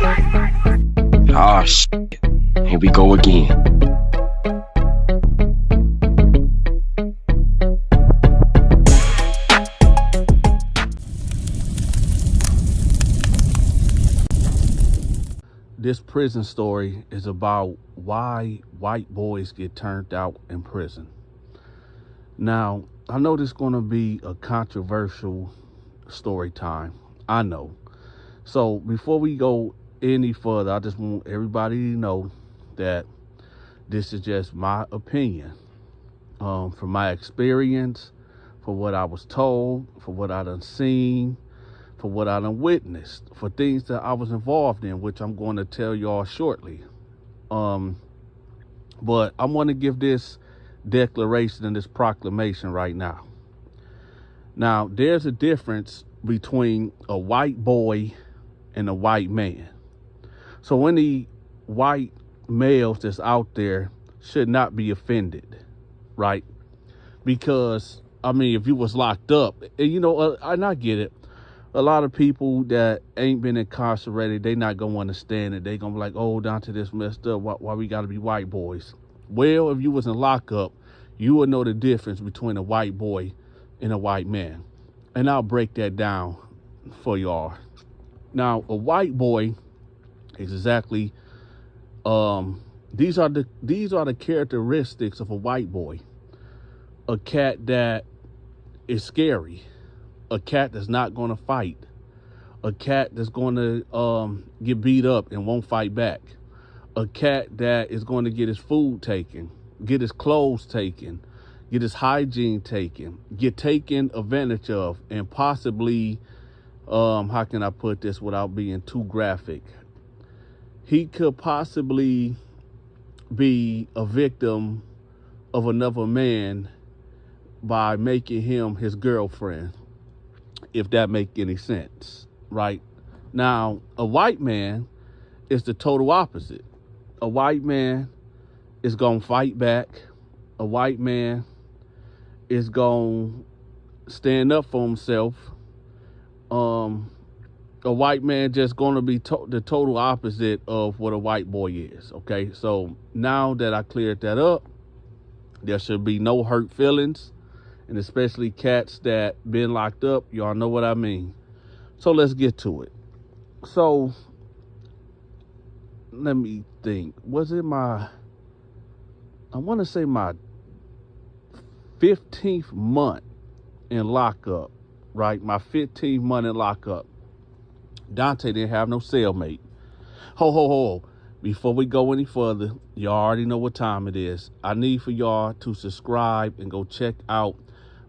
Ah, shit. Here we go again. This prison story is about why white boys get turned out in prison. Now, I know this is going to be a controversial story time. I know. So before we go any further, I just want everybody to know that this is just my opinion, from my experience, for what I was told, for what I done seen, for what I done witnessed, for things that I was involved in, which I'm going to tell y'all shortly. But I want to give this declaration and this proclamation right now. Now, there's a difference between a white boy and a white man. So any white males that's out there should not be offended, right? Because, I mean, if you was locked up, and and I get it, a lot of people that ain't been incarcerated, they not gonna understand it. They gonna be like, oh, Donta, this messed up. Why we gotta be white boys? Well, if you was in lockup, you would know the difference between a white boy and a white man. And I'll break that down for y'all. Now, a white boy is exactly, these are the characteristics of a white boy. A cat that is scary. A cat that's not going to fight. A cat that's going to get beat up and won't fight back. A cat that is going to get his food taken, get his clothes taken, get his hygiene taken, get taken advantage of, and possibly, how can I put this without being too graphic? He could possibly be a victim of another man by making him his girlfriend, if that make any sense, right? Now, a white man is the total opposite. A white man is going to fight back. A white man is going to stand up for himself. A white man just going to be the total opposite of what a white boy is, okay? So now that I cleared that up, there should be no hurt feelings. And especially cats that been locked up, y'all know what I mean. So let's get to it. So let me think. Was it I want to say my 15th month in lockup, right? My 15th month in lockup. Donta didn't have no cellmate. Ho. Before we go any further, y'all already know what time it is. I need for y'all to subscribe and go check out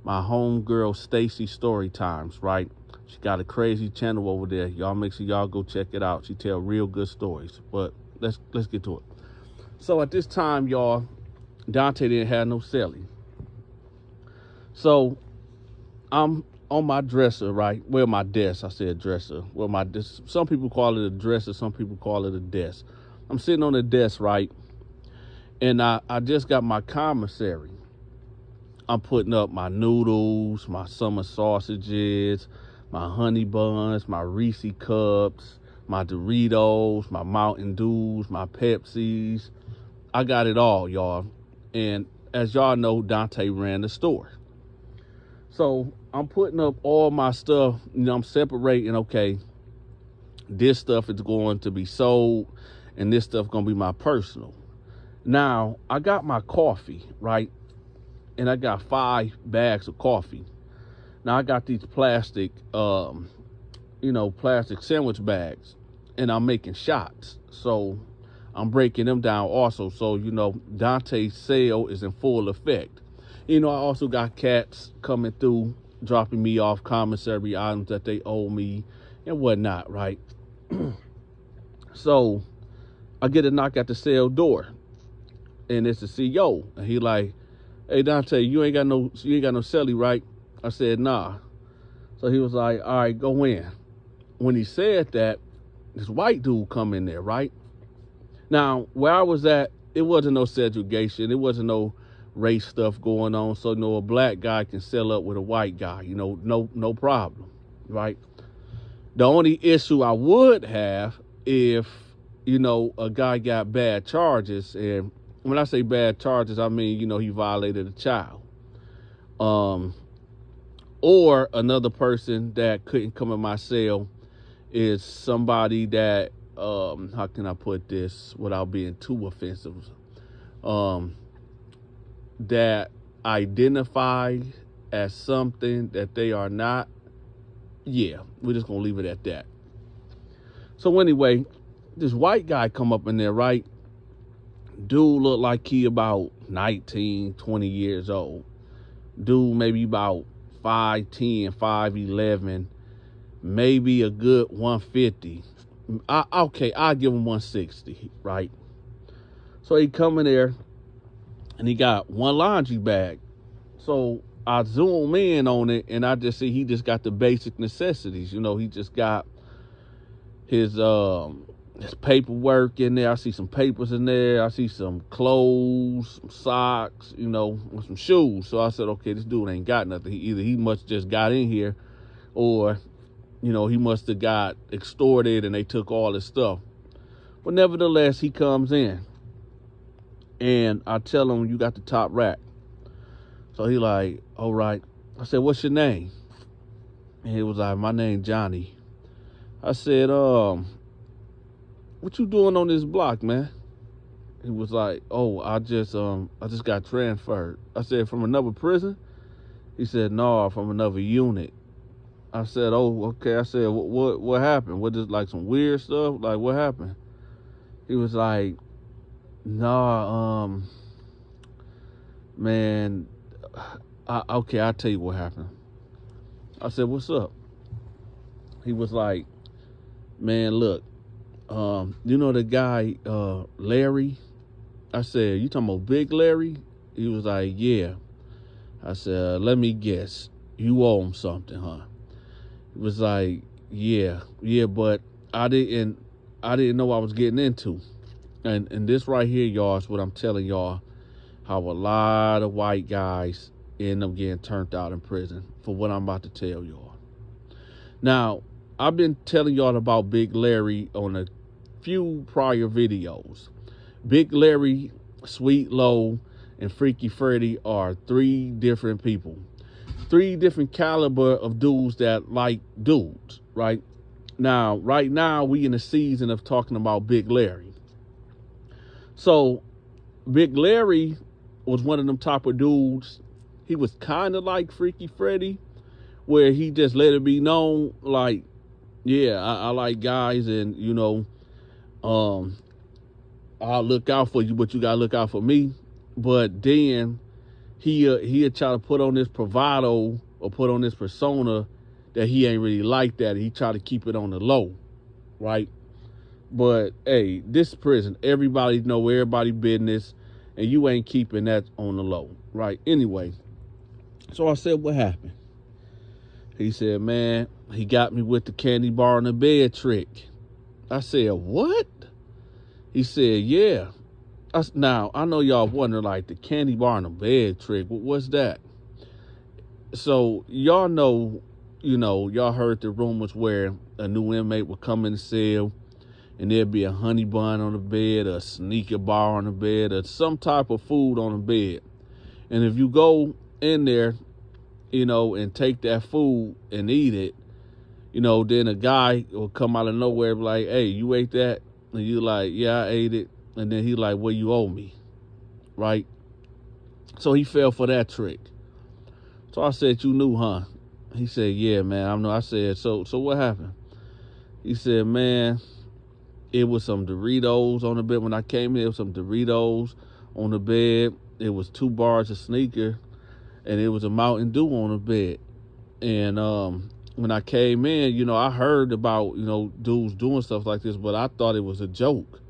my homegirl Stacy Story Times, right? She got a crazy channel over there. Y'all make sure y'all go check it out. She tell real good stories. But let's get to it. So at this time, y'all, Donta didn't have no celly. So I'm on my dresser, right? Well, my desk. I said dresser. Well, my desk. Some people call it a dresser. Some people call it a desk. I'm sitting on the desk, right? And I just got my commissary. I'm putting up my noodles, my summer sausages, my honey buns, my Reese cups, my Doritos, my Mountain Dews, my Pepsis. I got it all, y'all. And as y'all know, Donta ran the store. So I'm putting up all my stuff. I'm separating, okay, this stuff is going to be sold and this stuff going to be my personal. Now, I got my coffee, right? And I got 5 bags of coffee. Now I got these plastic, plastic sandwich bags, and I'm making shots. So I'm breaking them down also. So, Donta's sale is in full effect. I also got cats coming through, dropping me off commissary items that they owe me and whatnot, right? So I get a knock at the cell door, and it's the CEO, and he like, hey, Donta, you ain't got no celly, right? I said, nah. So he was like, all right, go in. When he said that, this white dude come in there, right? Now, where I was at, it wasn't no segregation. It wasn't no race stuff going on. So, a black guy can sell up with a white guy, no problem, right? The only issue I would have if, a guy got bad charges, and when I say bad charges, I mean, he violated a child. Or another person that couldn't come in my cell is somebody that, how can I put this without being too offensive? That identify as something that they are not. Yeah, we're just gonna leave it at that. So anyway, this white guy come up in there, right? Dude looked like he about 19, 20 years old. Dude maybe about 5'10", 5'11", maybe a good 150. Okay, I'll give him 160, right? So he come in there and he got one laundry bag. So I zoom in on it and I just see he just got the basic necessities. He just got his paperwork in there. I see some papers in there. I see some clothes, some socks, and some shoes. So I said, okay, this dude ain't got nothing. Either he must just got in here, or, he must have got extorted and they took all his stuff. But nevertheless, he comes in and I tell him, you got the top rack. So he like, all right. I said, what's your name? And he was like, my name Johnny. I said, what you doing on this block, man? He was like, oh, I just got transferred. I said, from another prison? He said, no, from another unit. I said, oh, okay. I said, what happened? What is like some weird stuff? Like, what happened? He was like, nah, man, okay, I'll tell you what happened. I said, what's up? He was like, man, look, the guy, Larry? I said, you talking about Big Larry? He was like, yeah. I said, let me guess. You owe him something, huh? He was like, yeah, but I didn't know what I was getting into. And this right here, y'all, is what I'm telling y'all, how a lot of white guys end up getting turned out in prison for what I'm about to tell y'all. Now, I've been telling y'all about Big Larry on a few prior videos. Big Larry, Sweet Low, and Freaky Freddy are three different people. Three different caliber of dudes that like dudes, right? Now, right now, we in the season of talking about Big Larry. So, Big Larry was one of them type of dudes. He was kind of like Freaky Freddy, where he just let it be known, like, yeah, I like guys, and, I'll look out for you, but you gotta look out for me. But then he'll try to put on this bravado or put on this persona that he ain't really like that. He try to keep it on the low, right? But hey, this prison, everybody know everybody business, and you ain't keeping that on the low, right? Anyway, so I said, what happened? He said, man, he got me with the candy bar on the bed trick. I said, what? He said, yeah. Now, I know y'all wonder, like, the candy bar on the bed trick, what's that? So, y'all know, y'all heard the rumors where a new inmate would come in the cell and there'd be a honey bun on the bed, a Snicker bar on the bed, or some type of food on the bed. And if you go in there, and take that food and eat it, then a guy will come out of nowhere and be like, hey, you ate that? And you like, yeah, I ate it. And then he like, well, you owe me, right? So he fell for that trick. So I said, you knew, huh? He said, yeah, man, I know. I said, so what happened? He said, man, it was some Doritos on the bed. When I came in, it was some Doritos on the bed. It was 2 bars of Sneaker, and it was a Mountain Dew on the bed. And when I came in, I heard about, dudes doing stuff like this, but I thought it was a joke.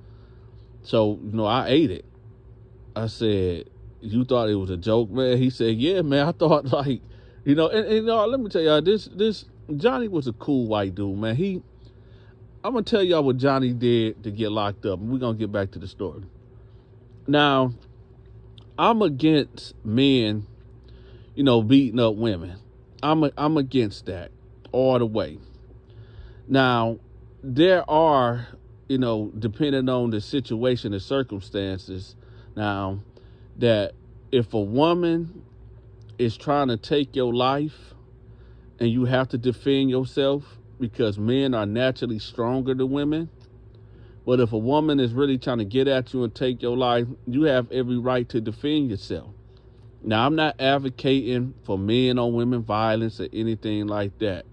So, I ate it. I said, you thought it was a joke, man? He said, yeah, man, I thought like, and let me tell y'all, this Johnny was a cool white dude, man. I'm going to tell y'all what Johnny did to get locked up, and we're going to get back to the story. Now, I'm against men, beating up women. I'm against that all the way. Now, there are you know, depending on the situation and circumstances, now, that if a woman is trying to take your life and you have to defend yourself because men are naturally stronger than women, but if a woman is really trying to get at you and take your life, you have every right to defend yourself. Now, I'm not advocating for men on women violence or anything like that.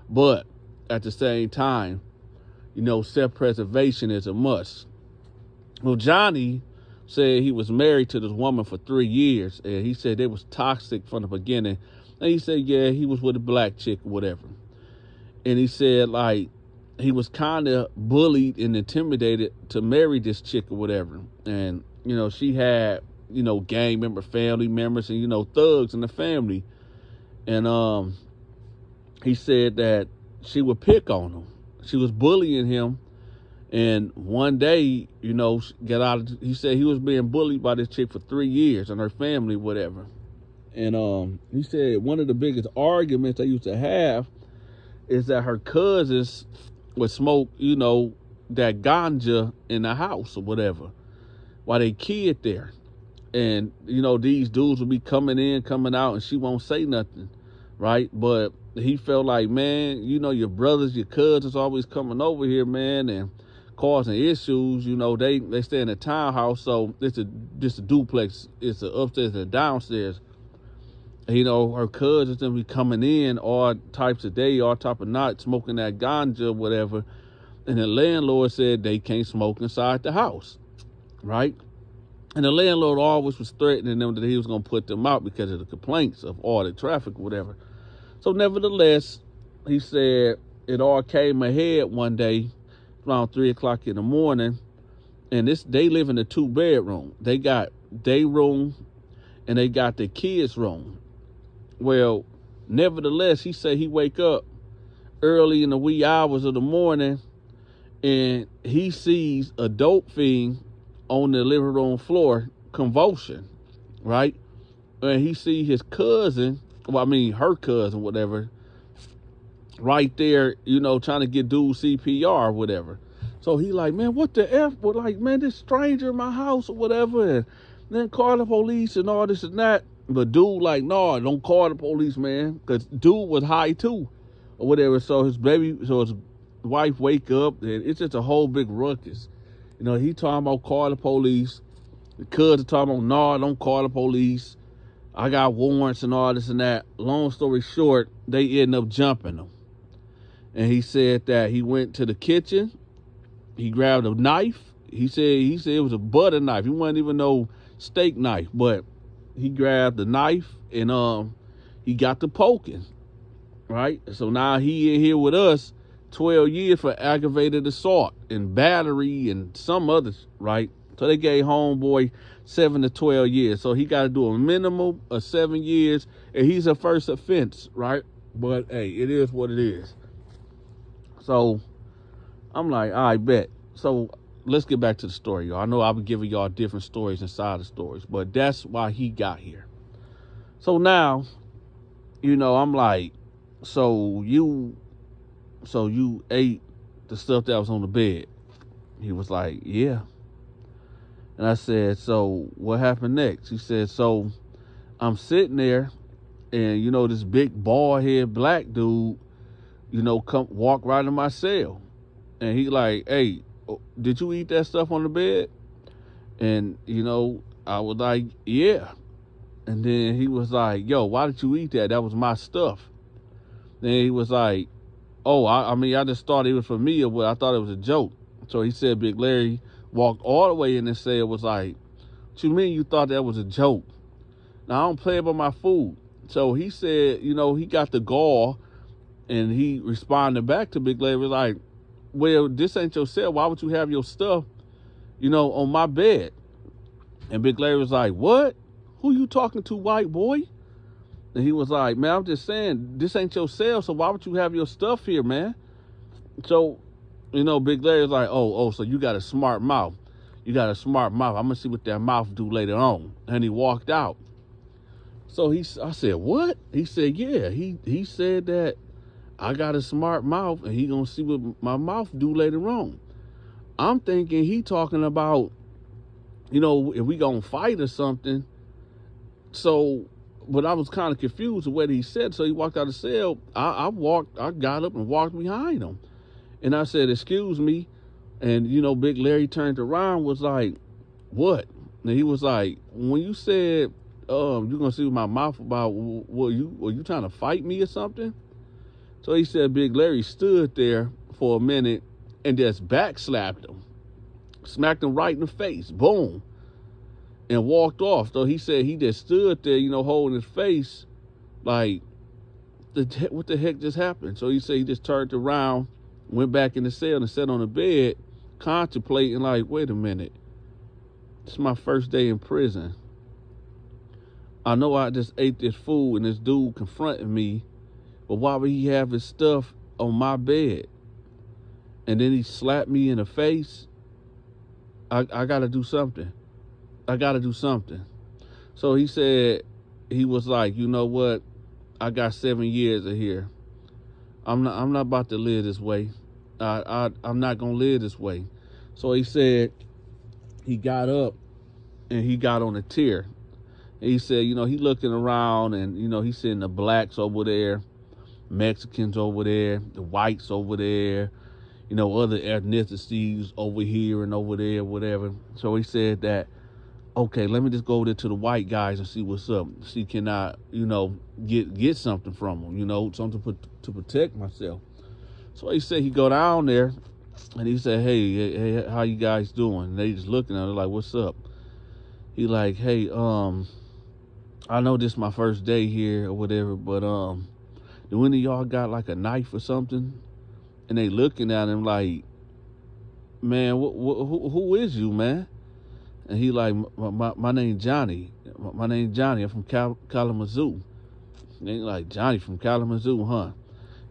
But at the same time, you know, self-preservation is a must. Well, Johnny said he was married to this woman for 3 years, and he said they was toxic from the beginning. And he said, yeah, he was with a black chick or whatever. And he said, like, he was kind of bullied and intimidated to marry this chick or whatever. And, you know, she had, you know, gang member, family members, and, you know, thugs in the family. And he said that she would pick on him. She was bullying him. And one day, you know, he said he was being bullied by this chick for 3 years and her family, whatever. And he said one of the biggest arguments they used to have is that her cousins would smoke, you know, that ganja in the house or whatever while they kid there. And, you know, these dudes would be coming in, coming out, and she won't say nothing, right? But he felt like, man, you know, your brothers, your cousins always coming over here, man, and causing issues. You know, they stay in a townhouse, so it's a duplex. It's an upstairs and a downstairs. You know, her cousins then be coming in all types of day, all type of night, smoking that ganja or whatever. And the landlord said they can't smoke inside the house, right? And the landlord always was threatening them that he was going to put them out because of the complaints of all the traffic or whatever. So nevertheless, he said it all came ahead one day around 3 o'clock in the morning. And they live in a 2-bedroom. They got their room and they got the kids' room. Well, nevertheless, he said he wake up early in the wee hours of the morning and he sees a dope fiend on the living room floor, convulsion, right? And he see his cousin, her cousin, whatever, right there, you know, trying to get dude CPR or whatever. So he like, man, what the F? But like, man, this stranger in my house or whatever, and then call the police and all this and that. But dude like, no, don't call the police, man, because dude was high too or whatever. So his wife wake up and it's just a whole big ruckus. You know, he talking about call the police. The cousin talking about, no, don't call the police. I got warrants and all this and that. Long story short, they end up jumping him. And he said that he went to the kitchen. He grabbed a knife. He said it was a butter knife. He wasn't even no steak knife, but he grabbed the knife and he got to poking, right? So now he in here with us 12 years for aggravated assault and battery and some others, right? So they gave homeboy 7 to 12 years. So he got to do a minimum of 7 years, and he's a first offense, right? But hey, it is what it is. So I'm like, I bet. So let's get back to the story, y'all. I know I've been giving y'all different stories inside the stories, but that's why he got here. So now, you know, I'm like, so you ate the stuff that was on the bed? He was like, yeah. And I said, so what happened next? He said, so I'm sitting there and, you know, this big bald head black dude, you know, come walk right in my cell. And he like, hey, did you eat that stuff on the bed? And, you know, I was like, yeah. And then he was like, yo, why did you eat that? That was my stuff. Then he was like, oh, I just thought it was for me or what. I thought it was a joke. So he said Big Larry walked all the way in and said, was like, what you mean you thought that was a joke? Now, I don't play about my food. So he said, you know, he got the gall and he responded back to Big Larry, was like, well, this ain't your cell. Why would you have your stuff, you know, on my bed? And Big Larry was like, what? Who you talking to, white boy? And he was like, man, I'm just saying, this ain't your cell, so why would you have your stuff here, man? So, you know, Big Larry was like, oh, so you got a smart mouth. You got a smart mouth. I'm going to see what that mouth do later on. And he walked out. So I said, what? He said, yeah. He said that I got a smart mouth and he going to see what my mouth do later on. I'm thinking he talking about, if we gonna fight or something. So, but I was kind of confused with what he said. So he walked out of the cell. I got up and walked behind him. And I said, excuse me. And, Big Larry turned around, was like, what? And he was like, when you said, you're going to see with my mouth about, were you trying to fight me or something? So he said Big Larry stood there for a minute and just backslapped him. Smacked him right in the face. Boom. And walked off. So he said he just stood there, holding his face like, what the heck just happened? So he said he just turned around, went back in the cell and sat on the bed, contemplating like, wait a minute. It's my first day in prison. I know I just ate this food and this dude confronted me, but why would he have his stuff on my bed? And then he slapped me in the face. I got to do something. I got to do something. So he said, he was like, you know what? I got 7 years of here. I'm not about to live this way. I'm not going to live this way. So he said he got up and he got on a tear. And he said, he looking around and, he's seeing the blacks over there, Mexicans over there, the whites over there, other ethnicities over here and over there, whatever. So he said that, okay, let me just go over there to the white guys and see what's up. See, can I, get something from them, something to protect myself. So he said he go down there and he said, hey, how you guys doing? And they just looking at him like, what's up? He like, hey, I know this is my first day here or whatever, but do any of y'all got like a knife or something? And they looking at him like, man, who is you, man? And he like, my name Johnny. My name Johnny. I'm from Kalamazoo. And they like, Johnny from Kalamazoo, huh?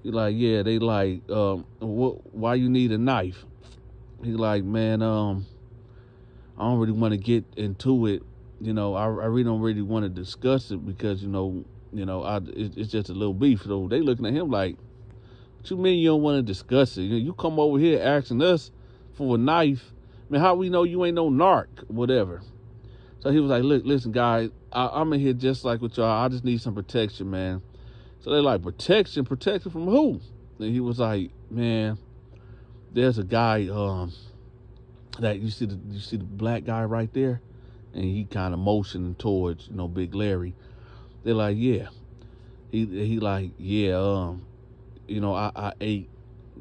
He like, yeah. They like, why you need a knife? He like, man, I don't really want to get into it. I really don't really want to discuss it because, it's just a little beef. So they looking at him like, what you mean you don't want to discuss it? You come over here asking us for a knife. Man, how we know you ain't no narc, whatever. So he was like, look, listen, guys, I'm in here just like with y'all. I just need some protection, man. So they're like, protection from who? And he was like, man, there's a guy that you see the black guy right there, and he kind of motioning towards Big Larry. They're like, yeah. He like, yeah. I ate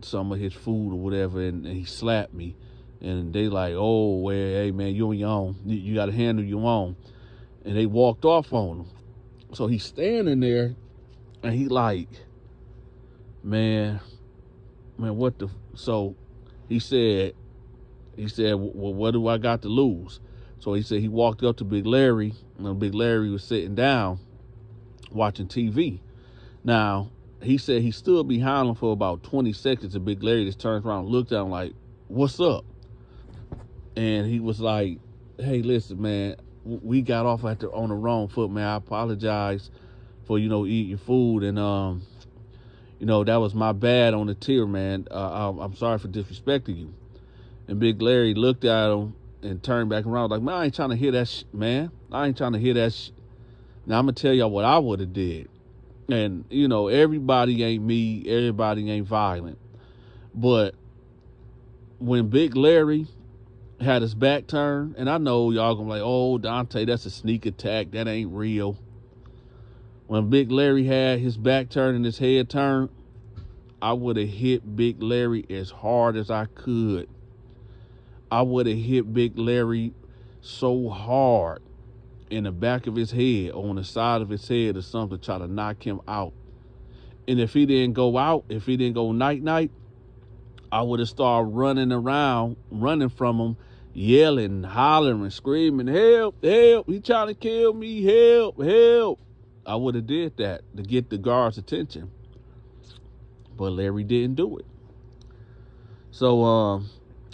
some of his food or whatever, and he slapped me. And they like, oh, well, hey, man, you on your own. You got to handle your own. And they walked off on him. So he's standing there, and he like, man, what the? So he said, well, what do I got to lose? So he said he walked up to Big Larry, and Big Larry was sitting down watching TV. Now, he said he stood behind him for about 20 seconds, and Big Larry just turned around and looked at him like, what's up? And he was like, hey, listen, man, we got off on the wrong foot, man. I apologize for, eating your food. And, that was my bad on the tier, man. I'm sorry for disrespecting you. And Big Larry looked at him and turned back around like, man, I ain't trying to hear that shit, man. I ain't trying to hear that shit. Now, I'm going to tell y'all what I would have did. And, everybody ain't me. Everybody ain't violent. But when Big Larry had his back turned, and I know y'all gonna be like, oh, Dante, that's a sneak attack. That ain't real. When Big Larry had his back turned and his head turned, I would have hit Big Larry as hard as I could. I would have hit Big Larry so hard in the back of his head or on the side of his head or something to try to knock him out. And if he didn't go out, if he didn't go night-night, I would have started running from him, yelling, hollering, screaming, help, help, he trying to kill me, help, help. I would have did that to get the guard's attention. But Larry didn't do it. So,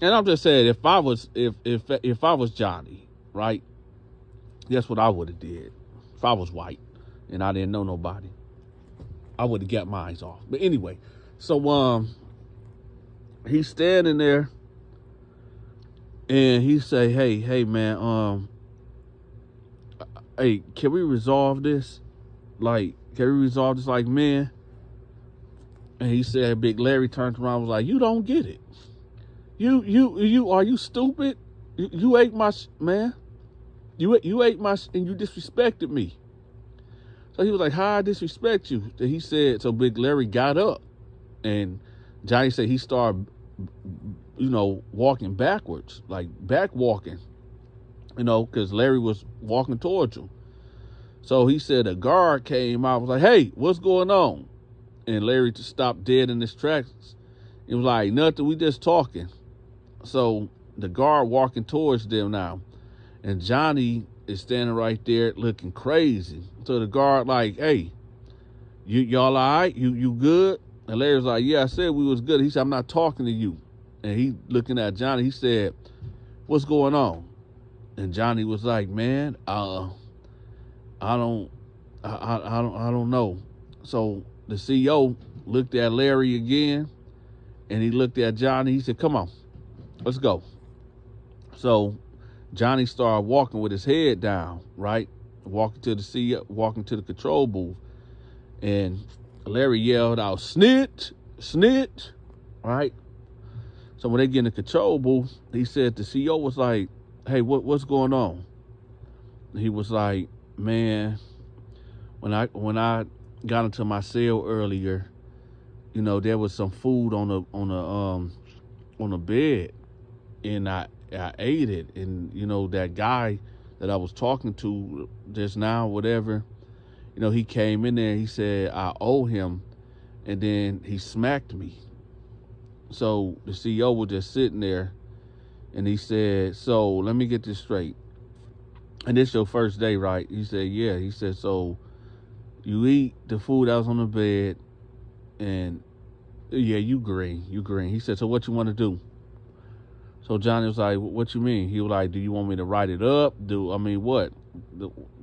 and I'm just saying, if I was Johnny, right, that's what I would have did. If I was white and I didn't know nobody, I would have got mine off. But anyway, so, he's standing there And he say, hey man, hey, can we resolve this? Like, can we resolve this like men? And he said, Big Larry turned around and was like, you don't get it. You are you stupid? You ate my man. You ate my and you disrespected me. So he was like, how I disrespect you? And he said, so Big Larry got up, and Johnny said he started, walking backwards, like back walking, because Larry was walking towards him. So he said a guard came out, was like, hey, what's going on? And Larry just stopped dead in his tracks. It was like, nothing, we just talking. So the guard walking towards them now. And Johnny is standing right there looking crazy. So the guard like, hey, y'all all right? You good? And Larry was like, yeah, I said we was good. He said, I'm not talking to you. And he looking at Johnny, he said, what's going on? And Johnny was like, man, I don't know. So the CEO looked at Larry again, and he looked at Johnny. He said, come on, let's go. So Johnny started walking with his head down, right? Walking to the CEO, walking to the control booth. And Larry yelled out, snitch, snitch, right? So when they get in the control booth, he said the CEO was like, hey, what's going on? And he was like, man, when I got into my cell earlier, there was some food on the bed, and I ate it, and that guy that I was talking to just now, whatever, he came in there, he said I owe him, and then he smacked me. So the CEO was just sitting there, and he said, so let me get this straight. And this your first day, right? He said, yeah. He said, so you eat the food that was on the bed, and yeah, you green. He said, so what you want to do? So Johnny was like, what you mean? He was like, do you want me to write it up? What?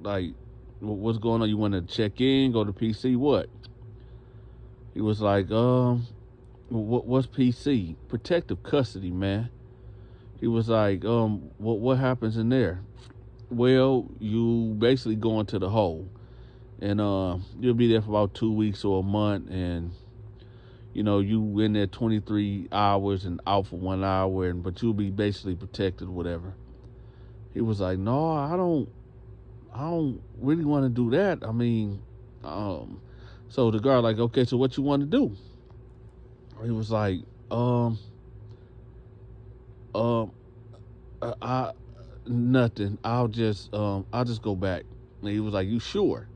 Like, what's going on? You want to check in, go to PC, what? He was like, what's PC? Protective custody, man. He was like, what happens in there? Well, you basically go into the hole, and you'll be there for about 2 weeks or a month, and you in there 23 hours and out for 1 hour, but you'll be basically protected, whatever. He was like, no, I don't really want to do that. So the guard like, okay, so what you want to do? He was like, nothing. I'll just go back. And he was like, you sure?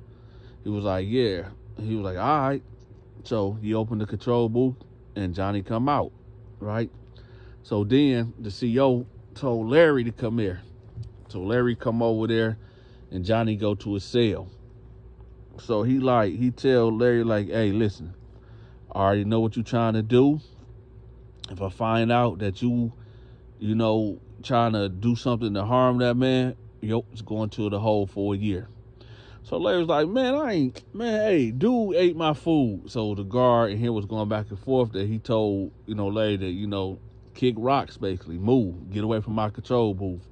He was like, yeah. He was like, all right. So he opened the control booth, and Johnny come out, right? So then the CEO told Larry to come here. So Larry come over there, and Johnny go to his cell. So he tell Larry like, hey, listen, I already know what you trying to do. If I find out that you trying to do something to harm that man, it's going to the hole for a year. So Larry's like, man, hey, dude ate my food. So the guard in here was going back and forth that he told, Larry to, kick rocks, basically, move, get away from my control booth,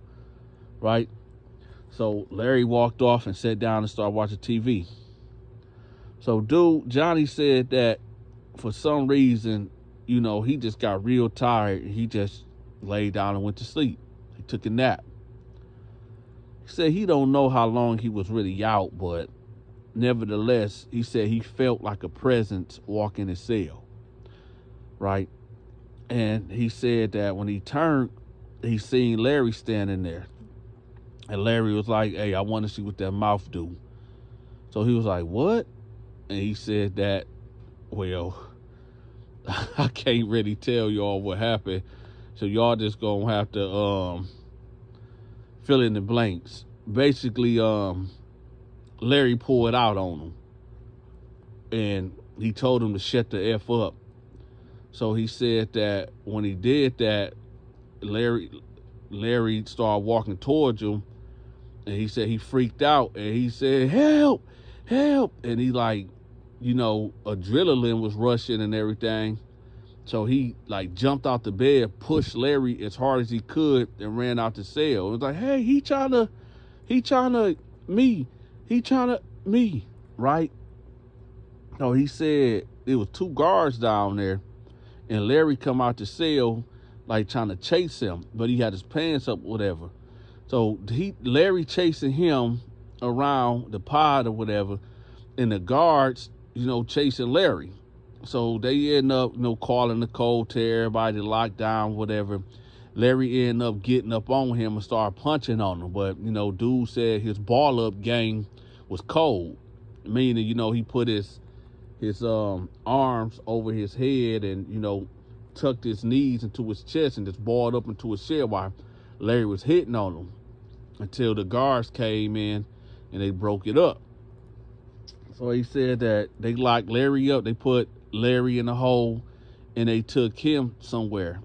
right? So Larry walked off and sat down and started watching TV. So Johnny said that for some reason, he just got real tired, and he just laid down and went to sleep. He took a nap. He said he don't know how long he was really out, but nevertheless, he said he felt like a presence walking his cell, right? And he said that when he turned, he seen Larry standing there. And Larry was like, hey, I want to see what that mouth do. So he was like, what? And he said that, well, I can't really tell y'all what happened. So y'all just gonna have to fill in the blanks. Basically, Larry poured out on him, and he told him to shut the F up. So he said that when he did that, Larry started walking towards him, and he said he freaked out, and he said, help, and he adrenaline was rushing and everything. So he like jumped out the bed, pushed Larry as hard as he could, and ran out the cell. It was like, hey, he trying to me, right? No, he said there was 2 guards down there, and Larry come out the cell like trying to chase him, but he had his pants up, whatever. So Larry chasing him around the pod or whatever, and the guards, chasing Larry. So they end up, calling the cold to everybody, locked down, whatever. Larry ended up getting up on him and started punching on him. But, dude said his ball up game was cold, meaning, he put his arms over his head and, tucked his knees into his chest and just balled up into his chair while Larry was hitting on him until the guards came in and they broke it up. So he said that they locked Larry up. They put Larry in a hole and they took him somewhere.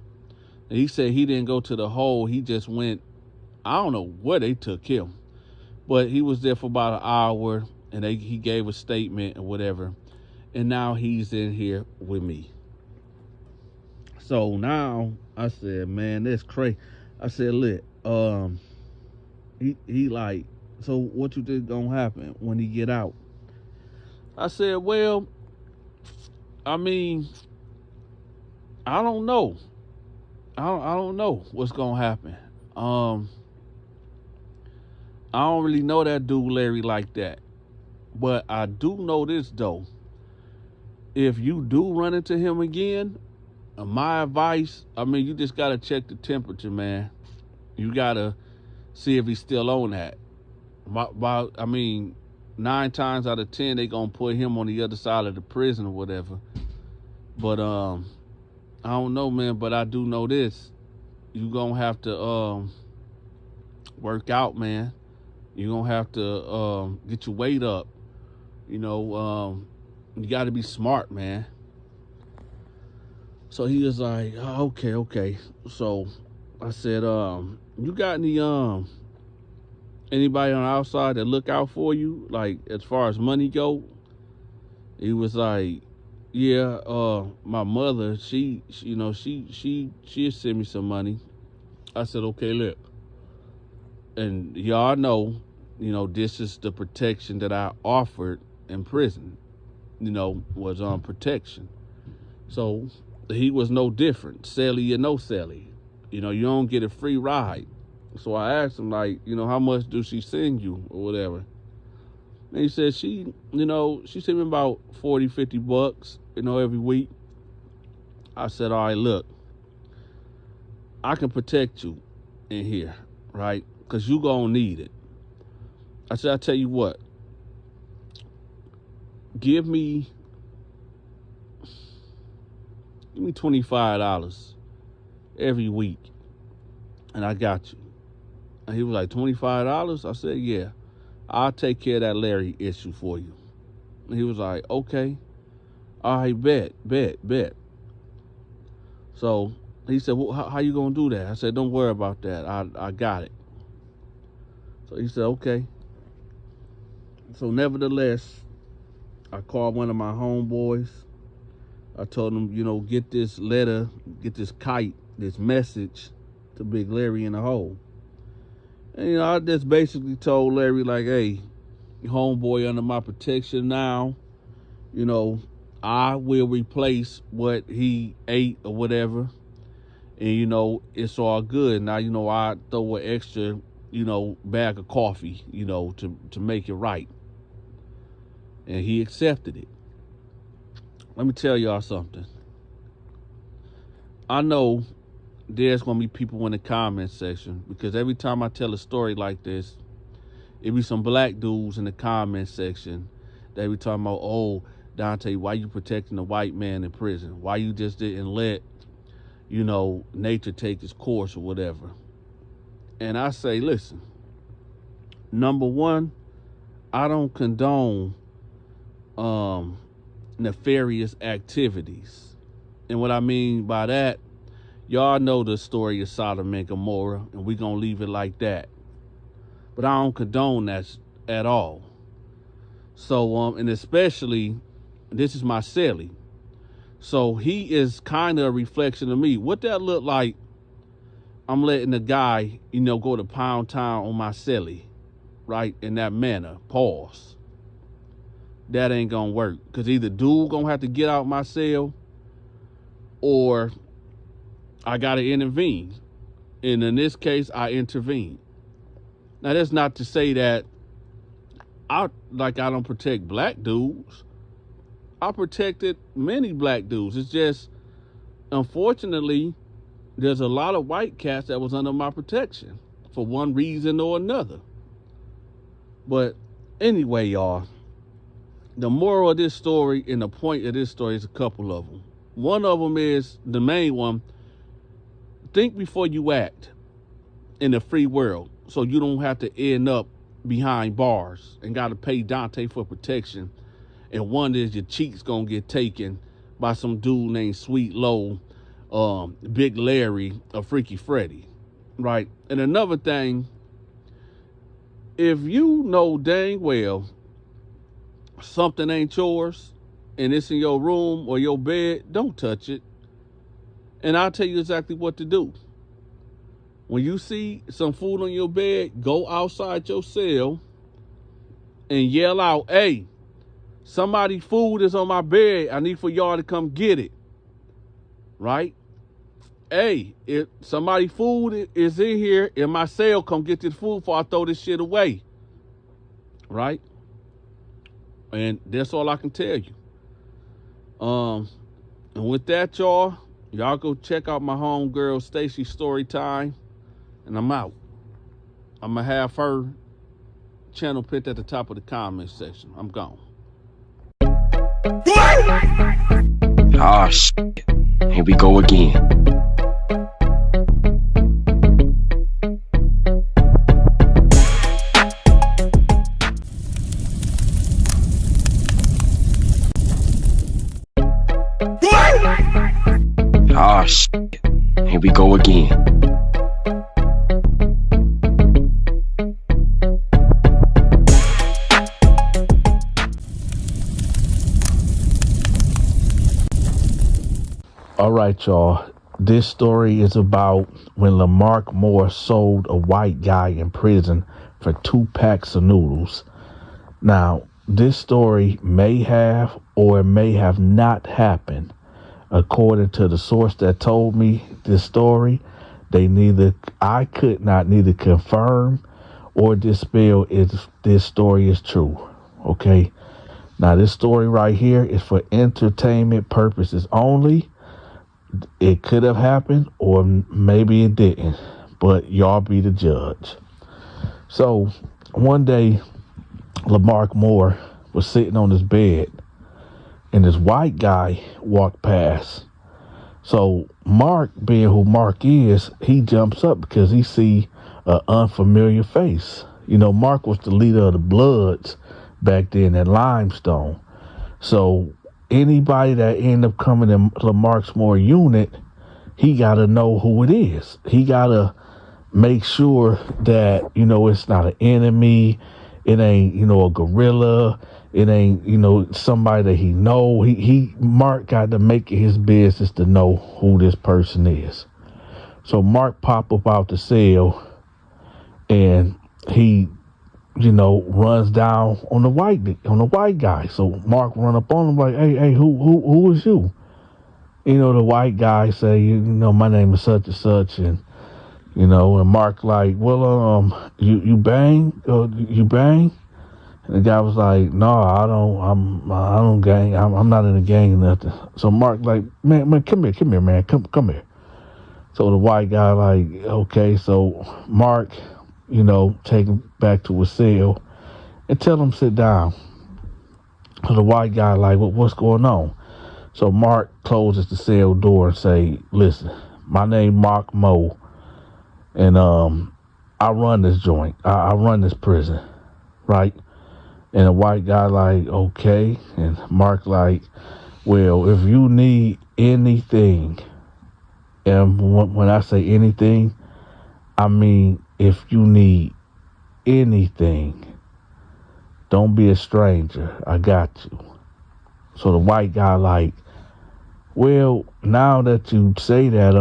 And he said he didn't go to the hole. He just went, I don't know where they took him, but he was there for about an hour and he gave a statement or whatever. And now he's in here with me. So now I said, man, that's crazy. I said, look, he like, so what you think gonna happen when he get out? I said, well, I mean, I don't know. I don't know what's gonna happen. I don't really know that dude Larry like that. But I do know this though. If you do run into him again, my advice, you just gotta check the temperature, man. You gotta see if he's still on that. 9 times out of 10, they gonna put him on the other side of the prison or whatever. But I don't know, man. But I do know this: you gonna have to work out, man. You gonna have to get your weight up. You got to be smart, man. So he was like, oh, okay. So I said, you got any anybody on the outside that look out for you, like as far as money go? He was like, yeah, my mother, she'll send me some money. I said, okay, look, and y'all know, this is the protection that I offered in prison, was on protection. So he was no different, celly or no celly. You don't get a free ride. So I asked him, like, how much do she send you or whatever? And he said she sent me about $40-50, every week. I said, all right, look, I can protect you in here, right? Because you gonna need it. I said, I'll tell you what, give me $25 every week and I got you. And he was like, $25? I said, yeah, I'll take care of that Larry issue for you. And he was like, okay, all right, bet. So he said, well, how you gonna do that? I said, don't worry about that, I got it. So he said, okay. So nevertheless, I called one of my homeboys. I told him, get this letter, get this kite, this message to Big Larry in the hole. And, I just basically told Larry, like, hey, homeboy under my protection now. I will replace what he ate or whatever. And, it's all good. Now, I throw an extra, bag of coffee, to make it right. And he accepted it. Let me tell y'all something. I know there's going to be people in the comment section, because every time I tell a story like this, it be some black dudes in the comment section. They be talking about, oh, Donta, why you protecting the white man in prison? Why you just didn't let, nature take its course or whatever? And I say, listen, number one, I don't condone nefarious activities. And what I mean by that, y'all know the story of Sodom and Gomorrah, and we're going to leave it like that. But I don't condone that at all. So, and especially, this is my celly. So he is kind of a reflection of me. What that look like, I'm letting the guy, go to Pound Town on my celly, right? In that manner, pause. That ain't gonna work. Because either dude gonna have to get out my cell or I gotta intervene. And in this case, I intervene. Now, that's not to say that I don't protect black dudes. I protected many black dudes. It's just, unfortunately, there's a lot of white cats that was under my protection for one reason or another. But anyway, y'all, the moral of this story and the point of this story is a couple of them. One of them is, the main one, think before you act in the free world so you don't have to end up behind bars and got to pay Dante for protection. And one is your cheeks going to get taken by some dude named Sweet Low, Big Larry, or Freaky Freddy, right? And another thing, if you know dang well something ain't yours and it's in your room or your bed, don't touch it. And I'll tell you exactly what to do. When you see some food on your bed, go outside your cell and yell out, "Hey, somebody's food is on my bed. I need for y'all to come get it." Right? "Hey, if somebody's food is in here in my cell, come get this food before I throw this shit away." Right? And that's all I can tell you. And with that, y'all go check out my homegirl Stacy Storytime. And I'm out. I'm going to have her channel pinned at the top of the comment section. I'm gone. Ah, shit. Here we go again. Ah, shit. Here we go again. All right, y'all. This story is about when Lamar Moore sold a white guy in prison for 2 packs of noodles. Now, this story may have or may have not happened. According to the source that told me this story, I could not neither confirm or dispel if this story is true. Okay? Now, this story right here is for entertainment purposes only. It could have happened or maybe it didn't, but y'all be the judge. So one day, Lamar Moore was sitting on his bed and this white guy walked past. So Mark, being who Mark is, he jumps up because he see an unfamiliar face. Mark was the leader of the Bloods back then at Limestone. So anybody that end up coming in Lamar Moore unit, he got to know who it is. He got to make sure that, it's not an enemy. It ain't, a gorilla. It ain't, somebody that he know. Mark got to make it his business to know who this person is. So Mark pop up out the cell and he, runs down on the white guy. So Mark run up on him like, hey, who is you? The white guy say, my name is such and such, and and Mark like, well, you bang? You bang? And the guy was like, no, I don't gang. I'm not in a gang or nothing. So Mark like, man, come here, man, come here. So the white guy like, okay. So Mark, take him back to his cell and tell him sit down. So the white guy like, what's going on? So Mark closes the cell door and say, listen, my name Mark Moore, and I run this joint. I run this prison, right? And the white guy like, okay. And Mark like, well, if you need anything, and when I say anything, I mean if you need anything, don't be a stranger. I got you. So the white guy like, Well, now that you say that,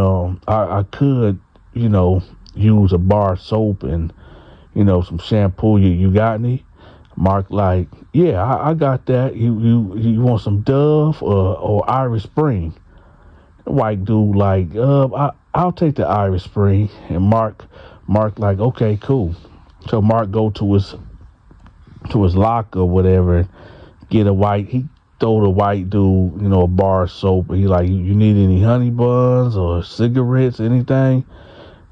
I could, use a bar of soap and, some shampoo. You got any? Mark like, yeah, I got that. You want some Dove or Irish Spring? The white dude like, I'll take the Irish Spring. And Mark like, okay, cool. So Mark go to his locker or whatever and get he throw the white dude, a bar of soap. And he like, you need any honey buns or cigarettes, anything?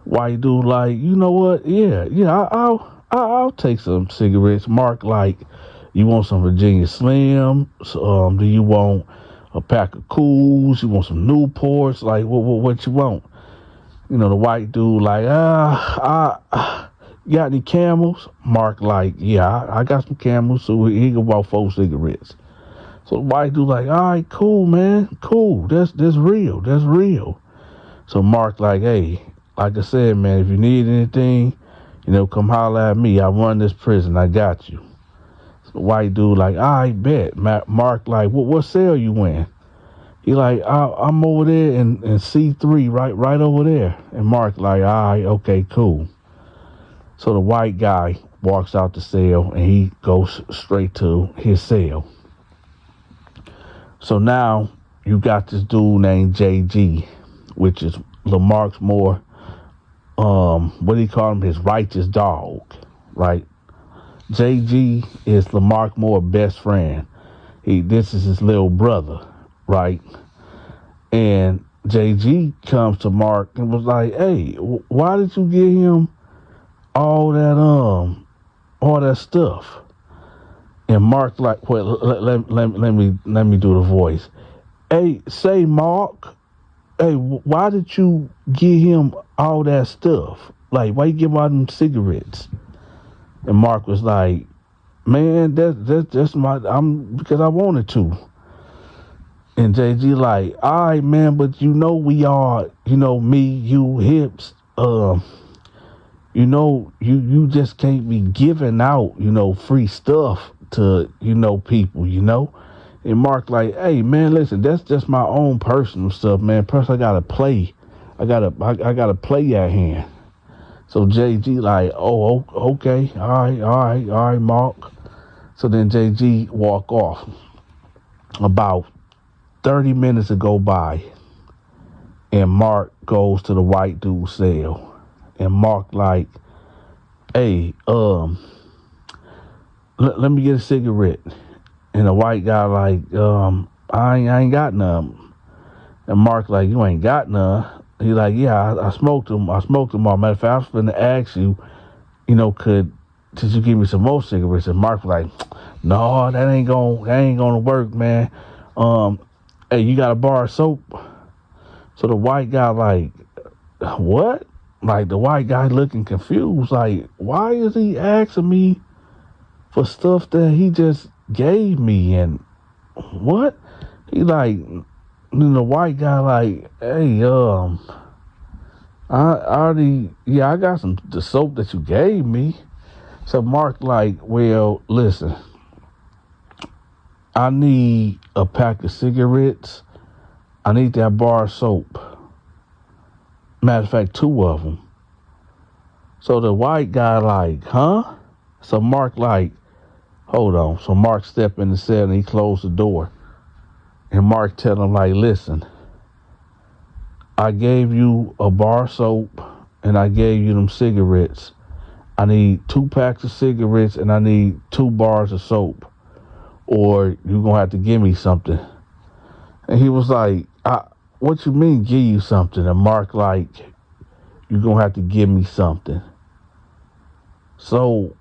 White dude like, you know what? Yeah, I'll take some cigarettes. Mark like, you want some Virginia Slim? Do you want a pack of Cools? You want some Newports? Like, what you want? The white dude like, you got any Camels? Mark like, yeah, I got some Camels. So he can buy 4 cigarettes. So the white dude like, all right, cool, man, cool. That's real. That's real. So Mark like, hey, like I said, man, if you need anything, come holler at me. I run this prison. I got you. So the white dude like, I bet. Mark like, what cell you in? He like, I'm over there in C3, right over there. And Mark like, all right, okay, cool. So the white guy walks out the cell and he goes straight to his cell. So now you got this dude named JG, which is Lamar Moore. What do you call him? His righteous dog, right? JG is Lamar Moore's best friend. This is his little brother, right? And JG comes to Mark and was like, "Hey, why did you give him all that stuff?" And Mark like, "Well, let me do the voice. Hey, say Mark, hey, why did you give him all that stuff? Like, why you give him all them cigarettes?" And Mark was like, "Man, that's because I wanted to." And JG like, all right, man, but we are, me, you, hips, you just can't be giving out, free stuff to, people, And Mark like, hey, man, listen, that's just my own personal stuff, man. Plus, I gotta play. I gotta play that hand. So JG like, oh, okay, all right, Mark. So then JG walk off. About 30 minutes go by, and Mark goes to the white dude's cell, and Mark like, hey, let me get a cigarette. And the white guy like, I ain't got none. And Mark like, you ain't got none? He like, yeah, I smoked them. Matter of fact, I was finna ask you, could you give me some more cigarettes? And Mark like, no, that ain't gonna work, man. Hey, you got a bar of soap? So the white guy like, what? Like the white guy looking confused, like, why is he asking me for stuff that he just gave me? And what? He like, the white guy like, hey, I got the soap that you gave me. So Mark like, well, listen, I need a pack of cigarettes. I need that bar of soap. Matter of fact, 2 of them. So the white guy like, huh? So Mark like, hold on. So Mark stepped in the cell and he closed the door. And Mark tell him like, listen, I gave you a bar of soap and I gave you them cigarettes. I need 2 packs of cigarettes and I need 2 bars of soap, or you're going to have to give me something. And he was like, what you mean give you something? And Mark like, you're going to have to give me something. So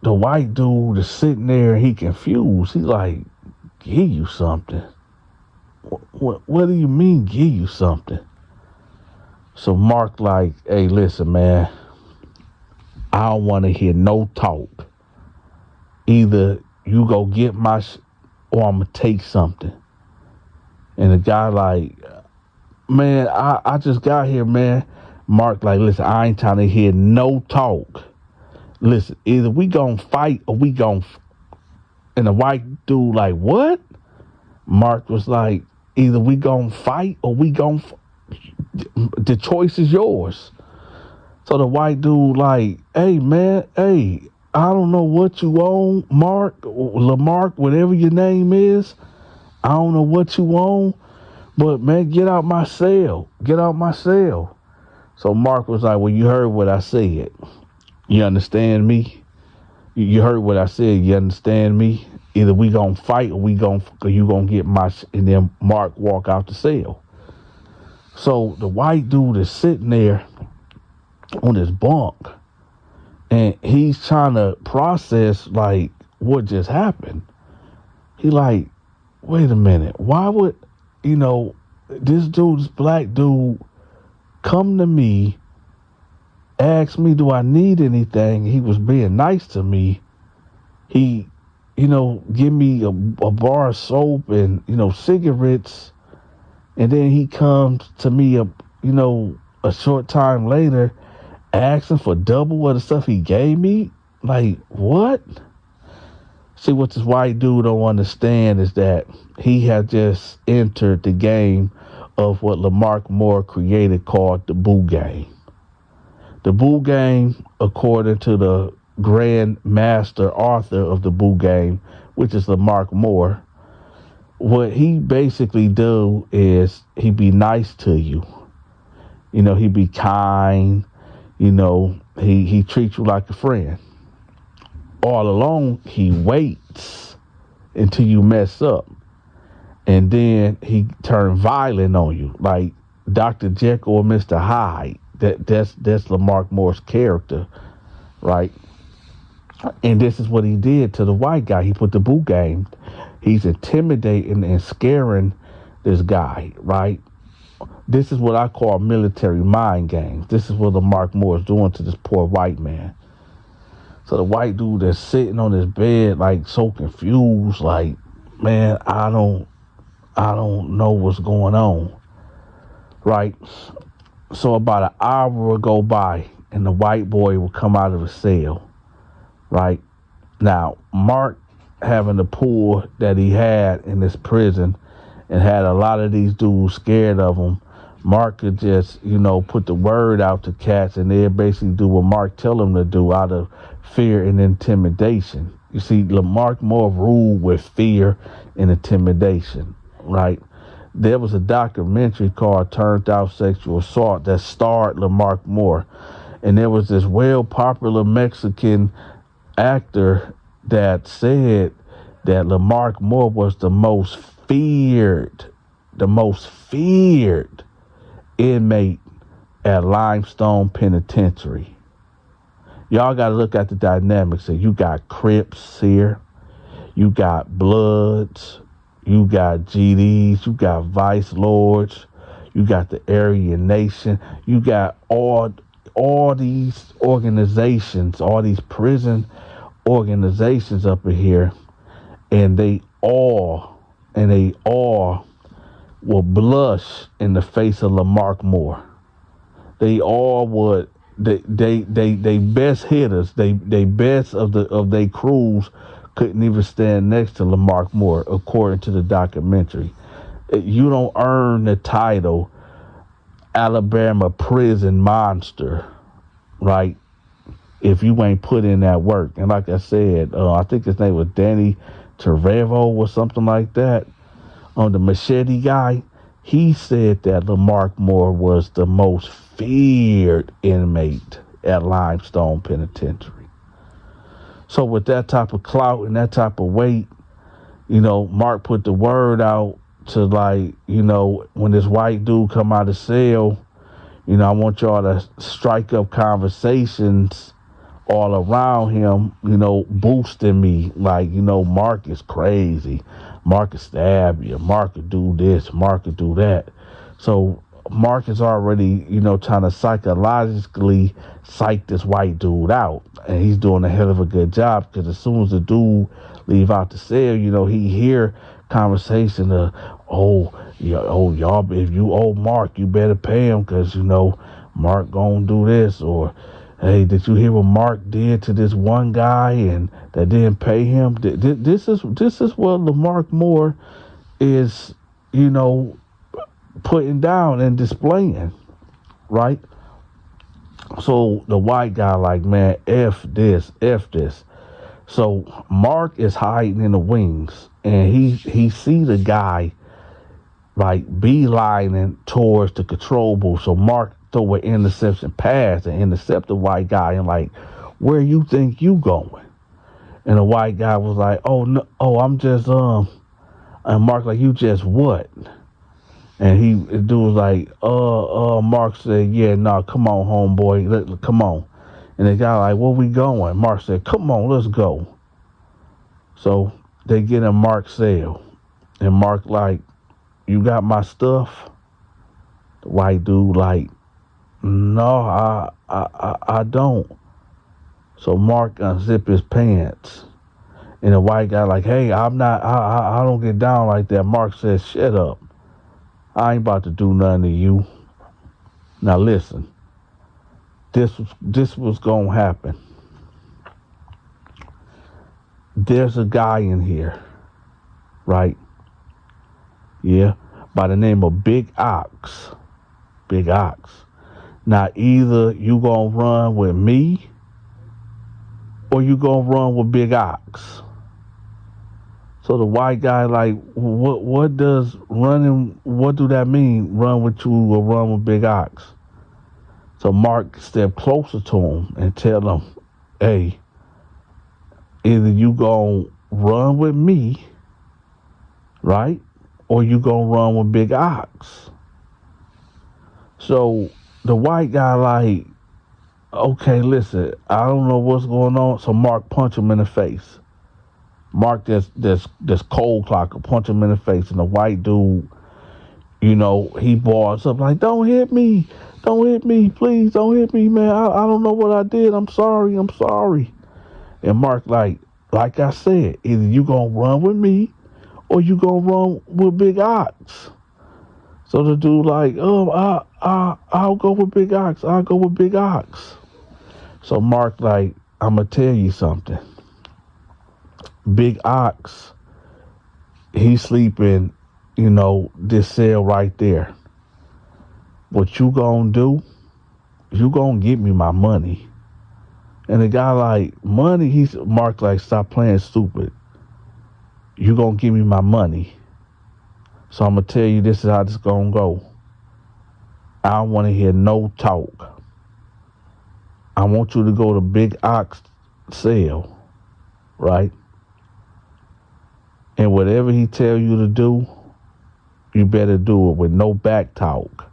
the white dude is sitting there and he confused. He like, give you something? What do you mean give you something? So Mark like, hey, listen, man, I don't want to hear no talk. Either you go get my or I'm going to take something. And the guy like, man, I just got here, man. Mark like, listen, I ain't trying to hear no talk. Listen, either we gonna fight or we gonna... And the white dude like, what? Mark was like, Either we gonna fight or we gonna. The choice is yours. So the white dude like, hey man, hey, I don't know what you own, Mark, Lamarck, whatever your name is. I don't know what you own, but man, get out my cell. Get out my cell. So Mark was like, well, you heard what I said. You understand me? You heard what I said. You understand me? Either we gonna fight or you gonna get my. And then Mark walk out the cell. So the white dude is sitting there on his bunk, and he's trying to process like what just happened. He like, wait a minute, why would this black dude come to me, ask me, do I need anything? He was being nice to me. He, give me a bar of soap and, cigarettes. And then he comes to me, a short time later, asking for double of the stuff he gave me. Like, what? See, what this white dude don't understand is that he had just entered the game of what Lamar Moore created called the Boo Game. The Boo Game, according to the grand master author of the Boo Game, which is Lamar Moore, what he basically do is he be nice to you. He be kind. He treats you like a friend. All along, he waits until you mess up. And then he turn violent on you, like Dr. Jekyll or Mr. Hyde. That's Lamar Moore's character, right? And this is what he did to the white guy. He put the Boo Game. He's intimidating and scaring this guy, right? This is what I call military mind games. This is what Lamar Moore is doing to this poor white man. So the white dude that's sitting on his bed, like so confused, like, man, I don't know what's going on, right? So about an hour will go by, and the white boy will come out of the cell, right? Now, Mark, having the pool that he had in this prison and had a lot of these dudes scared of him, Mark could just, put the word out to cats, and they'd basically do what Mark tell them to do out of fear and intimidation. You see, Lamar Moore ruled with fear and intimidation, right? There was a documentary called Turned Out Sexual Assault that starred Lamar Moore. And there was this well-popular Mexican actor that said that Lamar Moore was the most feared inmate at Limestone Penitentiary. Y'all got to look at the dynamics. So you got Crips here, you got Bloods, you got GDs, you got Vice Lords, you got the Aryan Nation, you got all these organizations, all these prison organizations up in here, and they all will blush in the face of Lamar Moore. They all would. They best hitters. They best of their crews couldn't even stand next to Lamar Moore, according to the documentary. You don't earn the title Alabama prison monster, right, if you ain't put in that work. And like I said, I think his name was Danny Trevorrow or something like that. The machete guy, he said that Lamar Moore was the most feared inmate at Limestone Penitentiary. So with that type of clout and that type of weight, Mark put the word out to, like, when this white dude come out of cell, I want y'all to strike up conversations all around him, boosting me. Like, Mark is crazy. Mark could stab you. Mark could do this. Mark could do that. So Mark is already, trying to psychologically psych this white dude out. And he's doing a hell of a good job, because as soon as the dude leave out the cell, he hear conversation of, y'all, if you owe Mark, you better pay him, because, Mark gonna do this. Or, hey, did you hear what Mark did to this one guy and that didn't pay him? This is what Lamar Moore is you know, putting down and displaying, right? So the white guy like, man, F this, F this. So Mark is hiding in the wings, and he see the guy like beelining towards the control booth. So Mark throw an interception pass and intercept the white guy and like, where you think you going? And the white guy was like, oh no, oh I'm just and Mark like, you just what? And the dude was like, Mark said, yeah, no, come on, homeboy, come on. And the guy like, where we going? Mark said, come on, let's go. So they get in Mark's cell, and Mark like, you got my stuff? The white dude like, no, I don't. So Mark unzip his pants, and the white guy like, hey, I don't get down like that. Mark says, shut up. I ain't about to do nothing to you. Now listen, this was gonna happen. There's a guy in here, right? Yeah, by the name of Big Ox. Big Ox. Now either you gonna run with me or you gonna run with Big Ox. So the white guy like, what do that mean? Run with you or run with Big Ox? So Mark stepped closer to him and tell him, hey, either you gonna run with me, right? Or you gonna run with Big Ox. So the white guy like, okay, listen, I don't know what's going on. So Mark punched him in the face. Mark this cold clocker, punch him in the face, and the white dude, you know, he bars up like, don't hit me, please, don't hit me, man. I don't know what I did. I'm sorry. And Mark like I said, either you gonna run with me or you gonna run with Big Ox. So the dude like, I'll go with Big Ox. I'll go with Big Ox. So Mark like, I'm gonna tell you something. Big Ox, he's sleeping, you know, this cell right there. What you gonna do? You gonna give me my money. And the guy like, money? Mark like, stop playing stupid. You gonna give me my money. So I'm gonna tell you, this is how this gonna go. I don't want to hear no talk. I want you to go to Big Ox cell, right? And whatever he tell you to do, you better do it with no back talk.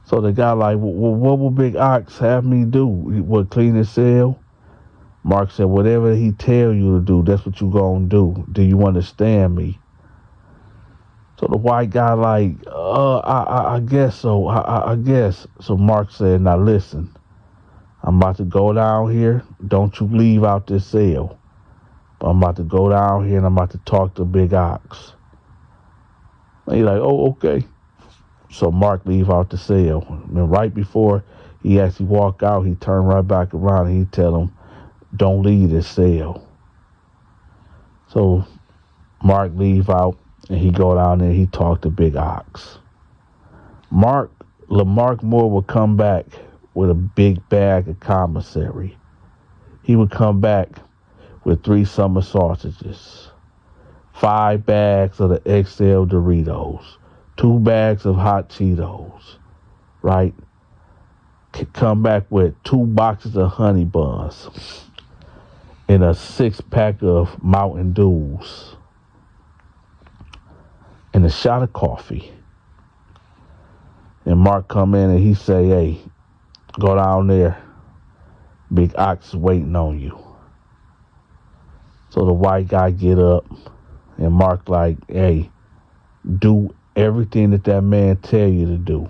So the guy like, well, what will Big Ox have me do? What, clean his cell? Mark said, whatever he tell you to do, that's what you gonna do. Do you understand me? So the white guy like, I guess so. I guess. So Mark said, now listen, I'm about to go down here. Don't you leave out this cell. I'm about to go down here and I'm about to talk to Big Ox. And he's like, oh, okay. So Mark leave out the cell. And right before he actually walk out, he turned right back around and he tell him, don't leave this cell. So Mark leave out and he go down there and he talk to Big Ox. Lamar Moore would come back with a big bag of commissary. He would come back with 3 summer sausages, 5 bags of the XL Doritos, 2 bags of hot Cheetos, right? Come back with 2 boxes of honey buns and a 6-pack of Mountain Dews and a shot of coffee. And Mark come in and he say, hey, go down there. Big Ox is waiting on you. So the white guy get up and Mark like, hey, do everything that man tell you to do.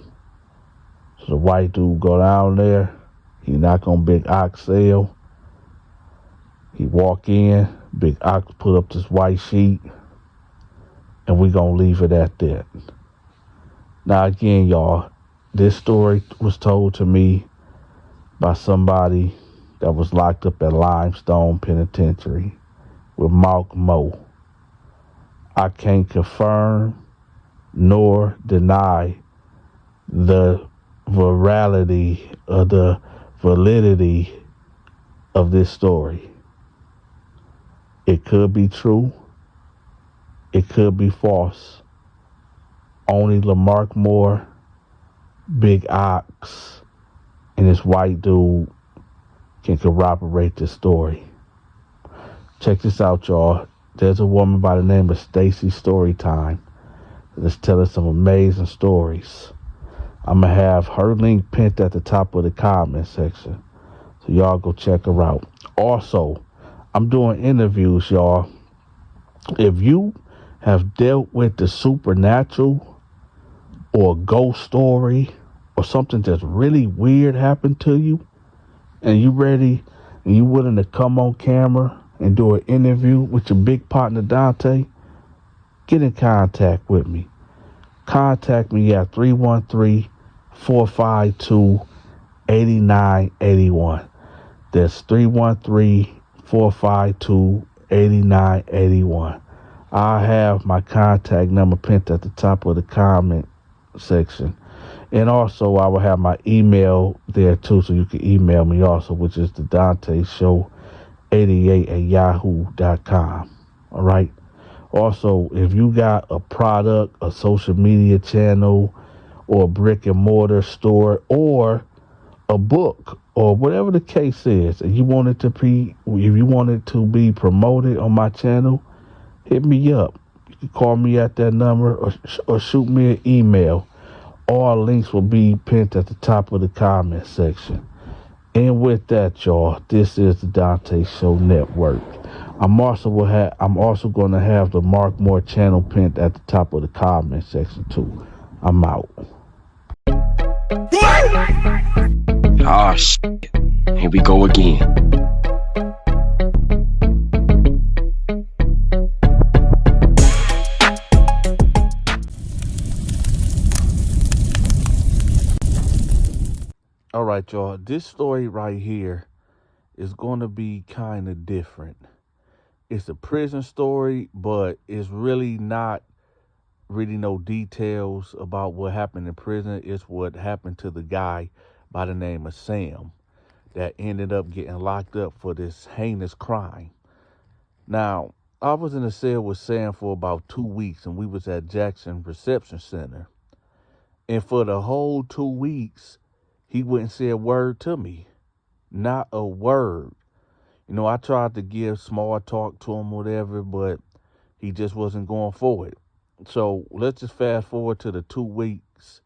So the white dude go down there. He knock on Big Ox cell. He walk in. Big Ox put up this white sheet. And we gonna leave it at that. Now again, y'all, this story was told to me by somebody that was locked up at Limestone Penitentiary with Lamar Moore. I can't confirm nor deny the virality or the validity of this story. It could be true. It could be false. Only Lamar Moore, Big Ox, and this white dude can corroborate this story. Check this out, y'all. There's a woman by the name of Stacy Storytime that's telling some amazing stories. I'm going to have her link pinned at the top of the comment section. So y'all go check her out. Also, I'm doing interviews, y'all. If you have dealt with the supernatural or a ghost story or something that's really weird happened to you, and you ready and you willing to come on camera and do an interview with your big partner Dante, get in contact with me. Contact me at 313-452-8981. That's 313-452-8981. I have my contact number pinned at the top of the comment section. And also, I will have my email there, too, so you can email me also, which is the Donta Show 88@yahoo.com. All right? Also, if you got a product, a social media channel, or a brick and mortar store, or a book, or whatever the case is, and you want it to be, if you want it to be promoted on my channel, hit me up. You can call me at that number or shoot me an email. All links will be pinned at the top of the comment section. And with that, y'all, this is the Donta Show Network. I'm also going to have the Lamar Moore channel pinned at the top of the comment section too. I'm out. Ah, shit. Here we go again. All right, y'all. This story right here is going to be kind of different. It's a prison story, but it's really not really no details about what happened in prison. It's what happened to the guy by the name of Sam that ended up getting locked up for this heinous crime. Now, I was in a cell with Sam for about 2 weeks, and we was at Jackson Reception Center. And for the whole 2 weeks, he wouldn't say a word to me. Not a word. You know, I tried to give small talk to him, whatever, but he just wasn't going for it. So let's just fast forward to the 2 weeks.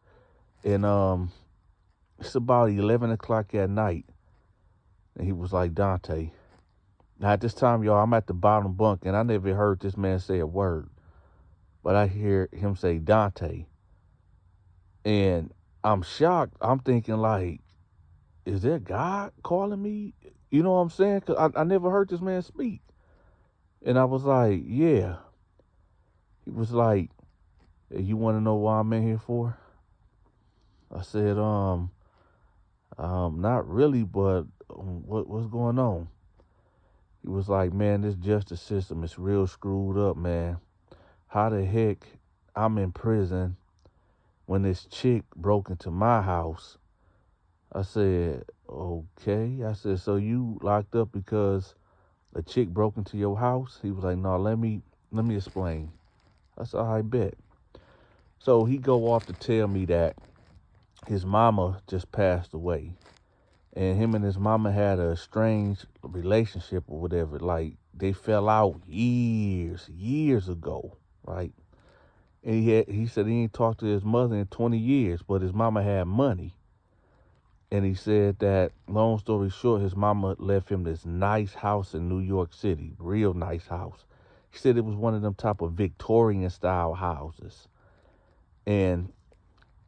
And it's about 11 o'clock at night. And he was like, Dante. Now at this time, y'all, I'm at the bottom bunk, and I never heard this man say a word. But I hear him say Dante. And I'm shocked. I'm thinking, like, is that God calling me? You know what I'm saying? Because I never heard this man speak. And I was like, yeah. He was like, hey, you want to know why I'm in here for? I said, not really, but what's going on? He was like, man, this justice system is real screwed up, man. How the heck I'm in prison when this chick broke into my house? I said, okay. I said, so you locked up because a chick broke into your house? He was like, no, let me explain. I said, I bet. So he go off to tell me that his mama just passed away. And him and his mama had a strange relationship or whatever. Like, they fell out years ago, right? And he said he ain't talked to his mother in 20 years, but his mama had money. And he said that, long story short, his mama left him this nice house in New York City, real nice house. He said it was one of them type of Victorian-style houses. And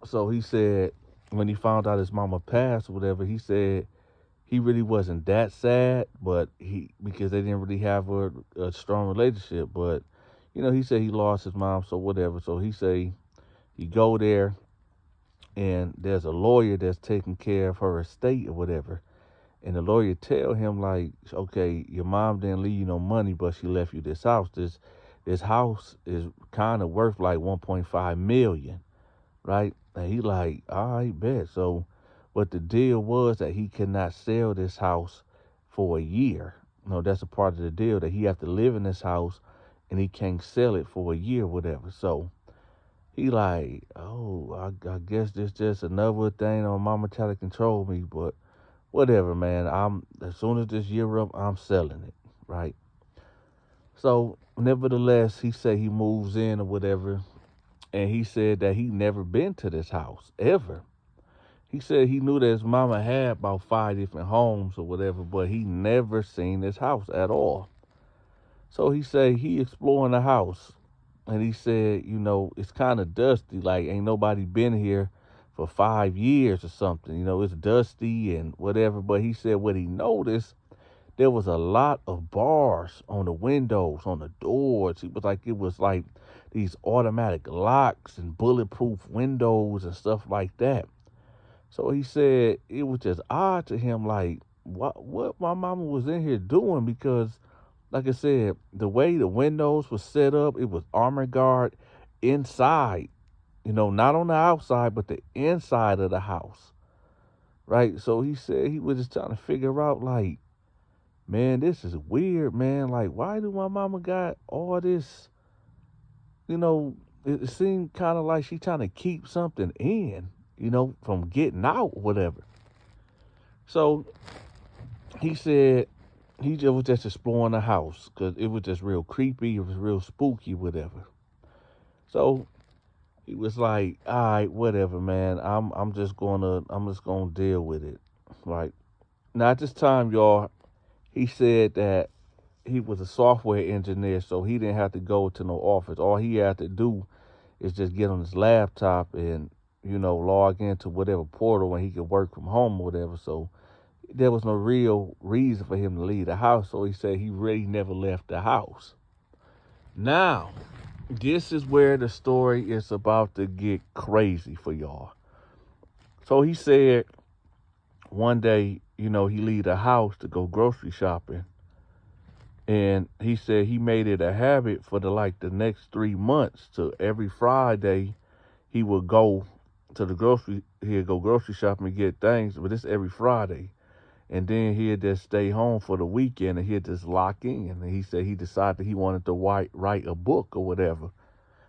so he said when he found out his mama passed or whatever, he said he really wasn't that sad, but because they didn't really have a strong relationship. But, you know, he said he lost his mom, so whatever. So he say he go there, and there's a lawyer that's taking care of her estate or whatever. And the lawyer tell him, like, okay, your mom didn't leave you no money, but she left you this house. This this house is kind of worth like 1.5 million, right? And he like, all right, bet. So, but the deal was that he could not sell this house for a year. No, that's a part of the deal, that he have to live in this house and he can't sell it for a year, whatever. So he like, oh, I guess this just another thing on mama trying to control me, but whatever, man. As soon as this year up, I'm selling it, right? So nevertheless, he said he moves in or whatever, and he said that he never been to this house ever. He said he knew that his mama had about 5 different homes or whatever, but he never seen this house at all. So he said he exploring the house, and he said, it's kind of dusty, like ain't nobody been here for 5 years or something. It's dusty and whatever. But he said what he noticed, there was a lot of bars on the windows, on the doors. It was like these automatic locks and bulletproof windows and stuff like that. So he said it was just odd to him, like what my mama was in here doing, because like I said, the way the windows were set up, it was armor guard inside, not on the outside, but the inside of the house, right? So he said he was just trying to figure out, like, man, this is weird, man. Like, why do my mama got all this, it seemed kind of like she trying to keep something in, from getting out or whatever. So he said he just was just exploring the house because it was just real creepy. It was real spooky, whatever. So he was like, all right, whatever, man. I'm just gonna deal with it. Right. Now at this time, y'all, he said that he was a software engineer, so he didn't have to go to no office. All he had to do is just get on his laptop and, log into whatever portal and he could work from home or whatever. So there was no real reason for him to leave the house. So he said he really never left the house. Now, this is where the story is about to get crazy for y'all. So he said one day, he leave the house to go grocery shopping. And he said he made it a habit for the next 3 months, to every Friday he would go to he'd go grocery shopping and get things, but this every Friday. And then he'd just stay home for the weekend and he'd just lock in. And he said he decided he wanted to write a book or whatever.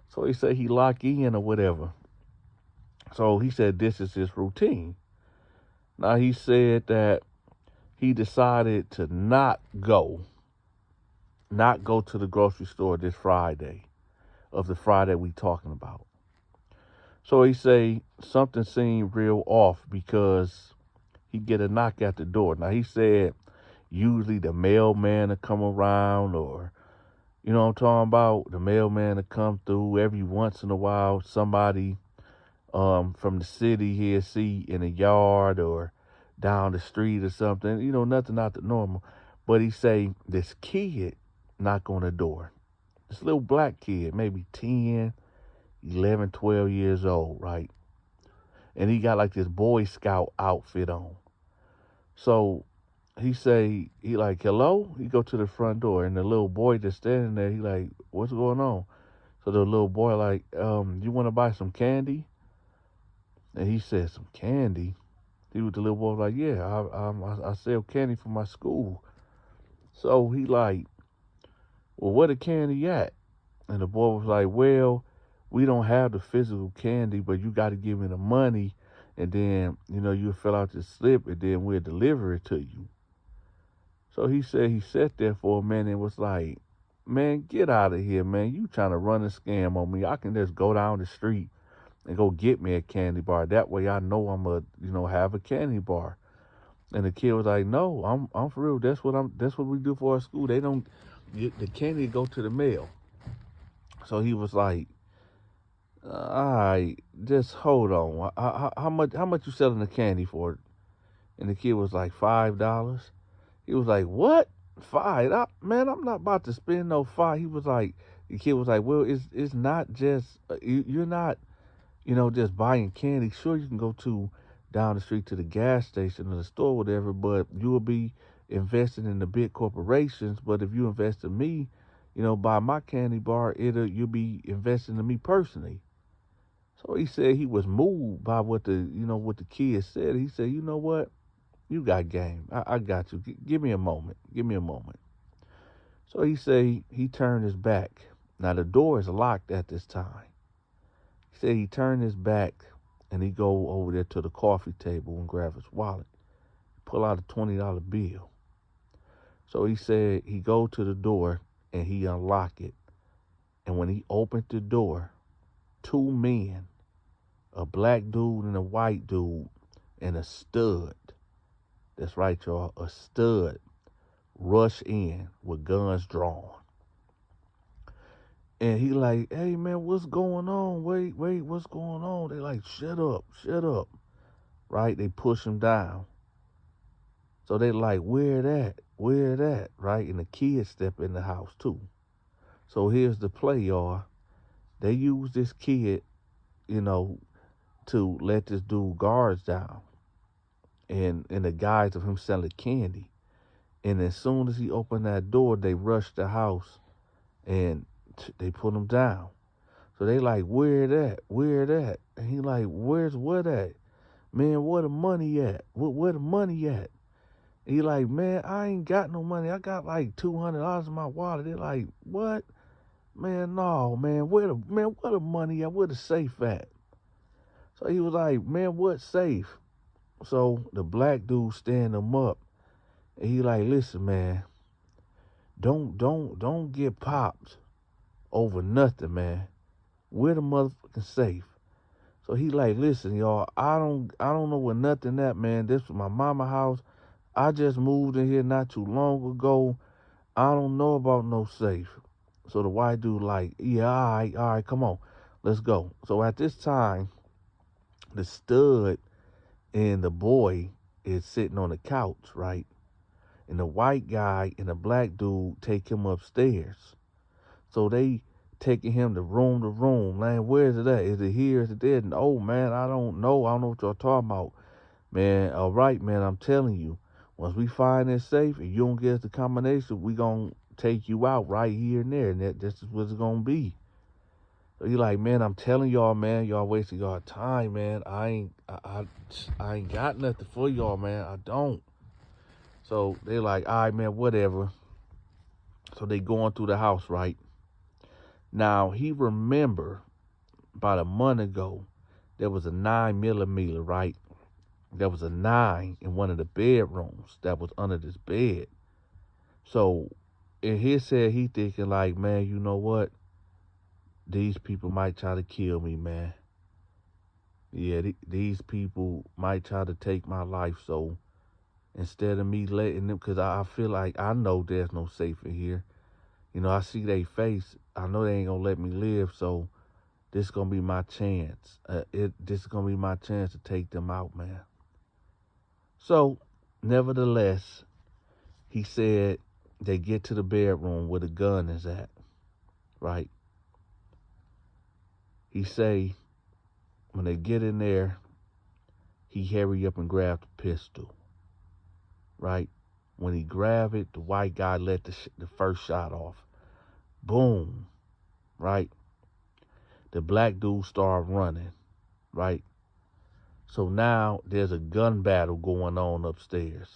So he said he lock in or whatever. So he said this is his routine. Now he said that he decided to not go to the grocery store this Friday, of the Friday we talking about. So he say something seemed real off because he get a knock at the door. Now he said usually the mailman will come around, or you know what I'm talking about, the mailman will come through. Every once in a while somebody from the city he'll see in a yard or down the street or something, nothing out the normal. But he say this kid knock on the door. This little black kid, maybe 10, 11, 12 years old, right? And he got like this Boy Scout outfit on. So he say, he like, hello? He go to the front door, and the little boy just standing there, he like, what's going on? So the little boy like, you want to buy some candy? And he said, some candy? The little boy like, yeah, I sell candy for my school. So he like, well, where the candy at? And the boy was like, well, we don't have the physical candy, but you got to give me the money, and then, you fill out the slip, and then we'll deliver it to you. So he said he sat there for a minute and was like, man, get out of here, man. You trying to run a scam on me. I can just go down the street and go get me a candy bar. That way I know I'm have a candy bar. And the kid was like, no, I'm for real. That's what we do for our school. They don't, the candy go to the mail. So he was like, all right, just hold on. How much you selling the candy for? And the kid was like, $5. He was like, what? $5? Man, I'm not about to spend no $5. He was like, the kid was like, well, it's not just, you're not, just buying candy. Sure, you can go down the street to the gas station or the store, whatever, but you will be investing in the big corporations. But if you invest in me, buy my candy bar, you'll be investing in me personally. So he said he was moved by what the kid said. He said, you know what? You got game. I got you. Give me a moment. Give me a moment. So he said he turned his back. Now the door is locked at this time. He said he turned his back and he go over there to the coffee table and grab his wallet, pull out a $20 bill. So he said he go to the door and he unlock it. And when he opened the door, two men, a black dude and a white dude, and a stud, that's right, y'all, a stud, rush in with guns drawn. And he like, hey, man, what's going on? Wait, what's going on? They like, shut up. Right? They push him down. So they like, where that? Right? And the kids step in the house, too. So here's the play, y'all. They use this kid, to let this dude guards down in the guise of him selling candy. And as soon as he opened that door, they rushed the house and they put him down. So they like, where that? And he like, where's what at? Man, where the money at? Where the money at? And he like, man, I ain't got no money. I got like $200 in my wallet. They're like, what? Man, no, man, where the money at? Where the safe at? So he was like, man, what safe? So the black dude stand him up. And he like, listen, man, don't get popped over nothing, man. Where the motherfucking safe? So he like, listen, y'all, I don't know where nothing at, man. This was my mama house. I just moved in here not too long ago. I don't know about no safe. So the white dude like, yeah, all right, come on, let's go. So at this time, the stud and the boy is sitting on the couch, right? And the white guy and the black dude take him upstairs. So they taking him to room. Man, where's it at? Is it here? Is it there? And, oh, man, I don't know. I don't know what y'all talking about. Man, all right, man, I'm telling you. Once we find it safe and you don't get us the combination, we going to take you out right here and there. And this is what it's going to be. So he like, man, I'm telling y'all, man, y'all wasting y'all time, man. I ain't got nothing for y'all, man. I don't. So they like, all right, man, whatever. So they going through the house, right? Now, he remember about a month ago, there was a 9mm, right? There was a 9 in one of the bedrooms that was under this bed. So in his head, he thinking like, man, you know what? These people might try to kill me, man. Yeah, these people might try to take my life. So instead of me letting them, because I feel like I know there's no safe in here. I see their face. I know they ain't going to let me live. So this is going to be my chance. This is going to be my chance to take them out, man. So, nevertheless, he said they get to the bedroom where the gun is at, right? He say, when they get in there, he hurry up and grab the pistol, right? When he grab it, the white guy let the first shot off. Boom, right? The black dude start running, right? So now there's a gun battle going on upstairs.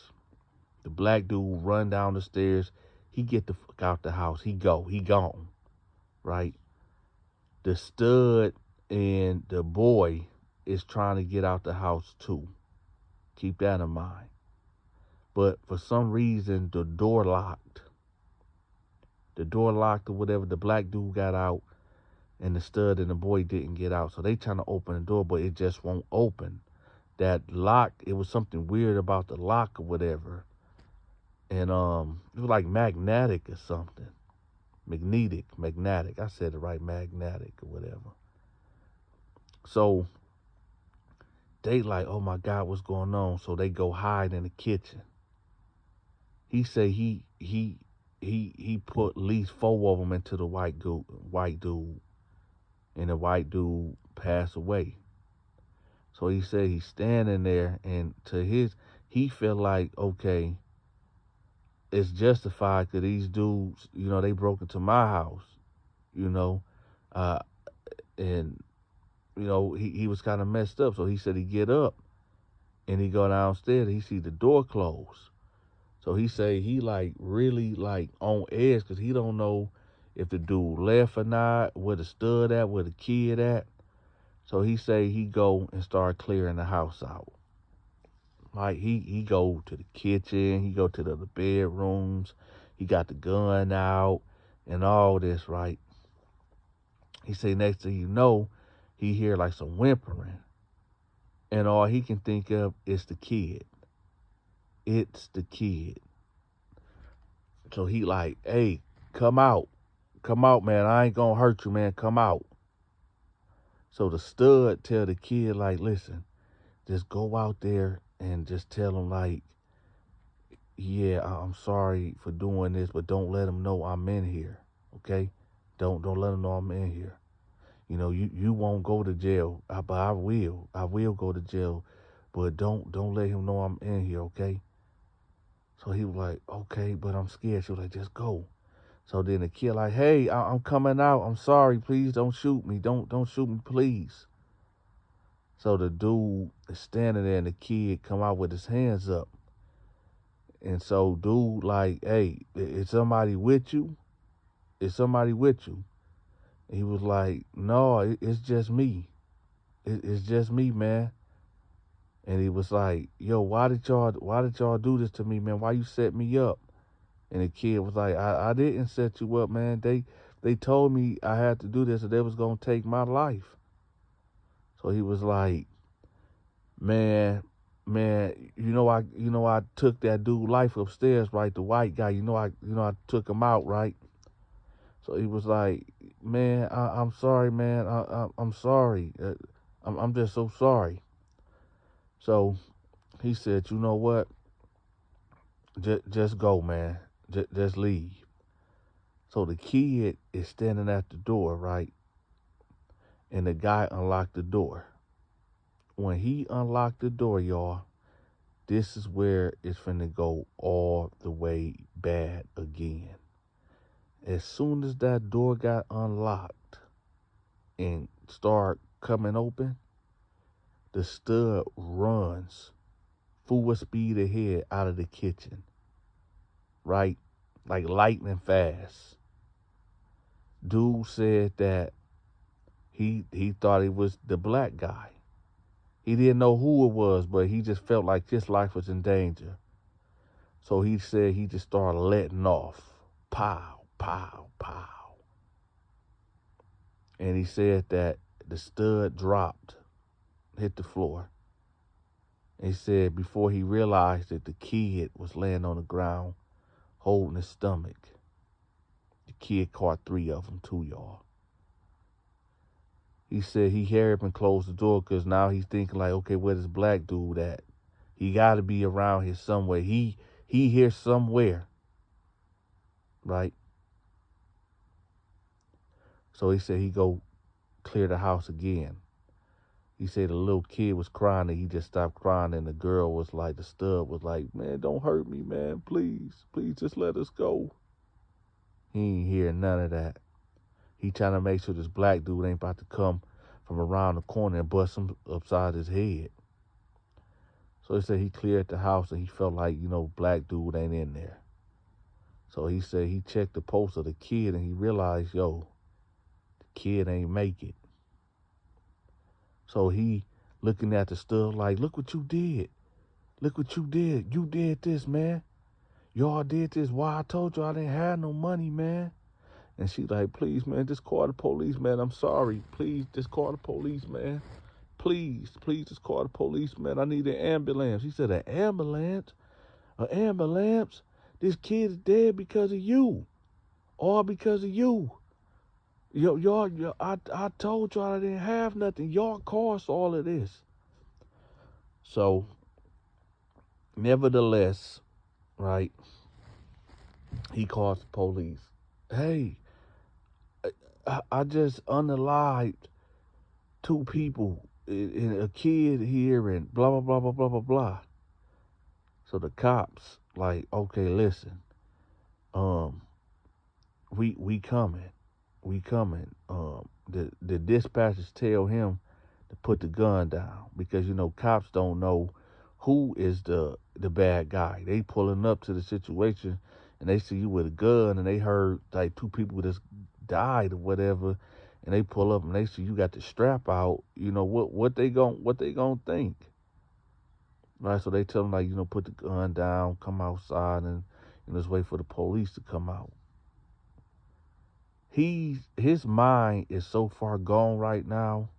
The black dude run down the stairs. He get the fuck out the house. He gone, right? The stud and the boy is trying to get out the house too. Keep that in mind. But for some reason, the door locked. The door locked or whatever. The black dude got out and the stud and the boy didn't get out. So they trying to open the door, but it just won't open. That lock, it was something weird about the lock or whatever. And it was like magnetic or something. Magnetic. I said it right, magnetic or whatever. So they like, oh my God, what's going on? So they go hide in the kitchen. He say he put at least 4 of them into the white dude, and the white dude passed away. So he said he's standing there, and he felt like, okay, it's justified because these dudes, they broke into my house, you know, uh, and he was kind of messed up. So he said he get up and he go downstairs. And he see the door closed. So he say he like really like on edge because he don't know if the dude left or not, where the stud at, where the kid at. So he say he go and start clearing the house out. Like he go to the kitchen, he go to the other bedrooms, he got the gun out and all this, right? He say next thing you know, he hear like some whimpering. And all he can think of is the kid. It's the kid. So he like, hey, come out. Come out, man. I ain't gonna hurt you, man. Come out. So the stud tell the kid, like, listen, just go out there and just tell him, like, yeah, I'm sorry for doing this, but don't let him know I'm in here, okay? Don't let him know I'm in here. You won't go to jail, but I will. I will go to jail, but don't let him know I'm in here, okay? So he was like, okay, but I'm scared. She was like, just go. So then the kid like, hey, I'm coming out. I'm sorry. Please don't shoot me. Don't shoot me, please. So the dude is standing there and the kid come out with his hands up. And so dude like, hey, is somebody with you? Is somebody with you? And he was like, no, it's just me. It's just me, man. And he was like, yo, why did y'all do this to me, man? Why you set me up? And the kid was like, I didn't set you up, man. They told me I had to do this or they was gonna take my life. So he was like, man, I took that dude life upstairs, right? The white guy, I took him out, right? So he was like, man, I'm sorry, man. I'm sorry. I'm just so sorry. So he said, you know what? Just go, man. Just leave. So the kid is standing at the door, right? And the guy unlocked the door. When he unlocked the door, y'all, this is where it's finna go all the way bad again. As soon as that door got unlocked and start coming open, the stud runs full speed ahead out of the kitchen, right? Like lightning fast. Dude said that he thought it was the black guy. He didn't know who it was, but he just felt like his life was in danger. So he said he just started letting off. Pow, pow, pow. And he said that the stud dropped, hit the floor. And he said before he realized that the kid was laying on the ground holding his stomach. The kid caught 3 of them too, y'all. He said he hurried up and closed the door because now he's thinking like, okay, where this black dude at? He got to be around here somewhere. He here somewhere, right? So he said he go clear the house again. He said the little kid was crying and he just stopped crying and the girl was like, the stud was like, man, don't hurt me, man. Please just let us go. He ain't hear none of that. He trying to make sure this black dude ain't about to come from around the corner and bust him upside his head. So he said he cleared the house and he felt like, black dude ain't in there. So he said he checked the pulse of the kid and he realized, the kid ain't make it. So he looking at the stud like, look what you did. Look what you did. You did this, man. Y'all did this. Why I told you I didn't have no money, man. And she like, please, man, just call the police, man. I'm sorry. Please, just call the police, man. Please, just call the police, man. I need an ambulance. He said, an ambulance? An ambulance? This kid is dead because of you. All because of you. Y'all, I told y'all I didn't have nothing. Y'all caused all of this. So, nevertheless, right, he calls the police. Hey, I just unalived 2 people and a kid here and blah, blah, blah, blah, blah, blah, blah. So the cops like, okay, listen, um, we coming, we coming. The dispatchers tell him to put the gun down because cops don't know who is the bad guy. They pulling up to the situation and they see you with a gun and they heard like two people just died or whatever, and they pull up and they see you got the strap out. What they gonna think, right? So they tell him like put the gun down, come outside, and just wait for the police to come out. His mind is so far gone right now.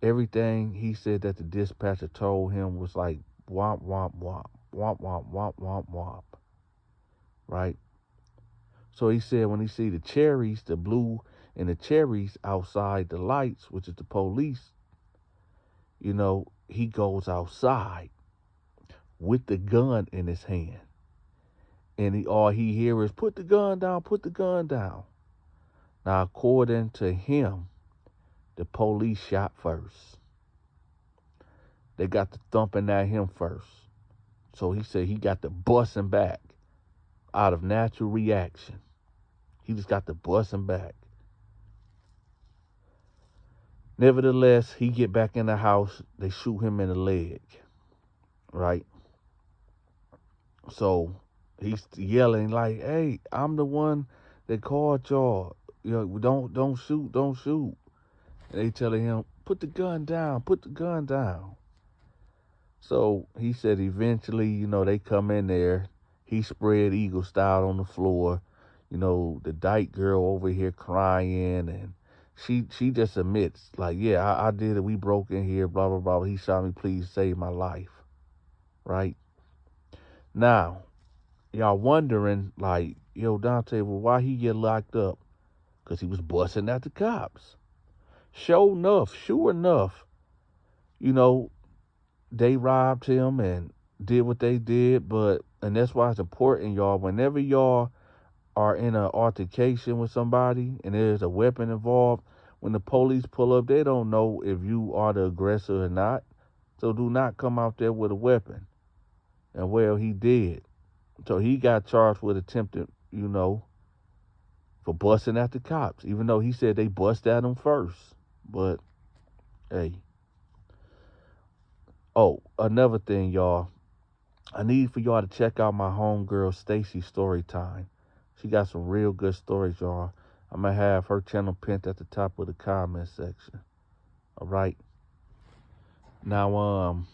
Everything he said that the dispatcher told him was like womp womp womp womp womp womp womp womp, right? So he said when he see the cherries, the blue and the cherries outside the lights, which is the police, he goes outside with the gun in his hand, and all he hears is put the gun down, put the gun down. Now, according to him, the police shot first. They got the thumping at him first. So he said he got the busting back out of natural reaction. He just got the busting back. Nevertheless, he get back in the house. They shoot him in the leg, right? So he's yelling like, "Hey, I'm the one that called y'all. Don't shoot, don't shoot." And they telling him, "Put the gun down, put the gun down." So he said eventually, they come in there. He spread eagle style on the floor. The dyke girl over here crying, and she just admits, like, "Yeah, I did it. We broke in here, blah, blah, blah. He shot me. Please save my life." Right? Now, y'all wondering, like, yo, Donta, well, why he get locked up? Because he was busting at the cops. Sure enough, they robbed him and did what they did, and that's why it's important, y'all, whenever y'all are in an altercation with somebody and there's a weapon involved, when the police pull up, they don't know if you are the aggressor or not. So do not come out there with a weapon. And well, he did. So he got charged with attempted, for busting at the cops, even though he said they bust at him first. But, hey. Oh, another thing, y'all. I need for y'all to check out my homegirl, Stacy Storytime. She got some real good stories, y'all. I'm going to have her channel pinned at the top of the comment section. All right? Now,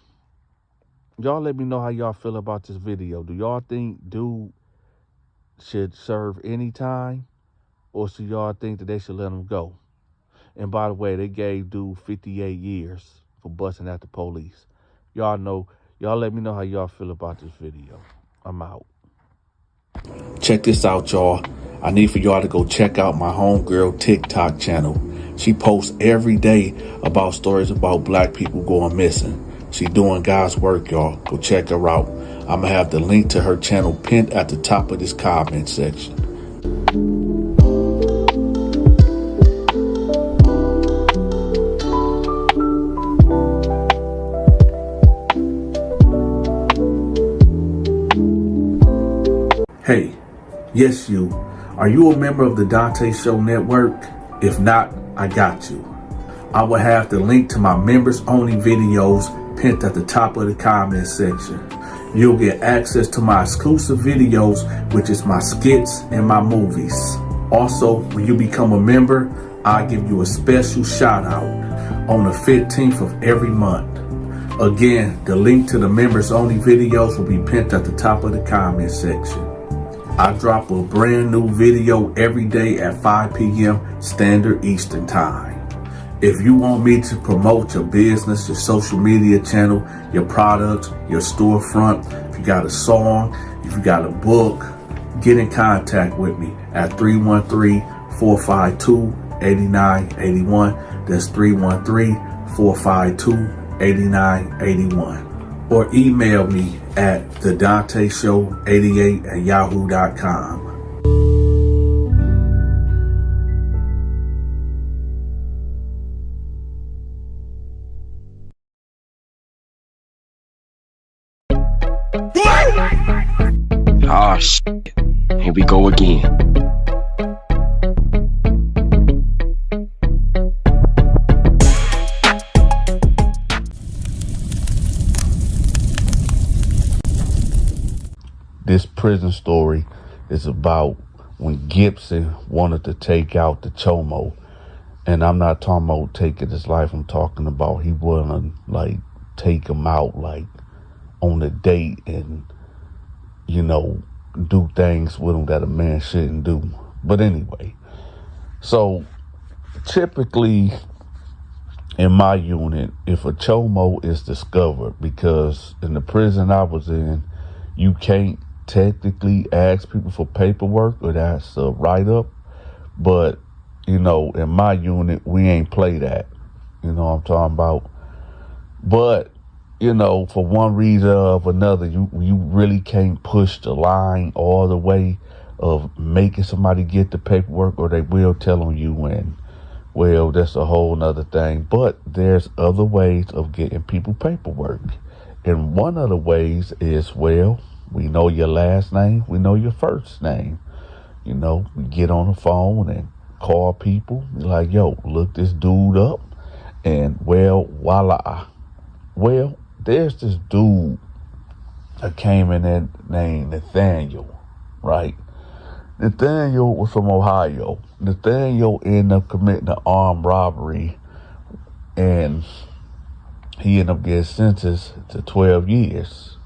y'all let me know how y'all feel about this video. Do y'all think dude should serve any time? Or do y'all think that they should let him go? And by the way, they gave dude 58 years for busting at the police. Y'all let me know how y'all feel about this video. I'm out. Check this out, y'all. I need for y'all to go check out my homegirl TikTok channel. She posts every day about stories about black people going missing. She doing God's work, y'all. Go check her out. I'm going to have the link to her channel pinned at the top of this comment section. Hey, yes you. Are you a member of the Donta Show Network? If not, I got you. I will have the link to my members only videos pinned at the top of the comment section. You'll get access to my exclusive videos, which is my skits and my movies. Also, when you become a member, I'll give you a special shout out on the 15th of every month. Again, the link to the members only videos will be pinned at the top of the comment section. I drop a brand new video every day at 5 p.m. Standard Eastern Time. If you want me to promote your business, your social media channel, your products, your storefront, if you got a song, if you got a book, get in contact with me at 313-452-8981. That's 313-452-8981. Or email me at TheDontaShow88@yahoo.com. Oh shit. Here we go again. This prison story is about when Gibson wanted to take out the Chomo. And I'm not talking about taking his life. I'm talking about he wanted to, like, take him out, like, on a date and, you know, do things with him that a man shouldn't do. But anyway, so typically in my unit, if a Chomo is discovered, because in the prison I was in, you can't technically ask people for paperwork or that's a write-up, but you know, in my unit we ain't play that, you know what I'm talking about. But you know, for one reason or another, you really can't push the line all the way of making somebody get the paperwork, or they will tell on you, and well, that's a whole nother thing. But there's other ways of getting people paperwork, and one of the ways is, well, we know your last name, we know your first name. You know, we get on the phone and call people, be like, yo, look this dude up, and well, voila. Well, there's this dude that came in that named Nathaniel, right? Nathaniel was from Ohio. Nathaniel ended up committing an armed robbery, and he ended up getting sentenced to 12 years.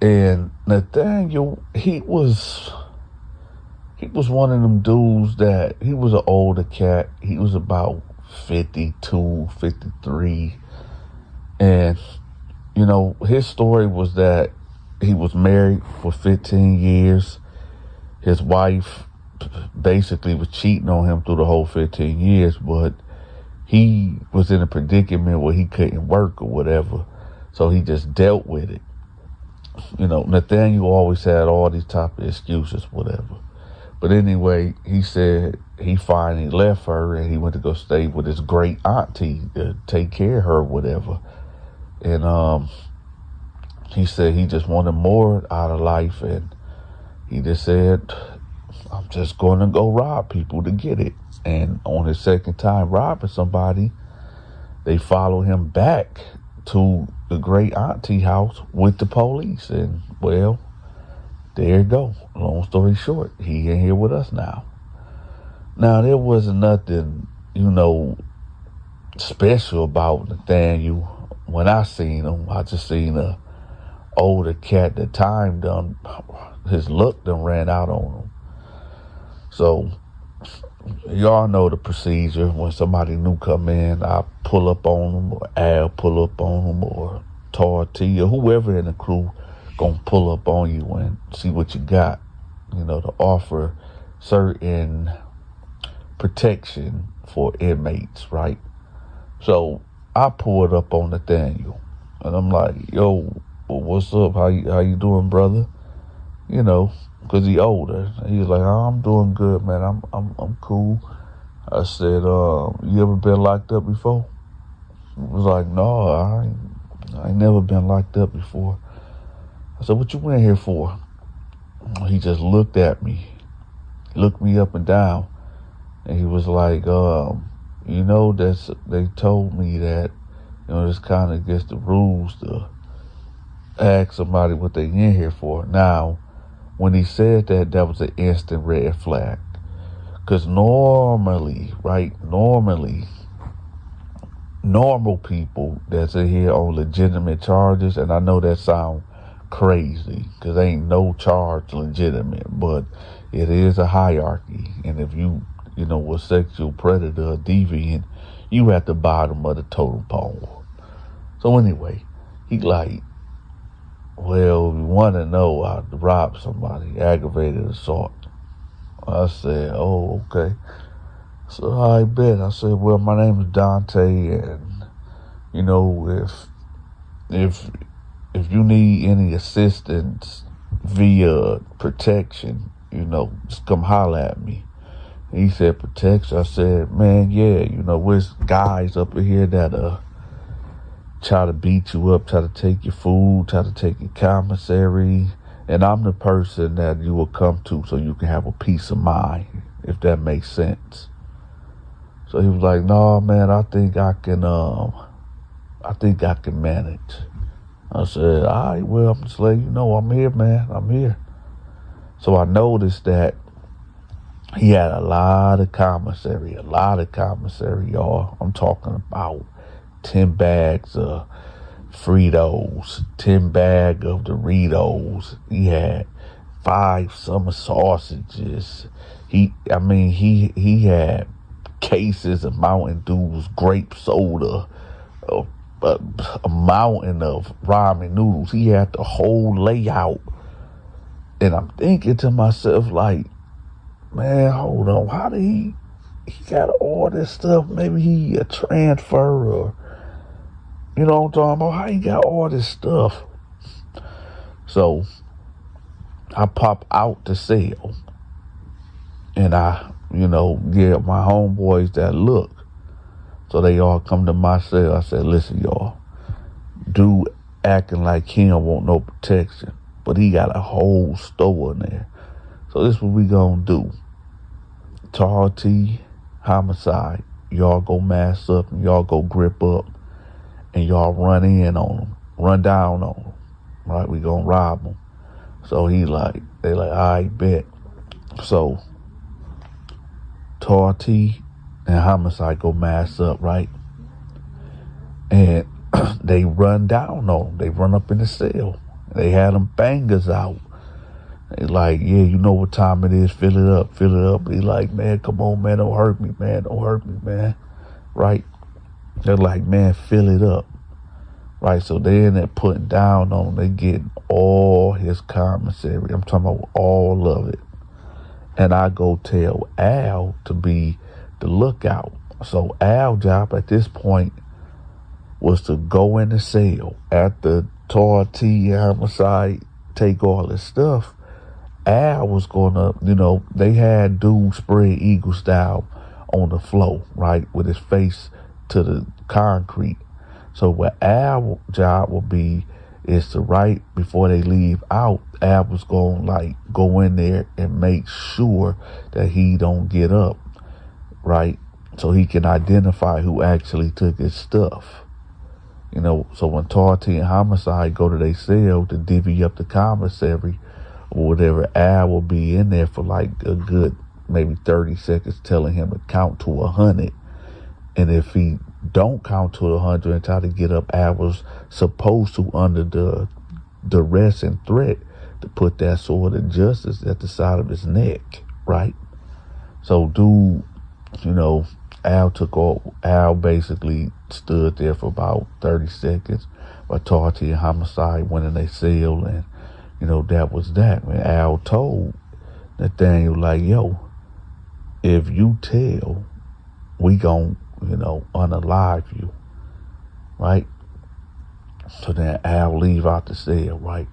And Nathaniel, he was one of them dudes that, he was an older cat. He was about 52, 53. And, you know, his story was that he was married for 15 years. His wife basically was cheating on him through the whole 15 years, but he was in a predicament where he couldn't work or whatever. So he just dealt with it. You know, Nathaniel always had all these type of excuses, whatever. But anyway, he said he finally left her and he went to go stay with his great auntie to take care of her, whatever. And he said he just wanted more out of life, and he just said, I'm just going to go rob people to get it. And on his second time robbing somebody, they followed him back to the great auntie house with the police. And well, there you go. Long story short, he ain't here with us now. Now, there wasn't nothing, you know, special about Nathaniel. When I seen him, I just seen a older cat. The time done, his luck done ran out on him. So y'all know the procedure. When somebody new come in, I pull up on them, or Al pull up on them, or Torty, or whoever in the crew gonna pull up on you and see what you got, you know, to offer certain protection for inmates, right? So I pulled up on Nathaniel, and I'm like, yo, what's up? How you doing, brother? You know, because he older. He was like, oh, I'm doing good, man. I'm cool. I said, you ever been locked up before? He was like, no, I ain't never been locked up before. I said, what you in here for? He just looked at me, looked me up and down, and he was like, you know, they told me that, you know, it's kind of against the rules to ask somebody what they in here for. Now, when he said that, that was an instant red flag. Because normally, right, normal people that's in here on legitimate charges, and I know that sound crazy, because ain't no charge legitimate, but it is a hierarchy. And if you know, a sexual predator or deviant, you at the bottom of the totem pole. So anyway, he like, well, we want to know how to rob somebody, aggravated assault. I said, oh, okay. So I bet. I said, well, my name is Dante, and you know, if you need any assistance via protection, you know, just come holler at me. He said, protection? I said, man, yeah, you know, there's guys up in here that try to beat you up, try to take your food, try to take your commissary, And I'm the person that you will come to so you can have a peace of mind, if that makes sense. So he was like, no, man, I think I can manage. I said, all right, well, I'm just letting you know I'm here, man. I'm here. So I noticed that he had a lot of commissary, y'all. I'm talking about 10 bags of Fritos, 10 bags of Doritos. He had 5 summer sausages. He had cases of Mountain Dew's grape soda, a mountain of ramen noodles. He had the whole layout. And I'm thinking to myself, like, man, hold on, how did he got all this stuff? Maybe he a transfer, or, you know what I'm talking about? How he got all this stuff? So I pop out the cell, and I, give my homeboys that look. So they all come to my cell. I said, listen, y'all, dude acting like he don't want no protection, but he got a whole store in there. So this is what we gonna do. T, homicide, y'all go mass up and y'all go grip up and y'all run in on them, run down on them, right? We gonna rob them. So they like, all right, bet. So T and homicide go mass up, right? And they run down on them. They run up in the cell. They had them bangers out. They like, yeah, you know what time it is. Fill it up, fill it up. He like, man, come on, man, don't hurt me, man, don't hurt me, man. Right? They're like, man, fill it up. Right? So then they're putting down on him. They getting all his commissary. I'm talking about all of it. And I go tell Al to be the lookout. So Al's job at this point was to go in the cell after T homicide take all his stuff. Al was gonna, they had dude spread eagle style on the floor, right, with his face to the concrete. So what Al's job would be is to, right before they leave out, Al was gonna go in there and make sure that he don't get up, right, so he can identify who actually took his stuff. So when T and homicide go to their cell to divvy up the commissary or whatever, Al will be in there for a good maybe 30 seconds telling him to count to 100. And if he don't count to 100 and try to get up, Al was supposed to, under the duress and threat, to put that sword of justice at the side of his neck, right? So dude, Al basically stood there for about 30 seconds while T and homicide went in their cell, and that was that, man. Al told Nathaniel, like, yo, if you tell, we gon', unalive you, right? So then Al leave out the cell, right?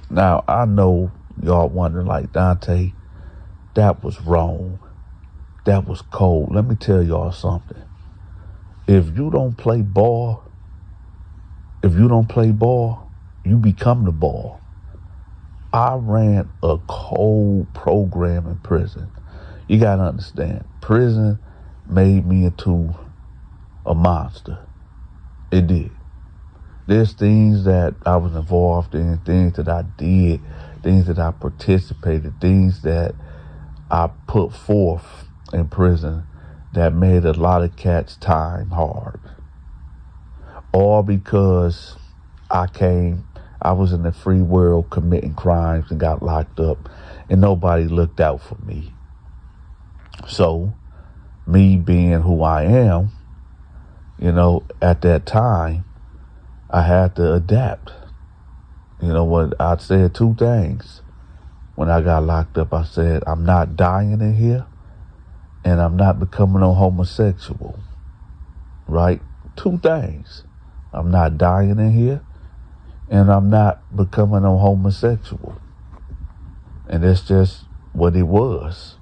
Now, I know y'all wondering, like, Dante, that was wrong. That was cold. Let me tell y'all something. If you don't play ball, you become the ball. I ran a cold program in prison. You gotta understand, prison made me into a monster. It did. There's things that I was involved in, things that I did, things that I participated, things that I put forth in prison that made a lot of cats' time hard. All because I was in the free world committing crimes and got locked up, and nobody looked out for me. So, me being who I am, at that time, I had to adapt. What I said 2 things. When I got locked up, I said, I'm not dying in here, and I'm not becoming a homosexual, right? 2 things. I'm not dying in here, and I'm not becoming a homosexual. And that's just what it was.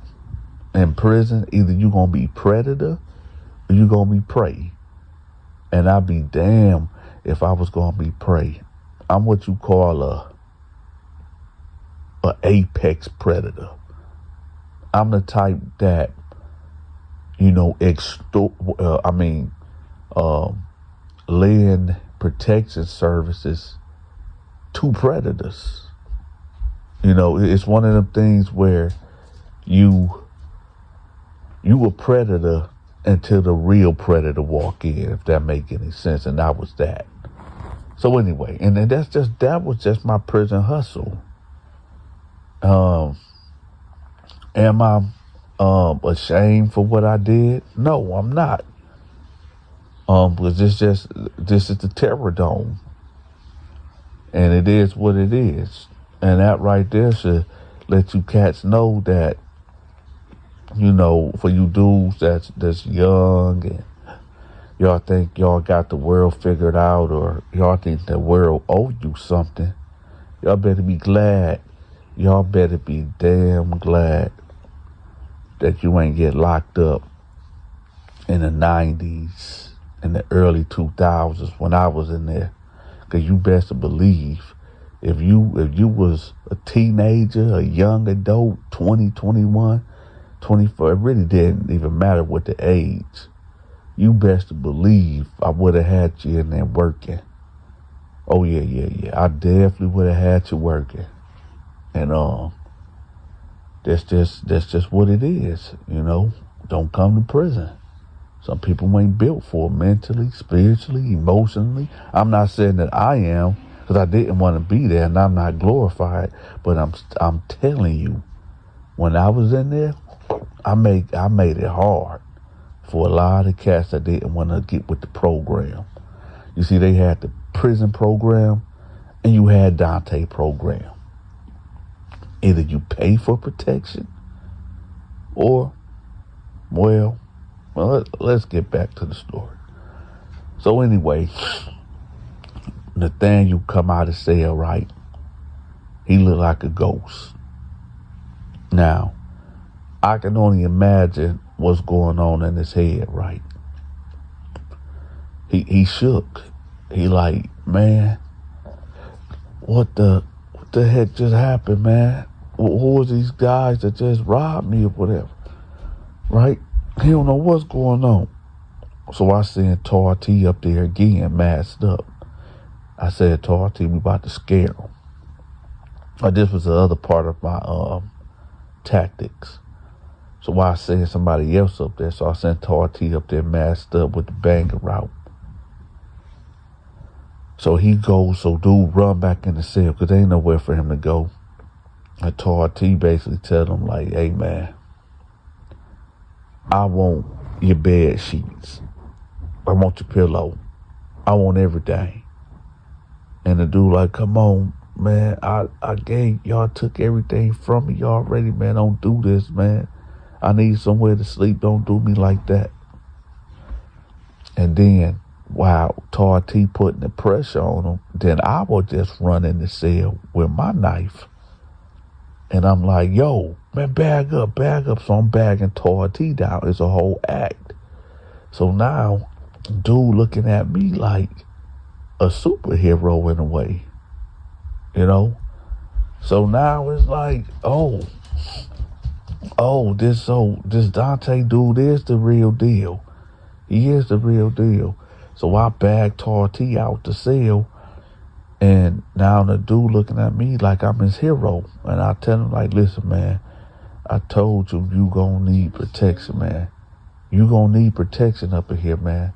In prison, either you're going to be predator or you're going to be prey. And I'd be damned if I was going to be prey. I'm what you call an apex predator. I'm the type that, lend protection services to predators. It's one of them things where you a predator until the real predator walk in, if that make any sense. And that was that. So anyway, and then that was just my prison hustle. Am I ashamed for what I did? No, I'm not. Because this is the Terror Dome. And it is what it is. And that right there should let you cats know that, for you dudes that's young and y'all think y'all got the world figured out, or y'all think the world owe you something, y'all better be glad. Y'all better be damn glad that you ain't get locked up in the 90s, in the early 2000s when I was in there. Because you best believe if you was a teenager, a young adult, 20, 21, 24, it really didn't even matter what the age. You best believe I would have had you in there working. Oh yeah. I definitely would have had you working. And that's just what it is, Don't come to prison. Some people ain't built for it mentally, spiritually, emotionally. I'm not saying that I am, because I didn't want to be there, and I'm not glorified. But I'm telling you, when I was in there, I made it hard for a lot of cats that didn't want to get with the program. You see, they had the prison program, and you had Donta program. Either you pay for protection, or, well, let's get back to the story. So anyway, Nathaniel come out of cell, right? He looked like a ghost. Now, I can only imagine what's going on in his head, right? He shook. He like, man, what the heck just happened, man? Who are these guys that just robbed me or whatever, right? He don't know what's going on. So I sent Tarty up there again, masked up. I said, Tarty, we about to scare him. This was the other part of my tactics. So I sent somebody else up there. So I sent Tarty up there masked up with the banger route. So he goes, so dude run back in the cell because there ain't nowhere for him to go. And Tarty basically tell him like, hey man, I want your bed sheets. I want your pillow. I want everything. And the dude like, come on, man. I y'all took everything from me already, man. Don't do this, man. I need somewhere to sleep. Don't do me like that. And then, while Tarty putting the pressure on him, then I will just run in the cell with my knife. And I'm like, yo, man, bag up. So I'm bagging Tarty down. It's a whole act. So now, dude looking at me like a superhero in a way, So now it's like, this Donta dude is the real deal. He is the real deal. So I bagged Tarty out the cell, and now the dude looking at me like I'm his hero. And I tell him like, listen, man, I told you gonna need protection, man. You gonna need protection up in here, man.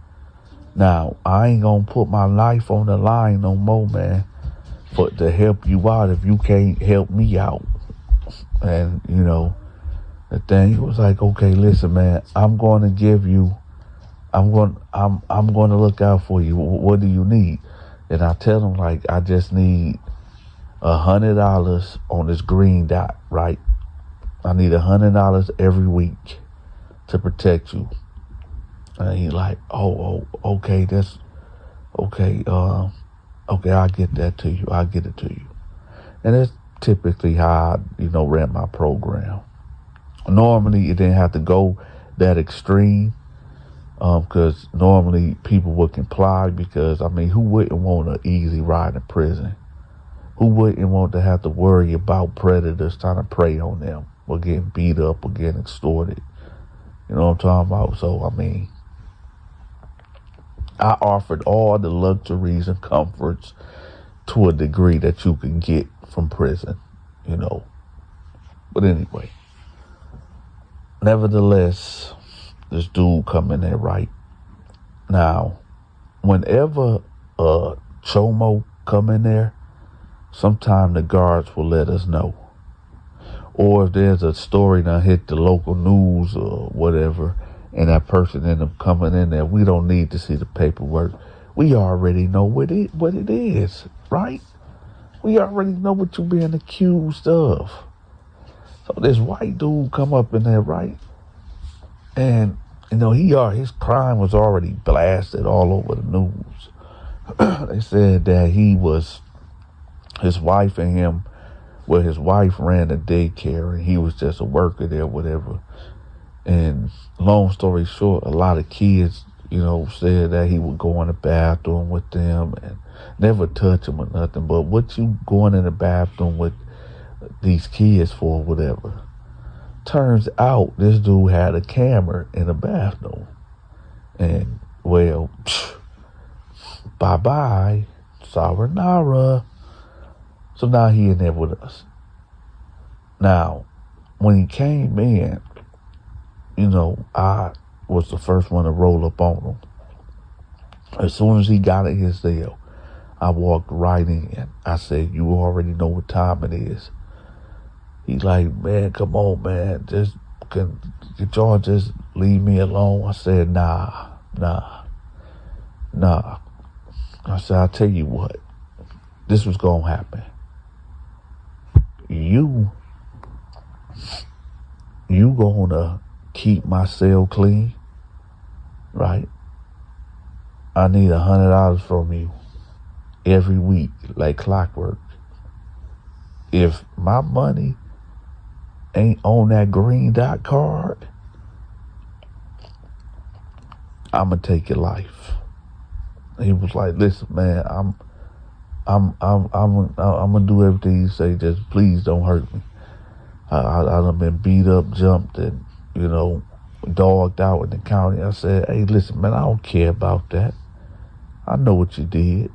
Now, I ain't gonna put my life on the line no more, man, to help you out if you can't help me out. And, the thing was like, okay, listen, man, I'm going to look out for you. What do you need? And I tell him like, I just need $100 on this green dot, right? I need $100 every week to protect you. And he like, okay, that's okay. Okay, I'll get that to you. I'll get it to you. And that's typically how I, ran my program. Normally, it didn't have to go that extreme, because normally people would comply because, who wouldn't want an easy ride in prison? Who wouldn't want to have to worry about predators trying to prey on them or getting beat up or getting extorted? You know what I'm talking about? So, I mean, I offered all the luxuries and comforts to a degree that you can get from prison, you know. But anyway, nevertheless, this dude come in there, right? Now, whenever Chomo come in there, sometime the guards will let us know. Or if there's a story that hit the local news or whatever, and that person end up coming in there, we don't need to see the paperwork. We already know what it is, right? We already know what you're being accused of. So this white dude come up in there, right? And, you know, his crime was already blasted all over the news. They said that his wife and him, well, his wife ran a daycare and he was just a worker there, whatever. And long story short, a lot of kids, you know, said that he would go in the bathroom with them and never touch them or nothing. But what you going in the bathroom with these kids for, whatever? Turns out this dude had a camera in the bathroom. And, well, bye-bye, sayonara. So now he in there with us. Now, when he came in, you know, I was the first one to roll up on him. As soon as he got in his cell, I walked right in. I said, you already know what time it is. He's like, man, come on, man. Can y'all just leave me alone? I said, nah. I said, I'll tell you what. This was going to happen. You gonna keep my cell clean, right? I need $100 from you every week, like clockwork. If my money ain't on that green dot card, I'ma take your life. He was like, listen, man, I'm gonna do everything you say. Just please don't hurt me. I done been beat up, jumped, and, you know, dogged out in the county. I said, hey, listen, man, I don't care about that. I know what you did.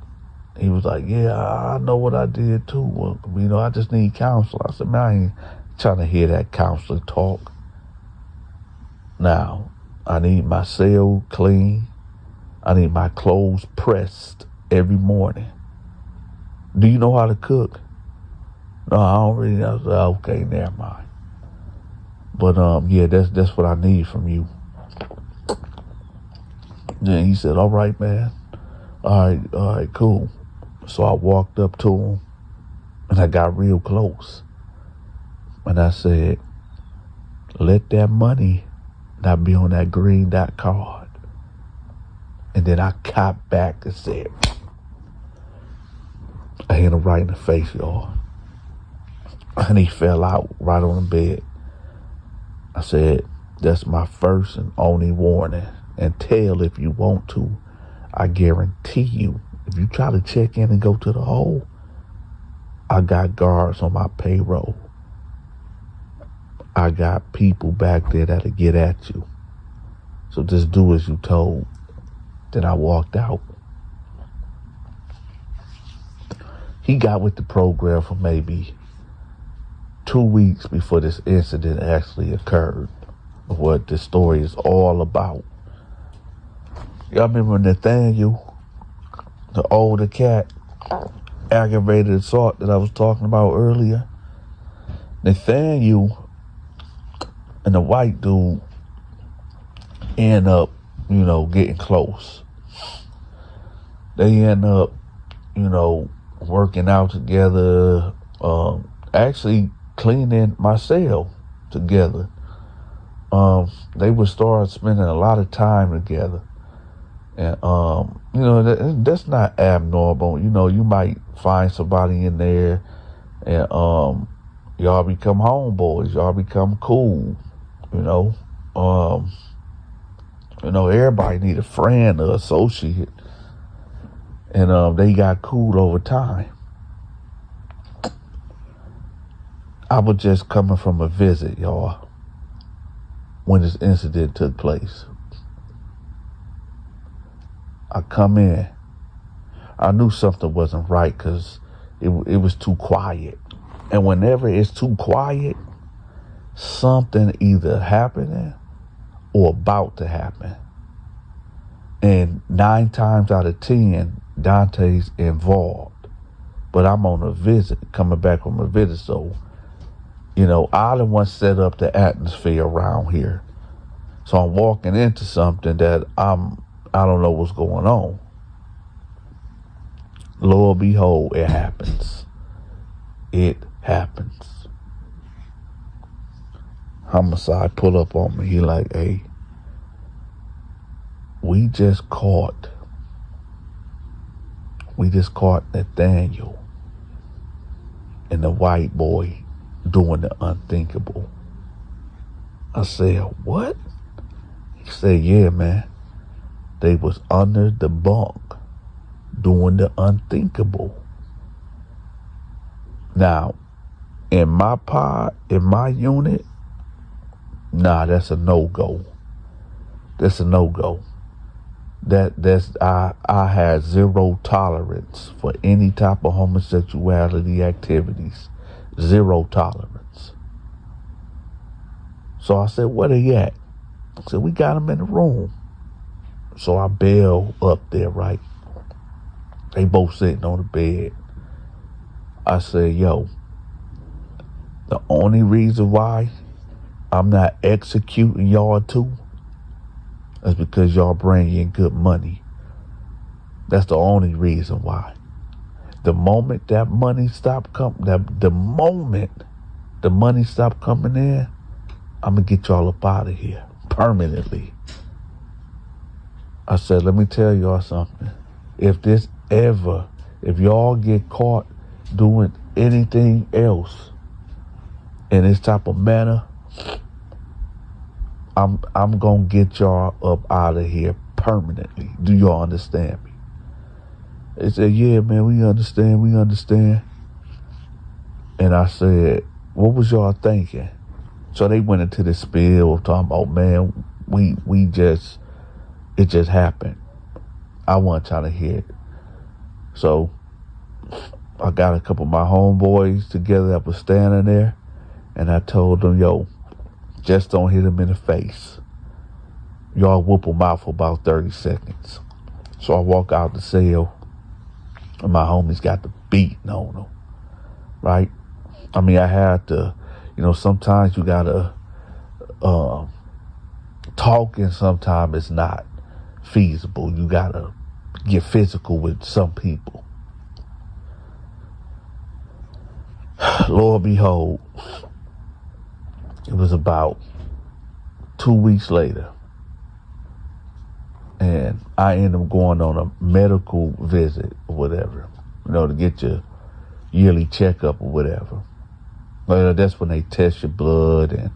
He was like, yeah, I know what I did too. Well, you know, I just need counsel. I said, man, I ain't trying to hear that counselor talk. Now, I need my cell clean. I need my clothes pressed every morning. Do you know how to cook? No, I don't really know. I said, okay, never mind. But yeah, that's what I need from you. Then he said, all right, man. All right, cool. So I walked up to him and I got real close. And I said, let that money not be on that green dot card. And then I copped back and said, I hit him right in the face, y'all. And he fell out right on the bed. I said, that's my first and only warning. And tell if you want to. I guarantee you, if you try to check in and go to the hole, I got guards on my payroll. I got people back there that'll get at you. So just do as you told. Then I walked out. He got with the program for maybe 2 weeks before this incident actually occurred. What this story is all about. Y'all remember Nathaniel, the older cat, aggravated assault that I was talking about earlier? Nathaniel and the white dude end up, you know, getting close. They end up, you know, working out together, actually cleaning my cell together. They would start spending a lot of time together. And, you know, that's not abnormal. You know, you might find somebody in there and y'all become homeboys. Y'all become cool, you know. You know, everybody need a friend or associate. And they got cool over time. I was just coming from a visit, y'all, when this incident took place. I come in. I knew something wasn't right because it was too quiet. And whenever it's too quiet, something either happening or about to happen. And 9 times out of 10, Donta's involved. But I'm on a visit, coming back from a visit, so, you know, I the one set up the atmosphere around here. So I'm walking into something that I don't know what's going on. Lord behold, it happens. It happens. Homicide pull up on me. He like, hey, we just caught Nathaniel and the white boy doing the unthinkable. I said, what? He said, yeah, man. They was under the bunk doing the unthinkable. Now, in my pod, in my unit, nah, that's a no-go. That's a no-go. I had zero tolerance for any type of homosexuality activities. Zero tolerance. So I said, where they at? I said, we got them in the room. So I bail up there, right? They both sitting on the bed. I said, yo, the only reason why I'm not executing y'all too is because y'all bring in good money. That's the only reason why. The moment that money stop coming, the moment the money stop coming in, I'm gonna get y'all up out of here permanently. I said, let me tell y'all something. If y'all get caught doing anything else in this type of manner, I'm gonna get y'all up out of here permanently. Do y'all understand me? They said, yeah, man, we understand. And I said, what was y'all thinking? So they went into this spiel of talking about, man, it just happened. I wasn't trying to hear it. So I got a couple of my homeboys together that was standing there, and I told them, yo, just don't hit him in the face. Y'all whoop him out for about 30 seconds. So I walk out the cell, and my homies got the beating on them, right? I mean, I had to, sometimes you gotta talk, and sometimes it's not feasible. You gotta get physical with some people. Lord behold, it was about 2 weeks later, and I ended up going on a medical visit or whatever, to get your yearly checkup or whatever. That's when they test your blood, and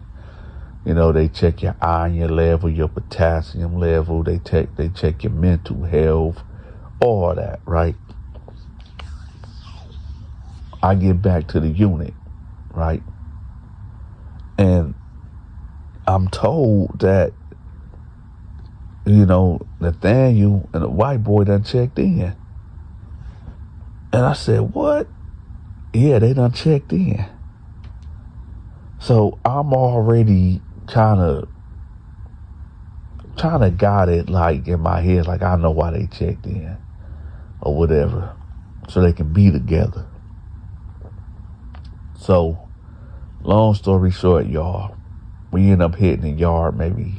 they check your iron level, your potassium level, they check your mental health, all that, right? I get back to the unit, right? And I'm told that, Nathaniel and the white boy done checked in. And I said, what? Yeah, they done checked in. So I'm already kind of got it like in my head, like I know why they checked in or whatever, so they can be together. So long story short, y'all, we end up hitting the yard maybe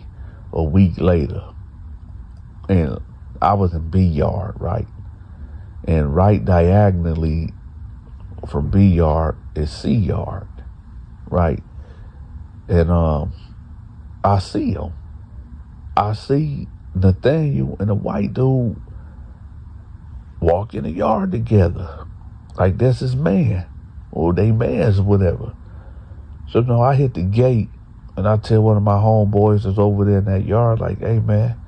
a week later, and I was in B yard, right? And right diagonally from B yard is C yard, right? And I see him. I see Nathaniel and the white dude walk in the yard together. Like that's his man. Or they mans or whatever. So I hit the gate, and I tell one of my homeboys that's over there in that yard, like, hey man,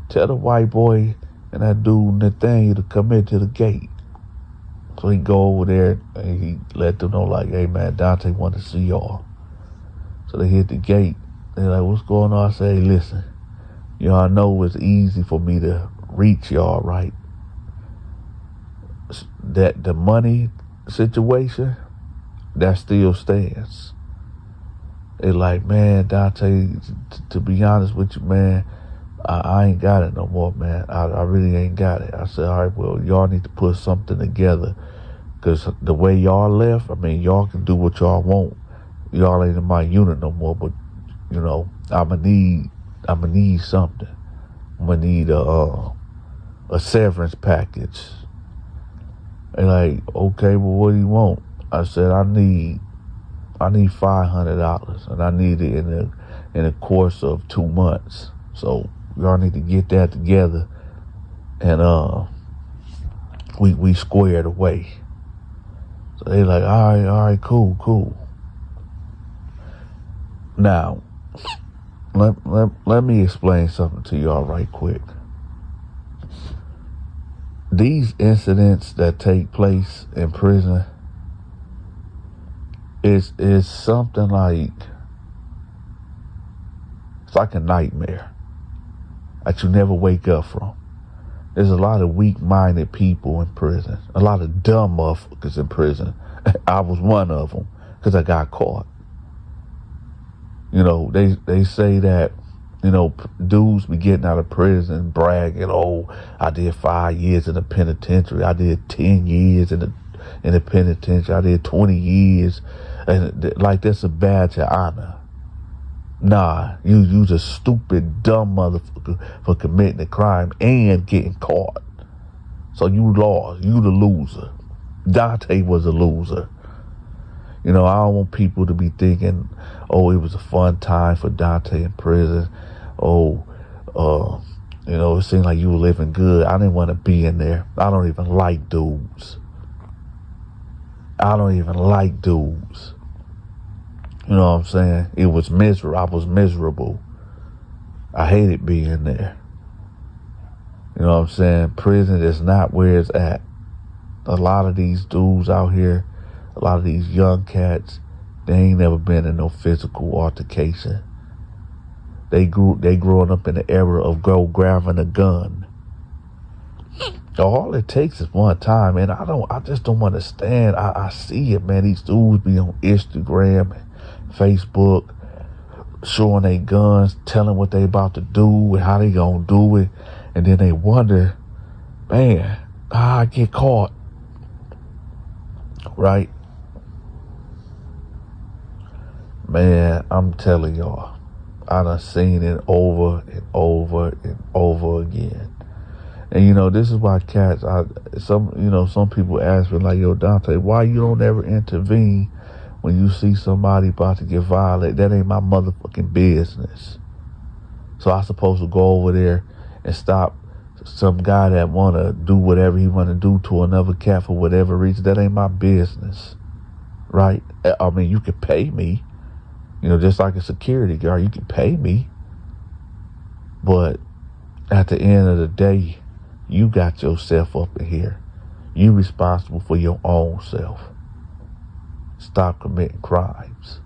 tell the white boy and that dude Nathaniel to come into the gate. So he go over there and he let them know, like, hey man, Dante want to see y'all. So they hit the gate. They're like, what's going on? I say, hey, listen, y'all know it's easy for me to reach y'all, right? That the money situation, that still stands. They're like, man, Dante, to be honest with you, man, I ain't got it no more, man. I really ain't got it. I said, all right, well, y'all need to put something together, because the way y'all left, I mean, y'all can do what y'all want. Y'all ain't in my unit no more, but, you know, I'ma need something. I'm gonna need a severance package. They're like, okay, well, what do you want? I said, I need $500, and I need it in the course of 2 months. So y'all need to get that together, and we squared away. So they like, all right, cool. Now, let me explain something to y'all right quick. These incidents that take place in prison is something like, it's like a nightmare that you never wake up from. There's a lot of weak-minded people in prison, a lot of dumb motherfuckers in prison. I was one of them because I got caught. You know, they say that, you know, dudes be getting out of prison bragging, oh, I did 5 years in the penitentiary, I did 10 years in the penitentiary, I did 20 years, and like that's a badge of honor. Nah, you's a stupid, dumb motherfucker for committing a crime and getting caught. So you lost. You the loser. Dante was a loser. You know, I don't want people to be thinking, oh, it was a fun time for Dante in prison. Oh, you know, it seemed like you were living good. I didn't want to be in there. I don't even like dudes. You know what I'm saying? It was miserable. I was miserable. I hated being there. You know what I'm saying? Prison is not where it's at. A lot of these dudes out here, a lot of these young cats, they ain't never been in no physical altercation. They growing up in the era of grabbing a gun. All it takes is one time, and I just don't understand. I see it, man. These dudes be on Instagram and Facebook showing their guns, telling what they about to do and how they gonna do it, and then they wonder, man, I get caught, right? Man, I'm telling y'all, I done seen it over and over and over again. And you know, this is why cats, some people ask me like, yo, Dante, why you don't ever intervene when you see somebody about to get violated? That ain't my motherfucking business. So I supposed to go over there and stop some guy that want to do whatever he want to do to another cat for whatever reason? That ain't my business, right? I mean, you could pay me, you know, just like a security guard, you can pay me. But at the end of the day, you got yourself up in here. You responsible for your own self. Stop committing crimes,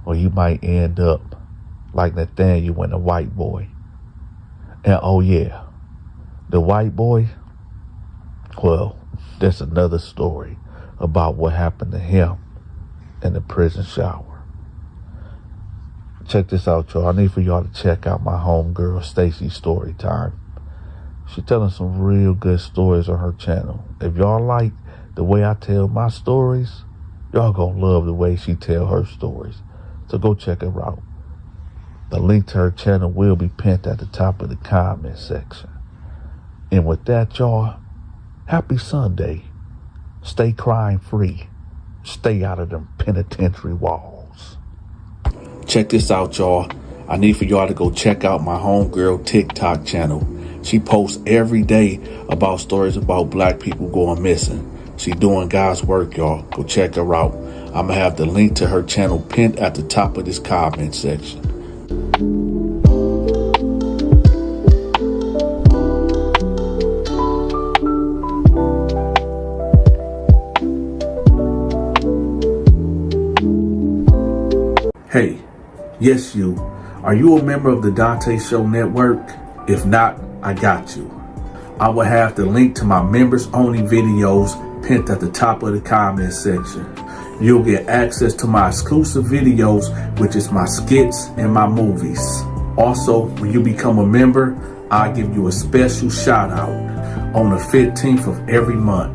or you might end up like Nathaniel and the white boy. And oh yeah, the white boy, well, that's another story about what happened to him in the prison shower. Check this out, y'all. I need for y'all to check out my homegirl Stacy's Storytime. She's telling some real good stories on her channel. If y'all like the way I tell my stories, y'all gonna love the way she tell her stories. So go check her out. The link to her channel will be pinned at the top of the comment section. And with that, y'all, happy Sunday. Stay crime free. Stay out of them penitentiary walls. Check this out, y'all. I need for y'all to go check out my homegirl TikTok channel. She posts every day about stories about black people going missing. She doing God's work, y'all. Go check her out. I'm going to have the link to her channel pinned at the top of this comment section. Hey, yes you. Are you a member of the Donta Show Network? If not, I got you. I will have the link to my members only videos pinned at the top of the comment section. You'll get access to my exclusive videos, which is my skits and my movies. Also, when you become a member, I'll give you a special shout out on the 15th of every month.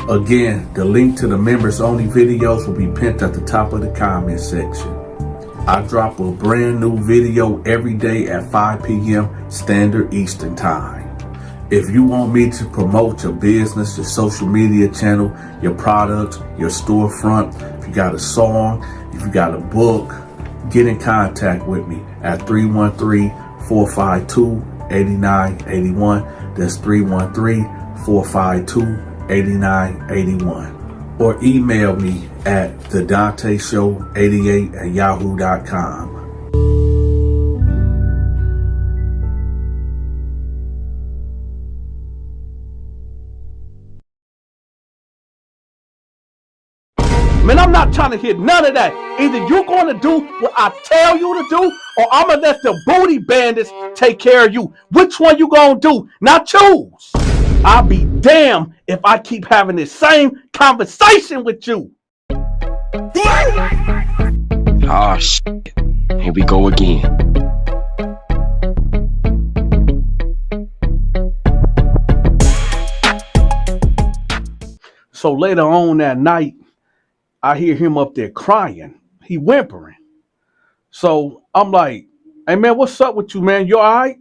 Again, the link to the members only videos will be pinned at the top of the comment section. I drop a brand new video every day at 5 p.m. Standard Eastern Time. If you want me to promote your business, your social media channel, your products, your storefront, if you got a song, if you got a book, get in contact with me at 313-452-8981. That's 313-452-8981. Or email me at TheDontaShow88@yahoo.com. Man, I'm not trying to hear none of that. Either you're going to do what I tell you to do, or I'm going to let the booty bandits take care of you. Which one you going to do? Now choose. I'll be damned if I keep having this same conversation with you. Oh, shit. Here we go again. So later on that night, I hear him up there crying. He whimpering. So I'm like, hey, man, what's up with you, man? You all right?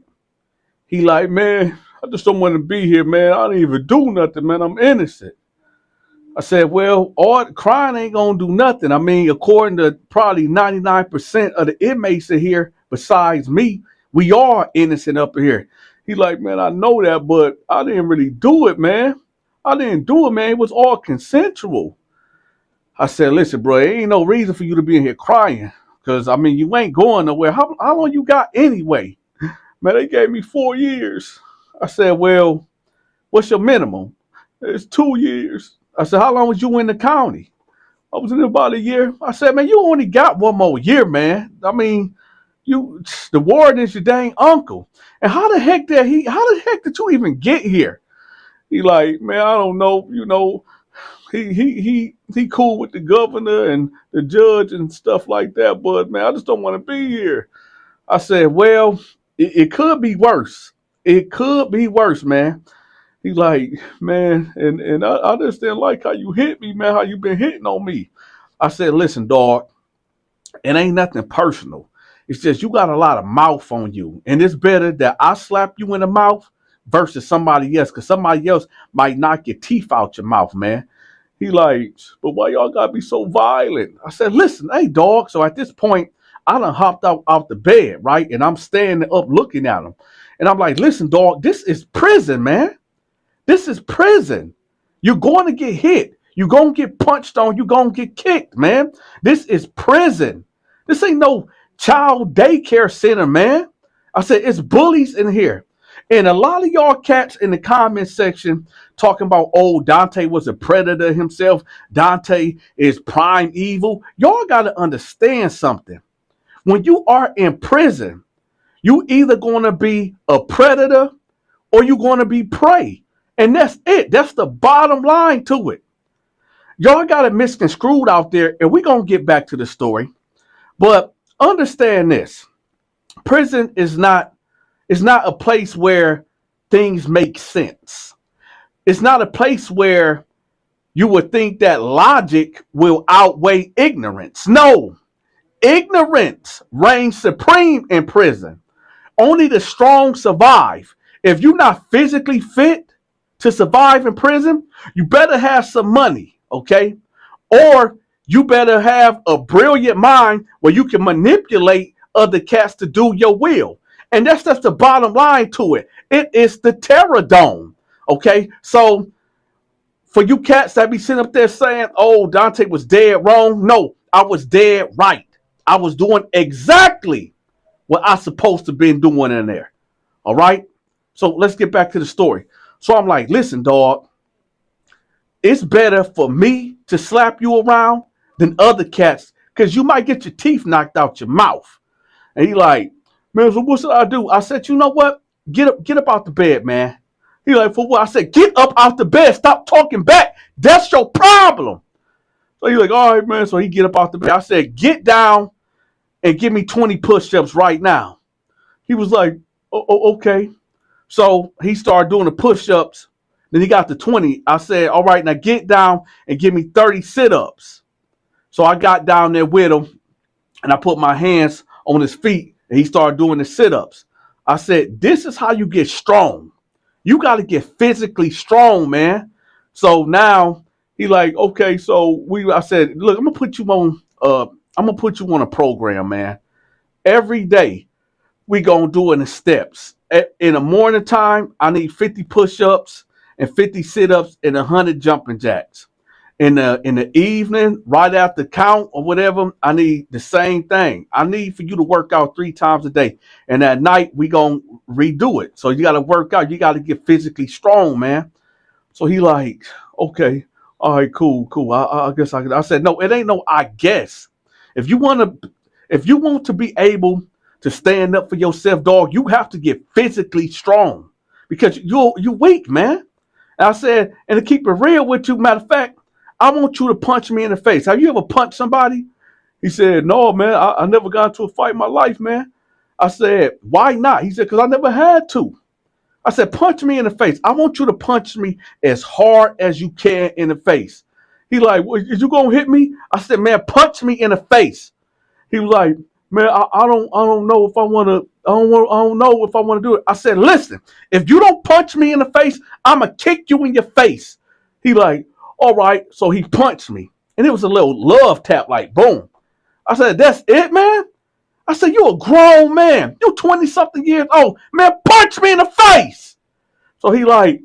He like, man, I just don't want to be here, man. I didn't even do nothing, man. I'm innocent. I said, well, all crying ain't going to do nothing. I mean, according to probably 99% of the inmates in here, besides me, we are innocent up here. He like, man, I know that, but I didn't really do it, man. I didn't do it, man. It was all consensual. I said, listen, bro, there ain't no reason for you to be in here crying. Because, I mean, you ain't going nowhere. How long you got anyway? Man, they gave me 4 years. I said, well, what's your minimum? It's 2 years. I said, how long was you in the county? I was in about a year. I said, man, you only got 1 more year, man. I mean, the warden is your dang uncle. And how the heck did you even get here? He like, man, I don't know. You know, he cool with the governor and the judge and stuff like that. But, man, I just don't want to be here. I said, well, it could be worse. It could be worse, man. He like, man, and I just didn't like how you hit me, man, how you been hitting on me. I said, listen, dog, it ain't nothing personal. It's just you got a lot of mouth on you. And it's better that I slap you in the mouth versus somebody else, because somebody else might knock your teeth out your mouth, man. He like, but why y'all gotta be so violent? I said, listen, hey, dog. So at this point, I done hopped out the bed, right? And I'm standing up looking at him. And I'm like, listen, dog, this is prison, man. This is prison. You're going to get hit. You're going to get punched on. You're going to get kicked, man. This is prison. This ain't no child daycare center, man. I said, it's bullies in here. And a lot of y'all cats in the comment section talking about, oh, Donta was a predator himself. Donta is prime evil. Y'all got to understand something. When you are in prison, you either going to be a predator or you're going to be prey. And that's it. That's the bottom line to it. Y'all got it misconstrued out there, and we're going to get back to the story. But understand this. Prison is not a place where things make sense. It's not a place where you would think that logic will outweigh ignorance. No. Ignorance reigns supreme in prison. Only the strong survive. If you're not physically fit to survive in prison, you better have some money, okay? Or you better have a brilliant mind where you can manipulate other cats to do your will. And that's the bottom line to it. It is the terror dome, okay? So for you cats that be sitting up there saying, oh, Donta was dead wrong. No, I was dead right. I was doing exactly what I supposed to been doing in there, all right? So let's get back to the story. So I'm like, listen, dog, it's better for me to slap you around than other cats because you might get your teeth knocked out your mouth. And he like, man, so what should I do? I said, you know what? Get up out the bed, man. He like, for what? I said, get up out the bed. Stop talking back. That's your problem. So he like, all right, man. So he get up out the bed. I said, get down and give me 20 push-ups right now. He was like, okay. So he started doing the push-ups. Then he got to 20. I said, all right, now get down and give me 30 sit-ups. So I got down there with him, and I put my hands on his feet, and he started doing the sit-ups. I said, this is how you get strong. You got to get physically strong, man. So now he like, okay, so I said, look, I'm gonna put you on a program, man. Every day we gonna do it in the steps. In the morning time, I need 50 push-ups and 50 sit-ups and 100 jumping jacks. In the evening, right after count or whatever, I need the same thing. I need for you to work out 3 times a day. And at night, we gonna redo it. So you gotta work out. You gotta get physically strong, man. So he like, okay, all right, cool. I guess I said, no, it ain't no I guess. If you want to be able to stand up for yourself, dog, you have to get physically strong because you're weak, man. And I said, and to keep it real with you, matter of fact, I want you to punch me in the face. Have you ever punched somebody? He said, no, man, I never got into a fight in my life, man. I said, why not? He said, because I never had to. I said, punch me in the face. I want you to punch me as hard as you can in the face. He like, well, is you gonna hit me? I said, man, punch me in the face. He was like, man, I don't know if I want to. I don't know if I want to do it. I said, listen, if you don't punch me in the face, I'ma kick you in your face. He like, all right. So he punched me, and it was a little love tap, like boom. I said, that's it, man. I said, you a grown man. You 20-something years old, man. Punch me in the face. So he like,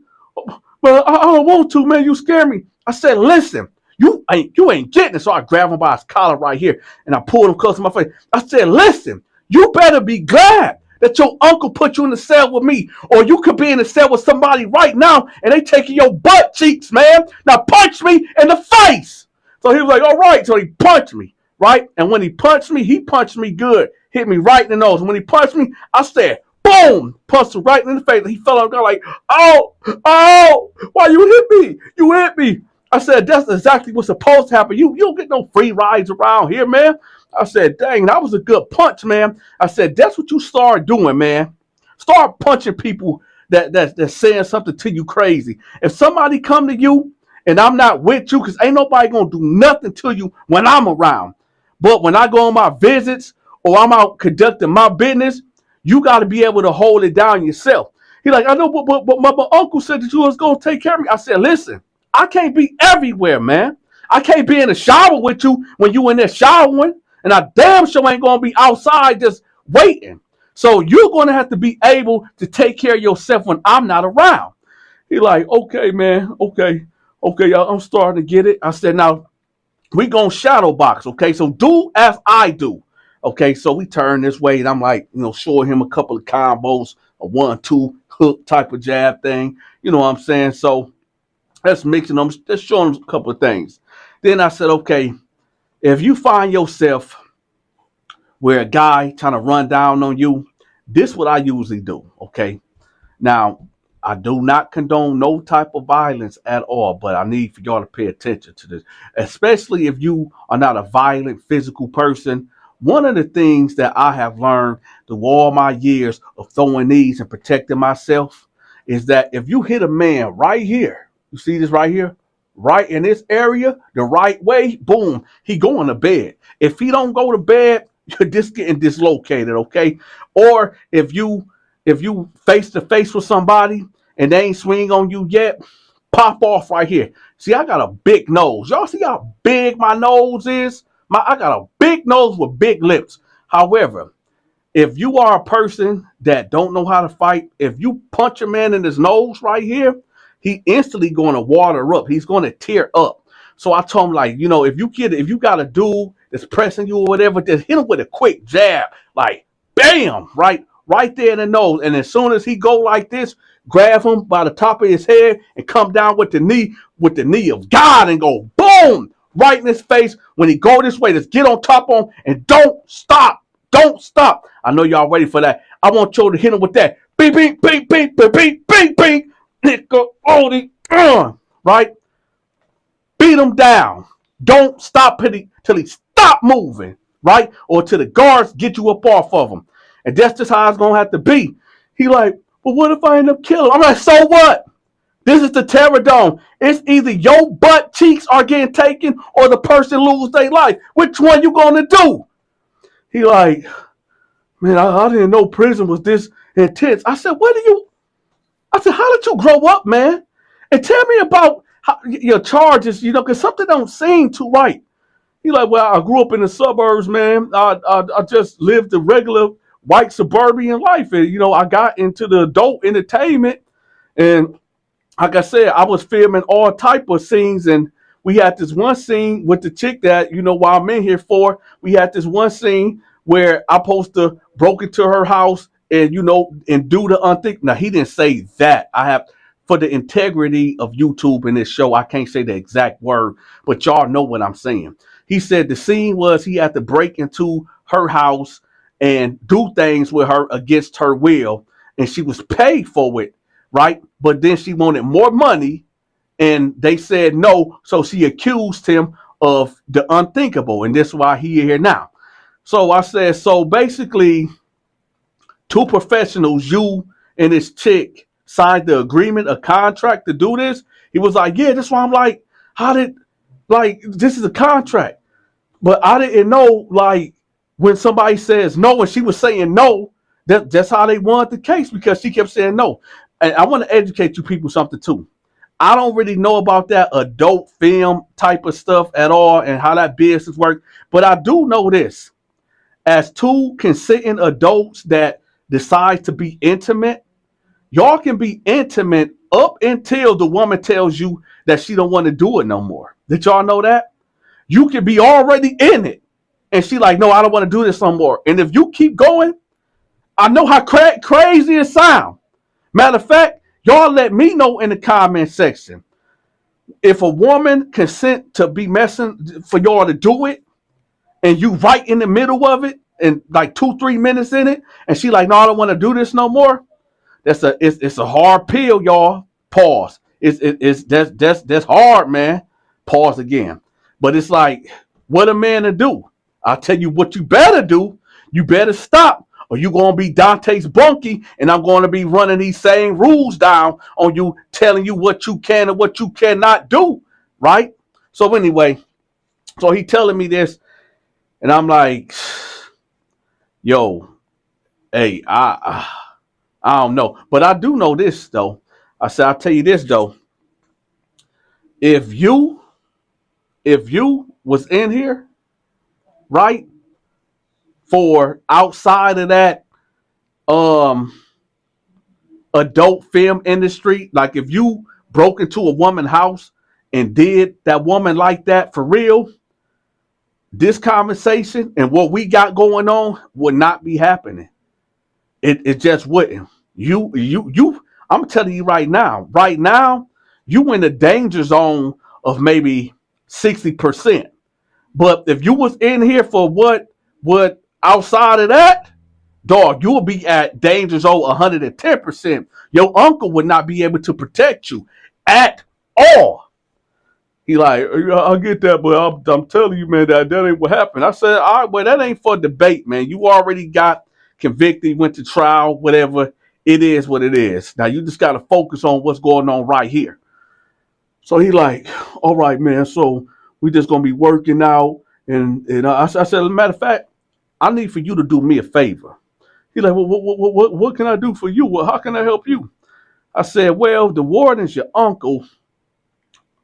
well, I don't want to, man. You scare me. I said, listen, you ain't getting it. So I grabbed him by his collar right here, and I pulled him close to my face. I said, listen, you better be glad that your uncle put you in the cell with me, or you could be in the cell with somebody right now, and they taking your butt cheeks, man. Now punch me in the face. So he was like, all right. So he punched me, right? And when he punched me good, hit me right in the nose. And when he punched me, I said, boom, punched him right in the face. He fell on the ground like, oh, why you hit me? You hit me. I said, that's exactly what's supposed to happen. You don't get no free rides around here, man. I said, dang, that was a good punch, man. I said, that's what you start doing, man. Start punching people that's saying something to you crazy. If somebody come to you and I'm not with you, because ain't nobody going to do nothing to you when I'm around. But when I go on my visits or I'm out conducting my business, you got to be able to hold it down yourself. He like, I know, but my uncle said that you was going to take care of me. I said, listen, I can't be everywhere, man. I can't be in the shower with you when you in there showering. And I damn sure ain't going to be outside just waiting. So you're going to have to be able to take care of yourself when I'm not around. He like, okay, man. Okay, I'm starting to get it. I said, now, we going to shadow box, okay? So do as I do. Okay, so we turn this way, and I'm like, showing him a couple of combos, a 1-2 hook type of jab thing. You know what I'm saying? So that's mixing them, just showing them a couple of things. Then I said, okay, if you find yourself where a guy trying to run down on you, this is what I usually do, okay? Now, I do not condone no type of violence at all, but I need for y'all to pay attention to this, especially if you are not a violent physical person. One of the things that I have learned through all my years of throwing knees and protecting myself is that if you hit a man right here, you see this right here, right in this area, the right way, boom, he going to bed. If he don't go to bed, you're just getting dislocated, okay? Or if you face to face with somebody and they ain't swing on you yet, pop off right here. See, I got a big nose. Y'all see how big my nose is? I got a big nose with big lips. However, if you are a person that don't know how to fight, if you punch a man in his nose right here, he instantly going to water up. He's going to tear up. So I told him, like, if you got a dude that's pressing you or whatever, just hit him with a quick jab, like bam, right there in the nose. And as soon as he go like this, grab him by the top of his head and come down with the knee of God and go boom, right in his face. When he go this way, just get on top on and don't stop. Don't stop. I know y'all ready for that. I want y'all to hit him with that. Beep, beep, beep, beep, beep, beep, beep, beep. Right? Beat him down. Don't stop till he stop moving, right? Or till the guards get you up off of him. And that's just how it's going to have to be. He like, well, what if I end up killing him? I'm like, so what? This is the Terror Dome. It's either your butt cheeks are getting taken or the person lose their life. Which one you going to do? He like, man, I didn't know prison was this intense. I said, how did you grow up, man? And tell me about your charges, because something don't seem too right. He like, well, I grew up in the suburbs, man. I just lived the regular white suburban life. And, I got into the adult entertainment. And like I said, I was filming all type of scenes. And we had this one scene with the chick that, what I'm in here for. We had this one scene where I supposed to broke into her house and, and do the unthinkable. Now, he didn't say that. For the integrity of YouTube in this show, I can't say the exact word, but y'all know what I'm saying. He said the scene was he had to break into her house and do things with her against her will, and she was paid for it, right? But then she wanted more money, and they said no, so she accused him of the unthinkable, and that's why he here now. So I said, so basically, two professionals, you and this chick, signed the agreement, a contract to do this. He was like, yeah, that's why I'm like, this is a contract. But I didn't know, when somebody says no, and she was saying no, that's how they wanted the case, because she kept saying no. And I want to educate you people something too. I don't really know about that adult film type of stuff at all and how that business works. But I do know this. As two consenting adults that decide to be intimate, y'all can be intimate up until the woman tells you that she don't want to do it no more. Did y'all know that? You can be already in it. And she like, no, I don't want to do this no more. And if you keep going, I know how crazy it sounds. Matter of fact, y'all let me know in the comment section. If a woman consent to be messing for y'all to do it, and you right in the middle of it, and like 2-3 minutes in it, and she like, no, I don't want to do this no more. It's a hard pill, y'all. Pause. That's hard, man. Pause again. But it's like, what a man to do. I'll tell you what you better do. You better stop, or you're gonna be Dante's bunkie, and I'm gonna be running these same rules down on you, telling you what you can and what you cannot do. Right? So anyway, so he telling me this, and I'm like, yo, hey, I don't know. But I do know this, though. I said, I'll tell you this, though. If you was in here, right, for outside of that adult film industry, like if you broke into a woman's house and did that woman like that for real, this conversation and what we got going on would not be happening. It just wouldn't. I'm telling you right now, you in the danger zone of maybe 60%. But if you was in here for what outside of that, dog, you will be at danger zone 110%. Your uncle would not be able to protect you at all. He like, I get that, but I'm telling you, man, that ain't what happened. I said, all right, well, that ain't for debate, man. You already got convicted, went to trial, whatever. It is what it is. Now you just got to focus on what's going on right here. So he like, all right, man. So we just gonna be working out, and I said, as a matter of fact, I need for you to do me a favor. He like, well, what can I do for you? Well, how can I help you? I said, well, the warden's your uncle.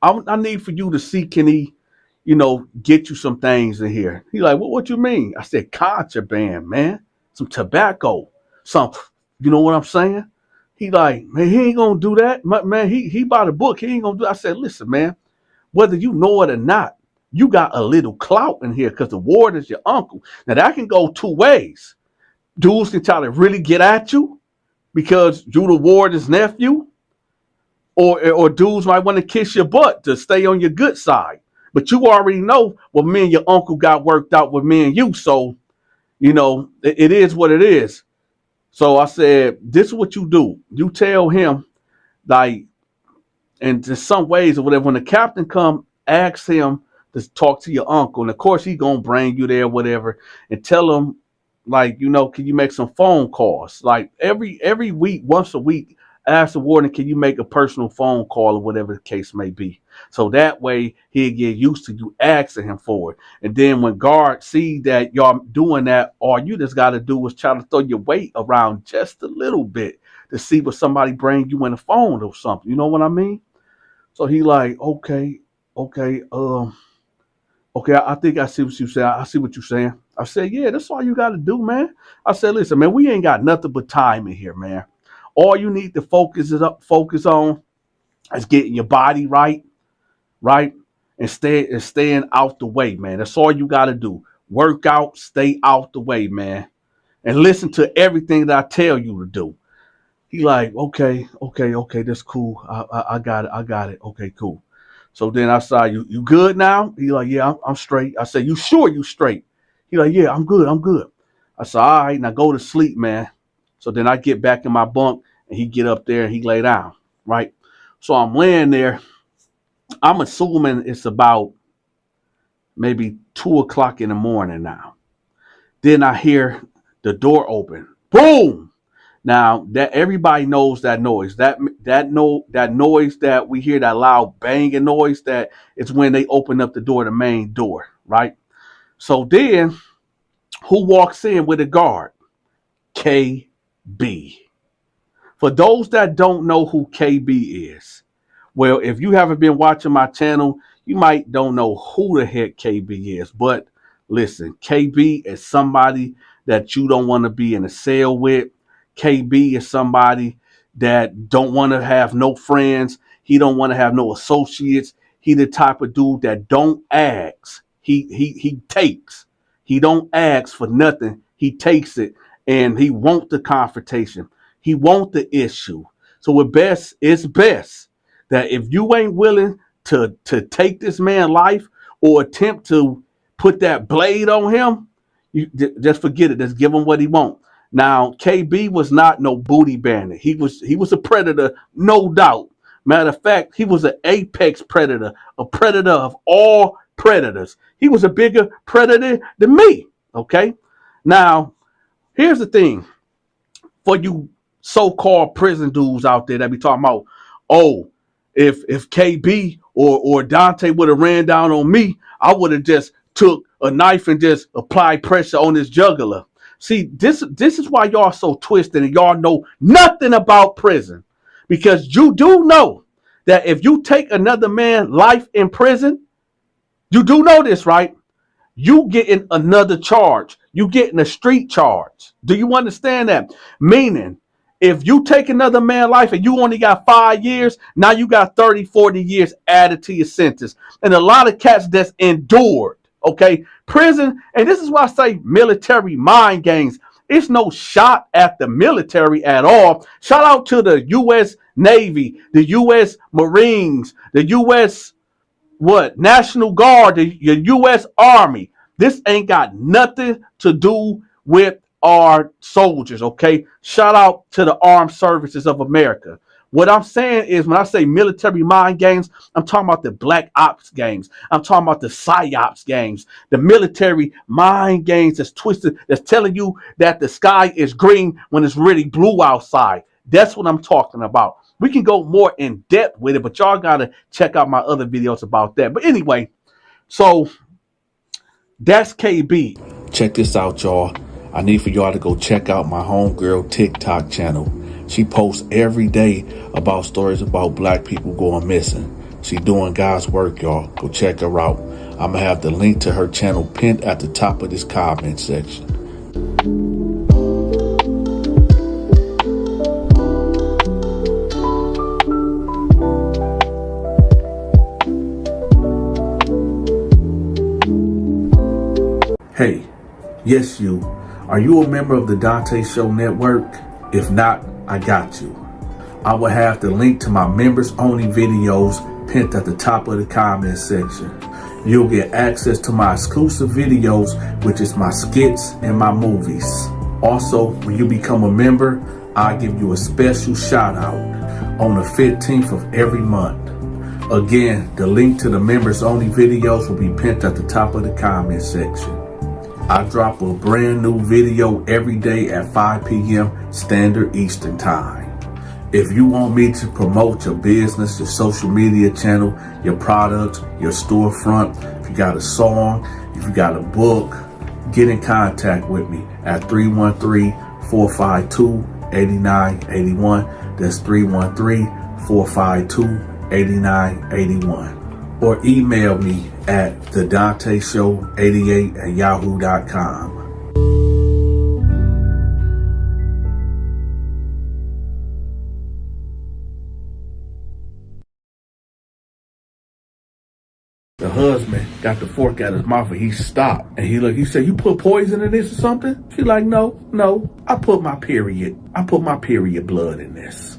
I need for you to see, can he, get you some things in here. He like, what you mean? I said, contraband, man. Some tobacco. Some, you know what I'm saying? He like, man, he ain't gonna do that. Man, he bought a book. He ain't gonna do it. I said, listen, man, whether you know it or not, you got a little clout in here because the warden is your uncle. Now that can go two ways. Dudes can try to really get at you because you the warden's nephew. Or dudes might want to kiss your butt to stay on your good side. But you already know what me and your uncle got worked out with me and you. So, you know, it is what it is. So I said, this is what you do. You tell him, like, and in some ways or whatever, when the captain come, ask him to talk to your uncle. And of course, he going to bring you there, whatever, and tell him, like, you know, can you make some phone calls? Like every week, once a week, ask the warden, can you make a personal phone call or whatever the case may be? So that way he'll get used to you asking him for it. And then when guards see that y'all doing that, all you just got to do is try to throw your weight around just a little bit to see what somebody bring you in the phone or something. You know what I mean? So he like, okay, I think I see what you say. I see what you're saying. I said, yeah, that's all you got to do, man. I said, listen, man, we ain't got nothing but time in here, man. All you need to focus on is getting your body right, and staying out the way, man. That's all you got to do. Work out, stay out the way, man, and listen to everything that I tell you to do. He like, okay, that's cool. I got it. Okay, cool. So then I saw you good now? He like, yeah, I'm straight. I said, you sure you straight? He like, yeah, I'm good. I said, all right, now go to sleep, man. So then I get back in my bunk and he get up there and he lay down, right? So I'm laying there. I'm assuming it's about maybe 2:00 in the morning now. Then I hear the door open. Boom! Now that everybody knows that noise, that noise that we hear, that loud banging noise, that it's when they open up the door, the main door, right? So then, who walks in with a guard? KB. For those that don't know who KB is, well, if you haven't been watching my channel, you might don't know who the heck KB is. But listen, KB is somebody that you don't want to be in a cell with. KB is somebody that don't want to have no friends. He don't want to have no associates. He the type of dude that don't ask. He takes. He don't ask for nothing. He takes it, and he want the confrontation. He want the issue. So it's best that if you ain't willing to take this man's life or attempt to put that blade on him, you just forget it. Just give him what he want. Now, KB was not no booty bandit. He was a predator, no doubt. Matter of fact, he was an apex predator, a predator of all predators. He was a bigger predator than me. Okay. Now, here's the thing. For you so-called prison dudes out there that be talking about, oh, if KB or Dante would have ran down on me, I would have just took a knife and just applied pressure on his jugular. See, this is why y'all so twisted and y'all know nothing about prison. Because you do know that if you take another man's life in prison, you do know this, right? You getting another charge. You getting a street charge. Do you understand that? Meaning, if you take another man's life and you only got 5 years, now you got 30, 40 years added to your sentence. And a lot of cats that's endured. Okay, prison, and this is why I say military mind games. It's no shot at the military at all. Shout out to the U.S. Navy, the U.S. Marines, the U.S. National Guard, the U.S. Army. This ain't got nothing to do with our soldiers. Okay, shout out to the Armed Services of America. What I'm saying is, when I say military mind games, I'm talking about the black ops games. I'm talking about the psyops games, the military mind games that's twisted, that's telling you that the sky is green when it's really blue outside. That's what I'm talking about. We can go more in depth with it, but y'all got to check out my other videos about that. But anyway, so that's KB. Check this out, y'all. I need for y'all to go check out my homegirl TikTok channel. She posts every day about stories about black people going missing. She doing God's work, y'all. Go check her out. I'm going to have the link to her channel pinned at the top of this comment section. Hey, yes you. Are you a member of the Donta Show Network? If not, I got you. I will have the link to my members only videos pinned at the top of the comment section. You'll get access to my exclusive videos, which is my skits and my movies. Also, when you become a member, I'll give you a special shout out on the 15th of every month. Again, the link to the members only videos will be pinned at the top of the comment section. I drop a brand new video every day at 5 p.m. Standard Eastern Time. If you want me to promote your business, your social media channel, your products, your storefront, if you got a song, if you got a book, get in contact with me at 313-452-8981. That's 313-452-8981. Or email me at TheDontaShow88@yahoo.com. The husband got the fork at his mouth and he stopped. And he said, "You put poison in this or something?" She's like, no, I put my period blood in this.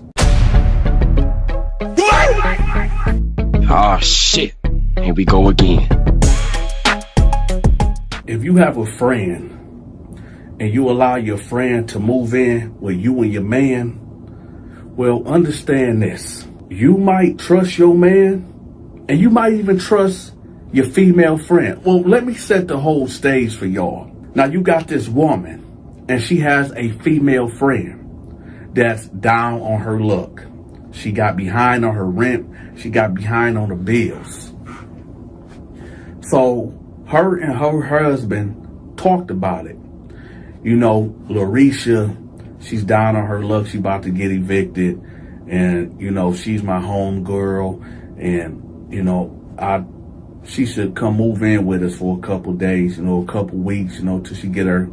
Oh shit, here we go again. If you have a friend and you allow your friend to move in with you and your man, well, understand this. You might trust your man and you might even trust your female friend. Well, let me set the whole stage for y'all. Now you got this woman and she has a female friend that's down on her luck. She got behind on her rent. She got behind on the bills. So her and her husband talked about it. You know, Larisha, she's down on her luck. She about to get evicted. And, you know, she's my home girl. And, you know, she should come move in with us for a couple days, you know, a couple weeks, you know, till she get her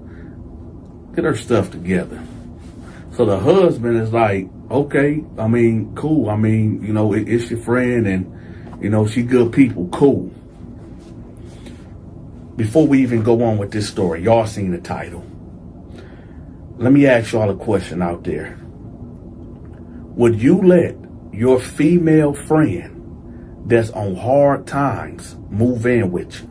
stuff together. So the husband is like, okay, I mean, cool. I mean, you know, it's your friend and, you know, she good people, cool. Before we even go on with this story, y'all seen the title. Let me ask y'all a question out there. Would you let your female friend that's on hard times move in with you?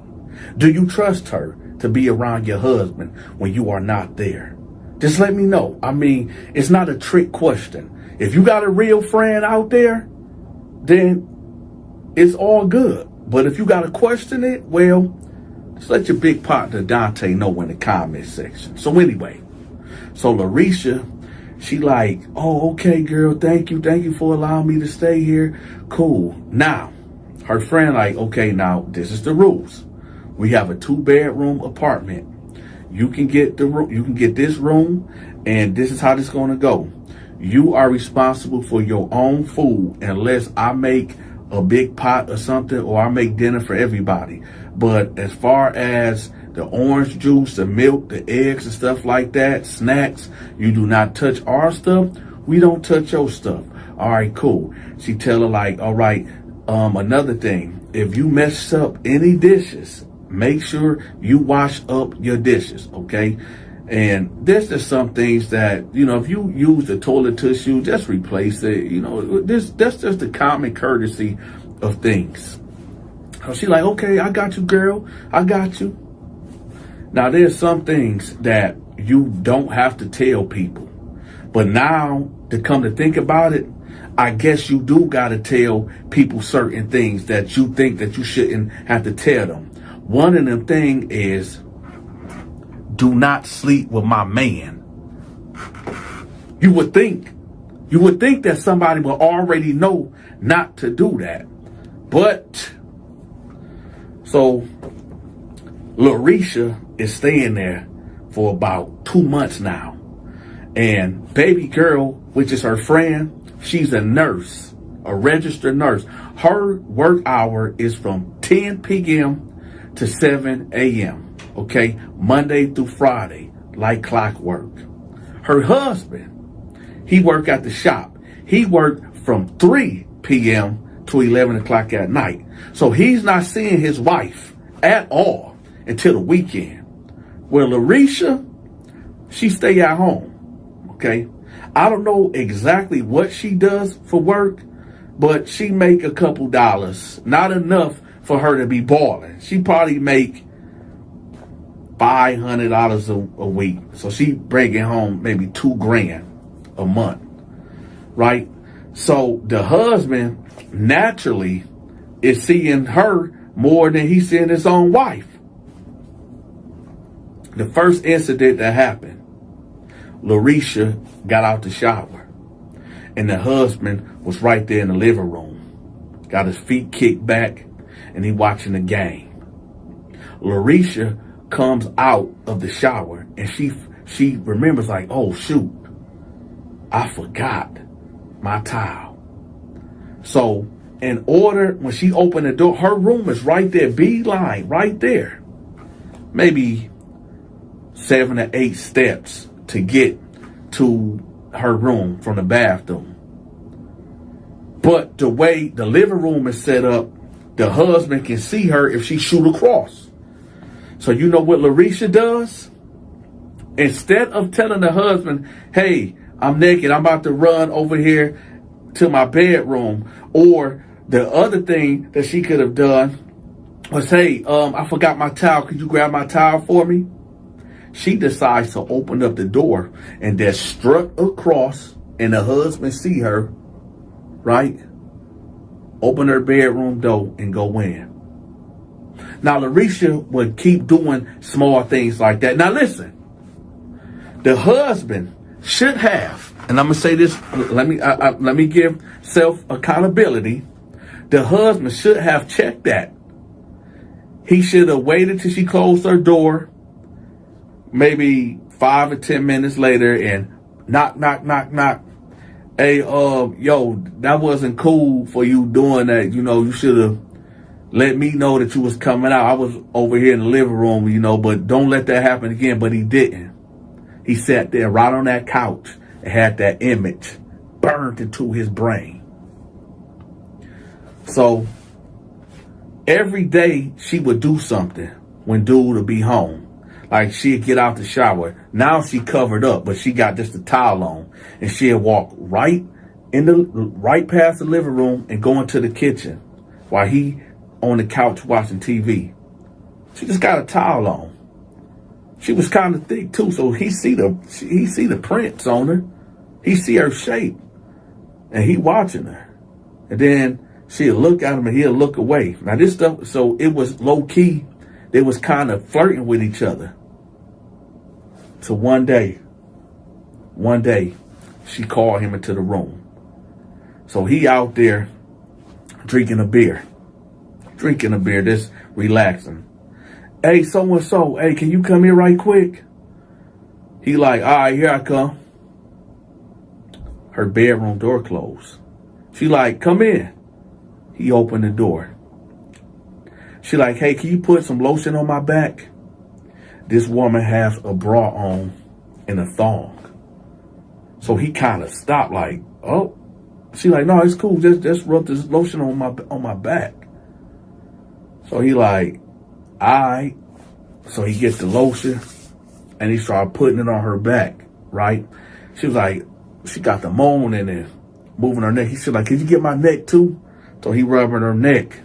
Do you trust her to be around your husband when you are not there? Just let me know. I mean, it's not a trick question. If you got a real friend out there, then it's all good. But if you got to question it, well, just let your big partner Dante know in the comment section. So anyway, so Larisha, she like, oh, okay, girl, thank you for allowing me to stay here. Cool. Now, her friend like, okay, now this is the rules. We have a 2-bedroom apartment. You can get the room, you can get this room, and this is how this is going to go. You are responsible for your own food unless I make a big pot or something, or I make dinner for everybody. But as far as the orange juice, the milk, the eggs and stuff like that, snacks, you do not touch our stuff. We don't touch your stuff. All right, cool. She tell her like, all right, another thing, if you mess up any dishes, make sure you wash up your dishes, okay? And there's just some things that, you know, if you use the toilet tissue, just replace it. You know, that's just the common courtesy of things. So she like, okay, I got you, girl. I got you. Now, there's some things that you don't have to tell people. But now, to come to think about it, I guess you do got to tell people certain things that you think that you shouldn't have to tell them. One of them things is, do not sleep with my man. You would think that somebody will already know not to do that. But, so, Larisha is staying there for about 2 months now. And baby girl, which is her friend, she's a nurse, a registered nurse. Her work hour is from 10 p.m. to 7 a.m. Okay, Monday through Friday, like clockwork. Her husband, he work at the shop. He worked from 3 p.m. to 11 o'clock at night. So he's not seeing his wife at all until the weekend. Well, Larisha, she stay at home. Okay, I don't know exactly what she does for work, but she make a couple dollars, not enough for her to be balling. She probably make $500 a week. So she bringing home maybe $2,000 a month, right? So the husband naturally is seeing her more than he's seeing his own wife. The first incident that happened, Larisha got out the shower and the husband was right there in the living room. Got his feet kicked back and he watching the game. Larisha comes out of the shower and she remembers like, oh shoot, I forgot my towel. So in order, when she opened the door, her room is right there, beeline, right there. Maybe 7 or 8 steps to get to her room from the bathroom. But the way the living room is set up, the husband can see her if she shoot across. So you know what Larisha does? Instead of telling the husband, hey, I'm naked, I'm about to run over here to my bedroom, or the other thing that she could have done was, hey, I forgot my towel, could you grab my towel for me? She decides to open up the door and then strut across, and the husband see her, right? Open her bedroom door and go in. Now, Larisha would keep doing small things like that. Now, listen, the husband should have, and I'm gonna say this. Let me give self accountability. The husband should have checked that. He should have waited till she closed her door, maybe 5 or 10 minutes later, and knock. Hey, yo, that wasn't cool for you doing that. You know, you should have let me know that you was coming out. I was over here in the living room, you know, but don't let that happen again. But he didn't. He sat there right on that couch and had that image burned into his brain. So every day she would do something when dude would be home. Like she'd get out the shower. Now she covered up, but she got just a towel on. And she'd walk right past the living room and go into the kitchen while he on the couch watching TV. She just got a towel on. She was kind of thick too, so he see the prints on her. He see her shape, and he watching her. And then she'll look at him and he'll look away. Now this stuff, so it was low key. They was kind of flirting with each other. So one day, she called him into the room. So he out there drinking a beer, just relaxing. Hey, so-and-so, hey, can you come here right quick? He like, all right, here I come. Her bedroom door closed. She like, come in. He opened the door. She like, hey, can you put some lotion on my back? This woman has a bra on and a thong. So he kind of stopped like, oh. She like, no, it's cool. Just rub this lotion on my back. So he like, all right. So he gets the lotion and he started putting it on her back, right? She was like, she got the moan in there, moving her neck. He said like, could you get my neck too? So he rubbing her neck.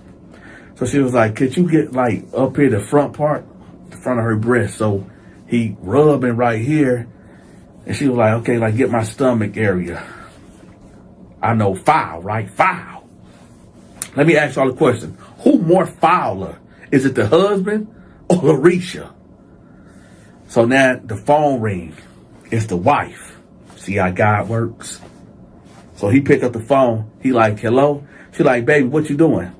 So she was like, could you get like up here, the front part, the front of her breast? So he rubbing right here. And she was like, okay, like get my stomach area. I know, foul, right? Foul. Let me ask y'all a question. Who more fouler? Is it the husband or Larisha? So now the phone ring. It's the wife. See how God works? So he picked up the phone. He like, hello? She like, baby, what you doing?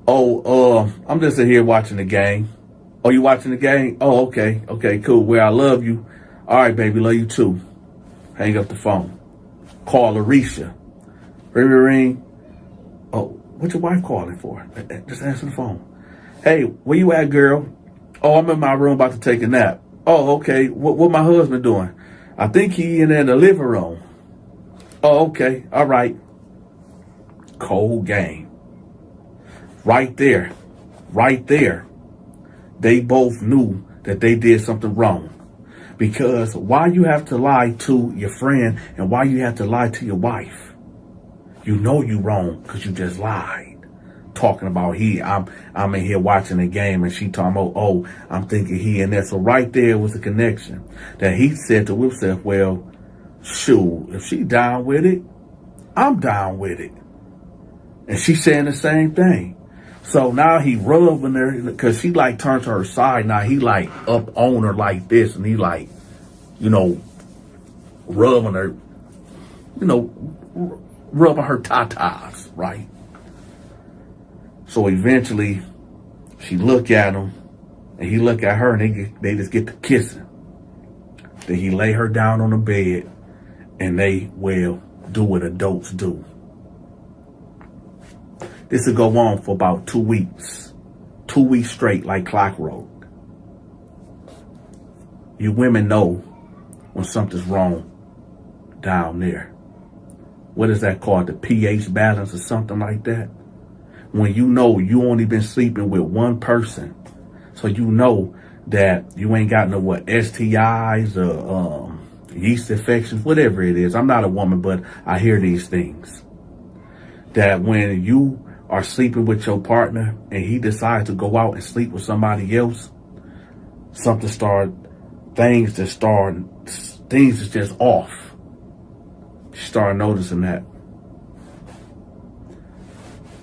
Oh, I'm just in here watching the game. Oh, you watching the game? Oh, okay. Okay, cool. Well, I love you. All right, baby, love you too. Hang up the phone. Call Larisha. Ring, ring, ring. Oh, what your wife calling for? Just answer the phone. Hey, where you at, girl? Oh, I'm in my room about to take a nap. Oh, okay. What my husband doing? I think he in the living room. Oh, okay. All right. Cold game. Right there. They both knew that they did something wrong. Because why you have to lie to your friend and why you have to lie to your wife? You know you wrong because you just lied talking about I'm in here watching the game, and she talking about, oh, I'm thinking he in there. So right there was a connection that he said to himself, well, shoot, if she down with it, I'm down with it. And she's saying the same thing. So now he rubbing her, because she like turned to her side. Now he like up on her like this, and he like, you know, rubbing her, you know, rubbing her tatas, right? So eventually she look at him, and he look at her, and they just get to kissing. Then he lay her down on the bed, and they will do what adults do. This will go on for about 2 weeks. 2 weeks straight, like clockwork. You women know when something's wrong down there. What is that called? The pH balance or something like that? When you know you only been sleeping with one person, so you know that you ain't got no STIs or yeast infections, whatever it is. I'm not a woman, but I hear these things. That when you are sleeping with your partner and he decides to go out and sleep with somebody else, things is just off. You start noticing that.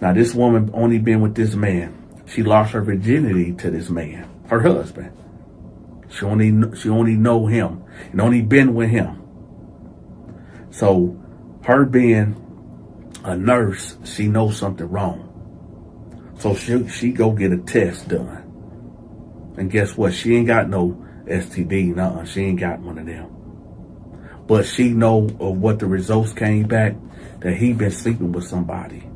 Now this woman only been with this man. She lost her virginity to this man, her husband. She only know him and only been with him. So her being a nurse, she knows something wrong. So she go get a test done. And guess what? She ain't got no STD, nothing. She ain't got one of them. But she know of what the results came back, that he been sleeping with somebody.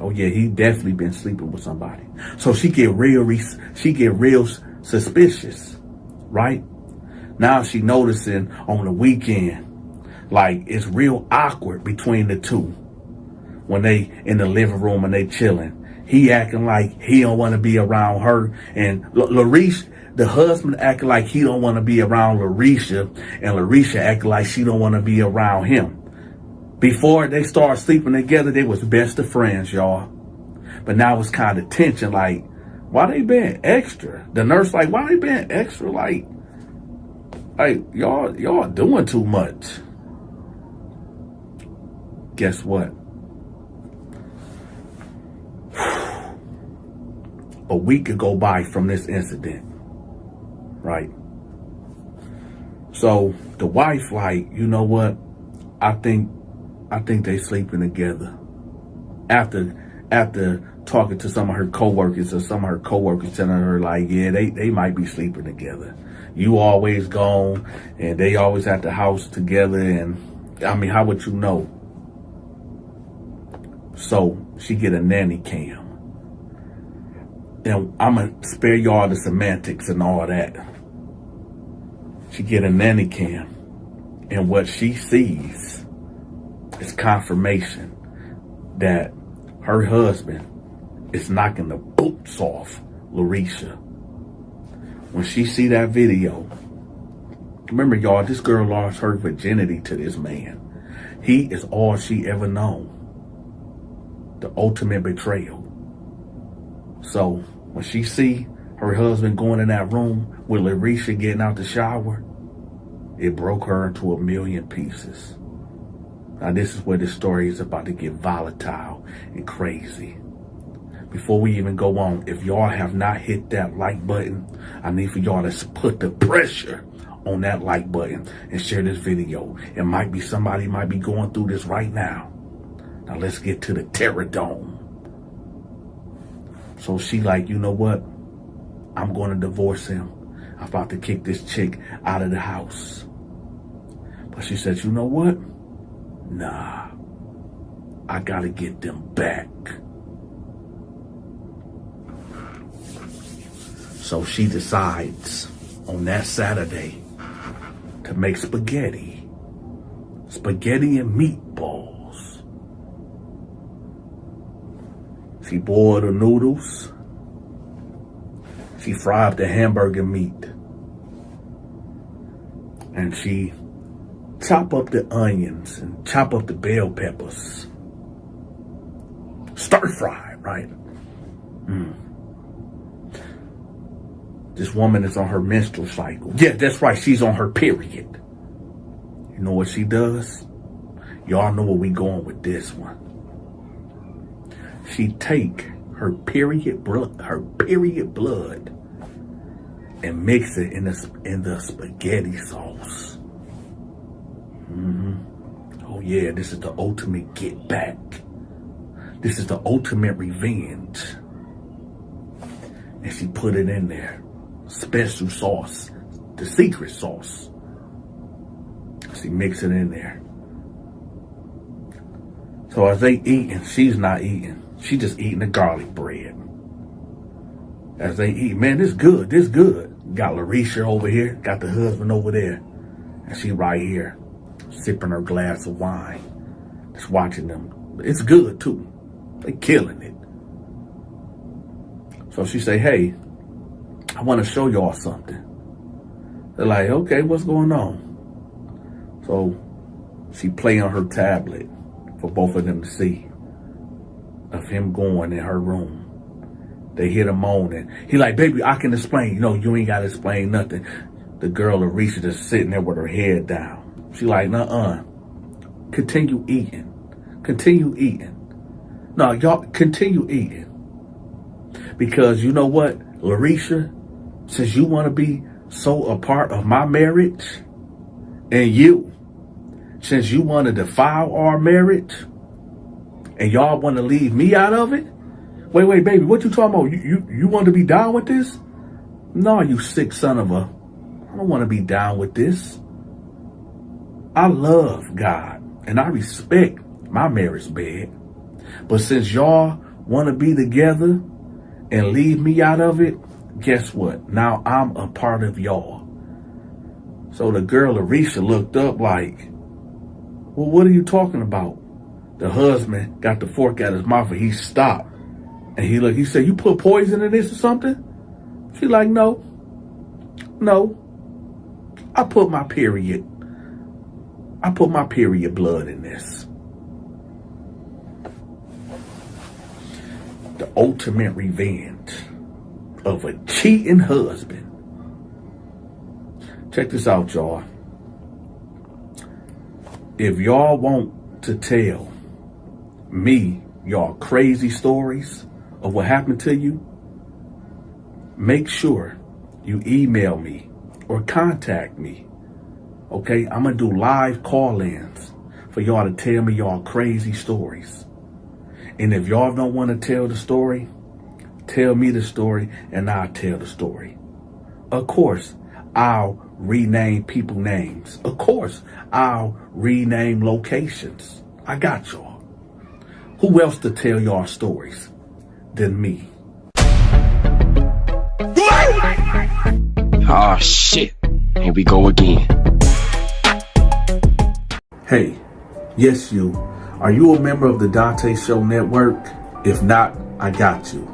Oh yeah, he definitely been sleeping with somebody. So she get real suspicious, right? Now she noticing on the weekend, like it's real awkward between the two. When they in the living room and they chilling, he acting like he don't want to be around her, and Larisha, the husband, acting like he don't want to be around Larisha, and Larisha acting like she don't want to be around him. Before they start sleeping together, they was best of friends, y'all. But now it's kind of tension, like, why they been extra? The nurse like, why they been extra? Like y'all doing too much. Guess what? A week could go by from this incident, right? So the wife like, you know what? I think they sleeping together. After talking to some of her coworkers, or some of her coworkers telling her like, yeah, they might be sleeping together. You always gone, and they always at the house together, and I mean, how would you know? So she get a nanny cam. And I'm gonna spare y'all the semantics and all that. She get a nanny cam, and what she sees is confirmation that her husband is knocking the boots off Larisha. When she see that video, remember y'all, this girl lost her virginity to this man. He is all she ever known. The ultimate betrayal. So when she see her husband going in that room with Larisha getting out the shower, it broke her into a million pieces. Now this is where this story is about to get volatile and crazy. Before we even go on, if y'all have not hit that like button, I need for y'all to put the pressure on that like button and share this video. It might be somebody might be going through this right now. Now let's get to the terror dome. So she like, you know what? I'm going to divorce him. I'm about to kick this chick out of the house. But she said, you know what? Nah, I gotta get them back. So she decides on that Saturday to make spaghetti and meatballs. She boiled the noodles. She fried the hamburger meat. And she chop up the onions and chop up the bell peppers. Stir fry, right? This woman is on her menstrual cycle. Yeah, that's right. She's on her period. You know what she does? Y'all know where we going with this one. She take her period blood, and mix it in the spaghetti sauce. Oh yeah, this is the ultimate get back. This is the ultimate revenge. And she put it in there. Special sauce, the secret sauce. She mix it in there. So as they eating, she's not eating. She just eating the garlic bread. As they eat, man, this good, this good. Got Larisha over here, got the husband over there. And she right here, sipping her glass of wine. Just watching them. It's good too. They killing it. So she say, hey, I want to show y'all something. They're like, okay, what's going on? So she play on her tablet for both of them to see of him going in her room. They hear him moaning. He like, baby, I can explain. You know, you ain't got to explain nothing. The girl, Larisha, just sitting there with her head down. She like, nuh-uh. Continue eating. Continue eating. No, y'all continue eating. Because you know what, Larisha, since you want to be so a part of my marriage, and you, since you want to defile our marriage, and y'all want to leave me out of it? Wait, baby, what you talking about? You want to be down with this? No, you sick son of a, I don't want to be down with this. I love God, and I respect my marriage bed. But since y'all want to be together and leave me out of it, guess what? Now I'm a part of y'all. So the girl, Larisha, looked up like, well, what are you talking about? The husband got the fork at his mouth and he stopped. And he said, you put poison in this or something? She like, no. I put my period blood in this. The ultimate revenge of a cheating husband. Check this out, y'all. If y'all want to tell me y'all crazy stories of what happened to you, make sure you email me or contact me. Okay, I'm gonna do live call-ins for y'all to tell me y'all crazy stories. And if y'all don't want to tell the story, tell me the story and I'll tell the story. Of course, I'll rename people names. Of course, I'll rename locations. I got y'all. Who else to tell y'all stories than me? Oh shit, here we go again. Hey, yes you. Are you a member of the Donta Show Network? If not, I got you.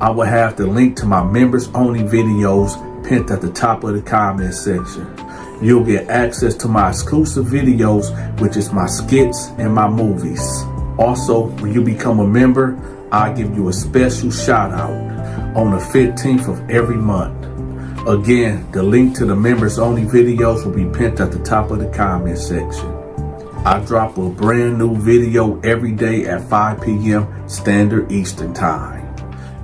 I will have the link to my members only videos pinned at the top of the comment section. You'll get access to my exclusive videos, which is my skits and my movies. Also, when you become a member, I'll give you a special shout out on the 15th of every month. Again, the link to the members only videos will be pinned at the top of the comment section. I drop a brand new video every day at 5 p.m. Standard Eastern Time.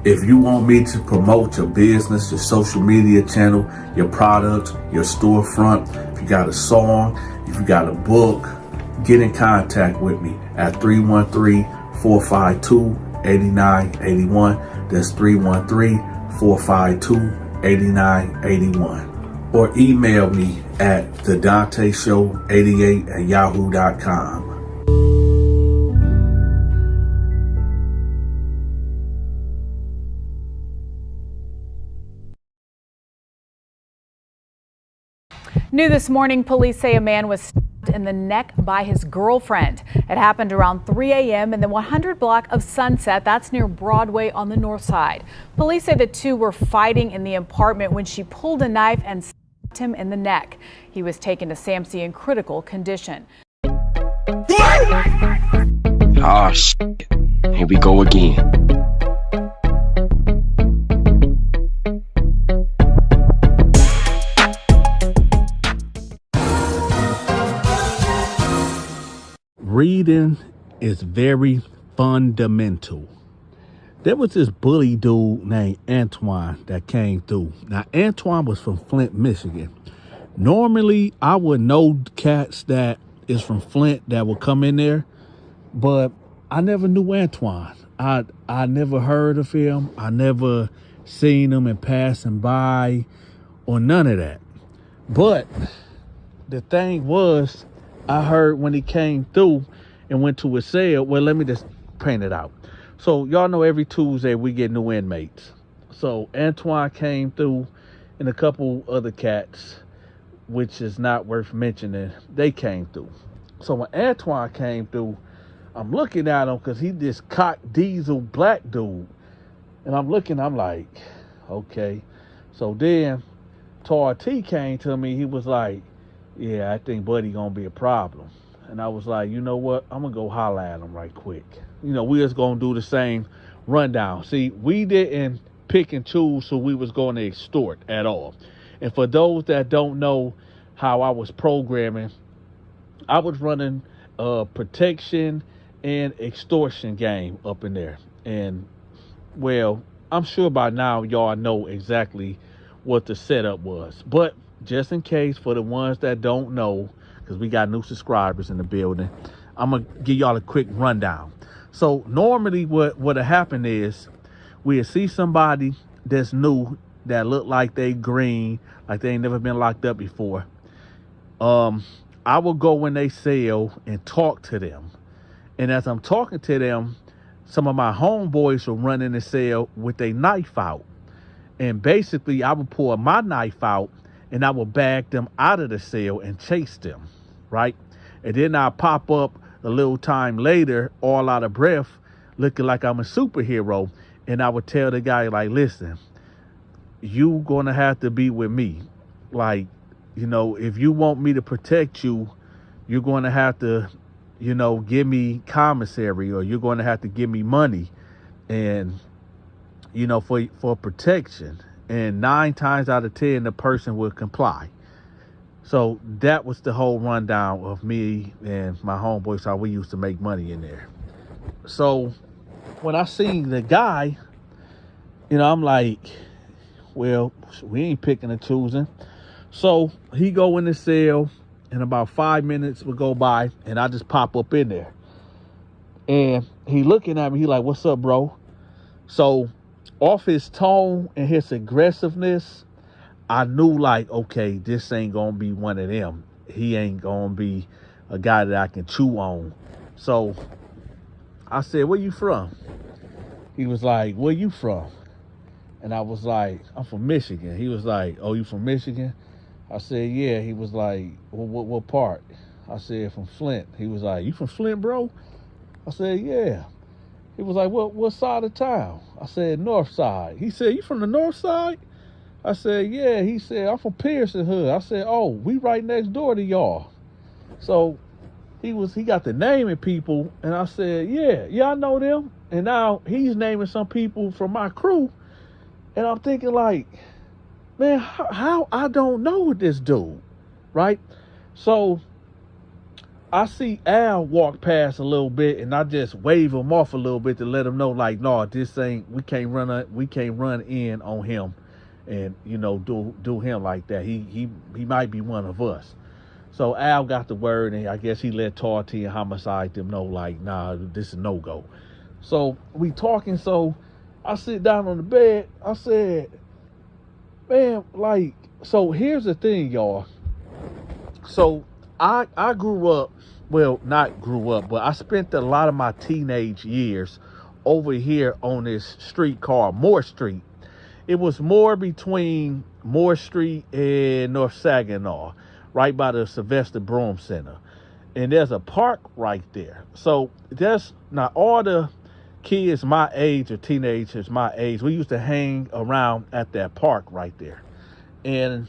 If you want me to promote your business, your social media channel, your products, your storefront, if you got a song, if you got a book, get in contact with me at 313-452-8981. That's 313-452-8981. Or email me at TheDontaShow88@yahoo.com. New this morning, police say a man was stabbed in the neck by his girlfriend. It happened around 3 a.m. in the 100 block of Sunset. That's near Broadway on the north side. Police say the two were fighting in the apartment when she pulled a knife and stabbed him in the neck. He was taken to SAMC in critical condition. Oh shit, here we go again. reading is very fundamental. There was this bully dude named Antoine that came through. Now, Antoine was from Flint, Michigan. Normally, I would know cats that is from Flint that would come in there, but I never knew Antoine. I never heard of him. I never seen him in passing by or none of that. But the thing was, I heard when he came through and went to his cell. Well, let me just paint it out. So y'all know every Tuesday we get new inmates. So Antoine came through and a couple other cats, which is not worth mentioning, they came through. So when Antoine came through, I'm looking at him because he this cock diesel black dude. And I'm like, okay. So then Tar T came to me. He was like, yeah, I think Buddy gonna be a problem. And I was like, you know what? I'm gonna go holler at him right quick. You know, we was gonna do the same rundown. See, we didn't pick and choose who we was gonna extort at all. And for those that don't know how I was programming, I was running a protection and extortion game up in there. And well, I'm sure by now y'all know exactly what the setup was. But just in case, for the ones that don't know, because we got new subscribers in the building, I'm going to give y'all a quick rundown. So normally what happen is we'll see somebody that's new that look like they green, like they ain't never been locked up before. I will go in they cell and talk to them. And as I'm talking to them, some of my homeboys will run in the cell with a knife out. And basically I will pull my knife out and I will bag them out of the cell and chase them, right? And then I'll pop up a little time later, all out of breath, looking like I'm a superhero. And I would tell the guy, like, listen, you gonna have to be with me. Like, you know, if you want me to protect you, you're gonna have to, you know, give me commissary, or you're gonna have to give me money, and, you know, for protection. And 9 times out of 10, the person will comply. So that was the whole rundown of me and my homeboys, how we used to make money in there. So when I seen the guy, you know, I'm like, well, we ain't picking and choosing. So he go in the cell, and about 5 minutes would go by, and I just pop up in there. And he looking at me, he like, what's up, bro? So off his tone and his aggressiveness, I knew, like, okay, this ain't gonna be one of them. He ain't gonna be a guy that I can chew on. So I said, where you from? He was like, where you from? And I was like, I'm from Michigan. He was like, oh, you from Michigan? I said, yeah. He was like, well, what part? I said, from Flint. He was like, you from Flint, bro? I said, yeah. He was like, what side of town? I said, north side. He said, you from the north side? I said, yeah. He said, I'm from Pearson Hood. I said, oh, we right next door to y'all. So he got the naming people, and I said, yeah, I know them. And now he's naming some people from my crew, and I'm thinking, like, man, how I don't know this dude, right? So I see Al walk past a little bit, and I just wave him off a little bit to let him know, like, no, this ain't, we can't run in on him, and, you know, do him like that. He might be one of us. So Al got the word, and I guess he let Tarty and Homicide them know, like, nah, this is no go. So we talking. So I sit down on the bed. I said, man, like, so here's the thing, y'all. So I grew up, well, not grew up, but I spent a lot of my teenage years over here on this street called Moore Street. It was more between Moore Street and North Saginaw, right by the Sylvester Broom Center. And there's a park right there. So there's, now all the kids my age or teenagers my age, we used to hang around at that park right there. And,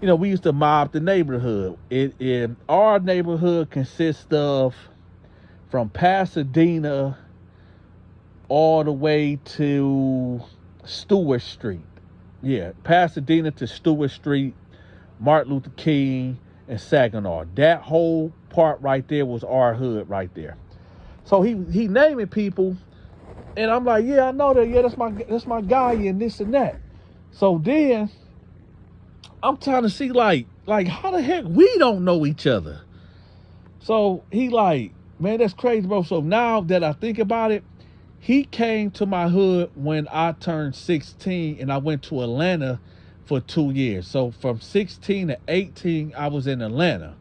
you know, we used to mob the neighborhood. Our neighborhood consists of from Pasadena all the way to Stewart Street. Yeah, Pasadena to Stewart Street, Martin Luther King, and Saginaw. That whole part right there was our hood right there. So he naming people, and I'm like, yeah, I know that. Yeah, that's my guy and this and that. So then I'm trying to see like how the heck we don't know each other. So he like, man, that's crazy, bro. So now that I think about it, he came to my hood when I turned 16 and I went to Atlanta for 2 years. So from 16 to 18, I was in Atlanta.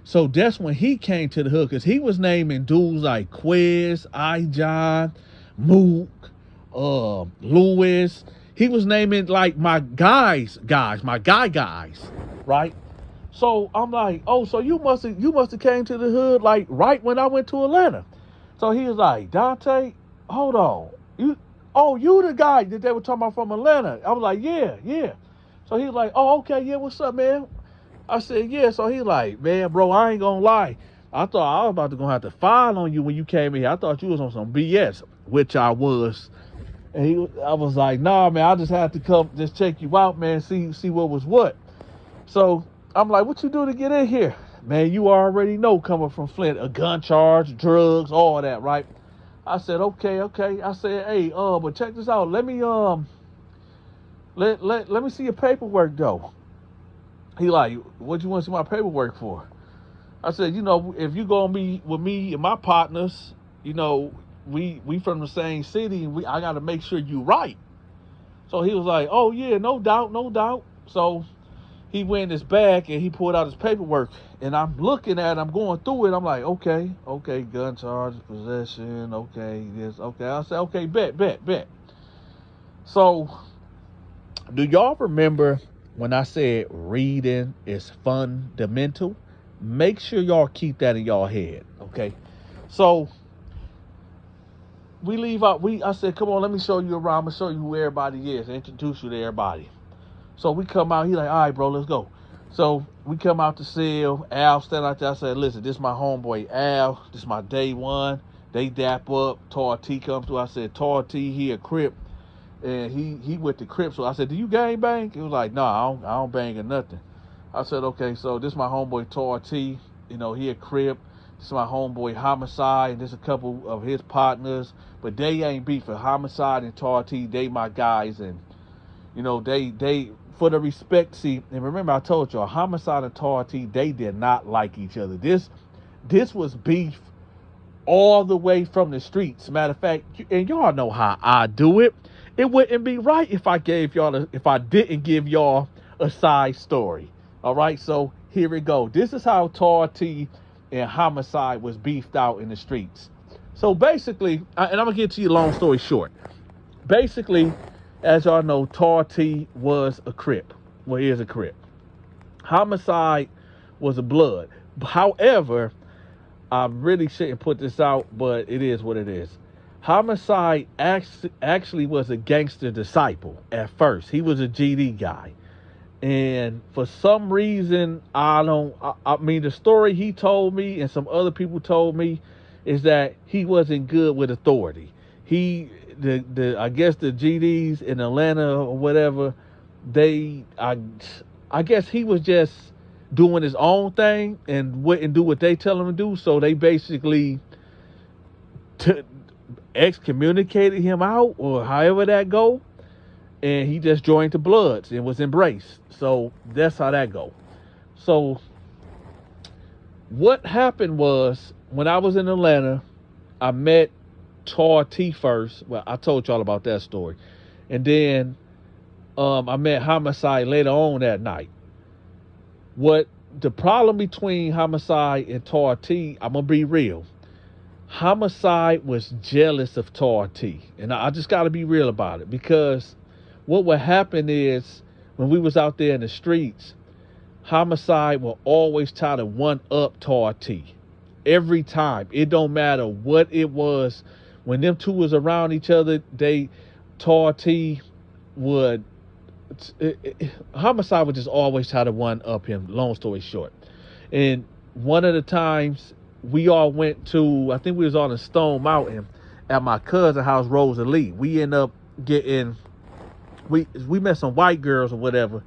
So that's when he came to the hood, because he was naming dudes like Quiz, John, Mook, Lewis. He was naming like my guys, right? So I'm like, oh, so you must have came to the hood like right when I went to Atlanta. So he was like, Dante, hold on, you the guy that they were talking about from Atlanta? I was like, yeah. So he was like, oh, okay, yeah, what's up, man? I said, yeah. So he like, man, bro, I ain't gonna lie, I thought I was about to gonna have to file on you when you came in here. I thought you was on some BS, which I was. And I was like, nah, man, I just had to come just check you out, man, see what was what. So I'm like, what you do to get in here? Man, you already know, coming from Flint, a gun charge, drugs, all that, right? I said, okay. I said, hey, but check this out. Let me let me see your paperwork though. He like, what you want to see my paperwork for? I said, you know, if you gonna be with me and my partners, you know, we from the same city, and I gotta make sure you right. So he was like, oh yeah, no doubt. So he went in his bag and he pulled out his paperwork, and I'm looking at it, I'm going through it. I'm like, okay, gun charge, possession, okay, this, okay. I said, okay, bet. So do y'all remember when I said reading is fundamental? Make sure y'all keep that in y'all head, okay? So we leave out. I said, come on, let me show you around. I'm gonna show you who everybody is, introduce you to everybody. So we come out. He like, all right, bro, let's go. So we come out to cell. Al stand out there. I said, listen, this is my homeboy Al. This is my day one. They dap up. Tar T comes through. I said, Tar T, he a Crip. And he with the Crip. So I said, do you gang bang? He was like, no, I don't bang or nothing. I said, okay, so this is my homeboy Tar T. You know, he a Crip. This is my homeboy Homicide, and there's a couple of his partners. But they ain't beefing. Homicide and Tar T, they my guys. And, you know, they for the respect, see, and remember I told y'all, Homicide and Tar T, they did not like each other. This was beef all the way from the streets. Matter of fact, and y'all know how I do it. It wouldn't be right if I didn't give y'all a side story. All right, so here we go. This is how Tar T and Homicide was beefed out in the streets. So basically, and I'm gonna get to you a long story short. Basically, as y'all know, Tar T was a Crip. Well, he is a Crip. Homicide was a Blood. However, I really shouldn't put this out, but it is what it is. Homicide actually was a gangster disciple at first. He was a GD guy. And for some reason, I mean, the story he told me and some other people told me is that he wasn't good with authority. I guess the GDs in Atlanta or whatever, I guess he was just doing his own thing and wouldn't do what they tell him to do. So they basically excommunicated him out, or however that go. And he just joined the Bloods and was embraced. So that's how that go. So what happened was, when I was in Atlanta, I met Tar T first. Well, I told y'all about that story. And then I met Homicide later on that night. What the problem between Homicide and Tar T, I'm going to be real. Homicide was jealous of Tar T. And I just got to be real about it, because what would happen is, when we was out there in the streets, Homicide will always try to one-up Tar T. Every time. It don't matter what it was. When them two was around each other, Tar T would... Homicide would just always try to one-up him, long story short. And one of the times, we all went to... I think we was on a Stone Mountain at my cousin's house, Rosalie. We end up getting... We met some white girls or whatever,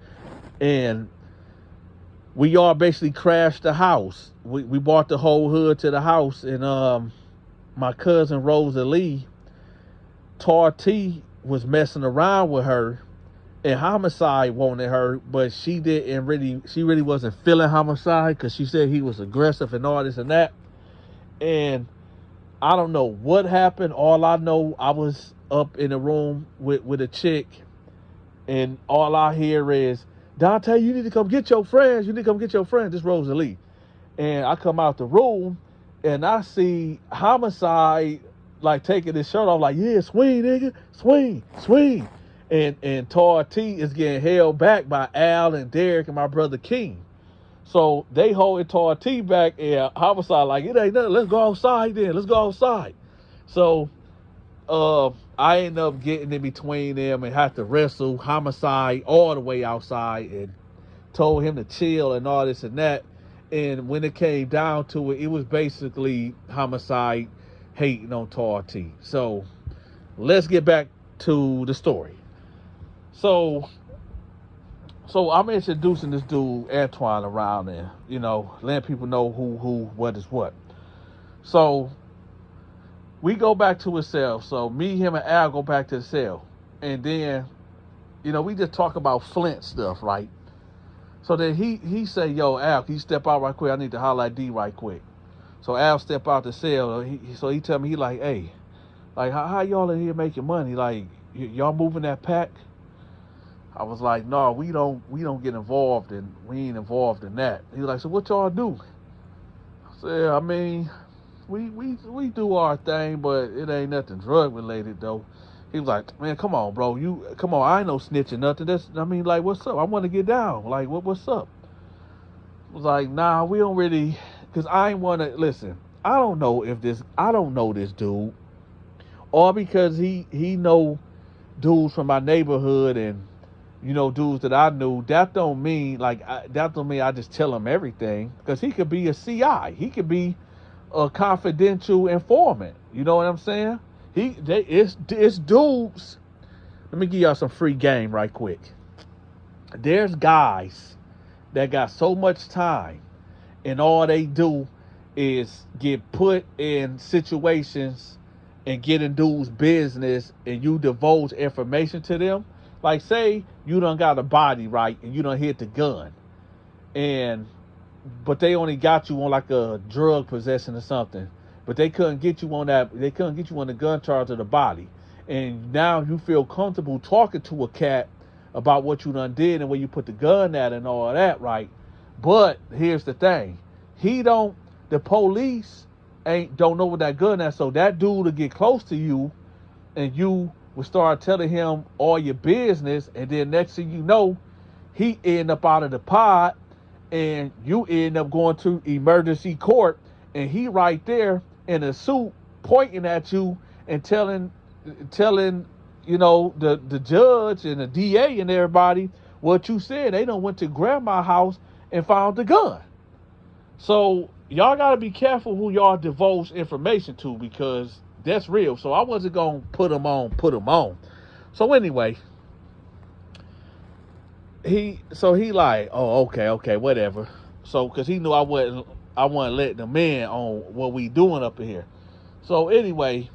and we all basically crashed the house. We brought the whole hood to the house, and my cousin Rosalie, Tar T was messing around with her, and Homicide wanted her, but she really wasn't feeling Homicide because she said he was aggressive and all this and that. And I don't know what happened. All I know, I was up in the room with a chick, and all I hear is, Dante, you need to come get your friends. You need to come get your friends. This Rosalie. And I come out the room, and I see Homicide, like, taking his shirt off, like, yeah, swing, nigga, swing, swing. And Tar T is getting held back by Al and Derek and my brother King. So they holding Tar T back, and Homicide like, it ain't nothing. Let's go outside then. Let's go outside. So I end up getting in between them and had to wrestle Homicide all the way outside and told him to chill and all this and that. And when it came down to it, it was basically Homicide hating on Tar T. So let's get back to the story. So I'm introducing this dude, Antoine, around there, letting people know who, what is what. So we go back to his cell. So me, him, and Al go back to the cell. And then, we just talk about Flint stuff, right? So then he say, yo, Al, can you step out right quick? I need to holler at D right quick. So Al step out the cell. So he tell me, he like, hey, like, how y'all in here making money? Like, y'all moving that pack? I was like, no, we don't get involved, and we ain't involved in that. He was like, so what y'all do? I said, I mean, we do our thing, but it ain't nothing drug related though. He was like, man, come on, bro, come on, I ain't no snitching nothing. Like, what's up? I want to get down. Like, what's up? I was like, nah, we don't really, cause I ain't want to listen. I don't know this dude, or because he know dudes from my neighborhood and dudes that I knew. That don't mean I just tell him everything, because he could be a CI. He could be a confidential informant. You know what I'm saying? It's dudes. Let me give y'all some free game right quick. There's guys that got so much time, and all they do is get put in situations and get in dudes' business, and you divulge information to them. Like, say you done got a body, right, and you done hit the gun, but they only got you on like a drug possession or something, but they couldn't get you on the gun charge of the body. And now you feel comfortable talking to a cat about what you done did and where you put the gun at and all that, right? But here's the thing. The police don't know what that gun is, so that dude will get close to you, and you will start telling him all your business, and then next thing you know, he end up out of the pod, and you end up going to emergency court, and he right there in a suit pointing at you and telling the judge and the DA and everybody what you said. They done went to grandma's house and found the gun. So y'all got to be careful who y'all divulge information to, because that's real. So I wasn't going to put them on. So anyway, he like, oh, okay, whatever. So, cause he knew I wasn't letting them in on what we doing up in here. So anyway,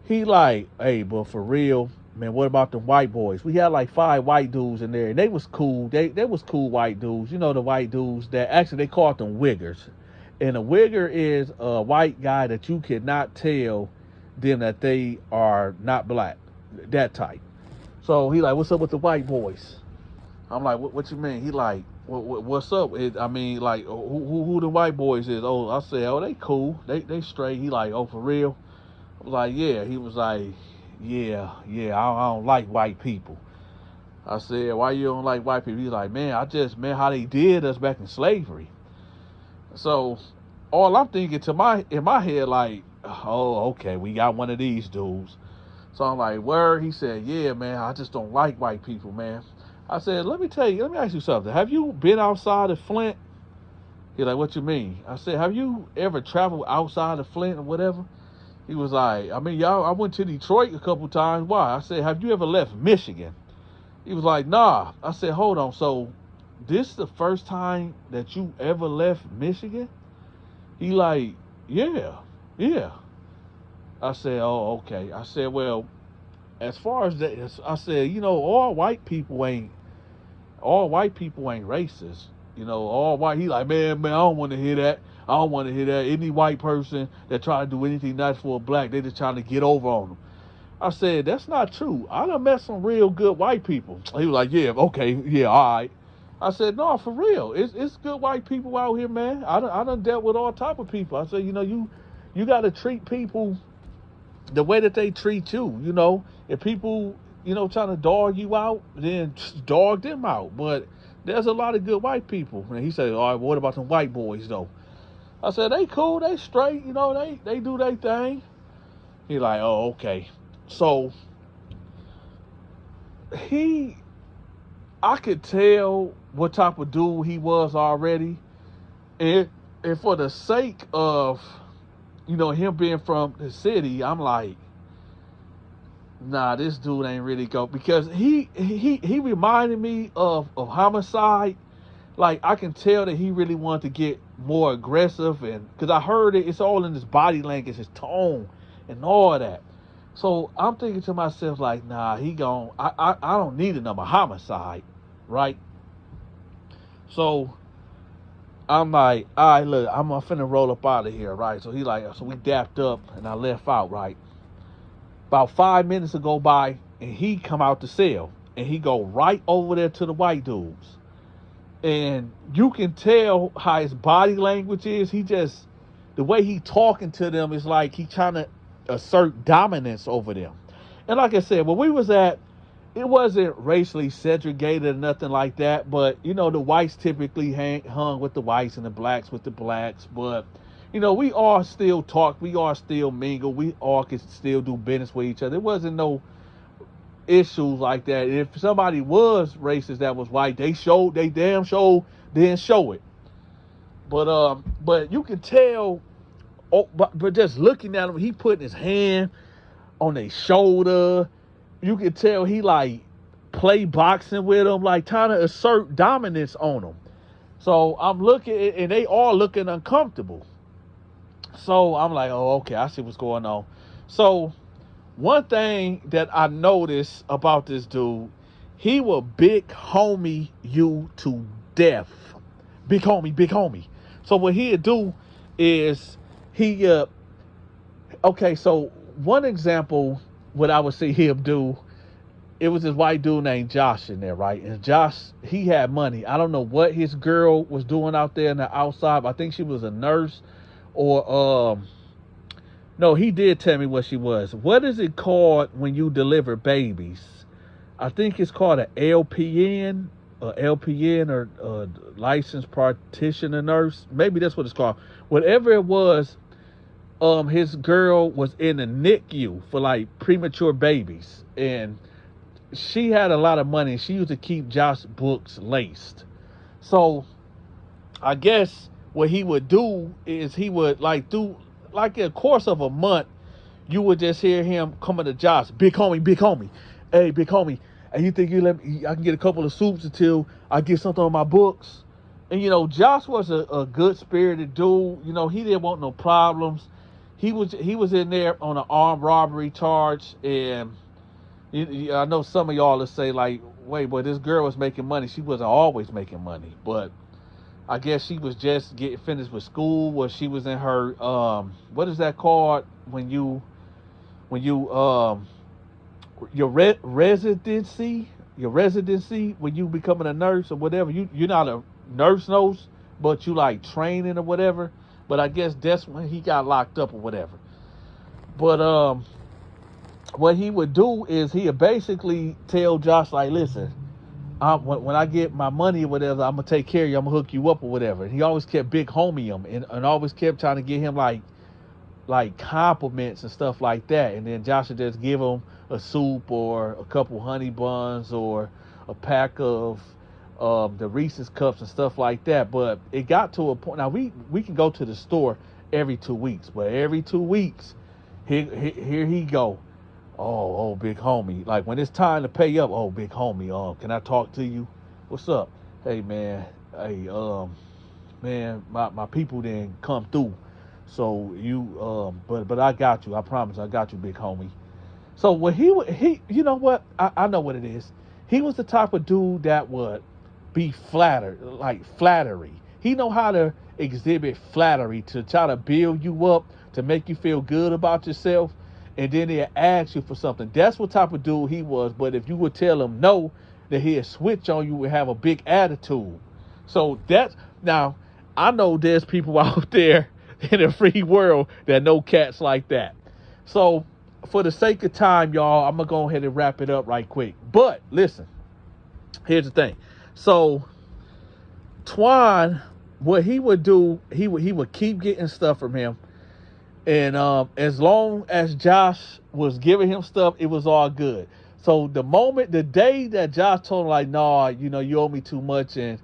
he like, hey, but for real, man, what about the white boys? We had like 5 white dudes in there, and they was cool. They was cool white dudes. The white dudes that actually they called them wiggers. And a wigger is a white guy that you cannot tell them that they are not black, that type. So he like, what's up with the white boys? I'm like, what you mean? He like, what's up? Who the white boys is? Oh, I said, oh, they cool. They straight. He like, oh, for real? I was like, yeah. He was like, yeah, I don't like white people. I said, why you don't like white people? He's like, man, how they did us back in slavery. So all I'm thinking in my head, like, oh, okay, we got one of these dudes. So I'm like, word? He said, yeah, man, I just don't like white people, man. I said, let me ask you something. Have you been outside of Flint? He's like, what you mean? I said, have you ever traveled outside of Flint or whatever? He was like, I mean, I went to Detroit a couple times. Why? I said, have you ever left Michigan? He was like, nah. I said, hold on. So this is the first time that you ever left Michigan? He like, yeah. I said, oh, okay. I said, well, as far as that, I said, you know, all white people ain't racist. You know, all white. He like, man, I don't want to hear that. I don't want to hear that. Any white person that try to do anything nice for a black, they just trying to get over on them. I said, that's not true. I done met some real good white people. He was like, yeah, okay, yeah, all right. I said, no, for real. It's good white people out here, man. I done dealt with all type of people. I said, you know, you got to treat people the way that they treat you. You know, if people, you know, trying to dog you out, then dog them out. But there's a lot of good white people. And he said, all right, what about some white boys, though? I said, they cool, they straight, you know, they do their thing. He like, oh, okay. So, I could tell what type of dude he was already. And for the sake of, you know, him being from the city, I'm like, nah, this dude ain't really go. Because he reminded me of Homicide. Like, I can tell that he really wanted to get more aggressive. And because I heard it's all in his body language, his tone, and all of that. So I'm thinking to myself, like, nah, I don't need another Homicide, right? So I'm like, all right, look, I'm finna roll up out of here, right? So he like, so we dapped up and I left out, right? About 5 minutes to go by and he come out the cell and he go right over there to the white dudes. And you can tell how his body language is. He just, the way he talking to them is like he trying to assert dominance over them. And like I said, when we was at, it wasn't racially segregated or nothing like that, but you know, the whites typically hung with the whites and the blacks with the blacks. But you know, we all still talk, we all still mingle, we all could still do business with each other. There wasn't no issues like that. If somebody was racist that was white, they damn show didn't show it. But you can tell. Oh, but just looking at him, he putting his hand on their shoulder. You can tell he like play boxing with him, like trying to assert dominance on them. So I'm looking, and they all looking uncomfortable. So I'm like, oh, okay, I see what's going on. So one thing that I noticed about this dude, he will big homie you to death. Big homie. So what he'd do is okay, so one example, what I would see him do, it was this white dude named Josh in there, right? And Josh, he had money. I don't know what his girl was doing out there in the outside. I think she was a nurse or, no, he did tell me what she was. What is it called when you deliver babies? I think it's called an LPN or licensed practitioner nurse. Maybe that's what it's called. Whatever it was, his girl was in a NICU for like premature babies, and she had a lot of money. She used to keep Josh's books laced. So I guess what he would do is he would like do like in the course of a month, you would just hear him coming to Josh, big homie, hey, big homie, and you think you let me, I can get a couple of soups until I get something on my books. And you know, Josh was a good spirited dude. You know, he didn't want no problems. He was in there on an armed robbery charge, and I know some of y'all will say like, wait, but this girl was making money. She wasn't always making money, but I guess she was just getting finished with school, or she was in her what is that called when you your residency when you becoming a nurse or whatever. You're not a nurse, but you like training or whatever. But I guess that's when he got locked up or whatever. But what he would do is he would basically tell Josh, like, listen, when I get my money or whatever, I'm going to take care of you. I'm going to hook you up or whatever. And he always kept big homie him and always kept trying to get him like compliments and stuff like that. And then Josh would just give him a soup or a couple honey buns or a pack of the Reese's cups and stuff like that. But it got to a point. Now we can go to the store every 2 weeks, but every 2 weeks, here he go. Oh, big homie. Like when it's time to pay up, oh, big homie. Can I talk to you? What's up? hey man, hey man, my people didn't come through. So you but I got you. I promise I got you, big homie. So when he you know what? I know what it is. He was the type of dude that would be flattered, like flattery. He know how to exhibit flattery to try to build you up, to make you feel good about yourself, and then he'll ask you for something. That's what type of dude he was. But if you would tell him no, that he'll switch on you and have a big attitude. So that's, now I know there's people out there in the free world that know cats like that. So for the sake of time, y'all, I'm gonna go ahead and wrap it up right quick. But listen, here's the thing. So Twan, what he would do, he would keep getting stuff from him, and as long as Josh was giving him stuff, it was all good. So the day that Josh told him, like, nah, you know, you owe me too much, and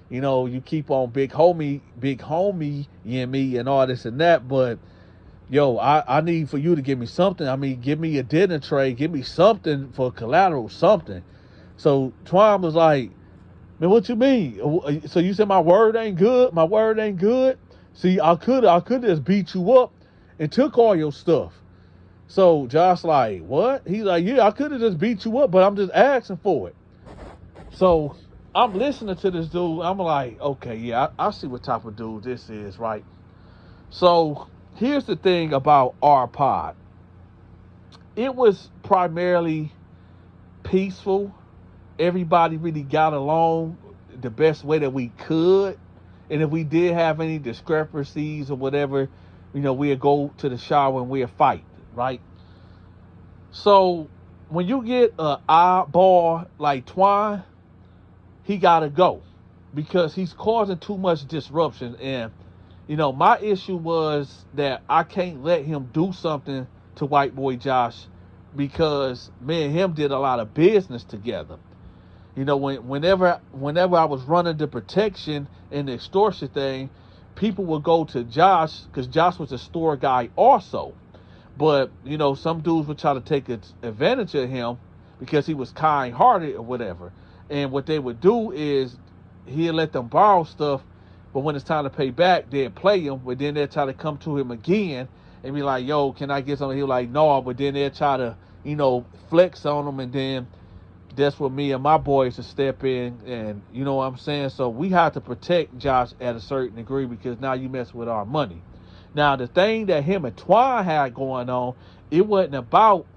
you know, you keep on big homie, you and me, and all this and that, but yo, I need for you to give me something. I mean, give me a dinner tray, give me something for collateral, something. So Twan was like, man, what you mean? So you said my word ain't good? My word ain't good? See, I could just beat you up and took all your stuff. So Josh like, what? He's like, yeah, I could have just beat you up, but I'm just asking for it. So I'm listening to this dude. I'm like, okay, yeah, I see what type of dude this is, right? So here's the thing about our pod. It was primarily peaceful. Everybody really got along the best way that we could. And if we did have any discrepancies or whatever, you know, we'd go to the shower and we'd fight, right? So when you get an eyeball like Twan, he got to go because he's causing too much disruption. And, you know, my issue was that I can't let him do something to white boy Josh because me and him did a lot of business together. You know, whenever I was running the protection and the extortion thing, people would go to Josh because Josh was a store guy also. But, you know, some dudes would try to take advantage of him because he was kind-hearted or whatever. And what they would do is he'd let them borrow stuff, but when it's time to pay back, they'd play him, but then they'd try to come to him again and be like, yo, can I get something? He was like, no, but then they'd try to, you know, flex on him, and then that's where me and my boys would step in, and you know what I'm saying? So we had to protect Josh at a certain degree because now you mess with our money. Now, the thing that him and Twan had going on, it wasn't about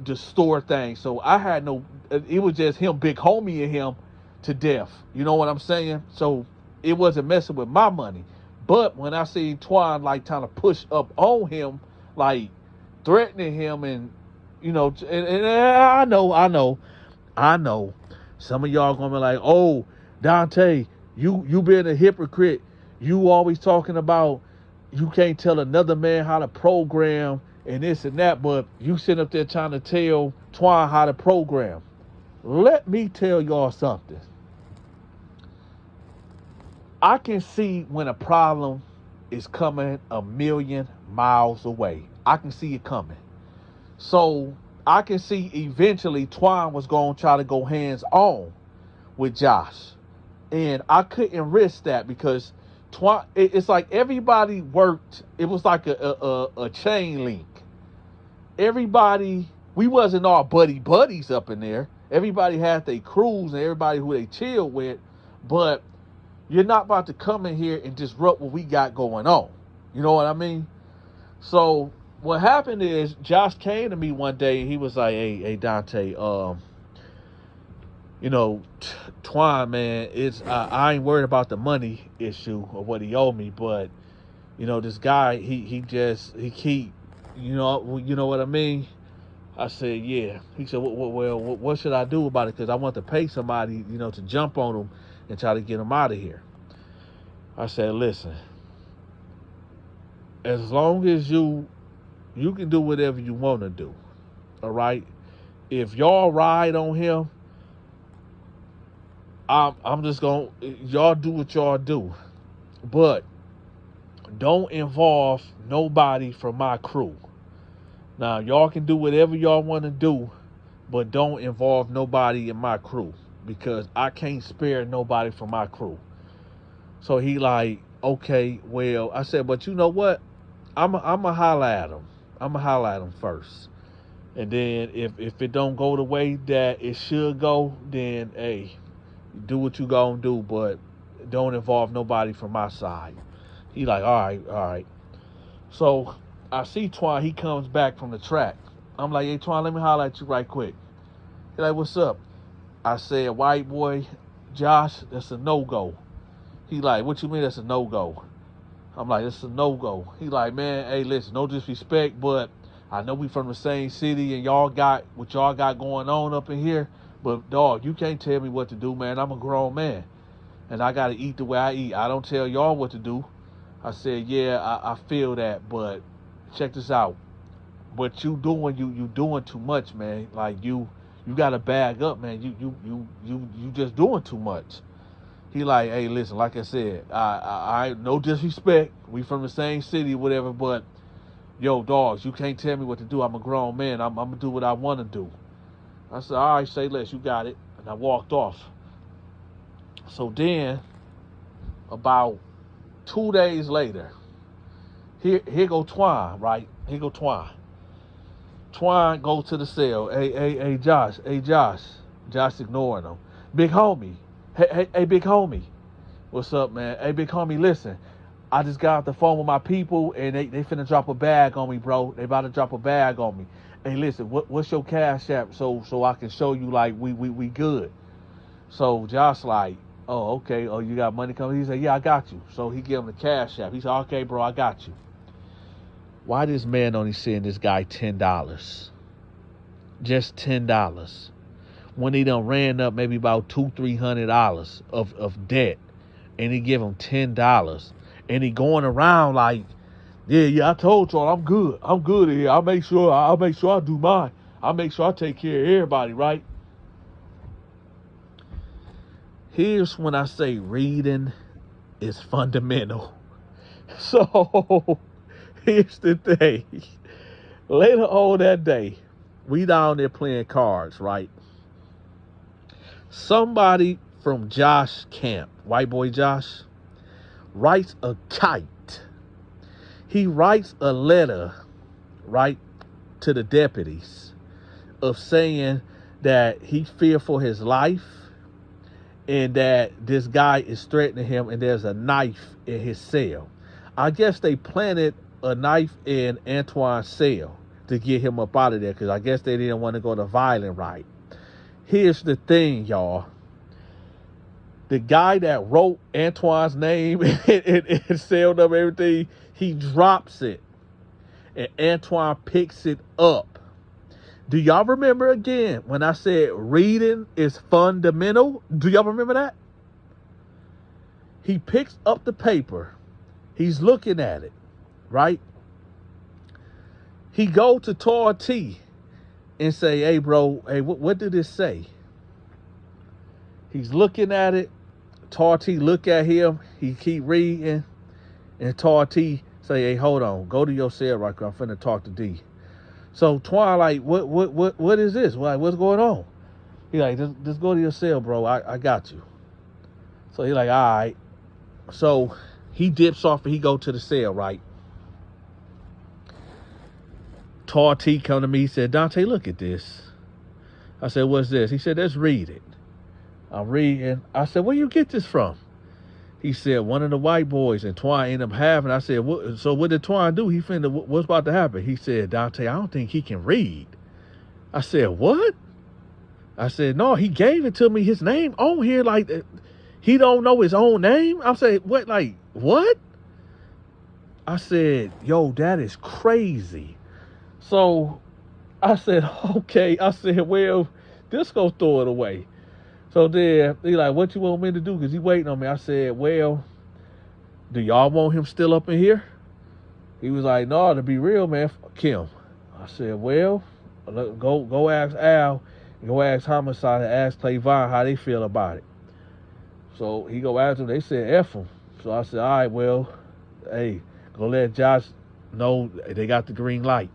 the store thing. So I had no, it was just him big homie and him to death. You know what I'm saying? So it wasn't messing with my money. But when I see Twan like trying to push up on him, like threatening him, and you know, and I know some of y'all gonna be like, oh, Dante, you being a hypocrite. You always talking about you can't tell another man how to program and this and that, but you sit up there trying to tell Twan how to program. Let me tell y'all something. I can see when a problem is coming a million miles away. I can see it coming. So I can see eventually Twan was going to try to go hands on with Josh. And I couldn't risk that because Twan, it's like everybody worked. It was like a chain link. Everybody, we wasn't all buddies up in there. Everybody had their crews and everybody who they chill with. But you're not about to come in here and disrupt what we got going on. You know what I mean? So what happened is Josh came to me one day and he was like, hey Dante, you know, Twan, man, it's I ain't worried about the money issue or what he owed me, but you know, this guy, he keep, you know what I mean? I said, yeah. He said, well, what should I do about it? Because I want to pay somebody, you know, to jump on him and try to get him out of here. I said, listen, as long as you can do whatever you want to do, all right? If y'all ride on him, I'm just going to, y'all do what y'all do. But don't involve nobody from my crew. Now, y'all can do whatever y'all want to do, but don't involve nobody in my crew. because I can't spare nobody from my crew. So he like, okay, well, I said, but you know what? I'm a holler at him. I'm a holler at him first. And then if it don't go the way that it should go, then, hey, do what you gonna do, but don't involve nobody from my side. He like, all right. So I see Twan, he comes back from the track. I'm like, hey, Twan, let me holler at you right quick. He like, what's up? I said, white boy, Josh, that's a no-go. He like, what you mean that's a no-go? I'm like, it's a no-go. He like, man, hey, listen, no disrespect, but I know we from the same city and y'all got what y'all got going on up in here, but dog, you can't tell me what to do, man. I'm a grown man, and I got to eat the way I eat. I don't tell y'all what to do. I said, yeah, I feel that, but check this out. What you doing, you doing too much, man. Like, you got to bag up, man. You just doing too much. He like, hey, listen, like I said, I no disrespect. We from the same city, whatever, but yo, dogs, you can't tell me what to do. I'm a grown man. I'm going to do what I want to do. I said, all right, say less. You got it. And I walked off. So then, about 2 days later, here go Twan, right? Here go Twan. Twan go to the cell. Hey, Josh. Josh ignoring him. Big homie. Hey, big homie. What's up, man? Hey, big homie, listen. I just got off the phone with my people, and they finna drop a bag on me, bro. They about to drop a bag on me. Hey, listen, what's your cash app so I can show you, like, we good. So Josh like, oh, okay. Oh, you got money coming? He said, yeah, I got you. So he gave him the cash app. He said, okay, bro, I got you. Why this man only send this guy $10? Just $10. When he done ran up maybe about $200-300 of debt, and he give him $10. And he going around like, yeah, I told y'all I'm good in here. I'll make sure I do mine. I'll make sure I take care of everybody, right? Here's when I say reading is fundamental. So here's the thing. Later on that day, we down there playing cards, right? Somebody from Josh camp, white boy Josh, writes a kite. He writes a letter, right, to the deputies of saying that he feared for his life and that this guy is threatening him and there's a knife in his cell. I guess they planted a knife in Antoine's cell to get him up out of there because I guess they didn't want to go the violent route. Here's the thing, y'all. The guy that wrote Antoine's name and cell number, everything, he drops it. And Antoine picks it up. Do y'all remember again when I said reading is fundamental? Do y'all remember that? He picks up the paper. He's looking at it, right? He go to Tor T and say, hey, bro, hey, what did this say? He's looking at it. Tor T look at him. He keep reading. And Tor T say, hey, hold on. Go to your cell right quick. I'm finna talk to D. So Twan like, what is this? What's going on? He like, just go to your cell, bro. I got you. So he like, all right. So he dips off and he go to the cell, right? Tor T come to me. He said, Dante, look at this. I said, what's this? He said, let's read it. I'm reading. I said, where you get this from? He said, one of the white boys, and Twan ended up having. I said, so what did Twan do? He finna, what's about to happen? He said, Dante, I don't think he can read. I said, what? I said, no, he gave it to me, his name on here, like, he don't know his own name? I said, what, like, what? I said, yo, that is crazy. So I said, okay. I said, well, just go throw it away. So then he like, what you want me to do? Because he waiting on me. I said, well, do y'all want him still up in here? He was like, no, to be real, man, fuck him. I said, well, go ask Al, go ask Homicide, and ask Clayvon how they feel about it. So he go ask them. They said, F him. So I said, all right, well, hey, go let Josh know they got the green light.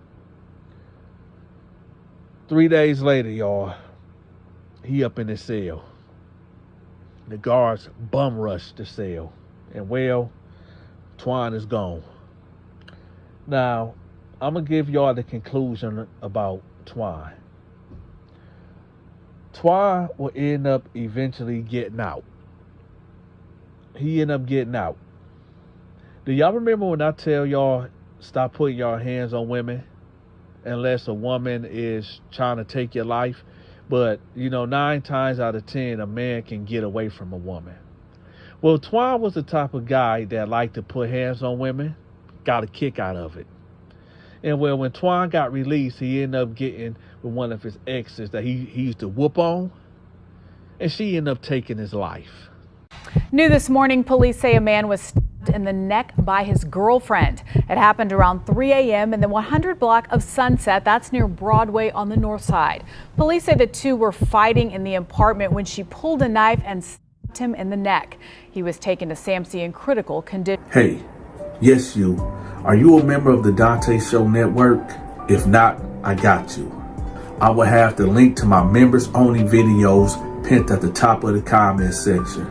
3 days later, y'all, he up in his cell. The guards bum rushed the cell. And well, Twan is gone. Now, I'm going to give y'all the conclusion about Twan. Twan will end up eventually getting out. He ended up getting out. Do y'all remember when I tell y'all stop putting your hands on women unless a woman is trying to take your life? But, 9 times out of 10, a man can get away from a woman. Well, Twan was the type of guy that liked to put hands on women, got a kick out of it. And well, when Twan got released, he ended up getting with one of his exes that he used to whoop on, and she ended up taking his life. New this morning, police say a man was stabbed in the neck by his girlfriend. It happened around 3 a.m. in the 100 block of Sunset. That's near Broadway on the north side. Police say the two were fighting in the apartment when she pulled a knife and stabbed him in the neck. He was taken to SAMC in critical condition. Hey, yes you. Are you a member of the Donta Show Network? If not, I got you. I will have the link to my members only videos pinned at the top of the comment section.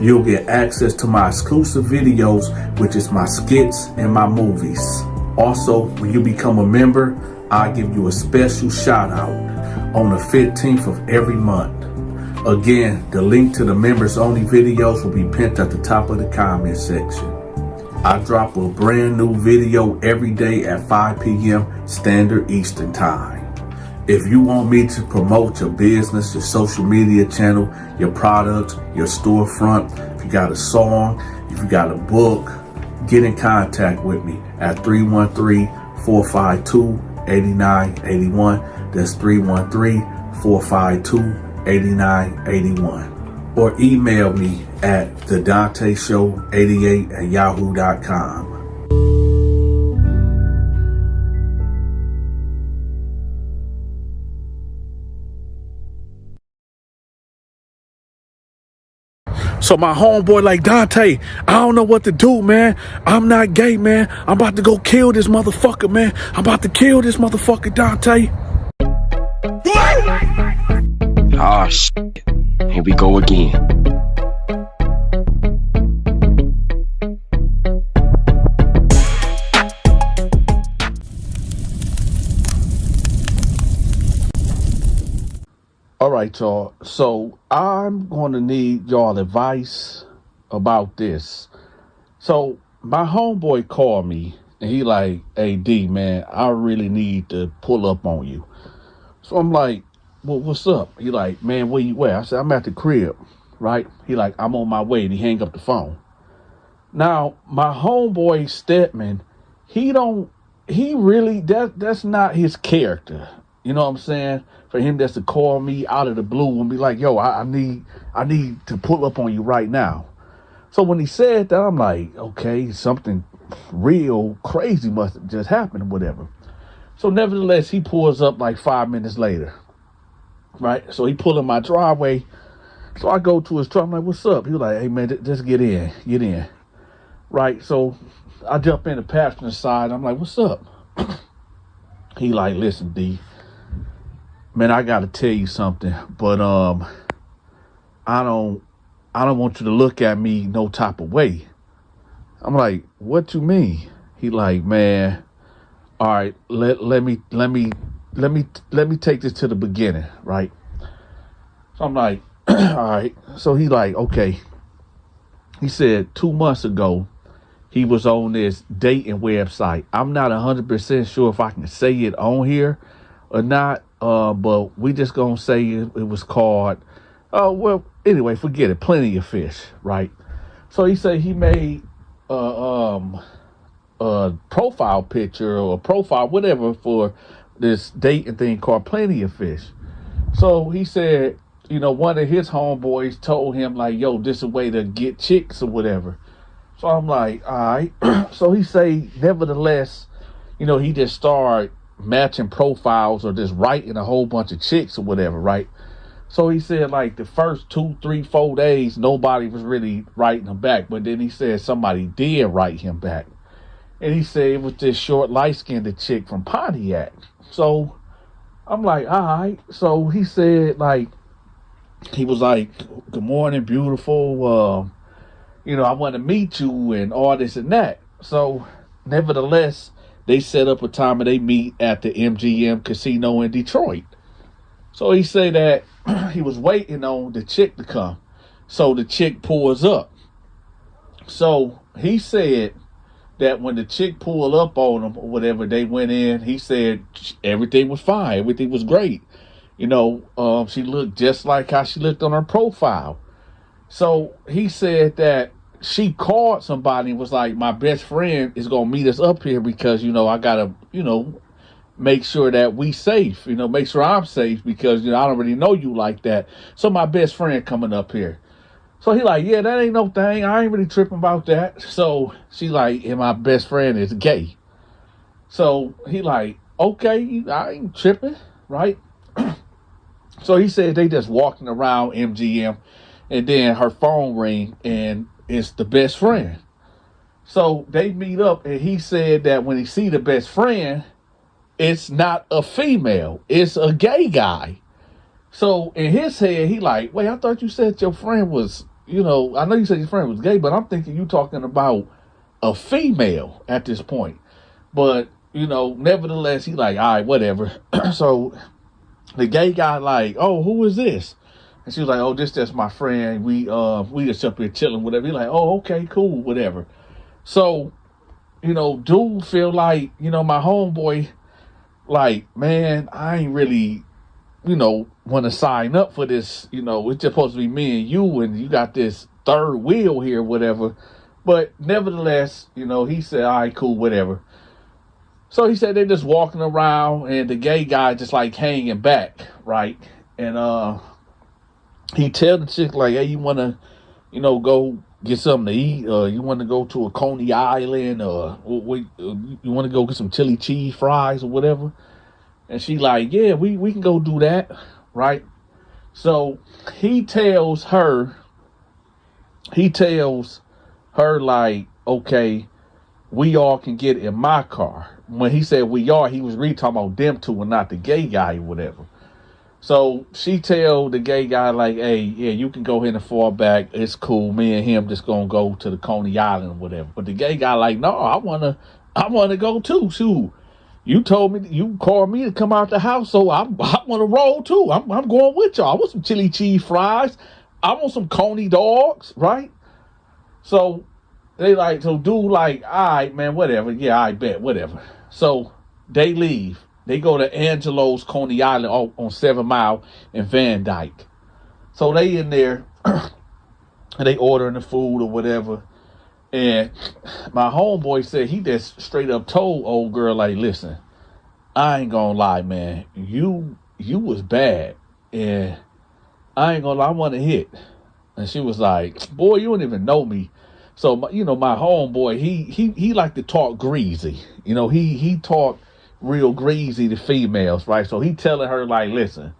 You'll get access to my exclusive videos, which is my skits and my movies. Also, when you become a member, I'll give you a special shout out on the 15th of every month. Again, the link to the members only videos will be pinned at the top of the comment section. I drop a brand new video every day at 5 p.m. Standard Eastern Time. If you want me to promote your business, your social media channel, your products, your storefront, if you got a song, if you got a book, get in contact with me at 313-452-8981. That's 313-452-8981. Or email me at THEDONTASHOW88@yahoo.com. So my homeboy like, Dante, I don't know what to do, man. I'm not gay, man. I'm about to go kill this motherfucker, man. I'm about to kill this motherfucker, Dante. Ah, shit. Here we go again. All right, y'all. So I'm going to need y'all advice about this. So my homeboy called me and he like, hey, D, man, I really need to pull up on you. So I'm like, well, what's up? He like, man, where you at? I said, I'm at the crib, right? He like, I'm on my way. And he hang up the phone. Now, my homeboy Stedman, that's not his character. You know what I'm saying? For him just to call me out of the blue and be like, yo, I need to pull up on you right now. So when he said that, I'm like, okay, something real crazy must have just happened or whatever. So nevertheless, he pulls up like 5 minutes later, right? So he pulled in my driveway. So I go to his truck. I'm like, what's up? He was like, hey, man, just get in. Right? So I jump in the passenger side. I'm like, what's up? He like, listen, D, man, I got to tell you something, but I don't want you to look at me no type of way. I'm like, what you mean? He like, man, all right, let me take this to the beginning, right? So I'm like, all right. So he like, okay. He said 2 months ago, he was on this dating website. I'm not 100% sure if I can say it on here or not. But we just gonna say it was called, well, anyway, forget it. Plenty of Fish, right? So he said he made a profile picture or a profile, whatever, for this dating thing called Plenty of Fish. So he said, one of his homeboys told him like, yo, this is a way to get chicks or whatever. So I'm like, all right. So he say, nevertheless, he just started matching profiles or just writing a whole bunch of chicks or whatever, right? So he said like the first 2, 3, 4 days, nobody was really writing him back. But then he said somebody did write him back. And he said it was this short, light-skinned chick from Pontiac. So I'm like, all right. So he said like, he was like, good morning, beautiful. I want to meet you and all this and that. So nevertheless, they set up a time and they meet at the MGM casino in Detroit. So he said that he was waiting on the chick to come. So the chick pulls up. So he said that when the chick pulled up on him or whatever, they went in, he said everything was fine. Everything was great. She looked just like how she looked on her profile. So he said that she called somebody and was like, my best friend is going to meet us up here because, I got to, make sure that we safe, make sure I'm safe because, I don't really know you like that. So my best friend coming up here. So he like, yeah, that ain't no thing. I ain't really tripping about that. So she like, and my best friend is gay. So he like, okay, I ain't tripping, right? So he said they just walking around MGM and then her phone ring and it's the best friend. So they meet up and he said that when he see the best friend, it's not a female, it's a gay guy. So in his head, he like, wait, I thought you said your friend was, I know you said your friend was gay, but I'm thinking you talking about a female at this point. But, nevertheless, he like, all right, whatever. So the gay guy like, oh, who is this? And she was like, oh, this just my friend. We just up here chilling, whatever. He like, oh, okay, cool, whatever. So, dude feel like, my homeboy, like, man, I ain't really, want to sign up for this. It's supposed to be me and you got this third wheel here, whatever. But nevertheless, he said, all right, cool, whatever. So he said they're just walking around and the gay guy just like hanging back, right? And he tell the chick like, hey, you want to, go get something to eat? You want to go to a Coney Island? You want to go get some chili cheese fries or whatever? And she like, yeah, we can go do that, right? So he tells her like, okay, we all can get in my car. When he said we all, he was really talking about them two and not the gay guy or whatever. So she tell the gay guy like, hey, yeah, you can go ahead and fall back. It's cool. Me and him just gonna go to the Coney Island or whatever. But the gay guy like, no, I wanna go too. Shoot. You told me, you called me to come out the house, so I want to roll too. I'm going with y'all. I want some chili cheese fries. I want some Coney dogs, right? So they like, so dude like, all right, man, whatever. Yeah, I bet, whatever. So they leave. They go to Angelo's Coney Island on 7 Mile in Van Dyke. So they in there, and they ordering the food or whatever. And my homeboy said he just straight up told old girl, like, listen, I ain't gonna lie, man. You was bad. And I ain't gonna lie, I want to hit. And she was like, boy, you don't even know me. So, my homeboy, he like to talk greasy. He talk real greasy to females, right? So he telling her, like, listen,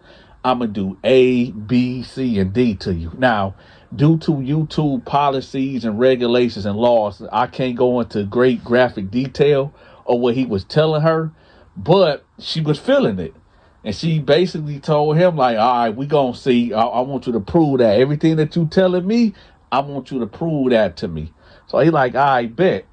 I'm going to do A, B, C, and D to you. Now, due to YouTube policies and regulations and laws, I can't go into great graphic detail of what he was telling her, but she was feeling it. And she basically told him, like, all right, we going to see. I want you to prove that. Everything that you telling me, I want you to prove that to me. So he like, all right, bet.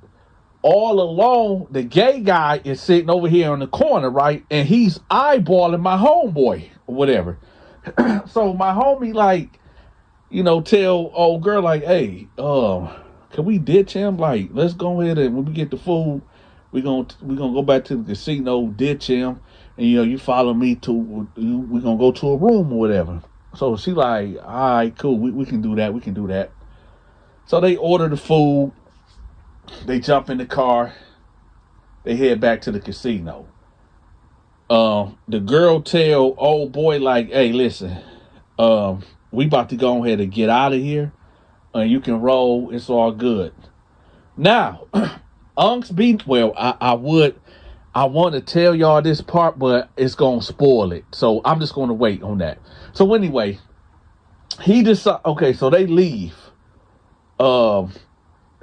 All along, the gay guy is sitting over here in the corner, right? And he's eyeballing my homeboy or whatever. So my homie, like, tell old girl, like, hey, can we ditch him? Like, let's go ahead and when we get the food, we're gonna go back to the casino, ditch him, and you follow me to, we're gonna go to a room or whatever. So she like, all right, cool, we can do that. So they order the food, they jump in the car, they head back to the casino. The girl tell old boy, like, hey, listen, we about to go ahead and get out of here. You can roll. It's all good. Now, I want to tell y'all this part, but it's going to spoil it. So I'm just going to wait on that. So anyway, okay, so they leave.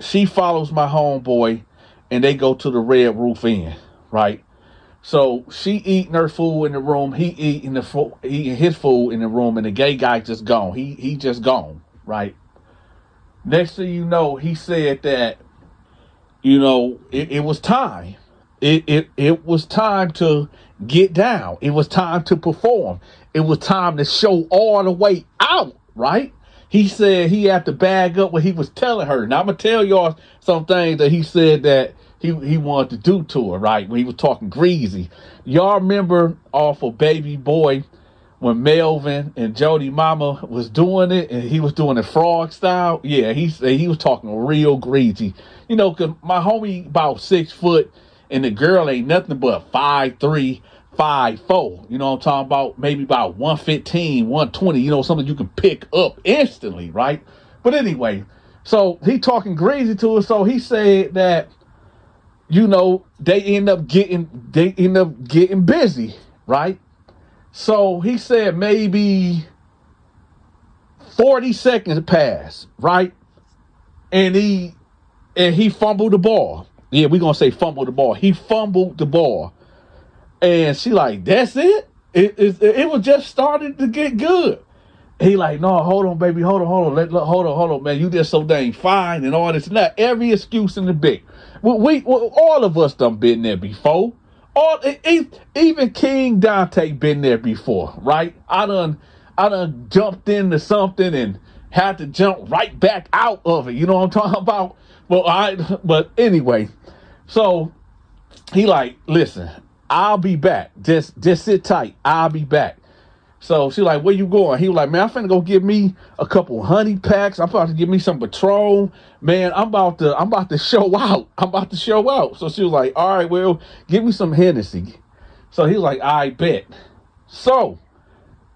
She follows my homeboy and they go to the Red Roof Inn, right? So she eating her food in the room. He eating his food in the room, and the gay guy just gone. He just gone, right? Next thing you know, he said that, it was time. It was time to get down. It was time to perform. It was time to show all the way out, right? He said he had to bag up what he was telling her. Now, I'm going to tell y'all some things that he said that he wanted to do to her, right? When he was talking greasy. Y'all remember off of Baby Boy when Melvin and Jody Mama was doing it and he was doing it frog style? Yeah, he was talking real greasy. Because my homie about 6 foot and the girl ain't nothing but 5'3", 5'4". You know what I'm talking about? Maybe about 115, 120, something you can pick up instantly, right? But anyway, so he talking greasy to her. So he said that, they end up getting busy, right? So he said maybe 40 seconds passed, right? And he fumbled the ball. Yeah, we're going to say fumbled the ball. He fumbled the ball. And she like, that's it? It was just starting to get good. He like, no, hold on, baby. Hold on. Hold on, man. You just so dang fine and all this and that. Every excuse in the big. We all of us done been there before. Even King Dante been there before, right? I done jumped into something and had to jump right back out of it. You know what I'm talking about? But anyway, so he like, listen, I'll be back. Just sit tight. I'll be back. So she like, where you going? He was like, man, I'm finna go get me a couple honey packs. I'm about to get me some Patron. Man, I'm about to show out. So she was like, all right, well, give me some Hennessy. So he was like, I bet. So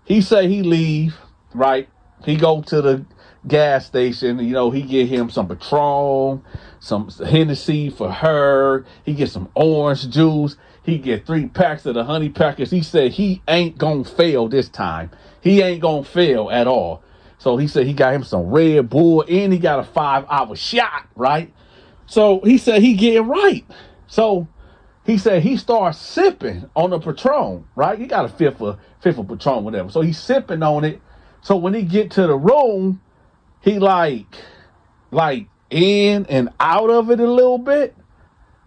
he say he leave, right? He go to the gas station, he get him some Patron, some Hennessy for her. He get some orange juice. He get 3 packs of the honey packers. He said he ain't gonna fail this time. He ain't gonna fail at all. So he said he got him some Red Bull and he got a 5-hour shot, right? So he said he getting right. So he said he starts sipping on the Patron, right? He got a fifth of Patron, whatever. So he's sipping on it. So when he get to the room, he like in and out of it a little bit.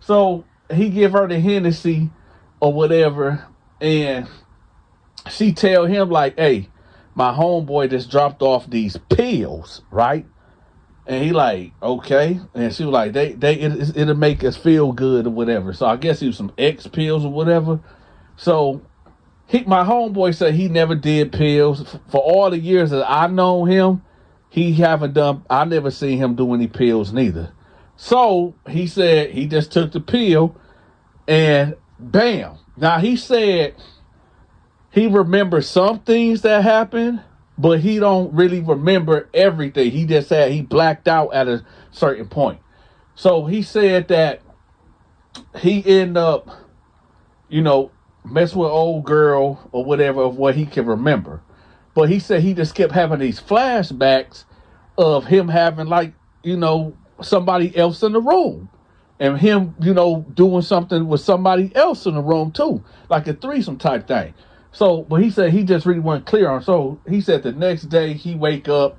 So he give her the Hennessy or whatever, and she tell him like, hey, my homeboy just dropped off these pills, right? And he like, okay. And she was like, it'll make us feel good or whatever. So I guess he was some X pills or whatever. So my homeboy said he never did pills. For all the years that I know him, I never seen him do any pills neither. So he said he just took the pill and bam. Now he said he remembers some things that happened, but he don't really remember everything. He just said he blacked out at a certain point. So he said that he ended up, messing with old girl or whatever of what he can remember. But he said he just kept having these flashbacks of him having somebody else in the room. And him, doing something with somebody else in the room too. Like a threesome type thing. So, but he said he just really wasn't clear on. So he said the next day he wake up,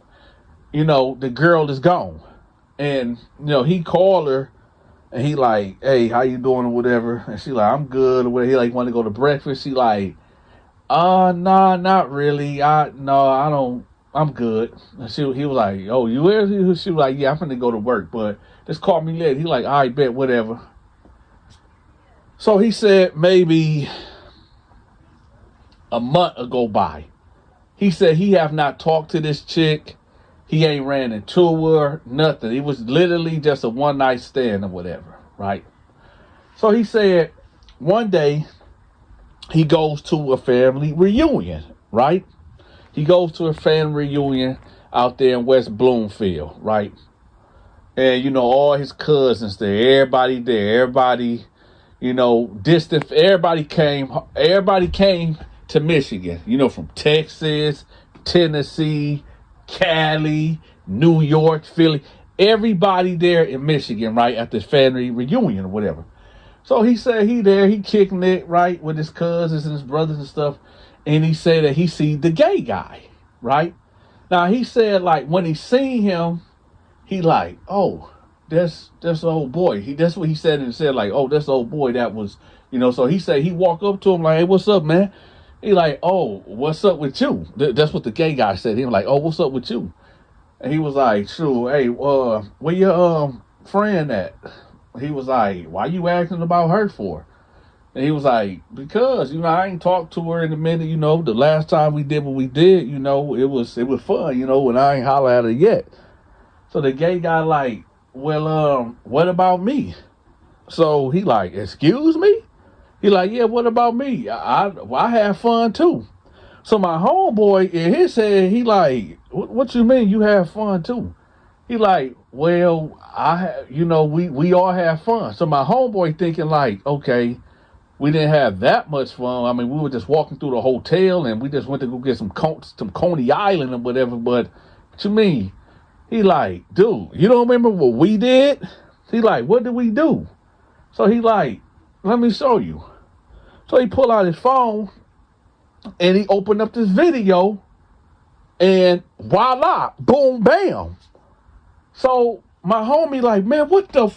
the girl is gone. And, he called her and he like, hey, how you doing or whatever? And she like, I'm good or whatever. He like, want to go to breakfast? She like, nah, not really. I don't. I'm good. And he was like, oh, you is? She was like, yeah, I'm finna go to work, but just call me later. He like, all right, bet, whatever. So he said maybe a month ago by. He said he have not talked to this chick. He ain't ran into her, nothing. It was literally just a one night stand or whatever, right? So he said one day he goes to a family reunion, right? He goes to a family reunion out there in West Bloomfield, right? And, all his cousins there, everybody there, everybody, distant, everybody came to Michigan, from Texas, Tennessee, Cali, New York, Philly, everybody there in Michigan, right, at this family reunion or whatever. So he said he kicking it, right, with his cousins and his brothers and stuff. And he said that he see the gay guy, right? Now, he said, like, when he seen him, he like, oh, that's the old boy. That's what he said, and said, like, oh, that's the old boy that was, so he said he walked up to him like, hey, what's up, man? He like, oh, what's up with you? That's what the gay guy said. He was like, oh, what's up with you? And he was like, sure, hey, where your friend at? He was like, why you asking about her for? And he was like, because, I ain't talked to her in a minute, the last time we did what we did, it was fun, and I ain't holler at her yet. So the gay guy like, well, what about me? So he like, excuse me? He like, yeah, what about me? I have fun too. So my homeboy in his head, he like, what you mean you have fun too? He like, well, we all have fun. So my homeboy thinking like, okay, we didn't have that much fun. I mean, we were just walking through the hotel and we just went to go get some Coney Island or whatever. But what you mean? He like, dude, you don't remember what we did? He like, what did we do? So he like, let me show you. So he pulled out his phone and he opened up this video and voila, boom, bam. So my homie like, man, what the,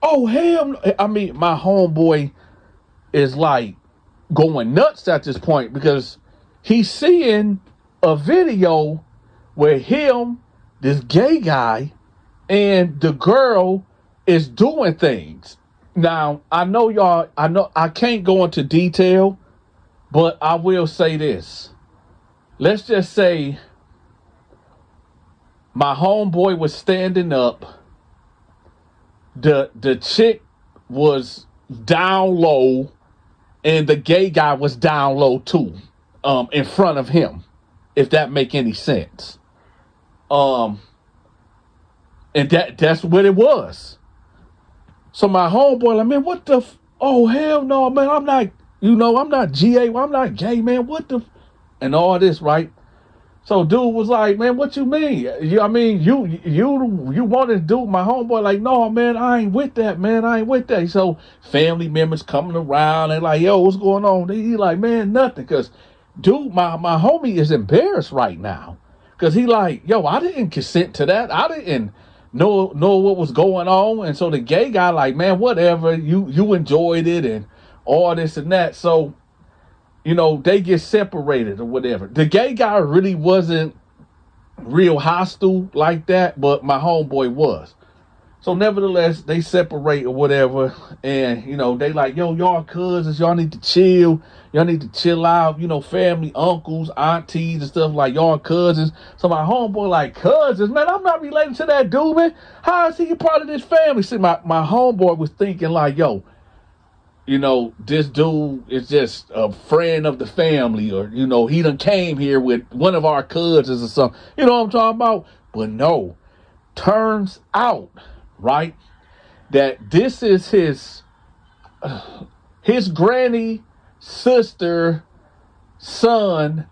oh, hell. I mean, my homeboy is like going nuts at this point because he's seeing a video where him, this gay guy, and the girl is doing things. Now, I know I can't go into detail, but I will say this. Let's just say my homeboy was standing up. The chick was down low, and the gay guy was down low too, in front of him, if that make any sense. And that's what it was. So my homeboy like, man, what the, oh, hell no, man, I'm not, I'm not GA, I'm not gay, man, what the, and all this, right? So dude was like, man, what you mean? You want to do, my homeboy like, no, man, I ain't with that, man, I ain't with that. So family members coming around and like, yo, what's going on? He like, man, nothing, because dude, my homie is embarrassed right now. Because he like, yo, I didn't consent to that. I didn't know what was going on. And so the gay guy like, man, whatever, you enjoyed it and all this and that. So, they get separated or whatever. The gay guy really wasn't real hostile like that, but my homeboy was. So nevertheless, they separate or whatever. And, they like, yo, y'all cousins, y'all need to chill. Y'all need to chill out, family, uncles, aunties and stuff like y'all cousins. So my homeboy like, cousins, man, I'm not related to that dude, man. How is he a part of this family? See, my homeboy was thinking like, yo, this dude is just a friend of the family, or, he done came here with one of our cousins or something. You know what I'm talking about? But no, turns out, right, that this is his granny, sister, son,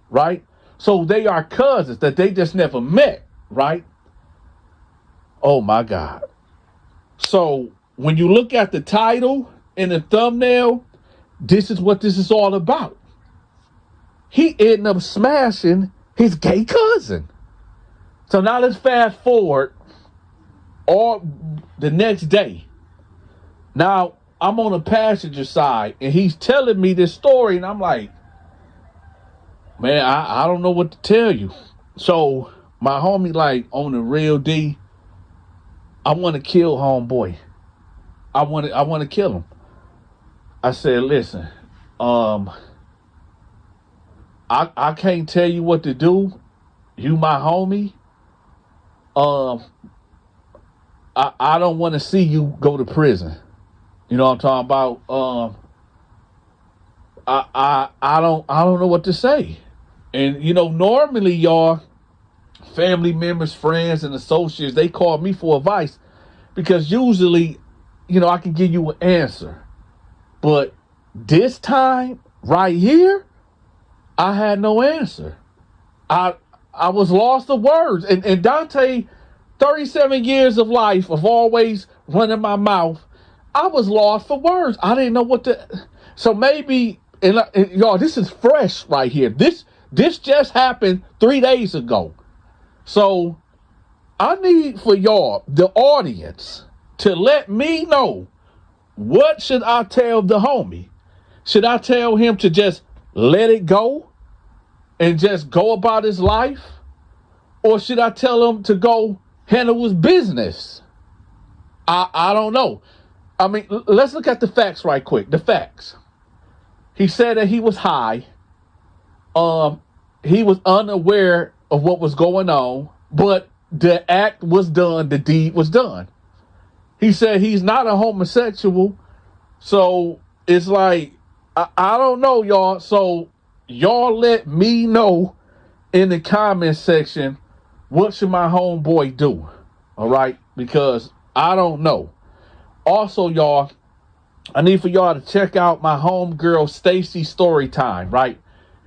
right? So they are cousins that they just never met, right? Oh my God. So when you look at the title and the thumbnail, this is what this is all about. He ended up smashing his gay cousin. So now let's fast forward all the next day. Now I'm on the passenger side and he's telling me this story and I'm like, man, I don't know what to tell you. So my homie like, on the real D, I want to kill homeboy. I want to kill him. I said, listen, I can't tell you what to do. You my homie. I don't want to see you go to prison. You know what I'm talking about? I don't know what to say. And normally y'all, family members, friends, and associates, they call me for advice because usually, I can give you an answer. But this time right here, I had no answer. I was lost of words. And Dante, 37 years of life of always running my mouth, I was lost for words. I didn't know what to. So maybe, and y'all, this is fresh right here. This just happened 3 days ago. So I need for y'all, the audience, to let me know, what should I tell the homie? Should I tell him to just let it go and just go about his life? Or should I tell him to go handle his business? I don't know. I mean, let's look at the facts right quick. The facts. He said that he was high. He was unaware of what was going on, but the act was done. The deed was done. He said he's not a homosexual. So it's like, I don't know, y'all. So y'all let me know in the comment section, what should my homeboy do? All right? Because I don't know. Also, y'all, I need for y'all to check out my homegirl Stacy Storytime, right?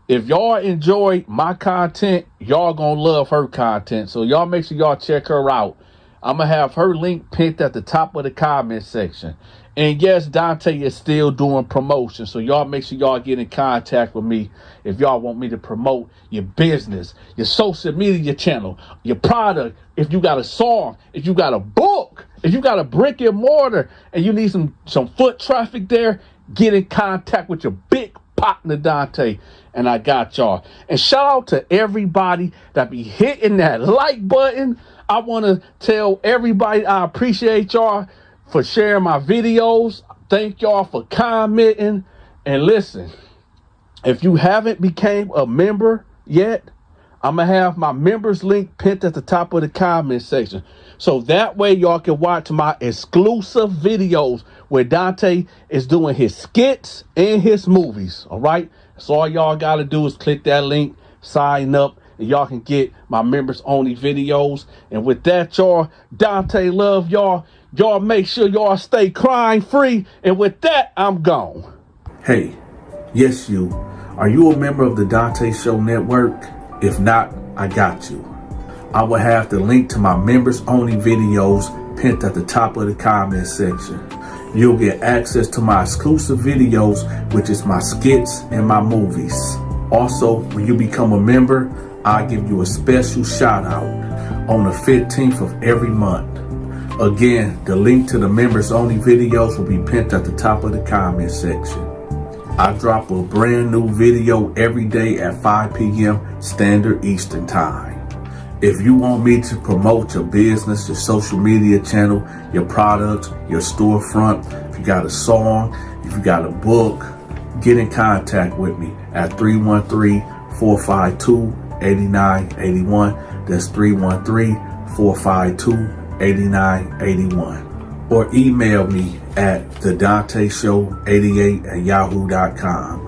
If y'all enjoy my content, y'all gonna love her content. So y'all make sure y'all check her out. I'm gonna have her link pinned at the top of the comment section. And yes, Dante is still doing promotion. So y'all make sure y'all get in contact with me if y'all want me to promote your business, your social media channel, your product. If you got a song, if you got a book, if you got a brick and mortar and you need some foot traffic there, get in contact with your big partner Dante. And I got y'all. And shout out to everybody that be hitting that like button. I want to tell everybody I appreciate y'all for sharing my videos. Thank y'all for commenting. And listen, if you haven't became a member yet, I'm going to have my members link pinned at the top of the comment section. So that way y'all can watch my exclusive videos where Dante is doing his skits and his movies. All right. So all y'all got to do is click that link, sign up, and y'all can get my members only videos. And with that, y'all, Dante love y'all. Y'all make sure y'all stay crime free. And with that, I'm gone. Hey, yes, you. Are you a member of the Donta Show Network? If not, I got you. I will have the link to my members only videos pinned at the top of the comment section. You'll get access to my exclusive videos, which is my skits and my movies. Also, when you become a member, I'll give you a special shout out on the 15th of every month. Again, the link to the members only videos will be pinned at the top of the comment section. I drop a brand new video every day at 5 p.m. Standard Eastern Time. If you want me to promote your business, your social media channel, your products, your storefront, if you got a song, if you got a book, get in contact with me at 313-452-8981. That's 313-452-8981. Or email me at TheDontaShow88@yahoo.com.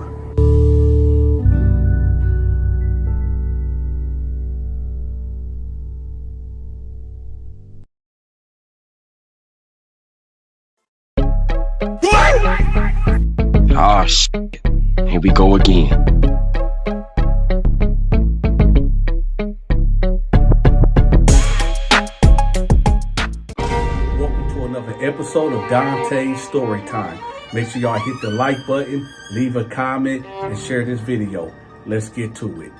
Oh, shit. Here we go again. Welcome to another episode of Dante's Storytime. Make sure y'all hit the like button, leave a comment, and share this video. Let's get to it.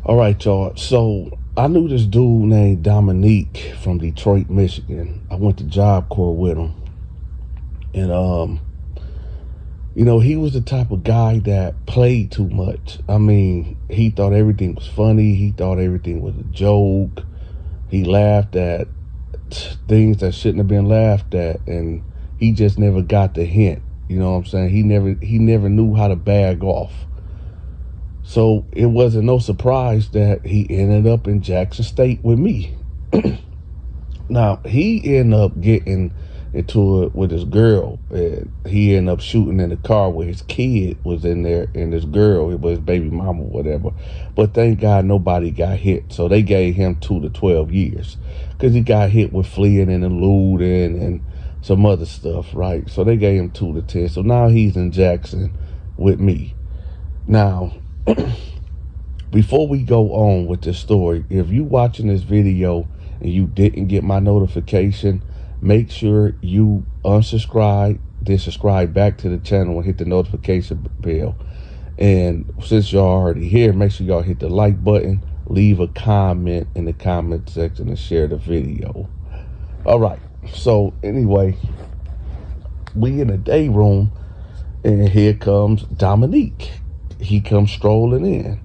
All right, y'all. So I knew this dude named Dominique from Detroit, Michigan. I went to Job Corps with him. And, you know, he was the type of guy that played too much. I mean, he thought everything was funny. He thought everything was a joke. He laughed at things that shouldn't have been laughed at. And he just never got the hint. You know what I'm saying? He never knew how to bag off. So it wasn't no surprise that he ended up in Jackson State with me. Now, he ended up getting into it with his girl. And he ended up shooting in the car where his kid was in there, and his girl, it was his baby mama, whatever. But thank God nobody got hit. So they gave him 2 to 12 years because he got hit with fleeing and eluding and some other stuff, right? So they gave him 2 to 10. So now he's in Jackson with me. Now, before we go on with this story, if you watching this video and you didn't get my notification, make sure you unsubscribe then subscribe back to the channel and hit the notification bell. And since y'all already here, make sure y'all hit the like button, leave a comment in the comment section, and share the video. All right, so anyway, we in the day room, and here comes Dominique. He comes strolling in.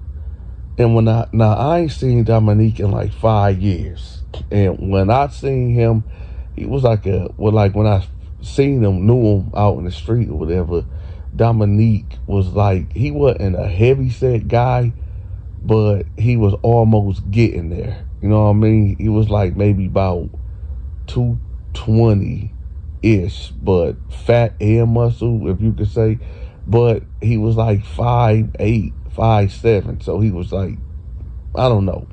And when I ain't seen Dominique in like 5 years. And when I seen him, he was like when I seen him, knew him out in the street or whatever, Dominique was like, he wasn't a heavy set guy, but he was almost getting there. You know what I mean? He was like maybe about 220-ish, but fat and muscle, if you could say. But he was like 5'8", 5'7", so he was like, I don't know.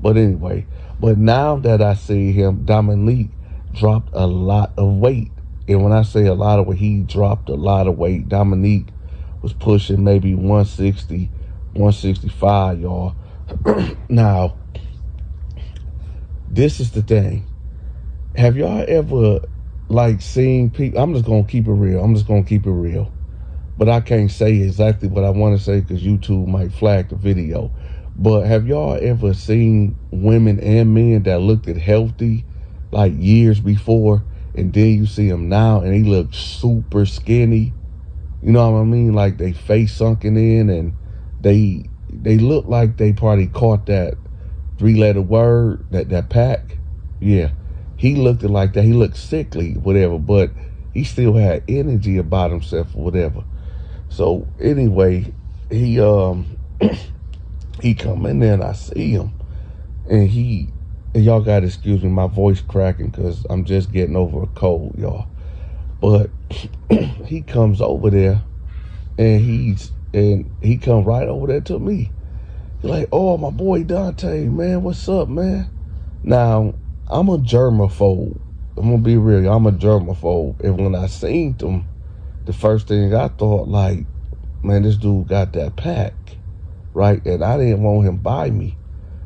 But anyway, but now that I see him, Dominique dropped a lot of weight. And when I say a lot of weight, he dropped a lot of weight. Dominique was pushing maybe 160, 165, y'all. Now, this is the thing. Have y'all ever like seen people? I'm just gonna keep it real. But I can't say exactly what I want to say because YouTube might flag the video. But have y'all ever seen women and men that looked at healthy like years before, and then you see them now and they look super skinny? You know what I mean? Like they face sunken in, and they look like they probably caught that 3-letter word, that pack. Yeah, he looked like that. He looked sickly, whatever, but he still had energy about himself or whatever. So anyway, he come in there and I see him, and y'all gotta excuse me, my voice cracking because I'm just getting over a cold, y'all. But he comes over there, and he comes right over there to me. He's like, "Oh, my boy Donta, man, what's up, man?" Now, I'm a germaphobe. I'm gonna be real, I'm a germaphobe. And when I seen him, the first thing I thought, like, man, this dude got that pack, right? And I didn't want him by me.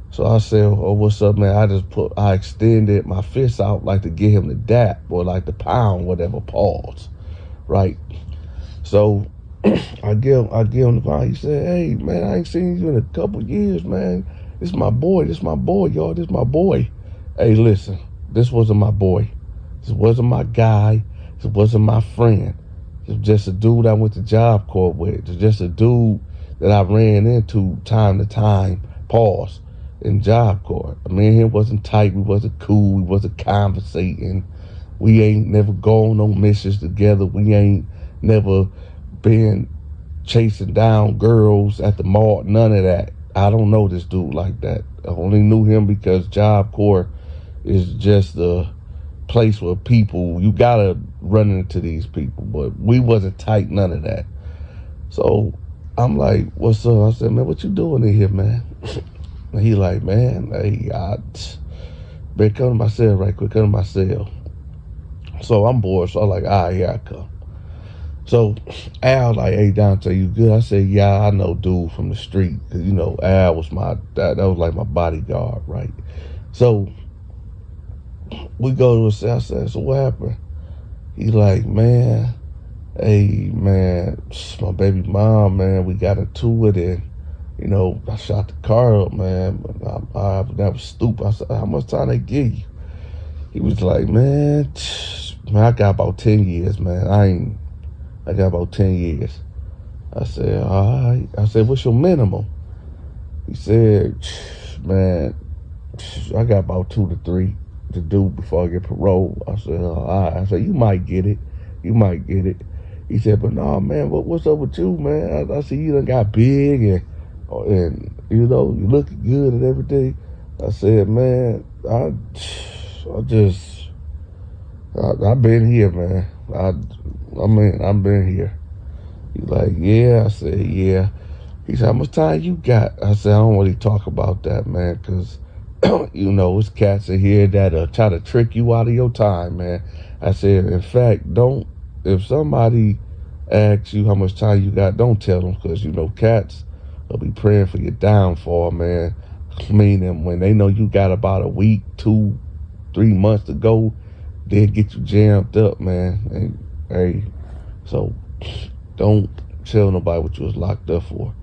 So I said, "Oh, what's up, man?" I extended my fist out like to get him to dap or like to pound, whatever, pause, right? So I give him the pound. He said, "Hey, man, I ain't seen you in a couple years, man. This is my boy, y'all. This is my boy." Hey, listen, this wasn't my boy. This wasn't my guy. This wasn't my friend. It was just a dude I went to Job Corps with. It was just a dude that I ran into time to time, pause, in Job Corps. I mean, he wasn't tight. We wasn't cool. We wasn't conversating. We ain't never gone on missions together. We ain't never been chasing down girls at the mall. None of that. I don't know this dude like that. I only knew him because Job Corps is just a place where people, you gotta run into these people, but we wasn't tight, none of that. So I'm like, "What's up?" I said, "Man, what you doing in here, man?" And he like, "Man, hey, better come to my cell right quick, come to my cell." So I'm bored, so I'm like, "All right, here I come." So Al like, "Hey, Donta, you good?" I said, "Yeah, I know dude from the street." Cause you know, Al was that was like my bodyguard, right? So we go to his cell. I said, "So what happened?" He like, "Man, hey, man, my baby mom, man, we got into it, and you know, I shot the car up, man. That was stupid." I said, "How much time they give you?" He was like, man, I got about 10 years, man. I got about 10 years. I said, "All right." I said, "What's your minimum?" He said, "Man, I got about 2 to 3 to do before I get parole." I said, "All right." I said, "You might get it. You might get it." He said, "But no, man, what's up with you, man? I see you done got big and you know, you looking good and everything." I said, "Man, I've been here, man. I've been here." He's like, "Yeah." I said, "Yeah." He said, "How much time you got?" I said, "I don't really talk about that, man, because you know, it's cats in here that try to trick you out of your time, man." I said, "In fact, if somebody asks you how much time you got, don't tell them, because, you know, cats will be praying for your downfall, man. Meaning when they know you got about a week, 2-3 months to go, they'll get you jammed up, man. And hey, So don't tell nobody what you was locked up for.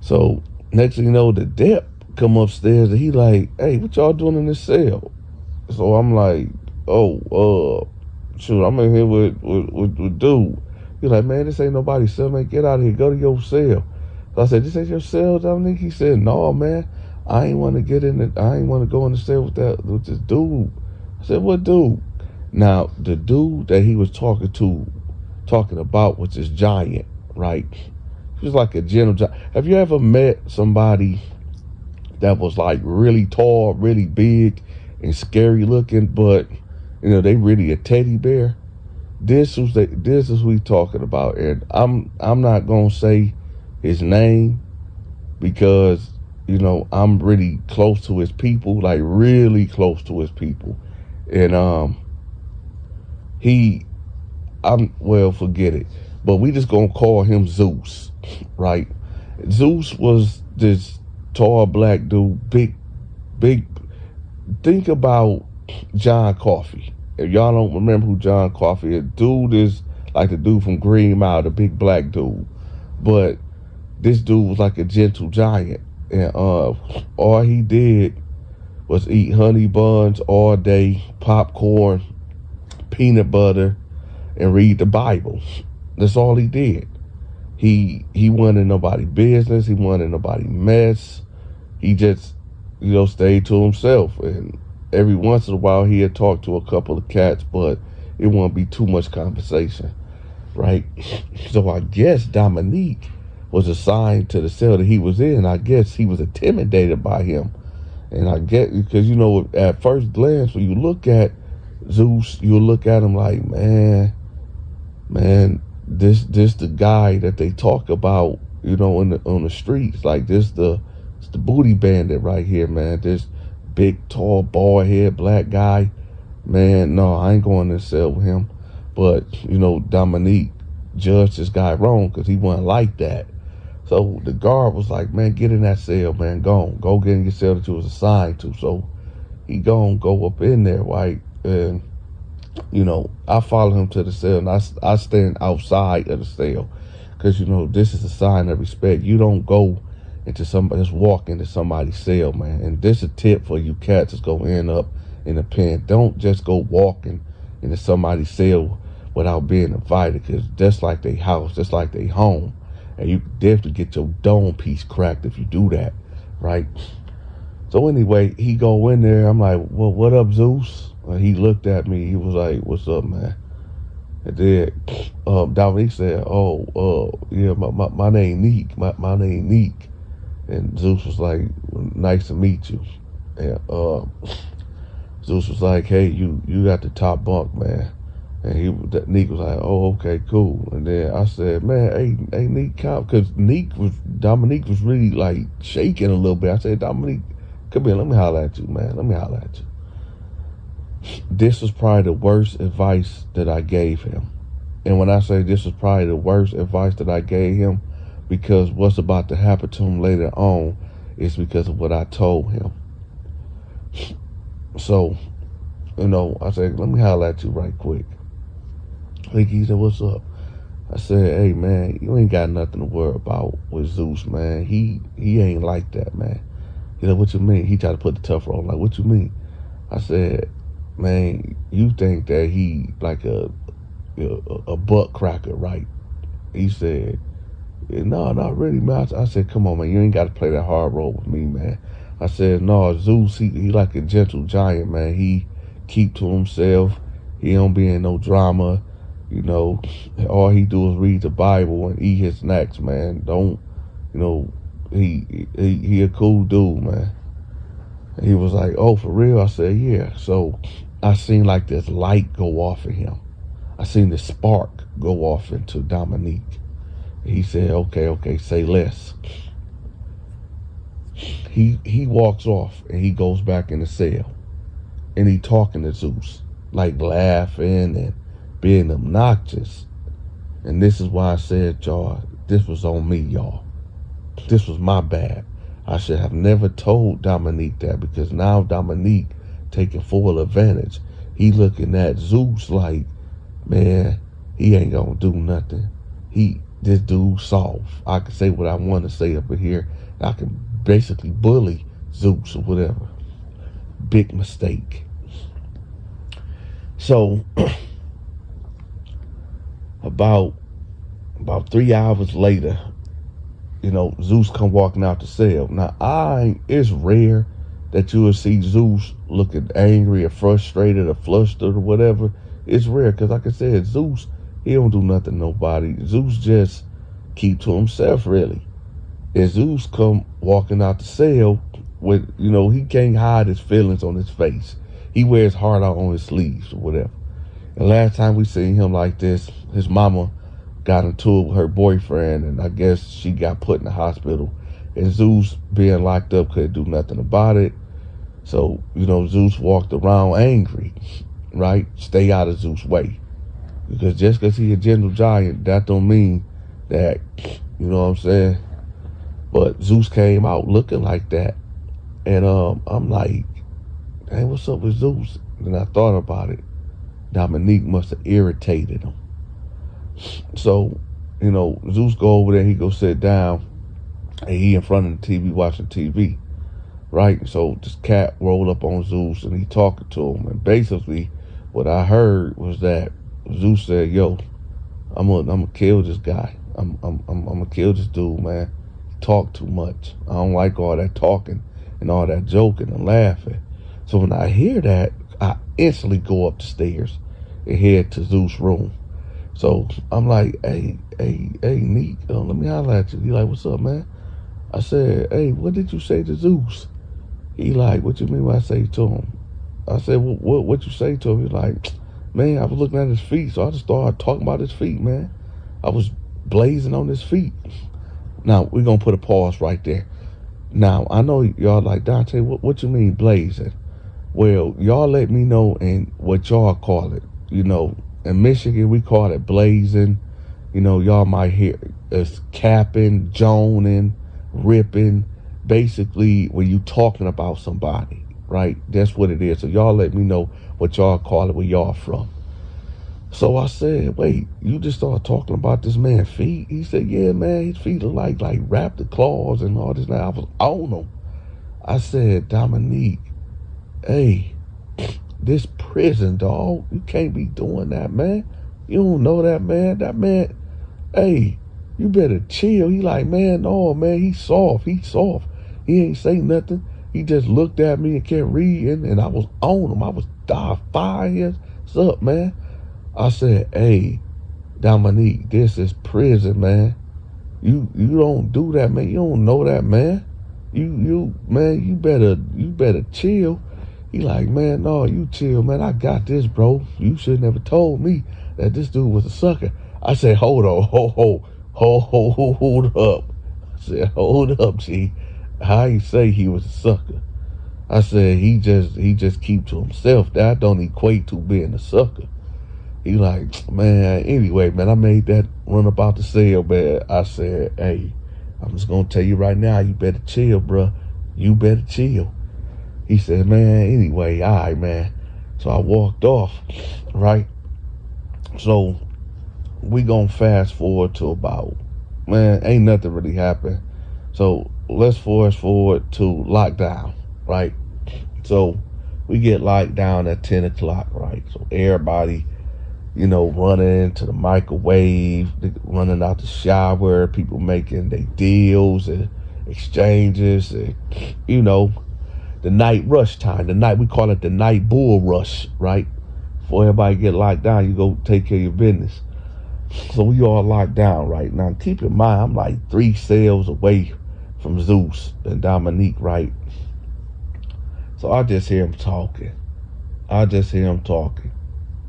So next thing you know, the dep come upstairs and he like, hey, what y'all doing in this cell? So I'm like, oh, shoot, I'm in here with dude. He's like, man, this ain't nobody's cell, man. Get out of here. Go to your cell. So I said, this ain't your cell, Dominique? He said, no, man. I ain't want to go in the cell with this dude. I said, what dude? Now, the dude that he was talking about was this giant, right? He was like a gentle giant. Have you ever met somebody that was like really tall, really big, and scary looking, but they really a teddy bear? This is who we talking about, and I'm not gonna say his name because I'm really close to his people, like really close to his people, and forget it. But we just gonna call him Zeus, right? Zeus was this tall black dude, big. Think about John Coffey. If y'all don't remember who John Coffey is, dude is like the dude from Green Mile, the big black dude. But this dude was like a gentle giant. And all he did was eat honey buns all day, popcorn, peanut butter, and read the Bible. That's all he did. He wasn't nobody business. He wasn't nobody mess. He just, stayed to himself. And every once in a while, he'd talk to a couple of cats, but it wouldn't be too much conversation, right? So I guess Dominique was assigned to the cell that he was in. I guess he was intimidated by him. And I get, because, at first glance, when you look at Zeus, you look at him like, man, this the guy that they talk about, on the streets. Like, it's the booty bandit right here, man. This big, tall, bald head, black guy. Man, no, I ain't going to the cell with him. But, Dominique judged this guy wrong because he wasn't like that. So the guard was like, man, get in that cell, man. Go get in your cell that you was assigned to. So he go up in there, right? And, I follow him to the cell, and I stand outside of the cell because, this is a sign of respect. You don't go just walk into somebody's cell, man. And this is a tip for you cats that's going to end up in a pen. Don't just go walking into somebody's cell without being invited, because that's like their house, that's like their home. And you definitely get your dome piece cracked if you do that, right? So anyway, he go in there. I'm like, well, what up, Zeus? And he looked at me. He was like, what's up, man? And then Dominique said, yeah, my name Neek. My name Neek. And Zeus was like, nice to meet you. And Zeus was like, hey, you got the top bunk, man. And Neek was like, oh, okay, cool. And then I said, man, hey, Neek, because Dominique was really like shaking a little bit. I said, Dominique, come here, let me holler at you, man. Let me holler at you. This was probably the worst advice that I gave him. And when I say this was probably the worst advice that I gave him, because what's about to happen to him later on is because of what I told him. So, I said, let me holler at you right quick. He said, what's up? I said, hey, man, you ain't got nothing to worry about with Zeus, man. He ain't like that, man. He said, what you mean? He tried to put the tough roll. Like, what you mean? I said, man, you think that he like a butt cracker, right? He said, no, not really, man. I said, come on, man, you ain't got to play that hard role with me, man. I said, no, Zeus, he like a gentle giant, man. He keep to himself. He don't be in no drama. All he do is read the Bible and eat his snacks, man. Don't, he a cool dude, man. And he was like, oh, for real? I said, yeah. So I seen like this light go off in him. I seen this spark go off into Dominique. He said, okay, say less. He walks off and he goes back in the cell. And he talking to Zeus, like laughing and being obnoxious. And this is why I said, y'all, this was on me, y'all. This was my bad. I should have never told Dominique that, because now Dominique taking full advantage. He looking at Zeus like, man, he ain't gonna do nothing. This dude soft. I can say what I want to say up in here. I can basically bully Zeus or whatever. Big mistake. So about 3 hours later, Zeus come walking out the cell. Now it's rare that you will see Zeus looking angry or frustrated or flustered or whatever. It's rare because, like I said, Zeus, he don't do nothing to nobody. Zeus just keep to himself, really. And Zeus come walking out the cell with, he can't hide his feelings on his face. He wears heart out on his sleeves or whatever. And last time we seen him like this, his mama got into it with her boyfriend, and I guess she got put in the hospital. And Zeus, being locked up, couldn't do nothing about it. So, Zeus walked around angry, right? Stay out of Zeus' way. Because just because he a gentle giant, that don't mean that, you know what I'm saying? But Zeus came out looking like that. And I'm like, hey, what's up with Zeus? And I thought about it. Dominique must have irritated him. So, Zeus go over there, he go sit down, and he in front of the TV watching TV, right? So this cat rolled up on Zeus, and he talking to him. And basically, what I heard was that Zeus said, "Yo, I'm gonna kill this guy. I'm gonna kill this dude, man. He talk too much. I don't like all that talking and all that joking and laughing." So when I hear that, I instantly go up the stairs and head to Zeus' room. So I'm like, hey, Neek, let me holler at you. He like, what's up, man? I said, hey, what did you say to Zeus? He like, what you mean what I say to him? I said, what you say to him? He like, man, I was looking at his feet, so I just started talking about his feet, man. I was blazing on his feet. Now, we're going to put a pause right there. Now, I know y'all like, Dante, what you mean blazing? Well, y'all let me know and what y'all call it. In Michigan, we call it blazing. Y'all might hear us capping, joning, ripping. Basically, when you talking about somebody, right? That's what it is. So y'all let me know what y'all call it, where y'all from. So I said, wait, you just started talking about this man's feet? He said, yeah, man, his feet are like raptor claws and all this. Now I was on them. I said, Dominique, hey, this prison, dog, you can't be doing that, man. You don't know that man. That man, hey, you better chill. He like, man, no, man, he's soft. He ain't say nothing. He just looked at me and kept reading, and I was on him. I was fire. What's up, man? I said, hey, Dominique, this is prison, man. You don't do that, man. You don't know that, man. Man, you better chill. He like, man, no, you chill, man. I got this, bro. You should never told me that this dude was a sucker. I said, hold on, hold up. I said, hold up, G. I ain't say he was a sucker. I said he just keep to himself. That don't equate to being a sucker. He like, man, anyway, man, I made that run about the cell, man. I said, hey, I'm just gonna tell you right now, you better chill, bro. You better chill. He said, man, anyway, all right, man. So I walked off, right? So we gonna fast forward to about, man, ain't nothing really happened. So let's fast forward to lockdown, right? So we get locked down at 10 o'clock, right? So everybody, running into the microwave, running out the shower, people making their deals and exchanges, and, the night rush time. We call it the night bull rush, right? Before everybody get locked down, you go take care of your business. So we all locked down right now. Keep in mind, I'm like 3 cells away from Zeus and Dominique, right? So I just hear him talking.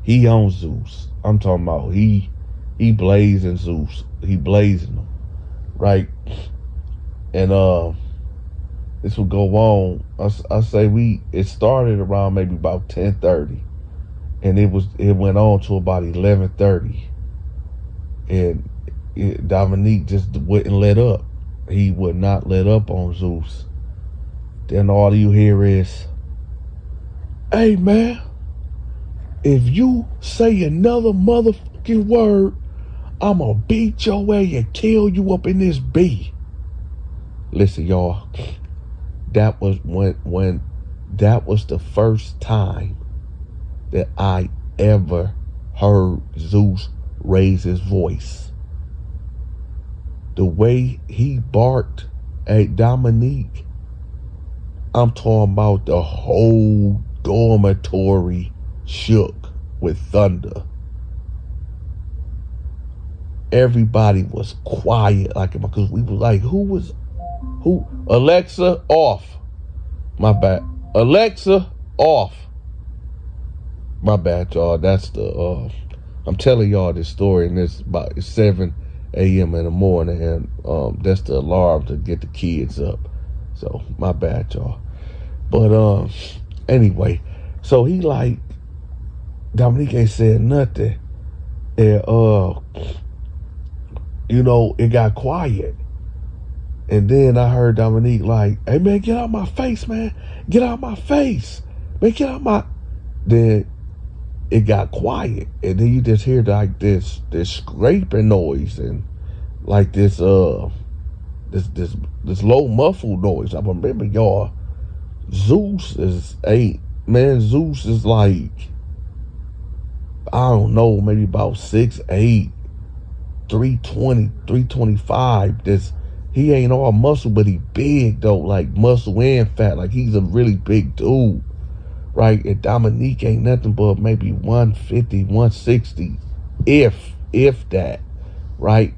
He on Zeus. I'm talking about he blazing Zeus. He blazing him, right? And this will go on. I say it started around maybe about 10:30, and it went on to about 11:30, and Dominique just wouldn't let up. He would not let up on Zeus. Then all you hear is, hey, man, if you say another motherfucking fucking word, I'ma beat your way and kill you up in this B. Listen, y'all, that was when that was the first time that I ever heard Zeus raise his voice. The way he barked at Dominique, I'm talking about the whole dormitory shook with thunder. Everybody was quiet, like, because we was like, who? Alexa, off. My bad. Alexa, off. My bad, y'all. That's the, I'm telling y'all this story, and it's about 7 a.m. in the morning, and that's the alarm to get the kids up. So, my bad, y'all. But, anyway, so he like, Dominique ain't said nothing, and, you know, it got quiet. And then I heard Dominique like, hey, man, get out my face, man. Get out my face. Man, get out my... Then it got quiet. And then you just hear like this scraping noise and like this low muffled noise. I remember, y'all, Zeus is like, I don't know, maybe about 6'8", 320, 325. He ain't all muscle, but he big though, like muscle and fat. Like he's a really big dude, right? And Dominique ain't nothing but maybe 150, 160, if that, right?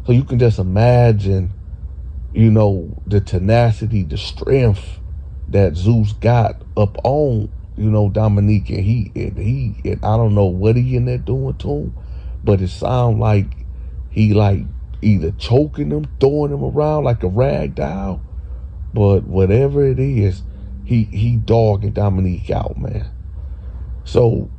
So you can just imagine, you know, the tenacity, the strength that Zeus got up on, you know, Dominique, and he I don't know what he in there doing to him, but it sound like he like either choking him, throwing him around like a rag doll, but whatever it is, he dogging Dominique out, man. So,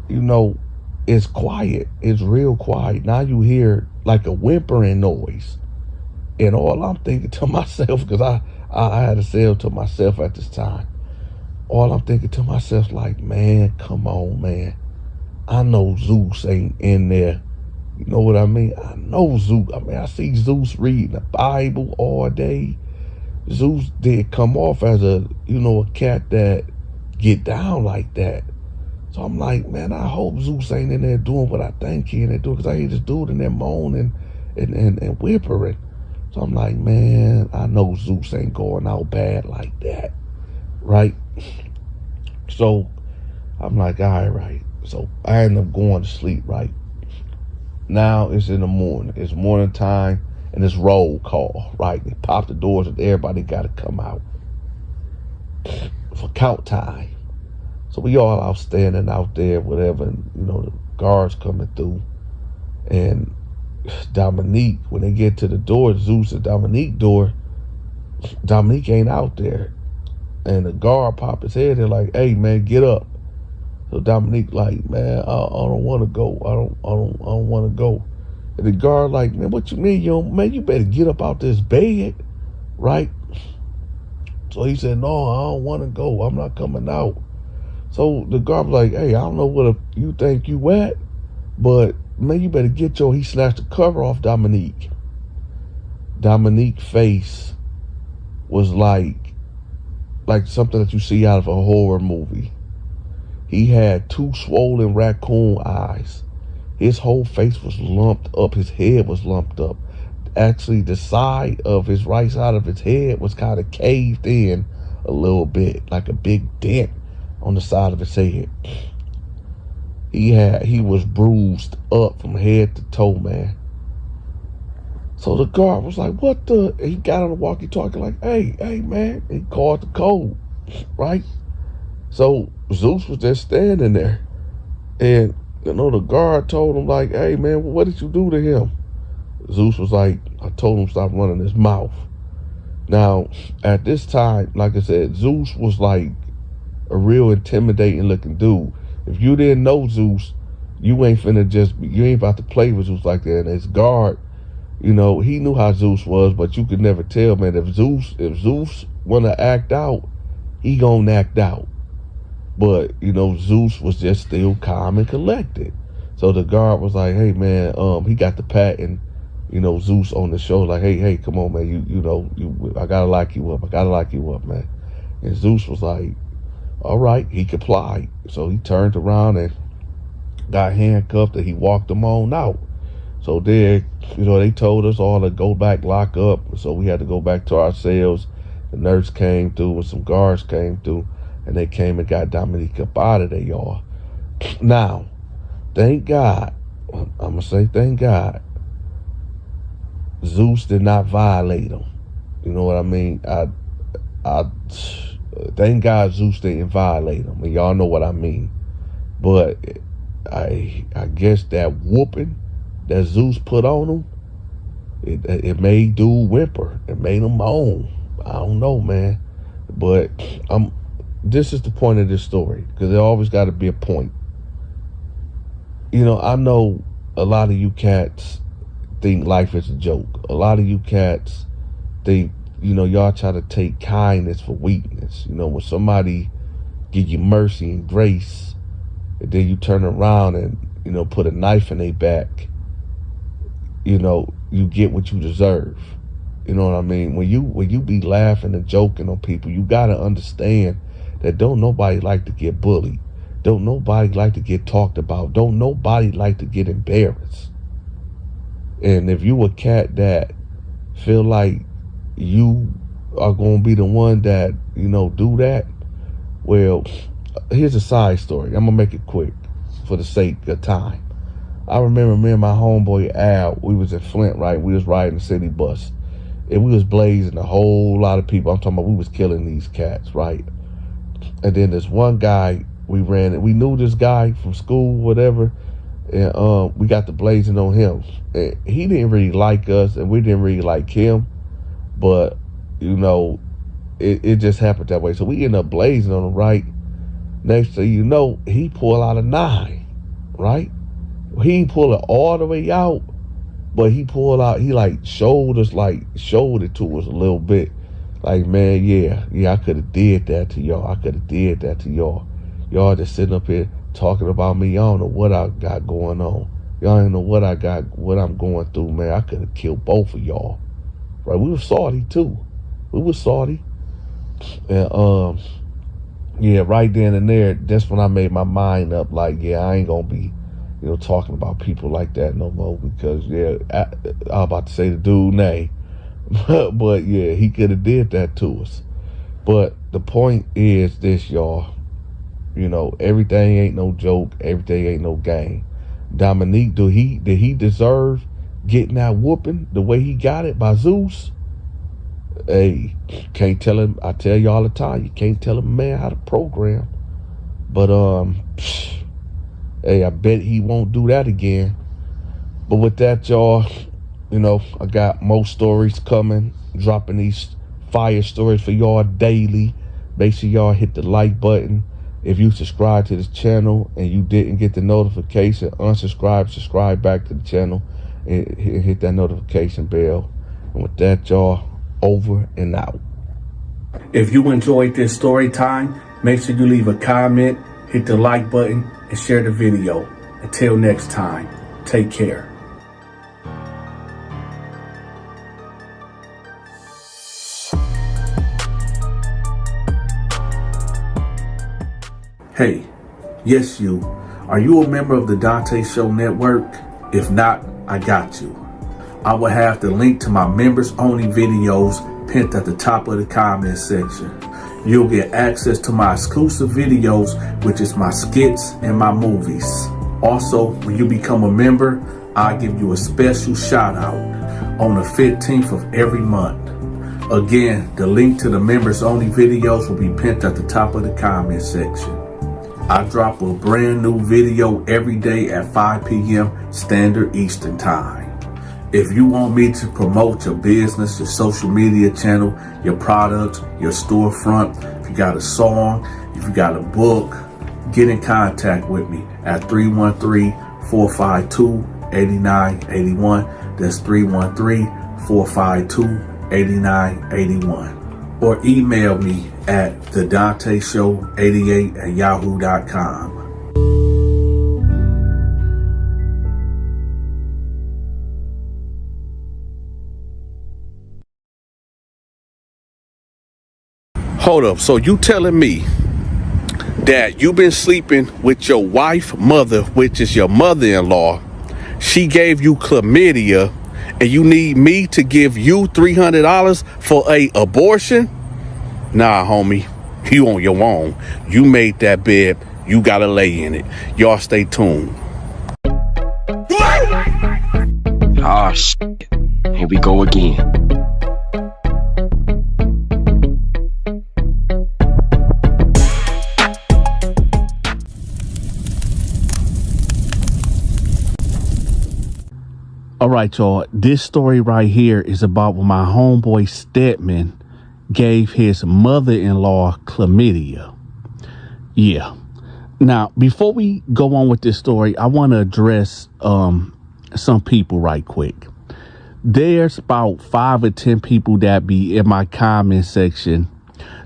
you know, it's quiet. It's real quiet. Now you hear like a whimpering noise, and all I'm thinking to myself, because I had a cell to myself at this time, all I'm thinking to myself, like, man, come on, man. I know Zeus ain't in there. You know what I mean? I know Zeus. I mean, I see Zeus reading the Bible all day. Zeus did come off as a cat that get down like that. So I'm like, man, I hope Zeus ain't in there doing what I think he in there doing, because I hear this dude in there moaning and whimpering. So I'm like, man, I know Zeus ain't going out bad like that, right? So I'm like, all right. So I end up going to sleep, right? Now it's in the morning. It's morning time, and it's roll call, right? They pop the doors, and everybody got to come out for count time. So we all out standing out there, whatever, and, you know, the guards coming through. And Dominique, when they get to the door, Zeus and Dominique door, Dominique ain't out there. And the guard pop his head, they're like, hey, man, get up. So Dominique like, man, I don't want to go. I don't want to go. And the guard like, man, what you mean, man? You better get up out this bed, right? So he said, no, I don't want to go. I'm not coming out. So the guard was like, hey, I don't know what you think you at, but man, you better get he snatched the cover off Dominique. Dominique's face was like something that you see out of a horror movie. He had 2 swollen raccoon eyes. His whole face was lumped up. His head was lumped up. Actually, the side of his right side of his head was kind of caved in a little bit, like a big dent on the side of his head. He was bruised up from head to toe, man. So the guard was like, what the? He got on the walkie-talkie like, hey, man. He called the code, right? So Zeus was just standing there. And, you know, the guard told him like, hey, man, what did you do to him? Zeus was like, I told him stop running his mouth. Now, at this time, like I said, Zeus was like a real intimidating looking dude. If you didn't know Zeus, you ain't about to play with Zeus like that. And his guard, you know, he knew how Zeus was, but you could never tell, man. If Zeus wanna act out, he gonna act out. But, you know, Zeus was just still calm and collected. So the guard was like, hey, man, he got the patting, you know, Zeus on the shoulder, like, hey, come on, man, I gotta lock you up, man. And Zeus was like, all right, he complied. So he turned around and got handcuffed and he walked them on out. So there, you know, they told us all to go back, lock up. So we had to go back to our cells. The nurse came through and some guards came through, and they came and got Dominique up out of there, y'all. Now, thank God, I'm going to say thank God, Zeus did not violate him. You know what I mean? I thank God Zeus didn't violate him. And y'all know what I mean. But I guess that whooping that Zeus put on him, it made dude whimper. It made him moan. I don't know, man. But this is the point of this story, because there always got to be a point. You know, I know a lot of you cats think life is a joke. A lot of you cats think, you know, y'all try to take kindness for weakness. You know, when somebody give you mercy and grace, and then you turn around and, you know, put a knife in their back, you know, you get what you deserve. You know what I mean? When you be laughing and joking on people, you gotta understand that don't nobody like to get bullied. Don't nobody like to get talked about. Don't nobody like to get embarrassed. And if you a cat that feel like you are gonna be the one that, you know, do that, well, here's a side story. I'm gonna make it quick for the sake of time. I remember me and my homeboy Al, we was in Flint, right? We was riding the city bus. And we was blazing a whole lot of people. I'm talking about we was killing these cats, right? And then this one guy, we knew this guy from school, whatever, and we got the blazing on him. And he didn't really like us, and we didn't really like him, but, you know, it just happened that way. So we ended up blazing on him, right? Next thing you know, he pulled out a 9, right? He didn't pull it all the way out, but he pulled out, he showed it to us a little bit. Like, man, yeah, I could have did that to y'all. Y'all just sitting up here talking about me. Y'all don't know what I got going on. Y'all ain't know what I'm going through, man. I could have killed both of y'all. Right? We were salty too. And yeah, right then and there, that's when I made my mind up, like, yeah, I ain't gonna be, you know, talking about people like that no more, because, yeah, I was about to say the dude name. But yeah, he could have did that to us. But the point is this, y'all. You know, everything ain't no joke. Everything ain't no game. Dominique, did he deserve getting that whooping the way he got it by Zeus? Hey, can't tell him. I tell you all the time, you can't tell a man how to program. But hey, I bet he won't do that again. But with that, y'all, you know, I got more stories coming, dropping these fire stories for y'all daily. Make sure y'all hit the like button. If you subscribe to this channel and you didn't get the notification, unsubscribe, subscribe back to the channel, and hit that notification bell. And with that, y'all, over and out. If you enjoyed this story time, make sure you leave a comment, hit the like button, and share the video. Until next time, take care. Hey, yes you. Are you a member of the Donta Show Network? If not, I got you. I will have the link to my members only videos pinned at the top of the comment section. You'll get access to my exclusive videos, which is my skits and my movies. Also, when you become a member, I'll give you a special shout out on the 15th of every month. Again, the link to the members only videos will be pinned at the top of the comment section. I drop a brand new video every day at 5 p.m. Standard Eastern Time. If you want me to promote your business, your social media channel, your products, your storefront, if you got a song, if you got a book, get in contact with me at 313-452-8981. That's 313-452-8981. Or email me at TheDontaShow88@yahoo.com. Hold up. So you telling me that you've been sleeping with your wife, mother, which is your mother-in-law. She gave you chlamydia, and you need me to give you $300 for a abortion? Nah, homie, you on your own. You made that bed. You gotta lay in it. Y'all stay tuned. Ah, shit. Here we go again. All right, y'all. This story right here is about when my homeboy Stedman gave his mother-in-law chlamydia. Yeah. Now, before we go on with this story, I want to address some people right quick. There's about 5 or 10 people that be in my comment section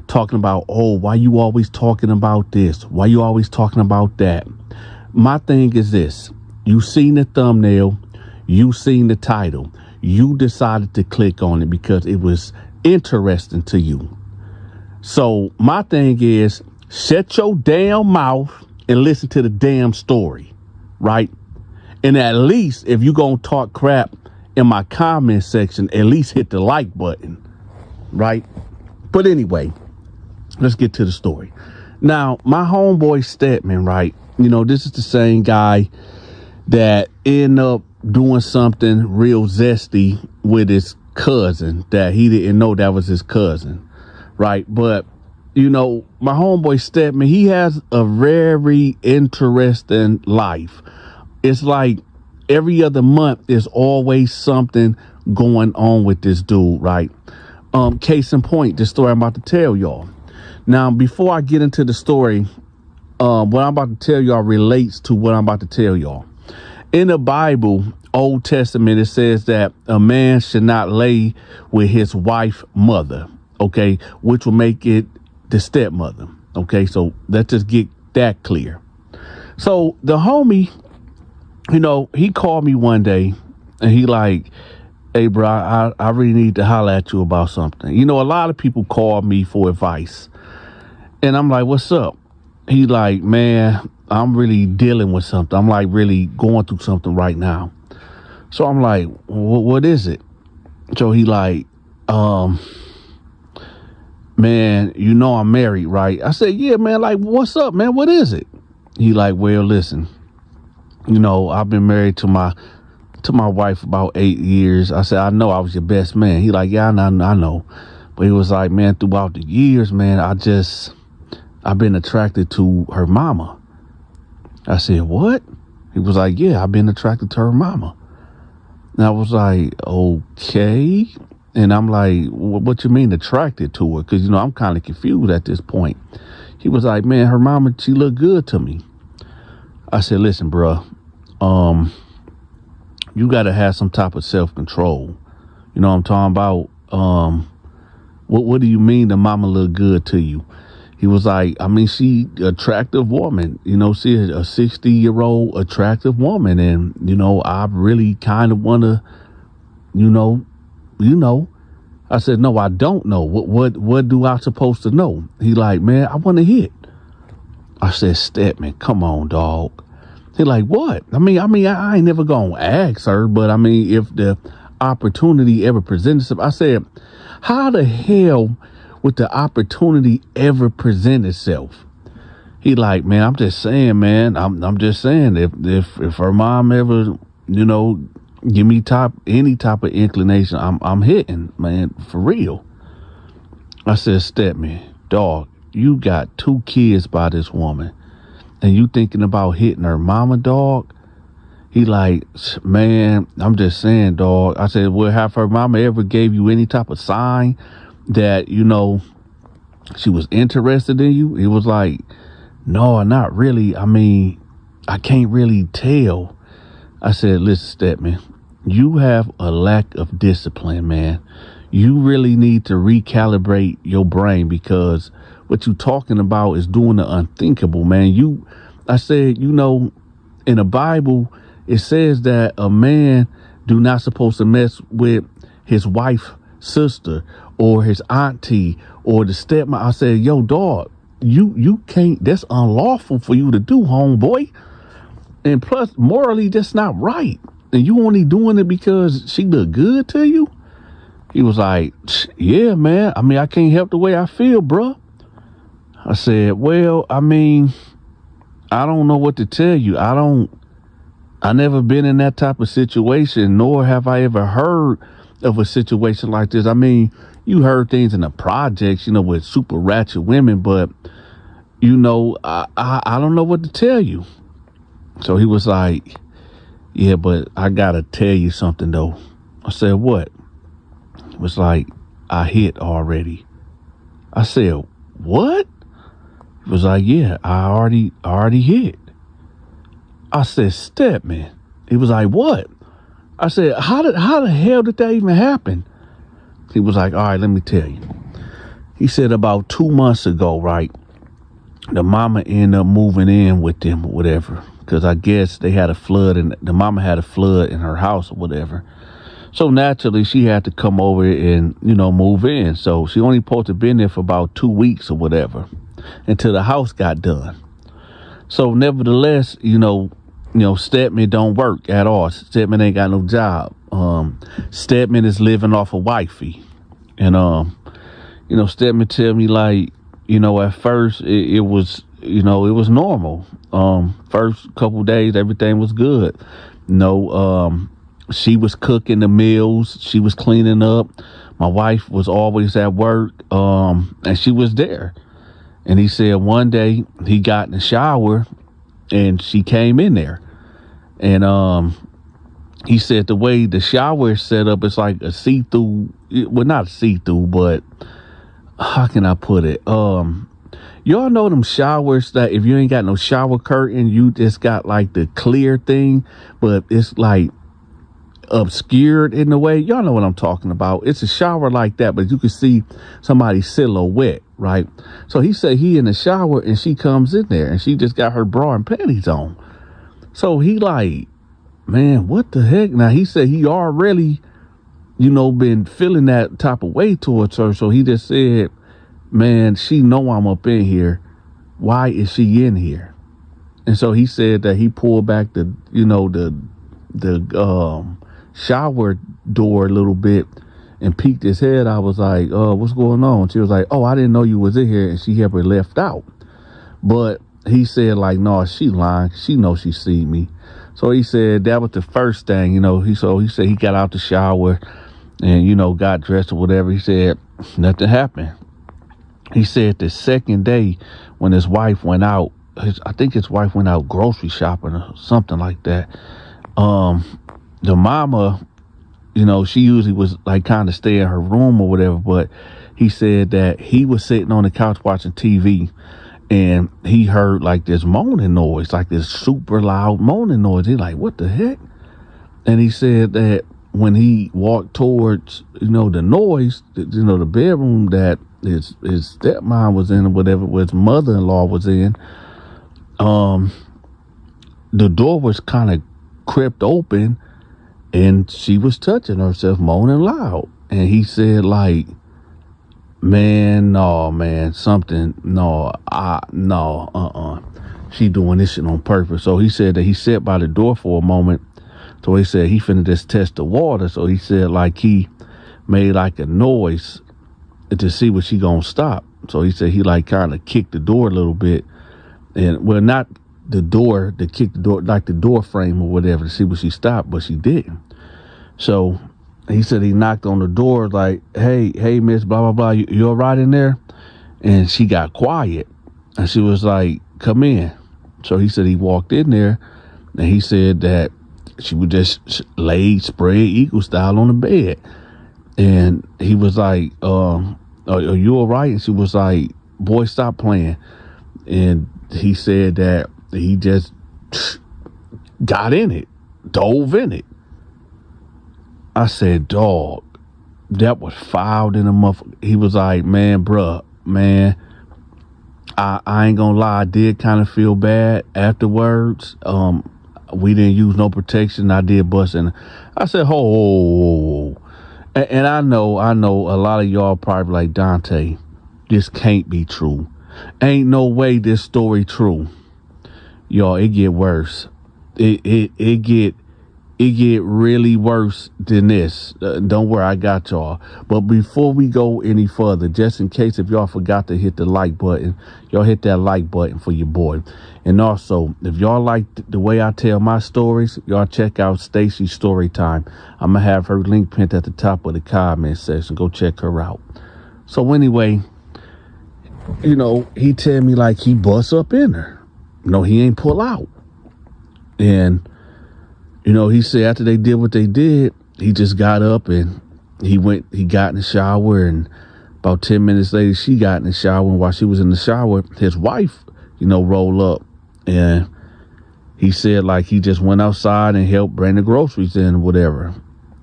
talking about, oh, why you always talking about this? Why you always talking about that? My thing is this. You seen the thumbnail. You seen the title. You decided to click on it because it was interesting to you. So my thing is, shut your damn mouth and listen to the damn story, right? And at least if you gonna talk crap in my comment section, at least hit the like button, right? But anyway, let's get to the story. Now, my homeboy Stedman, right? You know, this is the same guy that ended up doing something real zesty with his cousin that he didn't know that was his cousin, right? But, you know, my homeboy Stedman, he has a very interesting life. It's like every other month there's always something going on with this dude, right? Case in point, the story I'm about to tell y'all. Now, before I get into the story, what I'm about to tell y'all relates to what I'm about to tell y'all. In the Bible, Old Testament, it says that a man should not lay with his wife's mother, okay, which will make it the stepmother, okay? So let's just get that clear. So the homie, you know, he called me one day and he like, hey, bro, I really need to holler at you about something. You know, a lot of people call me for advice. And I'm like, what's up? He like, man, I'm really dealing with something. I'm like really going through something right now. So I'm like, what is it? So he like, man, you know I'm married, right? I said, yeah, man, like, what's up, man? What is it? He like, well, listen, you know, I've been married to my wife about 8 years. I said, I know I was your best man. He like, yeah, I know. But he was like, man, throughout the years, man, I've been attracted to her mama. I said, what? He was like, yeah, I've been attracted to her mama. And I was like, okay. And I'm like, what you mean attracted to her? Because, you know, I'm kind of confused at this point. He was like, man, her mama, she looked good to me. I said, listen, bro, you got to have some type of self-control. You know what I'm talking about? What do you mean the mama look good to you? He was like, I mean, she attractive woman, you know, she's a 60-year-old attractive woman. And, you know, I really kind of want to, you know, I said, no, I don't know. What do I supposed to know? He like, man, I want to hit. I said, Stedman, come on, dog. He like, what? I mean, I ain't never gonna ask her, but I mean, if the opportunity ever presents itself, I said, how the hell would the opportunity ever present itself? He like, man, I'm just saying, man, I'm just saying, if her mom ever, you know, give me any type of inclination, I'm hitting, man, for real. I said, Stedman, dog, you got 2 kids by this woman, and you thinking about hitting her mama, dog? He like, man, I'm just saying, dog. I said, well, have her mama ever gave you any type of sign that, you know, she was interested in you? He was like, no, not really. I mean, I can't really tell. I said, listen, Stedman, you have a lack of discipline, man. you really need to recalibrate your brain, because what you talking about is doing the unthinkable, man. I said, in the Bible, it says that a man do not supposed to mess with his wife's sister or his auntie or the stepmom. I said, yo, dog, you can't, that's unlawful for you to do, homeboy. And plus, morally, that's not right. And you only doing it because she look good to you? He was like, yeah, man. I mean, I can't help the way I feel, bruh. I said, well, I mean, I don't know what to tell you. I never been in that type of situation, nor have I ever heard of a situation like this. I mean, you heard things in the projects, with super ratchet women, but, I don't know what to tell you. So he was like, yeah, but I gotta tell you something though. I said, what? He was like, I hit already. I said, what? He was like, yeah, I already hit. I said, Stepman. He was like, what? I said, how the hell did that even happen? He was like, all right, let me tell you. He said about 2 months ago, right, the mama ended up moving in with them or whatever, because I guess they had a flood, and the mama had a flood in her house or whatever. So naturally, she had to come over and, move in. So she only supposed to been there for about 2 weeks or whatever until the house got done. So nevertheless, Stepman don't work at all. Stepman ain't got no job. Stepman is living off a wifey. And, Stepman tell me like, at first it was, it was normal. First couple days, everything was good. She was cooking the meals. She was cleaning up. My wife was always at work. And she was there. And he said one day he got in the shower and she came in there. And he said the way the shower is set up, it's like a see-through, well, not see-through, but how can I put it? Y'all know them showers that if you ain't got no shower curtain, you just got like the clear thing, but it's like obscured in a way. Y'all know what I'm talking about. It's a shower like that, but you can see somebody's silhouette, right? So he said he in the shower and she comes in there and she just got her bra and panties on. So he like, man, what the heck? Now he said he already, been feeling that type of way towards her. So he just said, man, she know I'm up in here. Why is she in here? And so he said that he pulled back the shower door a little bit and peeked his head. I was like, what's going on? She was like, oh, I didn't know you was in here. And she had left out. But he said like, no, she lying. She knows she see me. So he said that was the first thing, he said he got out the shower and, got dressed or whatever. He said nothing happened. He said the second day when his wife went out, I think his wife went out grocery shopping or something like that. The mama, she usually was like kind of stay in her room or whatever, but he said that he was sitting on the couch watching TV and he heard like this moaning noise, like this super loud moaning noise. He's like, what the heck? And he said that when he walked towards, the noise, the bedroom that his stepmom was in or whatever, his mother-in-law was in, the door was kind of crept open and she was touching herself, moaning loud. And he said like, man, she doing this shit on purpose. So he said that he sat by the door for a moment. So he said he finna just test the water. So he said like he made like a noise to see what she gonna stop. So he said he like kind of kicked the door a little bit, and well, not the door, to kick the door, like the door frame or whatever, to see what she stopped, but she didn't. So he said he knocked on the door like, hey, miss, blah, blah, blah, you all right in there? And she got quiet. And she was like, come in. So he said he walked in there and he said that she would just lay spread eagle style on the bed. And he was like, are you all right? And she was like, boy, stop playing. And he said that he just got in it, dove in it. I said, dog, that was filed in a month. He was like, man, bruh, man, I ain't gonna lie, I did kind of feel bad afterwards. We didn't use no protection. I did bust in. I said, ho. And I know a lot of y'all probably like, Dante, this can't be true. Ain't no way this story true. Y'all, it get worse. It get really worse than this. Don't worry, I got y'all. But before we go any further, just in case if y'all forgot to hit the like button, y'all hit that like button for your boy. And also, if y'all like the way I tell my stories, y'all check out Stacy's Storytime. I'm going to have her link pinned at the top of the comment section. Go check her out. So anyway, you know, he tell me like he bust up in her. No, he ain't pull out. And, you know, he said after they did what they did, he just got up and he got in the shower, and about 10 minutes later, she got in the shower. And while she was in the shower, his wife, you know, rolled up, and he said like he just went outside and helped bring the groceries in or whatever.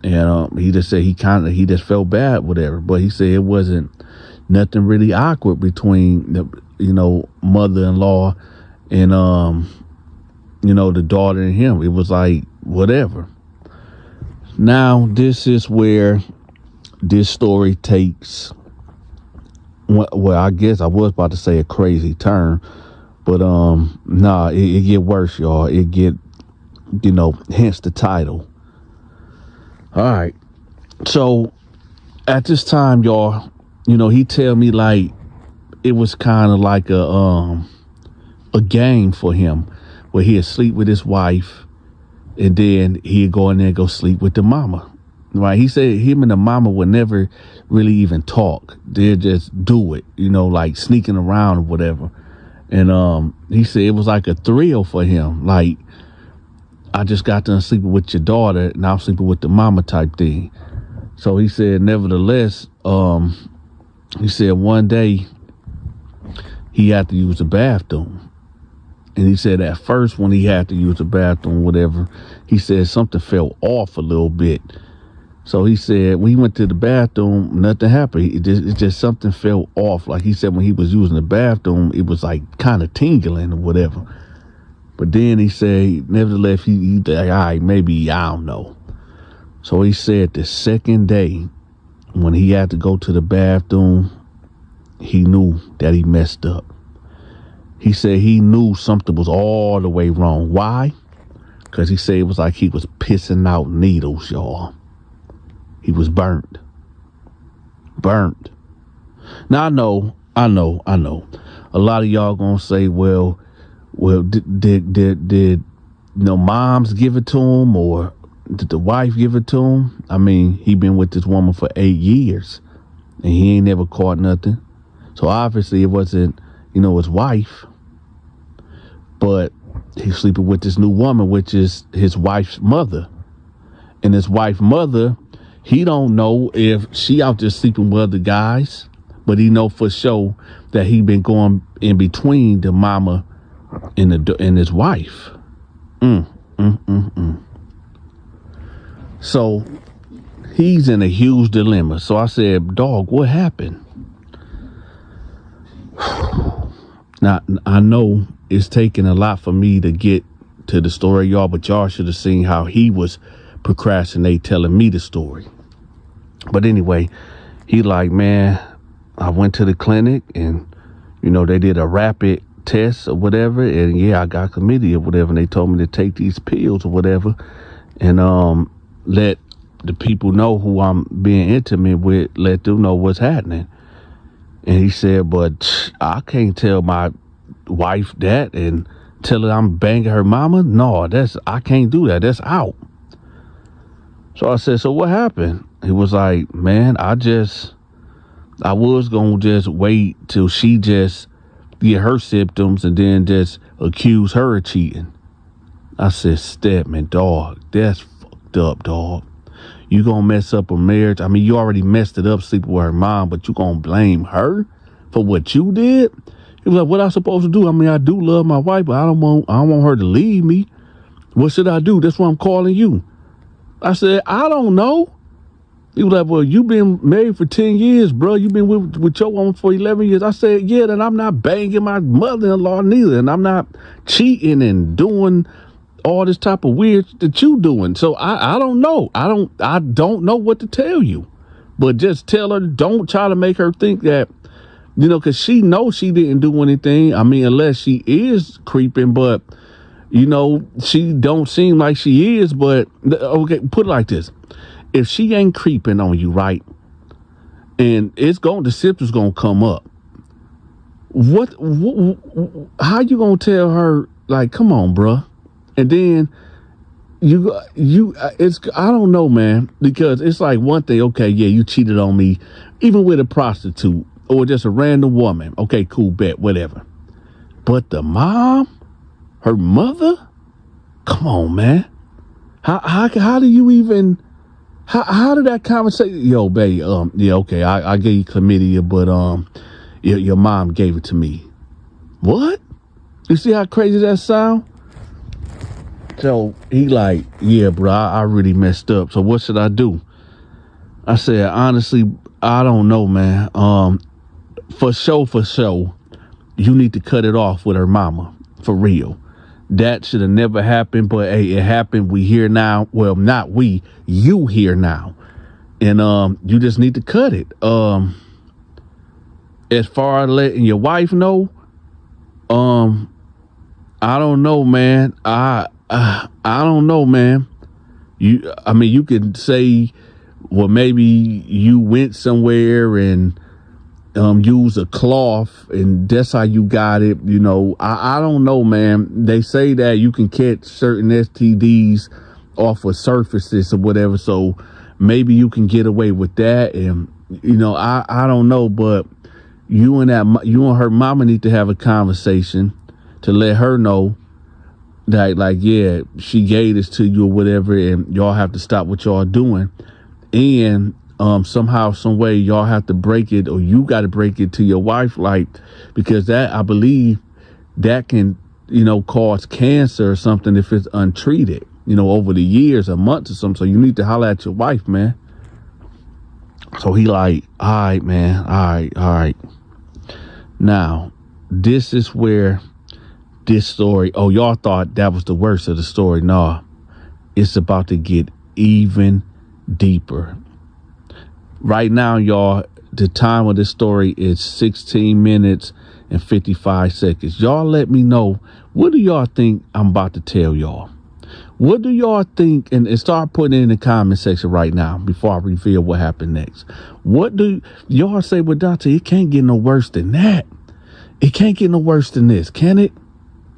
And he just said he just felt bad, whatever. But he said it wasn't nothing really awkward between the, you know, mother-in-law and, you know, the daughter and him. It was like, whatever. Now, this is where this story takes, well, I guess I was about to say a crazy turn, but, it get worse, y'all. It get, you know, hence the title. All right. So at this time, y'all, you know, he tell me like it was kind of like a game for him, where he'd sleep with his wife and then he'd go in there and go sleep with the mama. Right. He said him and the mama would never really even talk. They'd just do it, you know, like sneaking around or whatever. And he said it was like a thrill for him. Like, I just got done sleeping with your daughter, now I'm sleeping with the mama type thing. So he said, nevertheless, he said one day he had to use the bathroom. And he said at first when he had to use the bathroom, whatever, he said something felt off a little bit. So he said when he went to the bathroom, nothing happened. It just something felt off. Like he said when he was using the bathroom, it was like kind of tingling or whatever. But then he said, nevertheless, he like, all right, maybe, I don't know. So he said the second day when he had to go to the bathroom, he knew that he messed up. He said he knew something was all the way wrong. Why? Because he said it was like he was pissing out needles, y'all. He was burnt. Now, I know. A lot of y'all gonna say, well, did you know, moms give it to him, or did the wife give it to him? I mean, he been with this woman for 8 years, and he ain't never caught nothing. So obviously it wasn't, you know, his wife. But he's sleeping with this new woman, which is his wife's mother. And his wife's mother, he don't know if she out there sleeping with other guys, but he know for sure that he been going in between the mama and his wife. So he's in a huge dilemma. So I said, dog, what happened? Now, I know it's taking a lot for me to get to the story, y'all, but y'all should have seen how he was procrastinating telling me the story. But anyway, he like, man, I went to the clinic and, you know, they did a rapid test or whatever. And yeah, I got chlamydia or whatever. And they told me to take these pills or whatever and let the people know who I'm being intimate with, let them know what's happening. And he said, but I can't tell my wife that and tell her I'm banging her mama. No, I can't do that. That's out. So I said, so what happened? He was like, man, I was going to just wait till she just get her symptoms and then just accuse her of cheating. I said, Stedman, dog, that's fucked up, dog. You gonna mess up a marriage? I mean, you already messed it up sleeping with her mom, but you gonna blame her for what you did? He was like, what I supposed to do? I mean, I do love my wife, but I don't want her to leave me. What should I do? That's why I'm calling you. I said, I don't know. He was like, well, you been married for 10 years, bro. You been with your woman for 11 years. I said, yeah, then I'm not banging my mother-in-law neither. And I'm not cheating and doing all this type of weird that you doing. So I don't know. I don't know what to tell you. But just tell her, don't try to make her think that, you know, because she knows she didn't do anything. I mean, unless she is creeping, but, you know, she don't seem like she is. But, okay, put it like this. If she ain't creeping on you, right, and the symptoms going to come up, how you going to tell her, like, come on, bruh? And then I don't know, man, because it's like one thing, okay, yeah, you cheated on me, even with a prostitute or just a random woman. Okay, cool, bet, whatever. But the mom, her mother, come on, man. How do you even, how did that conversation, yo, babe, yeah, okay, I gave you chlamydia, but, your mom gave it to me. What? You see how crazy that sound? So he like, yeah, bro, I really messed up. So what should I do? I said, honestly, I don't know, man. For sure, you need to cut it off with her mama. For real. That should have never happened. But hey, it happened. We here now. Well, not we. You here now. And you just need to cut it. As far as letting your wife know, I don't know, man. I don't know, man. You could say, well, maybe you went somewhere and use a cloth and that's how you got it. You know, I don't know, man. They say that you can catch certain STDs off of surfaces or whatever. So maybe you can get away with that. And, you know, I don't know, but you and her mama need to have a conversation to let her know that, like, yeah, she gave this to you or whatever, and y'all have to stop what y'all doing. And somehow, some way, y'all have to break it, or you got to break it to your wife, like, because that, I believe, that can, you know, cause cancer or something if it's untreated, you know, over the years or months or something. So you need to holler at your wife, man. So he like, all right, man, all right. Now, this is where this story, oh, y'all thought that was the worst of the story. No, it's about to get even deeper. Right now, y'all, the time of this story is 16 minutes and 55 seconds. Y'all let me know, what do y'all think I'm about to tell y'all? What do y'all think? And start putting it in the comment section right now before I reveal what happened next. What do y'all say? Well, Donta, it can't get no worse than that. It can't get no worse than this, can it?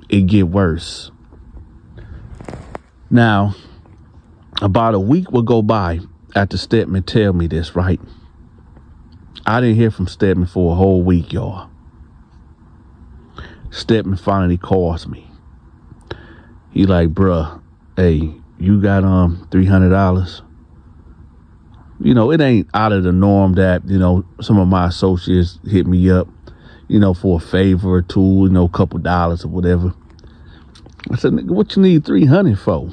It get worse. Now, about a week will go by after Stedman tell me this, right? I didn't hear from Stedman for a whole week, y'all. Stedman finally calls me. He like, bruh, hey, you got $300? You know, it ain't out of the norm that, you know, some of my associates hit me up, you know, for a favor or two, you know, a couple dollars or whatever. I said, nigga, what you need $300 for?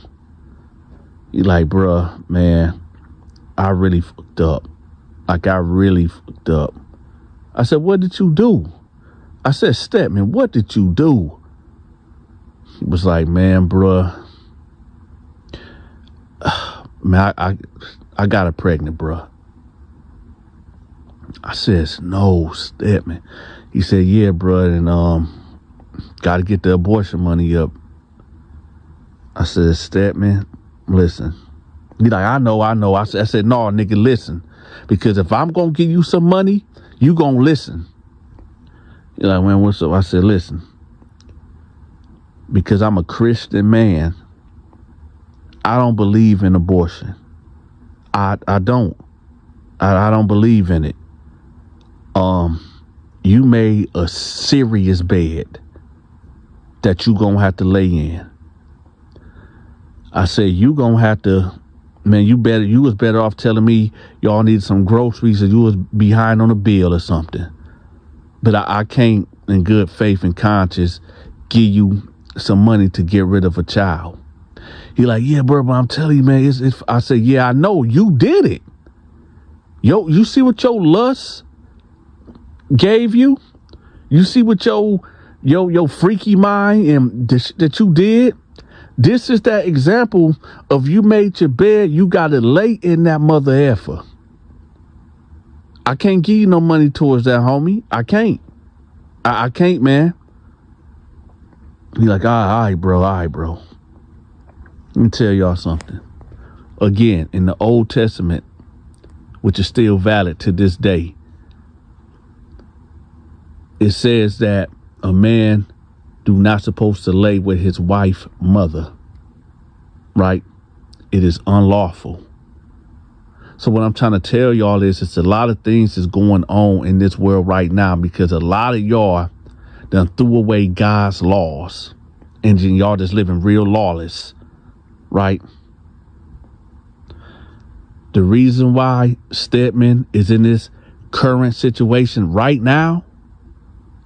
He like, bruh, man, I really fucked up. Like, I really fucked up. I said, what did you do? I said, Stedman, what did you do? He was like, man, bruh, man, I got her pregnant, bruh. I says, no, Stedman. He said, yeah, bruh, and got to get the abortion money up. I said, Stedman, listen. He like, I know. I said, no, nigga, listen. Because if I'm going to give you some money, you going to listen. He like, man, what's up? I said, listen. Because I'm a Christian man, I don't believe in abortion. I don't. I don't believe in it. You made a serious bed that you gonna have to lay in. I said, you gonna have to, man, you was better off telling me y'all needed some groceries or you was behind on a bill or something. But I can't, in good faith and conscience, give you some money to get rid of a child. He like, yeah, bro, but I'm telling you, man, I said, yeah, I know you did it. Yo, you see what your lust gave you? You see what your freaky mind and that you did? This is that example of you made your bed, you got to lay in that mother effer. I can't give you no money towards that, homie. I can't. I can't, man. You're like, all right, bro. Let me tell y'all something. Again, in the Old Testament, which is still valid to this day, it says that a man do not supposed to lay with his wife mother, right? It is unlawful. So what I'm trying to tell y'all is it's a lot of things that's going on in this world right now because a lot of y'all done threw away God's laws and then y'all just living real lawless, right? The reason why Stedman is in this current situation right now,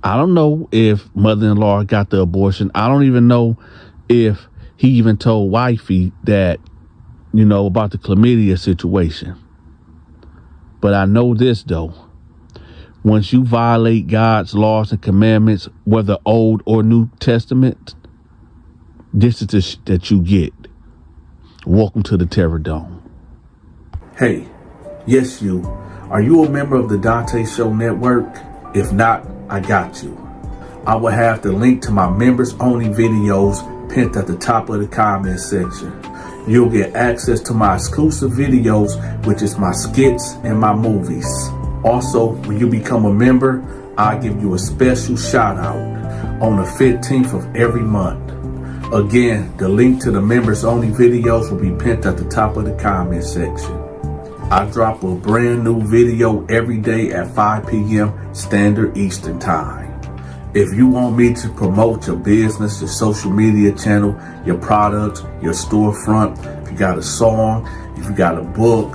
I don't know if mother-in-law got the abortion. I don't even know if he even told wifey that, about the chlamydia situation. But I know this, though. Once you violate God's laws and commandments, whether Old or New Testament, this is that you get. Welcome to the Terror Dome. Hey, yes, you. Are you a member of the Donta Show Network? If not, I got you. I will have the link to my members only videos pinned at the top of the comment section. You'll get access to my exclusive videos, which is my skits and my movies. Also, when you become a member, I'll give you a special shout out on the 15th of every month. Again, the link to the members only videos will be pinned at the top of the comment section. I drop a brand new video every day at 5 p.m. Standard Eastern Time. If you want me to promote your business, your social media channel, your products, your storefront, if you got a song, if you got a book,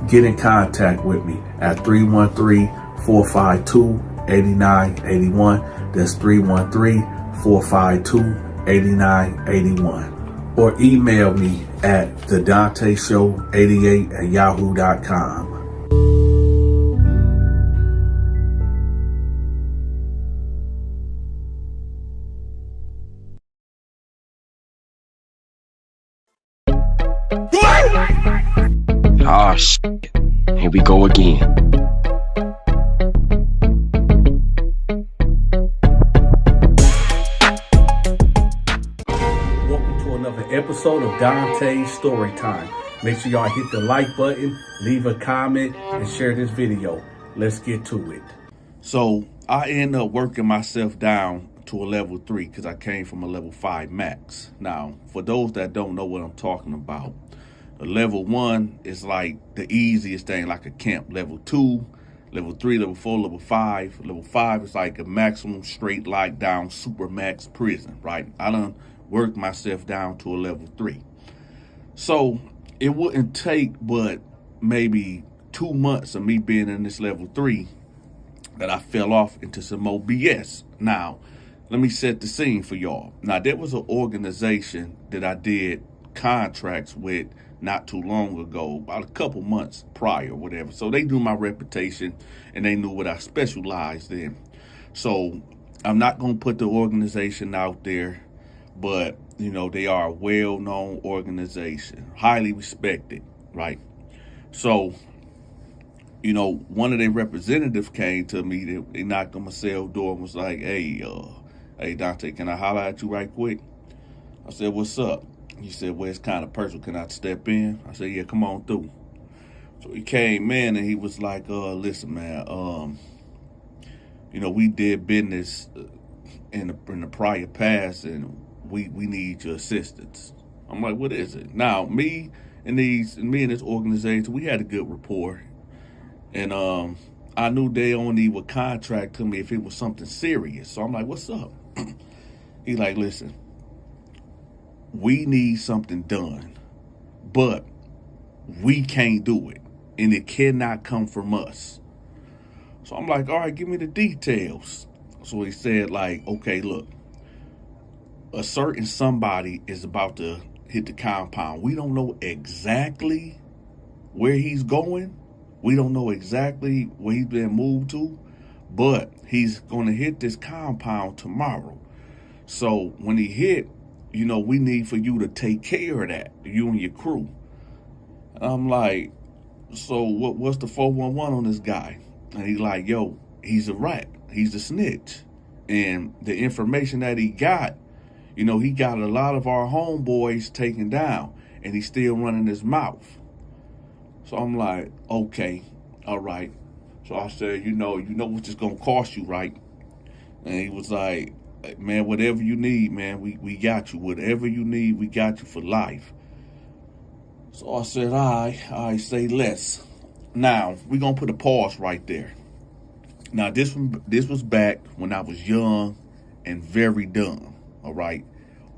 get in contact with me at 313-452-8981. That's 313-452-8981. Or email me at TheDontaShow88@yahoo.com. Oh, shit. Here we go again. Welcome to another episode of Donta's Storytime. Make sure y'all hit the like button, leave a comment, and share this video. Let's get to it. So I end up working myself down to a level 3 because I came from a level 5 max. Now, for those that don't know what I'm talking about, a level 1 is like the easiest thing, like a camp. Level 2, level 3, level 4, level 5. Level 5 is like a maximum straight lockdown super max prison, right? I done worked myself down to a level 3. So it wouldn't take but maybe 2 months of me being in this level 3 that I fell off into some more BS. Now, let me set the scene for y'all. Now, there was an organization that I did contracts with not too long ago, about a couple months prior or whatever. So they knew my reputation and they knew what I specialized in. So I'm not going to put the organization out there, but they are a well-known organization, highly respected, right? So, one of their representatives came to me, they knocked on my cell door and was like, hey, Donta, can I holler at you right quick? I said, what's up? He said, well, it's kind of personal. Can I step in? I said, yeah, come on through. So he came in and he was like, listen, man, we did business in the prior past and we need your assistance. I'm like, what is it? Now, me and this organization, we had a good rapport. And I knew they only would contract to me if it was something serious. So I'm like, what's up? He's like, listen, we need something done, but we can't do it, and it cannot come from us. So I'm like, all right, give me the details. So he said, like, okay, look, a certain somebody is about to hit the compound. We don't know exactly where he's going. We don't know exactly where he's been moved to, but he's going to hit this compound tomorrow. So when he hit, we need for you to take care of that, you and your crew. I'm like, so what's the 411 on this guy? And he's like, yo, he's a rat. He's a snitch. And the information that he got, he got a lot of our homeboys taken down, and he's still running his mouth. So I'm like, okay, all right. So I said, you know what it's going to cost you, right? And he was like, man, whatever you need, man, we got you. Whatever you need, we got you for life. So I said, all right, say less. Now, we're going to put a pause right there. Now, this was back when I was young and very dumb, all right?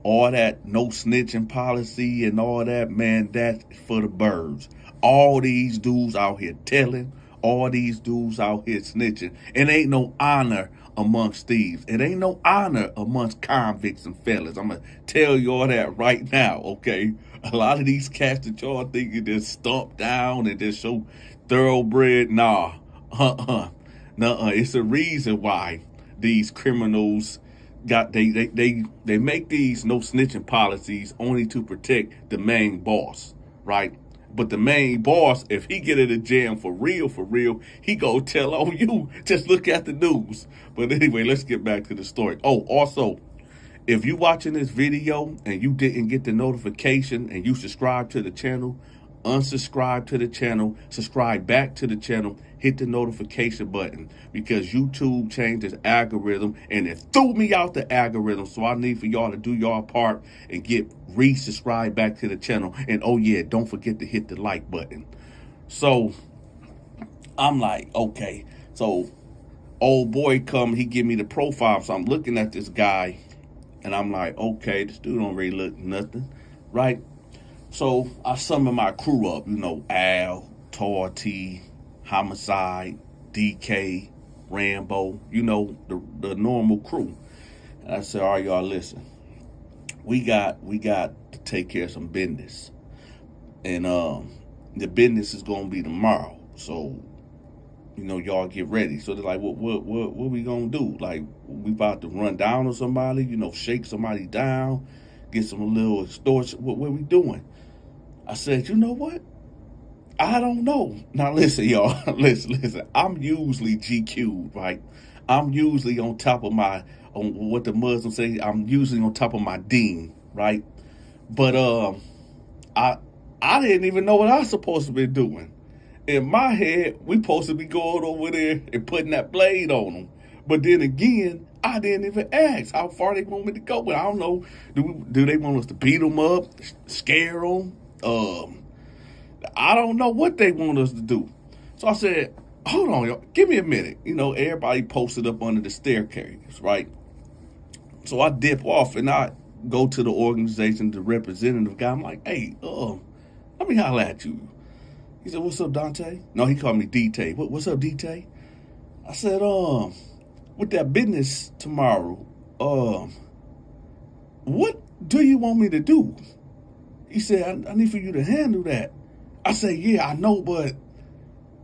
All that no snitching policy and all that, man, that's for the birds. All these dudes out here telling, all these dudes out here snitching. It ain't no honor amongst thieves. It ain't no honor amongst convicts and fellas. I'm going to tell you all that right now, okay? A lot of these cats that y'all think you just stomp down and just show thoroughbred, nah, it's a reason why these criminals they make these no snitching policies only to protect the main boss, right? But the main boss, if he get in the jam for real, he go tell on you. Just look at the news. But anyway, let's get back to the story. Oh, also, if you watching this video and you didn't get the notification and you subscribe to the channel, unsubscribe to the channel, subscribe back to the channel, hit the notification button, because YouTube changed its algorithm and it threw me out the algorithm. So I need for y'all to do y'all part and get resubscribe back to the channel. And oh yeah, don't forget to hit the like button. So I'm like, okay. So old boy come, he give me the profile. So I'm looking at this guy and I'm like, okay, this dude don't really look nothing, right? So I summon my crew up, Al, Tor T, Homicide, DK, Rambo, the normal crew. And I said, all right, y'all, listen. We got to take care of some business. And the business is gonna be tomorrow. So, y'all get ready. So they're like, what we gonna do? Like, we about to run down on somebody, shake somebody down, get some little extortion. What we doing? I said, you know what? I don't know. Now listen, y'all. listen. I'm usually GQ, right? I'm usually on top of on what the Muslims say. I'm usually on top of my deen, right? But I didn't even know what I was supposed to be doing. In my head, we supposed to be going over there and putting that blade on them. But then again, I didn't even ask how far they want me to go. But I don't know. Do they want us to beat them up, scare them? I don't know what they want us to do. So I said, hold on, y'all, give me a minute. Everybody posted up under the staircase, right? So I dip off and I go to the organization, the representative guy. I'm like, hey, let me holler at you. He said, what's up, Dante? No, he called me DT. What's up, DT? I said, with that business tomorrow, what do you want me to do? He said, I need for you to handle that. I said, yeah, I know, but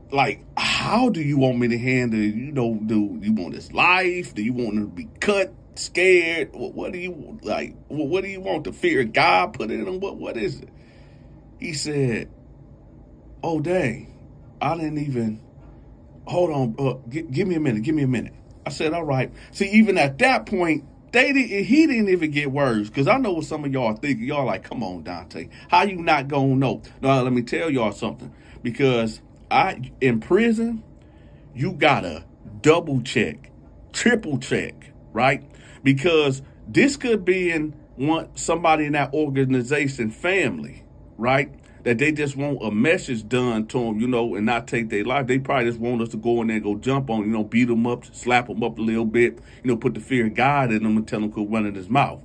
like, how do you want me to handle it? Do you want his life? Do you want him to be cut, scared? What do you like? What do you want? The fear of God put in him? What is it? He said, oh, dang, I didn't even, hold on, give me a minute. I said, all right. See, even at that point, he didn't even get words, because I know what some of y'all think. Y'all like, come on, Dante, how you not gonna know? No, let me tell y'all something, because in prison, you gotta double check, triple check, right? Because this could be somebody in that organization family, right? That they just want a message done to them, and not take their life. They probably just want us to go in there and go jump on, beat them up, slap them up a little bit, put the fear of God in them and tell them to run in his mouth,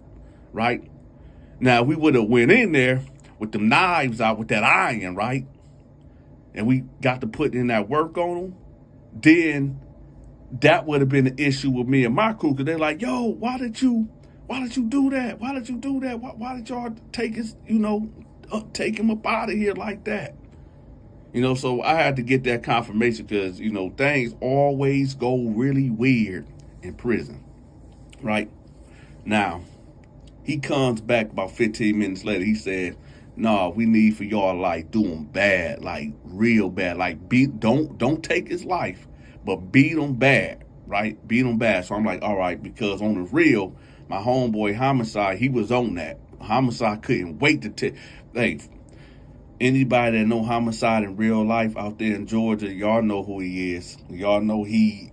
right? Now, we would have went in there with them knives out with that iron, right? And we got to put in that work on them. Then that would have been the issue with me and my crew, because they're like, yo, why did you do that? Why did you do that? Why did y'all take us, take him up out of here like that? You know, so I had to get that confirmation because, you know, things always go really weird in prison, right? Now, he comes back about 15 minutes later. He said, "Nah, we need for y'all like doing bad, like real bad, like don't take his life, but beat him bad, right? Beat him bad." So I'm like, all right, because on the real, my homeboy Homicide, he was on that. Homicide couldn't wait to take. Hey, anybody that know Homicide in real life out there in Georgia, y'all know who he is. Y'all know he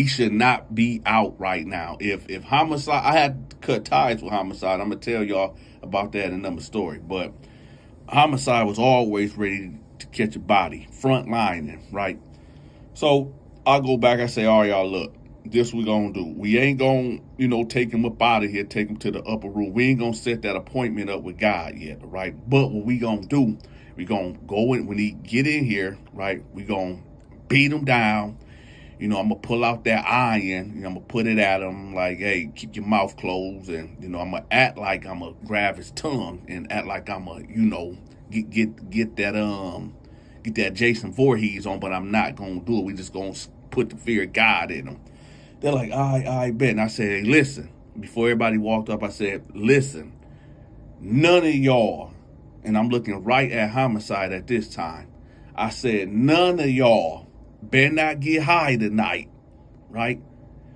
should not be out right now. If Homicide, I had to cut ties with Homicide. I'm gonna tell y'all about that in another story. But Homicide was always ready to catch a body, front lining, right? So I go back, I say, all right, y'all, look, this we gonna do. We ain't gonna, you know, take him up out of here, take him to the upper room. We ain't gonna set that appointment up with God yet, right? But what we gonna do, we gonna go in, when he get in here, right, we gonna beat him down. You know, I'm gonna pull out that iron, you know, I'm gonna put it at him like, hey, keep your mouth closed. And, you know, I'm gonna act like I'm gonna grab his tongue and act like I'm gonna, you know, get that Jason Voorhees on, but I'm not gonna do it. We just gonna put the fear of God in him. They're like, I bet. And I said, hey, listen, before everybody walked up, I said, listen, none of y'all, and I'm looking right at Homicide at this time, I said, none of y'all better not get high tonight, right?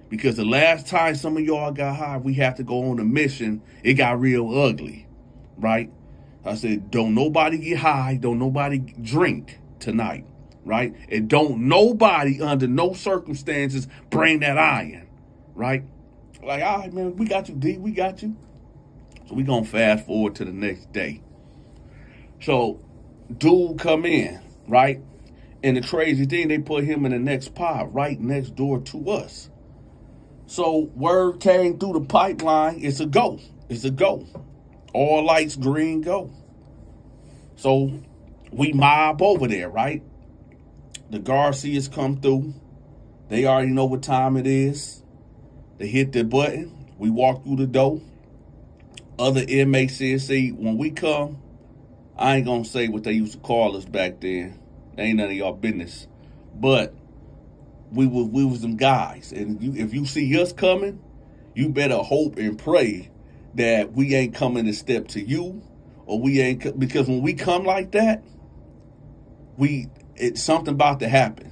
Because the last time some of y'all got high, we have to go on a mission, it got real ugly, right? I said, don't nobody get high, don't nobody drink tonight, right? And don't nobody, under no circumstances, bring that iron, right? Like, all right, man, we got you, D, we got you. So we gonna fast forward to the next day. So dude come in, right? And the crazy thing, they put him in the next pod right next door to us. So word came through the pipeline, it's a go. It's a go. All lights green, go. So we mob over there, right? The Garcias come through. They already know what time it is. They hit the button. We walk through the door. Other inmates said, see, when we come, I ain't gonna say what they used to call us back then. Ain't none of y'all business. But we was them guys. And if you see us coming, you better hope and pray that we ain't coming to step to you, or we ain't, because when we come like that, it's something about to happen.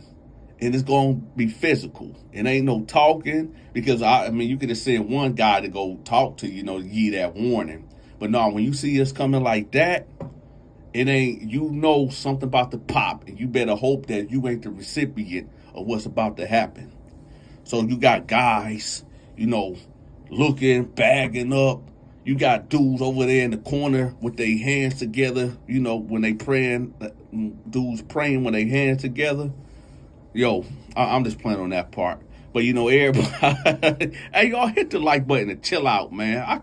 And it's going to be physical. It ain't no talking, because I mean, you could have sent one guy to go talk to you, to give you that warning. But no, when you see us coming like that, it ain't, something about to pop, and you better hope that you ain't the recipient of what's about to happen. So you got guys, looking, bagging up. You got dudes over there in the corner with their hands together, when they praying, dudes praying with their hands together. Yo, I'm just playing on that part. But everybody, hey, y'all hit the like button and chill out, man.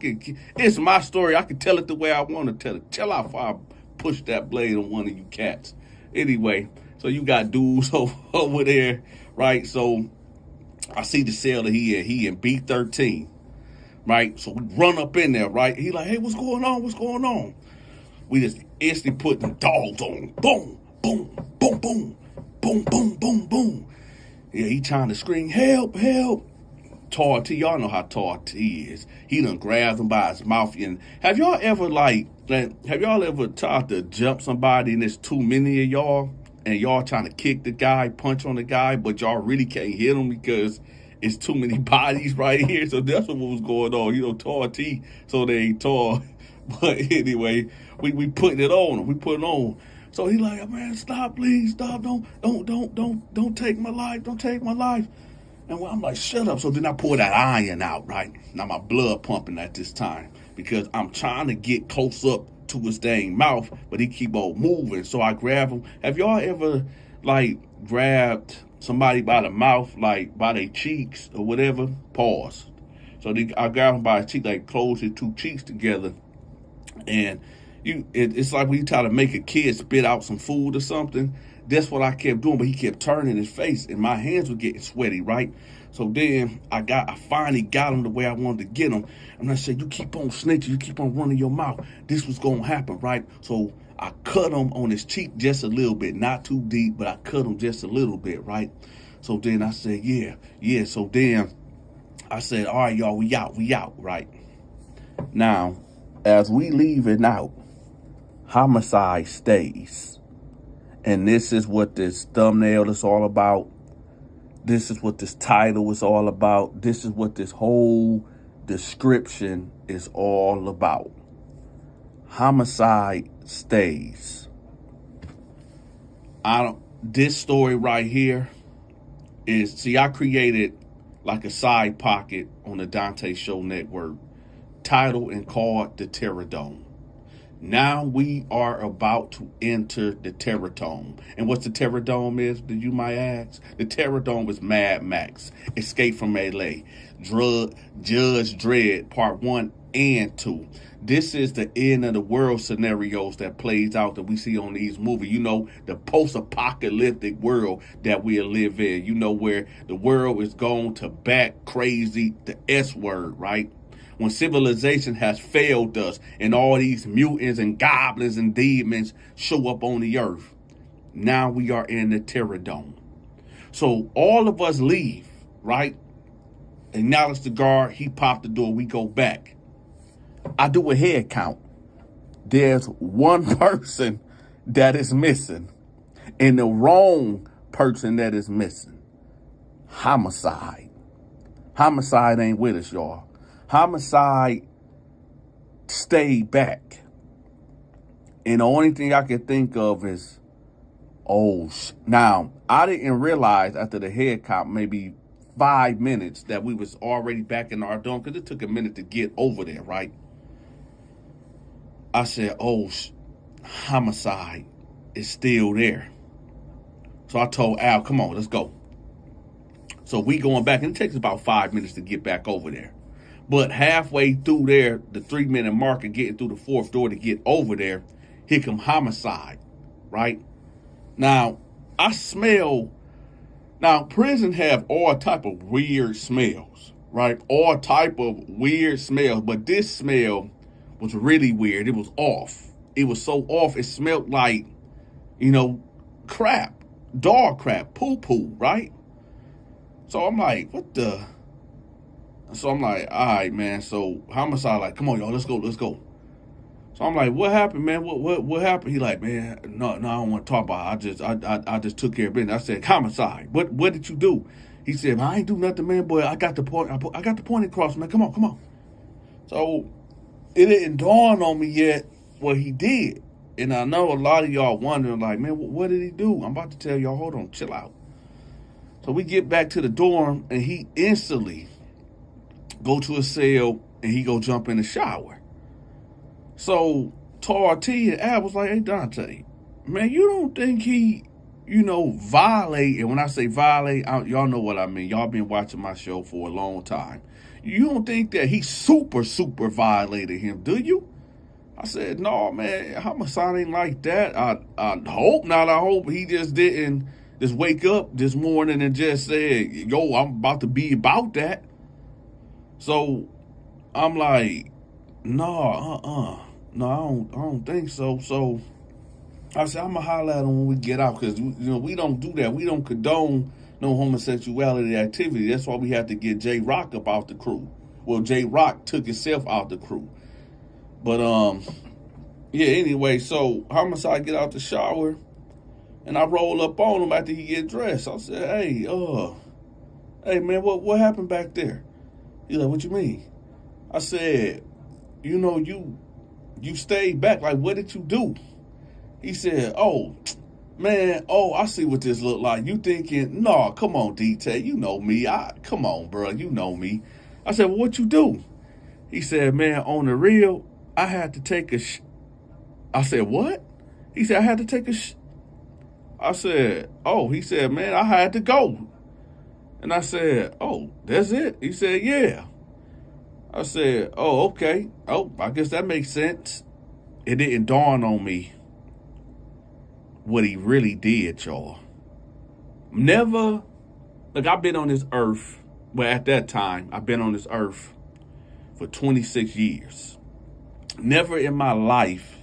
It's my story. I can tell it the way I want to tell it. Chill out before I push that blade on one of you cats. Anyway, so you got dudes over there, right? So I see the cell that he in B13, right? So we run up in there, right? He like, hey, what's going on? What's going on? We just instantly put them dogs on. Boom, boom, boom, boom, boom, boom, boom, boom. Yeah, he trying to scream, help, help. Tall T, y'all know how tall T is. He done grabs him by his mouth. And have y'all ever tried to jump somebody and there's too many of y'all and y'all trying to kick the guy, punch on the guy, but y'all really can't hit him because it's too many bodies right here? So that's what was going on. Tall T, so they ain't tall. But anyway, we putting it on him. We put it on. So he like, man, stop, please, stop. Don't take my life. Don't take my life. And I'm like, shut up. So then I pull that iron out, right? Now my blood pumping at this time because I'm trying to get close up to his dang mouth, but he keep on moving. So I grab him. Have y'all ever grabbed somebody by the mouth, like by their cheeks or whatever? Pause. So I grabbed him by his cheek, close his two cheeks together. And it's like when you try to make a kid spit out some food or something. That's what I kept doing, but he kept turning his face, and my hands were getting sweaty, right? So then I finally got him the way I wanted to get him. And I said, you keep on snitching, you keep on running your mouth. This was going to happen, right? So I cut him on his cheek just a little bit, not too deep, but I cut him just a little bit, right? So then I said, yeah. So then I said, all right, y'all, we out, right? Now, as we leaving out, homicide stays. And this is what this thumbnail is all about. This is what this title is all about. This is what this whole description is all about. Homicide stays. This story right here is, see, I created like a side pocket on the Donta Show Network, titled and called The Terror Dome. Now we are about to enter the Terror Dome. And what's the Terror Dome is, you might ask? The Terror Dome is Mad Max, Escape from LA, Judge Dredd, Part 1 and 2. This is the end of the world scenarios that plays out that we see on these movies. You know, the post-apocalyptic world that we live in. You know, where the world is going to back crazy, the S word, right? When civilization has failed us and all these mutants and goblins and demons show up on the earth. Now we are in the Terror Dome. So all of us leave, right? Acknowledge the guard. He popped the door. We go back. I do a head count. There's one person that is missing and the wrong person that is missing. Homicide. Homicide ain't with us, y'all. Homicide stayed back. And the only thing I can think of is, now, I didn't realize after the head count, maybe 5 minutes, that we was already back in our dome, because it took a minute to get over there, right? I said, homicide is still there. So I told Al, come on, let's go. So we going back, and it takes about 5 minutes to get back over there. But halfway through there, the 3-minute mark of getting through the fourth door to get over there, here come homicide, right? Now, I smell, now prison have all type of weird smells, right? All type of weird smells, but this smell was really weird. It was off. It was so off, it smelled like, crap, dog crap, poo-poo, right? So I'm like, what the? So I'm like, all right, man. So homicide like, come on, y'all, let's go. So I'm like, what happened, man? What happened? He like, man, no, I don't want to talk about it. I just took care of business. I said, homicide. What did you do? He said, I ain't do nothing, man, boy. I got the point. I got the point across, man. Come on. So it didn't dawn on me yet what he did. And I know a lot of y'all wondering, like, man, what did he do? I'm about to tell y'all, hold on, chill out. So we get back to the dorm, and he instantly go to a cell, and he go jump in the shower. So Tar T and Al was like, hey, Donta, man, you don't think he, violate, and when I say violate, y'all know what I mean. Y'all been watching my show for a long time. You don't think that he super violated him, do you? I said, no, man, homicide ain't like that. I hope not. I hope he just didn't just wake up this morning and just said, yo, I'm about to be about that. So I'm like, no, I don't think so. So I said, I'm going to holler at him when we get out, because, we don't do that. We don't condone no homosexuality activity. That's why we had to get J Rock up out the crew. Well, J Rock took himself out the crew. But, anyway, so homicide get out the shower, and I roll up on him after he get dressed. I said, hey, man, what happened back there? He's like, what you mean? I said, you stayed back. Like, what did you do? He said, man, I see what this look like. You thinking, no, come on, detail. You know me. Come on, bro. You know me. I said, well, what you do? He said, man, on the real, I had to take a I said, what? He said, I had to take a I said, he said, man, I had to go. And I said, that's it? He said, yeah. I said, okay. I guess that makes sense. It didn't dawn on me what he really did, y'all. Never, look, I've been on this earth, at that time, I've been on this earth for 26 years. Never in my life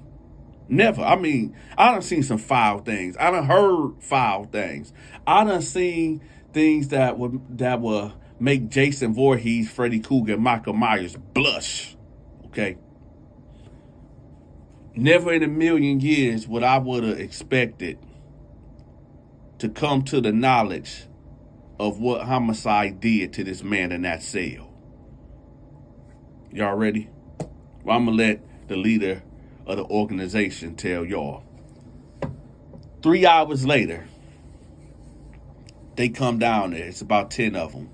Never. I mean, I done seen some foul things. I done heard foul things. I done seen things that would make Jason Voorhees, Freddy Krueger, and Michael Myers blush. Okay. Never in a million years would I would have expected to come to the knowledge of what homicide did to this man in that cell. Y'all ready? Well, I'm gonna let the leader of the organization tell y'all. 3 hours later, they come down there. It's about 10 of them.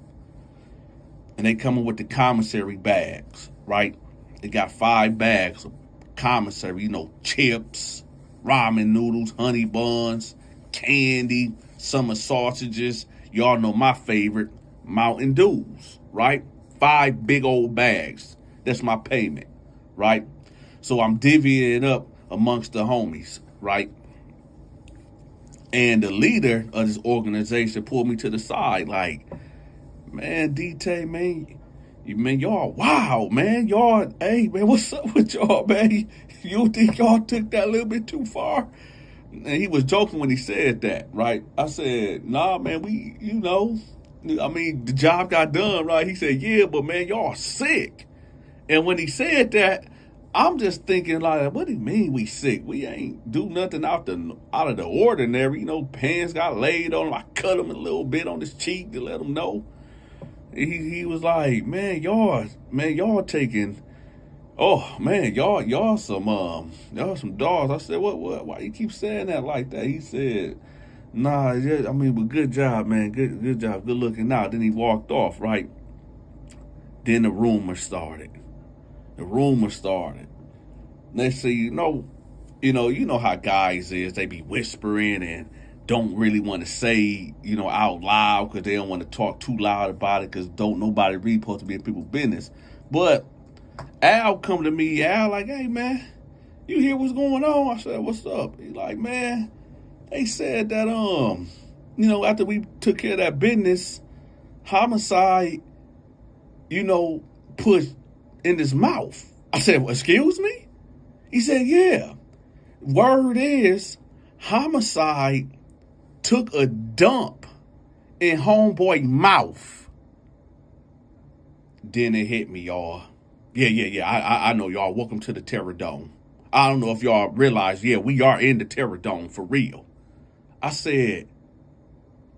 And they come in with the commissary bags, right? They got 5 bags of commissary, you know, chips, ramen noodles, honey buns, candy, summer sausages. Y'all know my favorite, Mountain Dews, right? 5 big old bags. That's my payment, right? So I'm divvying it up amongst the homies, right? And the leader of this organization pulled me to the side like, man, DT, man, y'all, wow, man, y'all, hey, man, what's up with y'all, man? You think y'all took that a little bit too far? And he was joking when he said that, right? I said, nah, man, the job got done, right? He said, yeah, but man, y'all sick. And when he said that, I'm just thinking like, what do you mean we sick? We ain't do nothing out of the ordinary. You know, pants got laid on him. I cut him a little bit on his cheek to let him know. He was like, man, y'all taking, oh man, y'all some dogs. I said, what? Why you keep saying that like that? He said, nah, yeah, I mean, but good job, man, good job, good looking out. Then he walked off, right? Then the rumor started. Next thing you know how guys is. They be whispering and don't really want to say, out loud because they don't want to talk too loud about it because don't nobody really supposed to be in people's business. But Al come to me, Al like, hey man, you hear what's going on? I said, what's up? He like, man, they said that after we took care of that business, homicide, put in his mouth. I said, well, excuse me? He said, yeah. Word is, homicide took a dump in homeboy mouth. Then it hit me, y'all. Yeah. I know, y'all. Welcome to the Terror Dome. I don't know if y'all realize, we are in the Terror Dome for real. I said,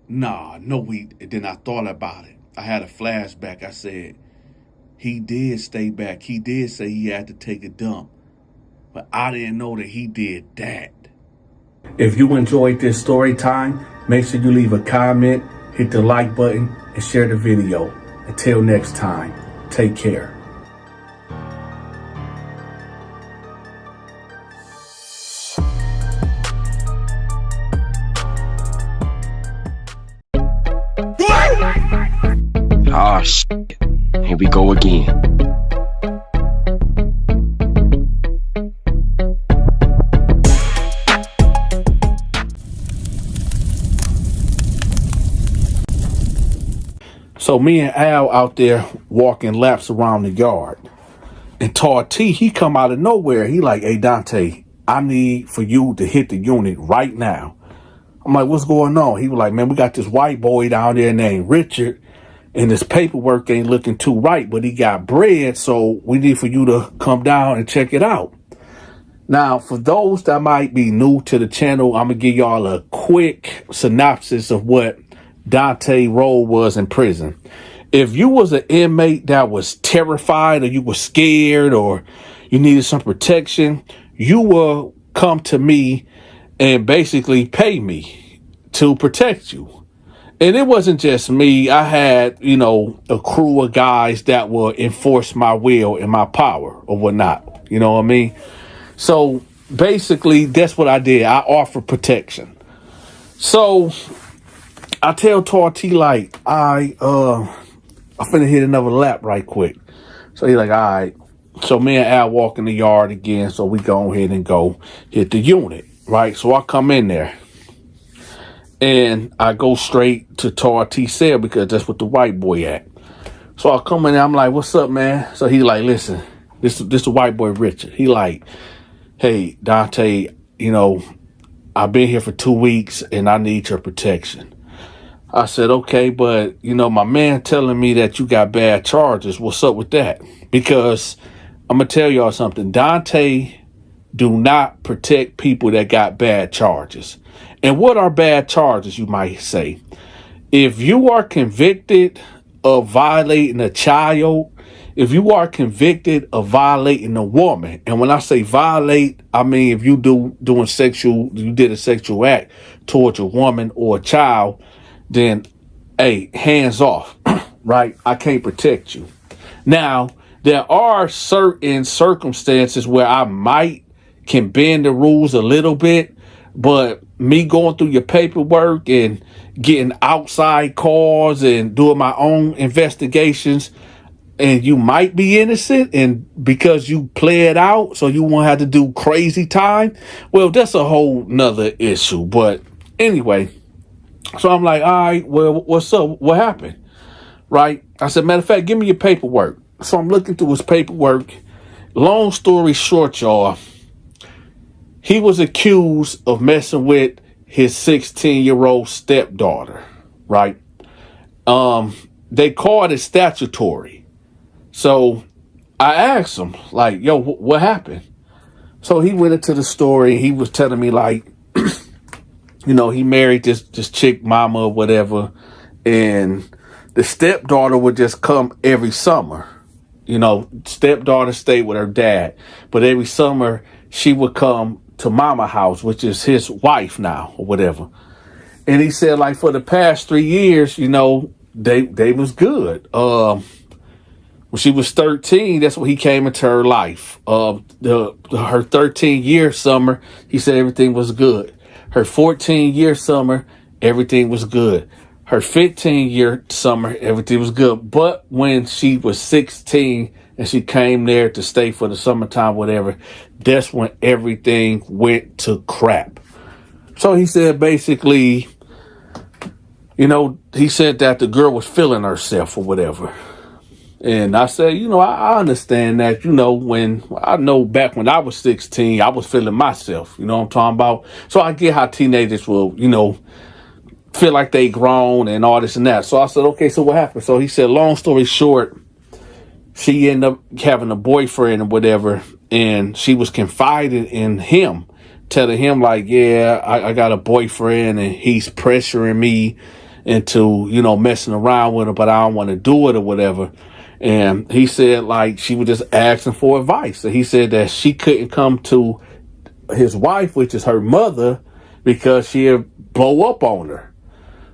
nah, no, then I thought about it. I had a flashback. I said, he did stay back. He did say he had to take a dump. But I didn't know that he did that. If you enjoyed this story time, make sure you leave a comment, hit the like button, and share the video. Until next time, take care. Ah, shit. Here we go again. So me and Al out there walking laps around the yard. And Todd T, he come out of nowhere. He like, hey, Dante, I need for you to hit the unit right now. I'm like, what's going on? He was like, man, we got this white boy down there named Richard. And his paperwork ain't looking too right, but he got bread, so we need for you to come down and check it out. Now, for those that might be new to the channel, I'm going to give y'all a quick synopsis of what Dante's role was in prison. If you was an inmate that was terrified or you were scared or you needed some protection, you will come to me and basically pay me to protect you. And it wasn't just me. I had, a crew of guys that will enforce my will and my power or whatnot. You know what I mean? So basically, that's what I did. I offer protection. So I tell Torty, like, I'm finna hit another lap right quick. So he's like, all right. So me and Al walk in the yard again. So we go ahead and go hit the unit, right? So I come in there. And I go straight to Tar T cell because that's what the white boy at. So I come in there, I'm like, what's up, man? So he like, listen, this the white boy Richard. He like, hey, Dante, I've been here for 2 weeks and I need your protection. I said, okay, but, my man telling me that you got bad charges. What's up with that? Because I'm going to tell y'all something. Dante do not protect people that got bad charges. And what are bad charges, you might say? If you are convicted of violating a child, if you are convicted of violating a woman, and when I say violate, I mean if you did a sexual act towards a woman or a child, then, hey, hands off, right? I can't protect you. Now, there are certain circumstances where I can bend the rules a little bit, but me going through your paperwork and getting outside calls and doing my own investigations, and you might be innocent, and because you play it out so you won't have to do crazy time, well, that's a whole nother issue. But anyway, so I'm like, all right, well, what's up? What happened? Right? I said, matter of fact, give me your paperwork. So I'm looking through his paperwork. Long story short, y'all, he was accused of messing with his 16-year-old stepdaughter, right? They called it statutory. So I asked him, like, yo, what happened? So he went into the story. He was telling me, like, he married this chick mama or whatever, and the stepdaughter would just come every summer. Stepdaughter stayed with her dad, but every summer she would come to mama house, which is his wife now or whatever. And he said, like, for the past 3 years, they was good. When she was 13, that's when he came into her life. Her 13-year summer, he said everything was good. Her 14-year summer, everything was good. Her 15-year summer, everything was good. But when she was 16 and she came there to stay for the summertime, whatever, that's when everything went to crap. So he said basically, he said that the girl was feeling herself or whatever. And I said, I understand that, back when I was 16, I was feeling myself, you know what I'm talking about? So I get how teenagers will, feel like they grown and all this and that. So I said, okay, so what happened? So he said, long story short, she ended up having a boyfriend or whatever, and she was confiding in him, telling him like, yeah, I got a boyfriend and he's pressuring me into, messing around with her, but I don't want to do it or whatever. And he said, like, she was just asking for advice. And he said that she couldn't come to his wife, which is her mother, because she'd blow up on her.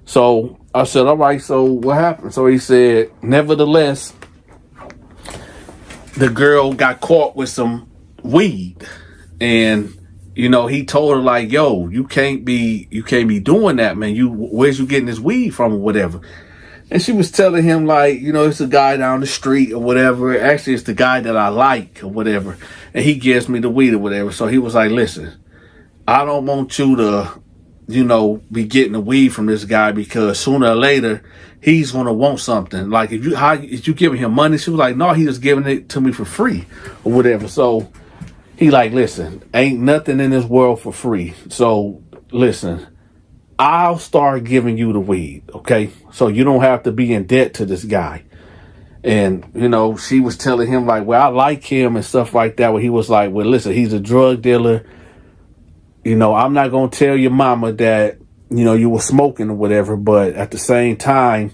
So I said, all right, so what happened? So he said, nevertheless, the girl got caught with some weed. And, he told her, like, yo, you can't be doing that, man. Where's you getting this weed from or whatever? And she was telling him, like, it's a guy down the street or whatever. Actually, it's the guy that I like or whatever. And he gives me the weed or whatever. So he was like, listen, I don't want you to, be getting the weed from this guy, because sooner or later, he's going to want something. Like, if you giving him money? She was like, no, he was giving it to me for free or whatever. So he like, listen, ain't nothing in this world for free. So listen, I'll start giving you the weed, okay? So you don't have to be in debt to this guy. And, she was telling him, like, well, I like him and stuff like that. Where he was like, well, listen, he's a drug dealer. I'm not going to tell your mama that, you were smoking or whatever. But at the same time,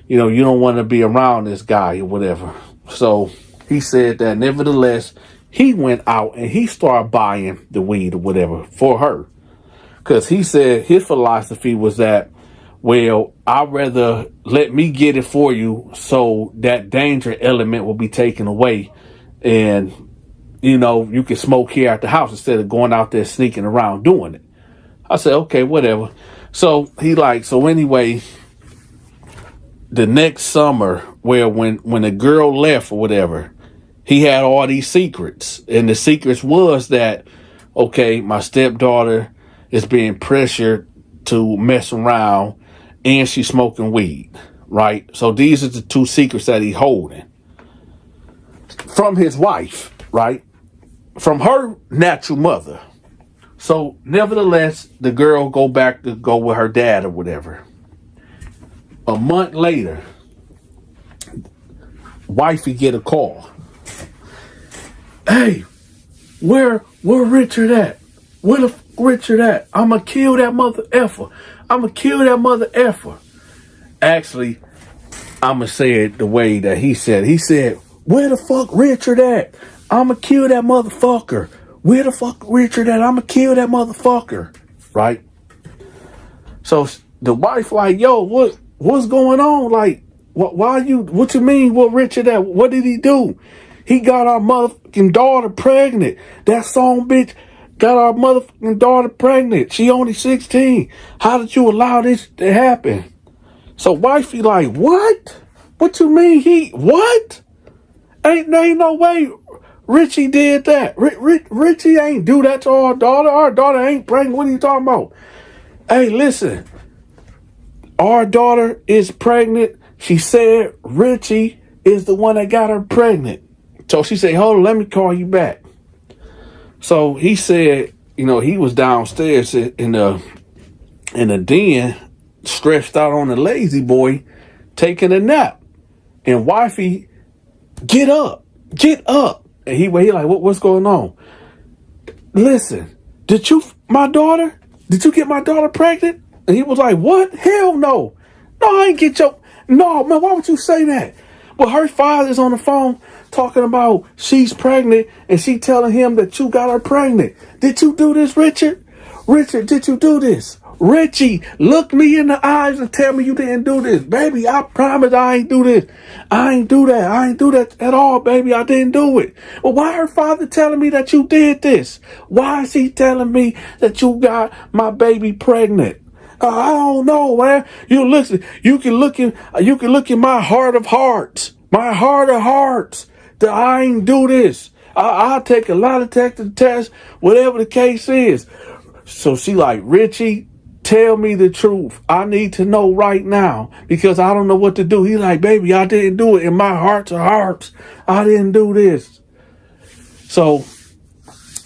you don't want to be around this guy or whatever. So he said that nevertheless, he went out and he started buying the weed or whatever for her. Because he said his philosophy was that, well, I'd rather let me get it for you so that danger element will be taken away. And, you can smoke here at the house instead of going out there sneaking around doing it. I said, okay, whatever. So so anyway, the next summer, where when the girl left or whatever, he had all these secrets. And the secrets was that, okay, my stepdaughter is being pressured to mess around and she's smoking weed, right? So these are the two secrets that he's holding from his wife, right? from her natural mother. So nevertheless, the girl go back to go with her dad or whatever. A month later, wifey get a call. Hey, where Richard at? Where the Richard at? I'ma kill that mother effer. I'ma kill that mother effer. Actually, I'ma say it the way that he said. He said, where the fuck Richard at? I'ma kill that motherfucker. Where the fuck Richard at? I'ma kill that motherfucker. Right? So the wife like, yo, what's going on? Like, what you mean, what Richard at? What did he do? He got our motherfucking daughter pregnant. That song bitch got our motherfucking daughter pregnant. She only 16. How did you allow this to happen? So wifey like, what? What you mean what? Ain't no way Richie did that. Richie ain't do that to our daughter. Our daughter ain't pregnant. What are you talking about? Hey, listen. Our daughter is pregnant. She said Richie is the one that got her pregnant. So she said, hold on, let me call you back. So he said, he was downstairs in the den, stretched out on the lazy boy, taking a nap. And wifey, get up. And he like, what's going on? Listen, did you get my daughter pregnant? And he was like, what? Hell no. No, I ain't no, man, why would you say that? Well, her father's on the phone talking about she's pregnant and she telling him that you got her pregnant. Did you do this, Richard? Richard, did you do this? Richie, look me in the eyes and tell me you didn't do this. Baby, I promise I ain't do this. I ain't do that. I ain't do that at all, baby. I didn't do it. Well, why her father telling me that you did this? Why is he telling me that you got my baby pregnant? I don't know, man. You can look in my heart of hearts. My heart of hearts. That I ain't do this. I'll take a lie detector test, whatever the case is. So she like, Richie, tell me the truth. I need to know right now because I don't know what to do. He like, baby, I didn't do it. In my heart of hearts, I didn't do this. So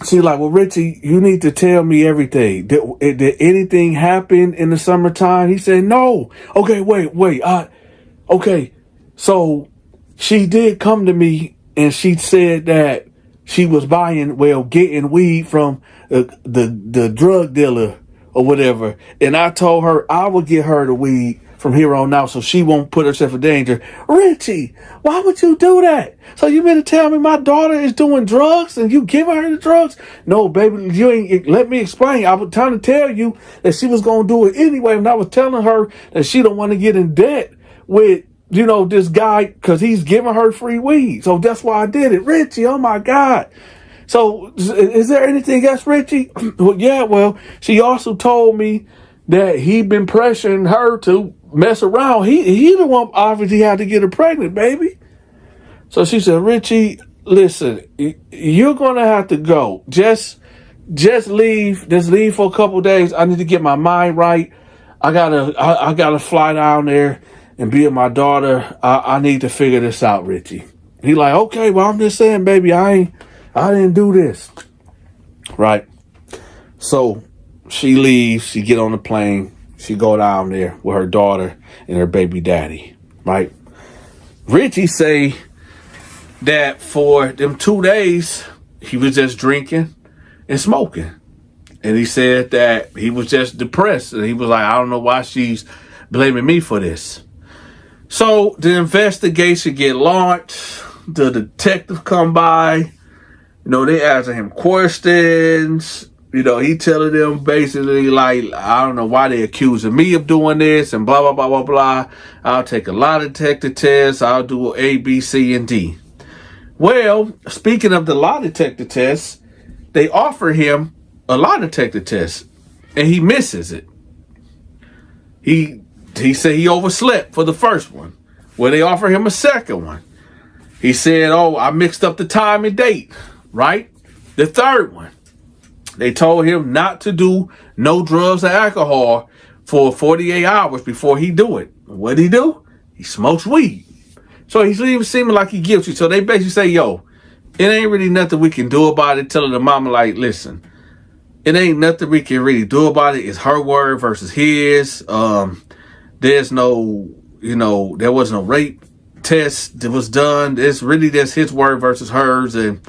she like, well, Richie, you need to tell me everything. Did anything happen in the summertime? He said, no. Okay, wait. Okay. So she did come to me and she said that she was getting weed from the drug dealer or whatever. And I told her I would get her the weed from here on out so she won't put herself in danger. Richie, why would you do that? So you mean to tell me my daughter is doing drugs and you giving her the drugs? No, baby, you ain't. Let me explain. I was trying to tell you that she was going to do it anyway. And I was telling her that she don't want to get in debt with, this guy because he's giving her free weed. So that's why I did it. Richie, oh my God. So is there anything else, Richie? Well, she also told me that he been pressuring her to mess around. He the one obviously had to get her pregnant, baby. So she said, Richie, listen, you're going to have to go. Just leave. Just leave for a couple of days. I need to get my mind right. I gotta fly down there and be with my daughter. I need to figure this out, Richie. He like, okay, well, I'm just saying, baby, I didn't do this. Right. So she leaves, she get on the plane, she go down there with her daughter and her baby daddy. Right. Richie say that for them 2 days, he was just drinking and smoking. And he said that he was just depressed. And he was like, I don't know why she's blaming me for this. So the investigation get launched. The detective come by. They asking him questions. He telling them basically like, I don't know why they accusing me of doing this and blah, blah, blah, blah, blah. I'll take a lie detector test. I'll do A, B, C, and D. Well, speaking of the lie detector test, they offer him a lie detector test and he misses it. He said he overslept for the first one. Well, they offer him a second one. He said, oh, I mixed up the time and date, right? The third one, they told him not to do no drugs or alcohol for 48 hours before he do it. What'd he do? He smokes weed. So he's even seeming like he guilty. So they basically say, yo, it ain't really nothing we can do about it. Telling the mama, like, listen, it ain't nothing we can really do about it. It's her word versus his. There's no, there was no rape test that was done. It's really just his word versus hers. And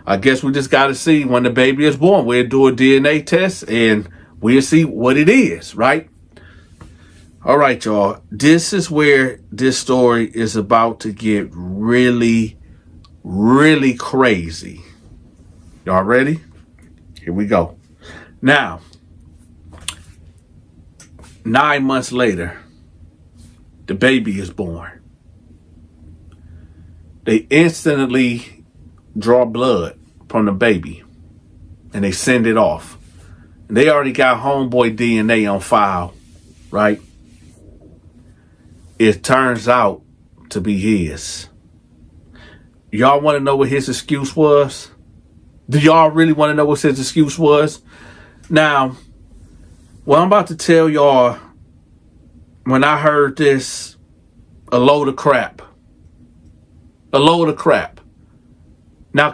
I guess we just got to see when the baby is born. We'll do a DNA test and we'll see what it is, right? All right, y'all. This is where this story is about to get really, really crazy. Y'all ready? Here we go. Now, 9 months later, the baby is born. They instantly draw blood from the baby and they send it off. And they already got homeboy DNA on file, right? It turns out to be his. Y'all want to know what his excuse was? Do y'all really want to know what his excuse was? Now, what I'm about to tell y'all, when I heard this, a load of crap. A load of crap. Now,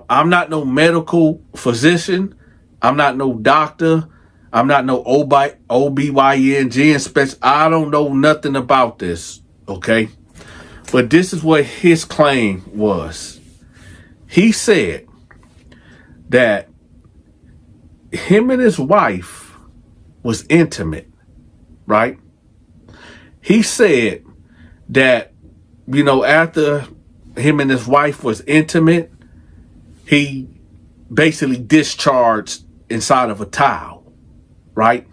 I'm not no medical physician. I'm not no doctor. I'm not no OBYN specialist. I don't know nothing about this, okay? But this is what his claim was. He said that him and his wife was intimate, right? He said that, after him and his wife was intimate, he basically discharged inside of a towel, right?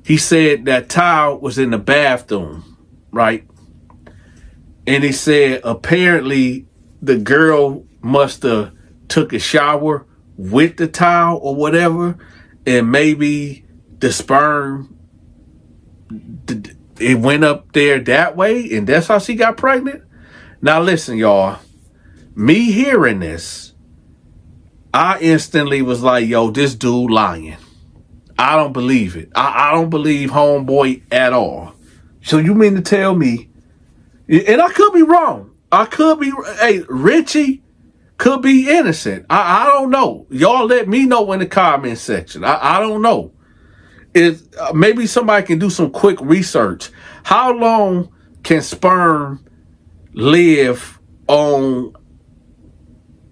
He said that towel was in the bathroom, right? And he said apparently the girl must have took a shower with the towel or whatever, and maybe the sperm, it went up there that way, and that's how she got pregnant. Now listen, y'all, me hearing this, I instantly was like, yo, this dude lying. I don't believe it. I don't believe homeboy at all. So you mean to tell me, and I could be wrong. Hey, Richie could be innocent. I don't know. Y'all let me know in the comment section. I don't know. Maybe somebody can do some quick research. How long can sperm live on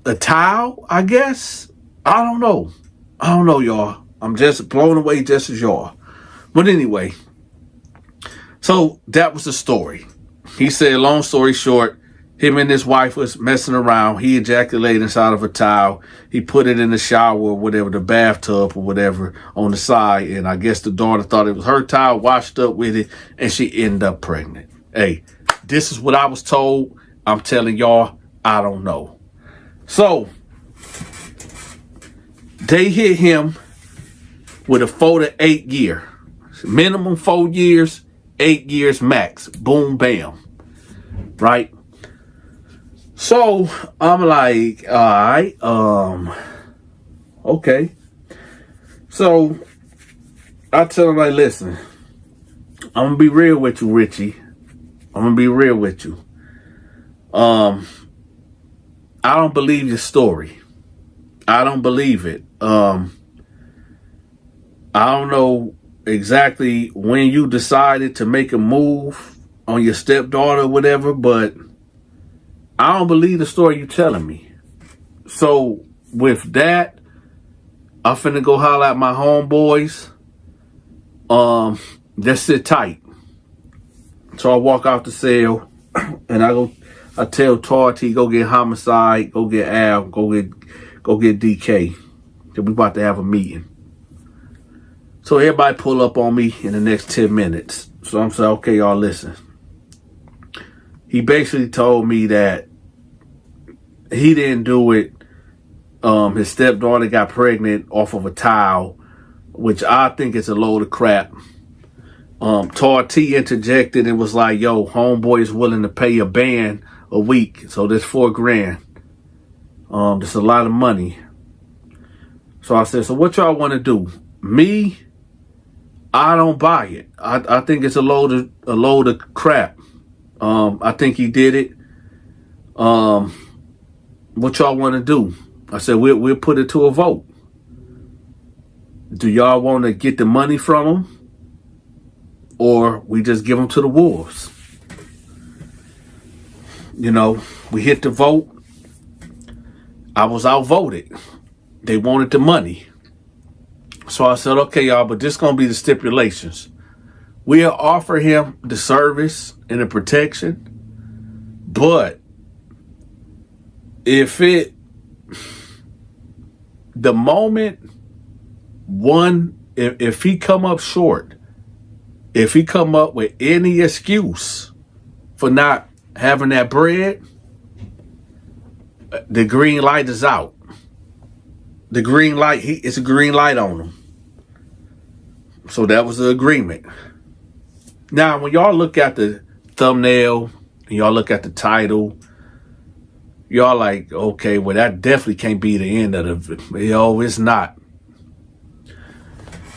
a towel, I guess? I don't know, y'all. I'm just blown away just as y'all. But anyway, so that was the story. He said, long story short, him and his wife was messing around. He ejaculated inside of a towel. He put it in the shower or whatever, the bathtub or whatever on the side. And I guess the daughter thought it was her towel, washed up with it, and she ended up pregnant. Hey, this is what I was told. I'm telling y'all, I don't know. So they hit him with a 4 to 8 year. Minimum 4 years, 8 years max. Boom, bam. Right? So I'm like, all right, okay. So I tell him, like, listen, I'm gonna be real with you, Richie. I'm gonna be real with you. I don't believe your story. I don't believe it. I don't know exactly when you decided to make a move on your stepdaughter or whatever, but I don't believe the story you're telling me. So with that, I'm finna go holler at my homeboys. Just sit tight. So I walk out the cell and I tell Tarty, go get Homicide, go get Al, go get DK. We about to have a meeting. So everybody pull up on me in the next 10 minutes. So I'm saying, okay, y'all listen. He basically told me that he didn't do it. His stepdaughter got pregnant off of a towel, which I think is a load of crap. Tarty interjected and was like, yo, homeboy is willing to pay a band a week. So that's $4,000. That's a lot of money. So I said, so what y'all want to do? Me, I don't buy it. I think it's a load of crap. I think he did it. what y'all want to do? I said, we'll put it to a vote. Do y'all want to get the money from them, or we just give them to the wolves? You know, we hit the vote. I was outvoted. They wanted the money. So I said, okay, y'all, but this going to be the stipulations. We'll offer him the service and the protection, but if the moment if he come up short, if he come up with any excuse for not having that bread, the green light is out. The green light, it's a green light on him. So that was the agreement. Now, when y'all look at the thumbnail and y'all look at the title, y'all like, okay, well, that definitely can't be the end of the video. It's not.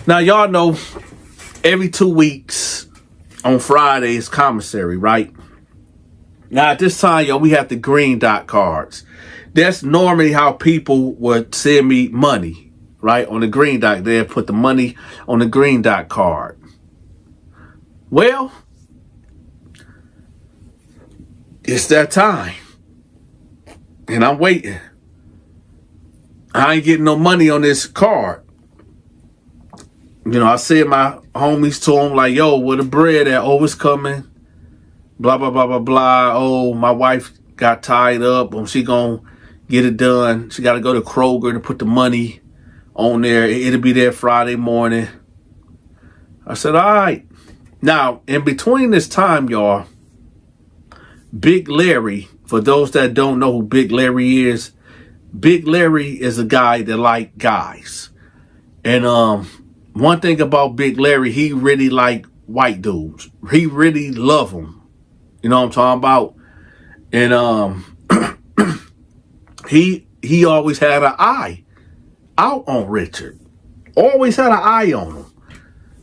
Now, y'all know every 2 weeks on Friday is commissary, right? Now, at this time, y'all, we have the green dot cards. That's normally how people would send me money, right? On the green dot, they'll put the money on the green dot card. Well, it's that time. And I'm waiting. I ain't getting no money on this card. You know, I said my homies to them, like, yo, where the bread at? Oh, it's coming. Blah, blah, blah, blah, blah. Oh, my wife got tied up. She gonna get it done. She got to go to Kroger to put the money on there. It'll be there Friday morning. I said, all right. Now, in between this time, y'all, Big Larry, for those that don't know who Big Larry is a guy that like guys. And one thing about Big Larry, he really like white dudes. He really love them. You know what I'm talking about? And he always had an eye out on Richard. Always had an eye on him.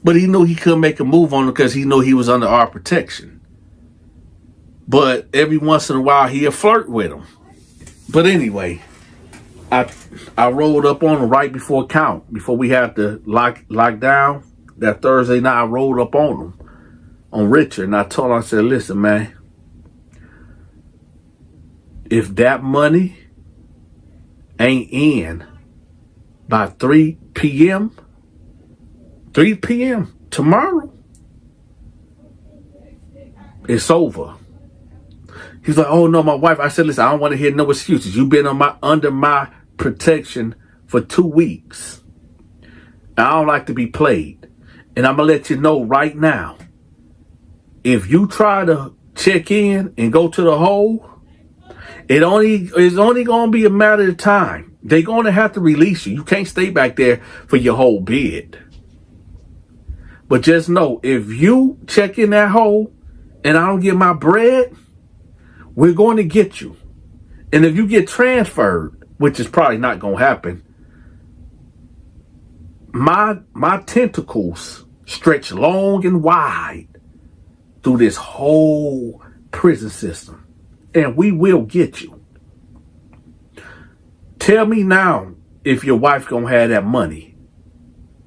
But he knew he couldn't make a move on him because he knew he was under our protection. But every once in a while, he'll flirt with him. But anyway, I rolled up on him right before count, before we had to lock down. That Thursday night, I rolled up on him, on Richard. And I told him, I said, listen, man, if that money ain't in by 3 p.m., tomorrow, it's over. He's like, oh no, my wife. I said, listen, I don't want to hear no excuses. You've been under my protection for 2 weeks. And I don't like to be played. And I'm gonna let you know right now, if you try to check in and go to the hole, it's only gonna be a matter of time. They're gonna have to release you. You can't stay back there for your whole bid. But just know, if you check in that hole and I don't get my bread, we're going to get you. And if you get transferred, which is probably not going to happen, my tentacles stretch long and wide through this whole prison system. And we will get you. Tell me now if your wife going to have that money.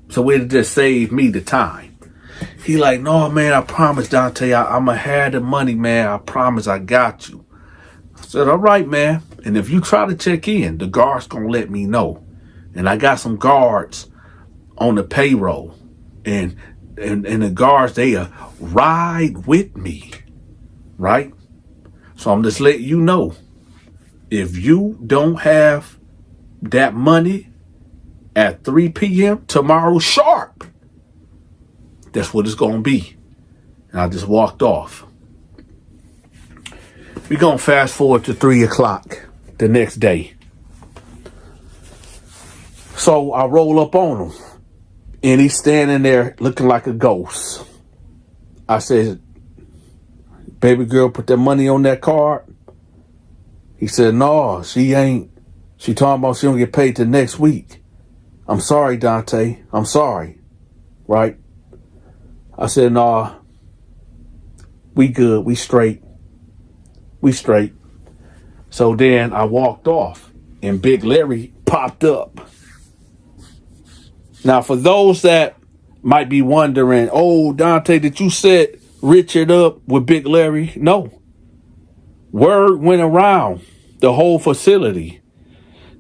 So it'll just save me the time. He like, no, man, I promise, Dante, I'm going to have the money, man. I promise I got you. I said, all right, man. And if you try to check in, the guard's going to let me know. And I got some guards on the payroll. And the guards, they ride with me. Right? So I'm just letting you know, if you don't have that money at 3 p.m. tomorrow sharp, that's what it's going to be. And I just walked off. We're going to fast forward to 3 o'clock the next day. So I roll up on him. And he's standing there looking like a ghost. I said, baby girl, put that money on that card. He said, no, she ain't. She talking about she don't get paid till next week. I'm sorry, Dante. I'm sorry. Right? I said, nah, we good. We straight. We straight. So then I walked off and Big Larry popped up. Now, for those that might be wondering, oh, Dante, did you set Richard up with Big Larry? No. Word went around the whole facility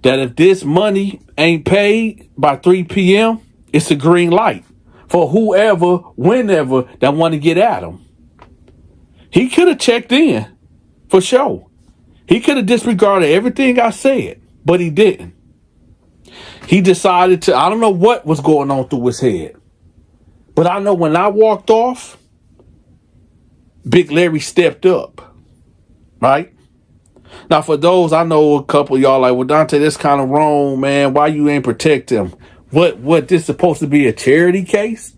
that if this money ain't paid by 3 p.m., it's a green light for whoever, whenever that want to get at him. He could have checked in for sure. He could have disregarded everything I said, but he didn't. He decided to, I don't know what was going on through his head, but I know when I walked off, Big Larry stepped up, right? Now, for those, I know a couple of y'all like, well, Dante, that's kind of wrong, man. Why you ain't protect him? What, this supposed to be a charity case?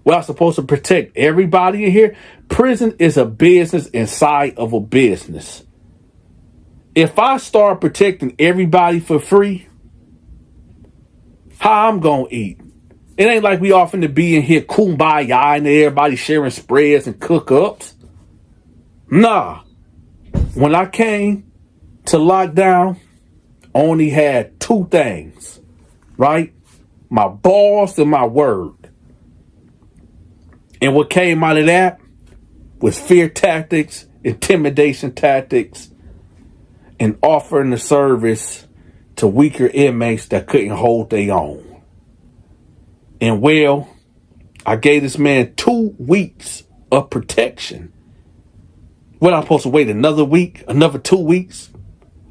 Well, I'm supposed to protect everybody in here? Prison is a business inside of a business. If I start protecting everybody for free, how I'm going to eat? It ain't like we often to be in here kumbaya and everybody sharing spreads and cook-ups. Nah. When I came to lockdown, I only had 2 things, right? My balls and my word. And what came out of that was fear tactics, intimidation tactics, and offering the service to weaker inmates that couldn't hold their own. And well, I gave this man 2 weeks of protection. What, I'm supposed to wait another week, another 2 weeks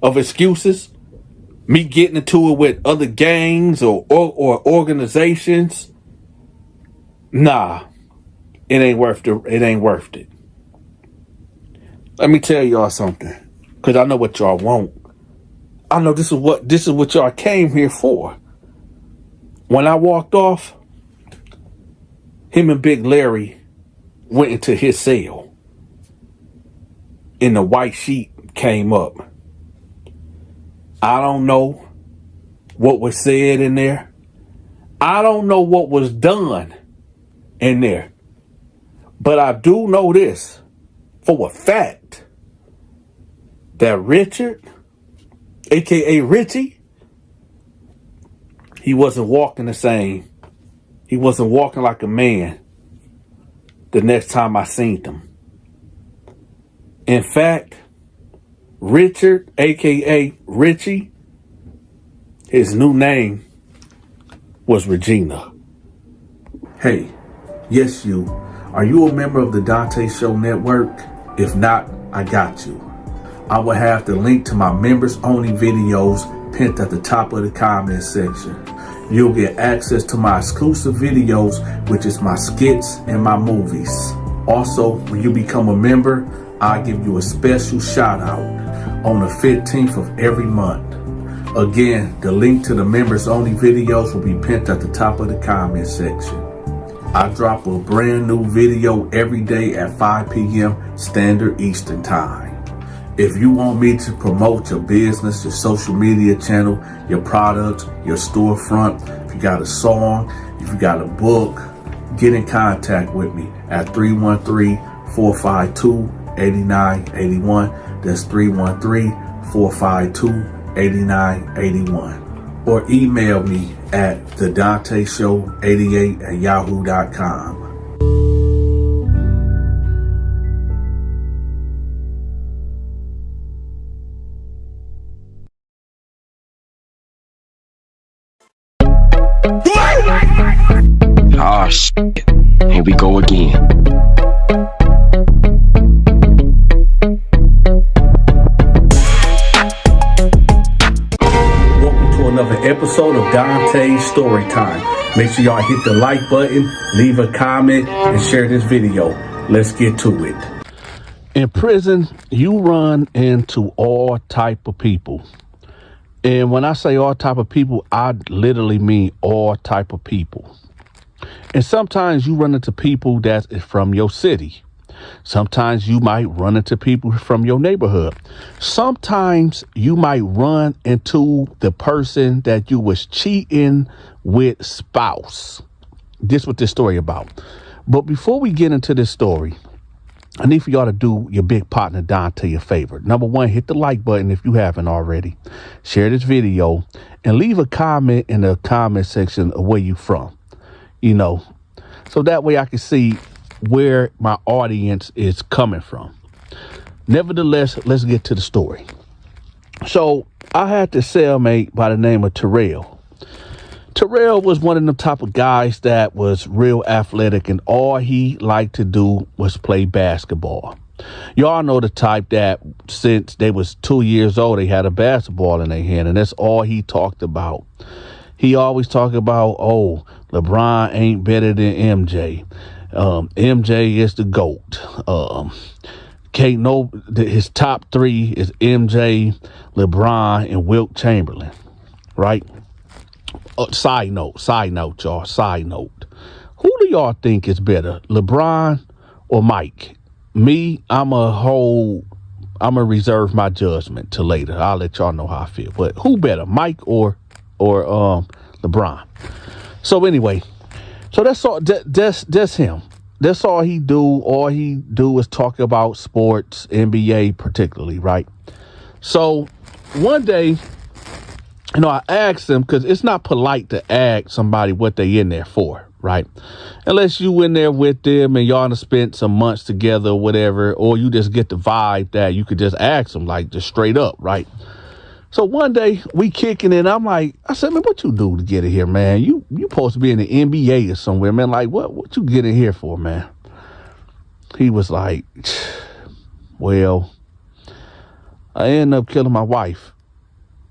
of excuses? Me getting into it with other gangs or organizations? Nah, it ain't worth it. Let me tell y'all something, because I know what y'all want. I know this is what y'all came here for. When I walked off, him and Big Larry went into his cell. And the white sheet came up. I don't know what was said in there. I don't know what was done in there. But I do know this for a fact, that Richard, aka Richie, he wasn't walking the same. He wasn't walking like a man the next time I seen him. In fact, Richard, aka Richie, his new name was Regina. Hey, yes you. Are you a member of the Donta Show Network? If not, I got you. I will have the link to my members only videos pinned at the top of the comment section. You'll get access to my exclusive videos, which is my skits and my movies. Also, when you become a member, I'll give you a special shout out on the 15th of every month. Again, the link to the members only videos will be pinned at the top of the comment section. I drop a brand new video every day at 5 p.m. Standard Eastern Time. If you want me to promote your business, your social media channel, your products, your storefront, if you got a song, if you got a book, get in contact with me at 313-452-8981. That's 313-452-8981. Or email me at TheDontaShow88@yahoo.com. Oh, shit. Here we go again. Welcome to another episode of Dante's Storytime. Make sure y'all hit the like button, leave a comment, and share this video. Let's get to it. In prison, you run into all type of people. And when I say all type of people, I literally mean all type of people. And sometimes you run into people that is from your city. Sometimes you might run into people from your neighborhood. Sometimes you might run into the person that you was cheating with spouse. This is what this story about. But before we get into this story, I need for y'all to do your big partner Donta a favor. Number one, hit the like button if you haven't already. Share this video and leave a comment in the comment section of where you from. So that way I can see where my audience is coming from. Nevertheless, let's get to the story. So I had this cellmate by the name of Terrell. Terrell was one of the type of guys that was real athletic, and all he liked to do was play basketball. Y'all know the type that since they was 2 years old, they had a basketball in their hand, and that's all he talked about. He always talked about, oh, LeBron ain't better than MJ. MJ is the GOAT. His top three is MJ, LeBron, and Wilt Chamberlain, right? Side note, y'all. Side note. Who do y'all think is better, LeBron or Mike? Me, I'm gonna reserve my judgment till later. I'll let y'all know how I feel. But who better, Mike or LeBron? So anyway, so that's all. That's him. That's all he do. All he do is talk about sports, NBA particularly, right? So one day, I asked him, because it's not polite to ask somebody what they in there for, right? Unless you in there with them and y'all done spent some months together or whatever, or you just get the vibe that you could just ask them, like, just straight up, right? So one day we kicking it. I said, man, what you do to get in here, man? You supposed to be in the NBA or somewhere, man. Like, what you get in here for, man? He was like, well, I ended up killing my wife.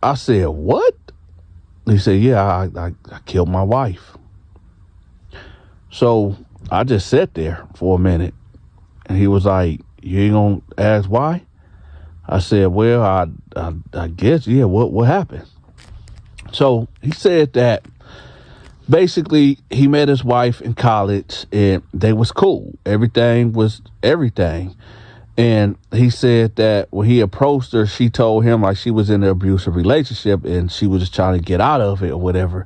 I said, what? He said, yeah, I killed my wife. So I just sat there for a minute, and he was like, you ain't gonna ask why? I said, well, I guess, yeah, what happened? So he said that basically he met his wife in college and they was cool. Everything was everything. And he said that when he approached her, she told him like she was in an abusive relationship and she was just trying to get out of it or whatever.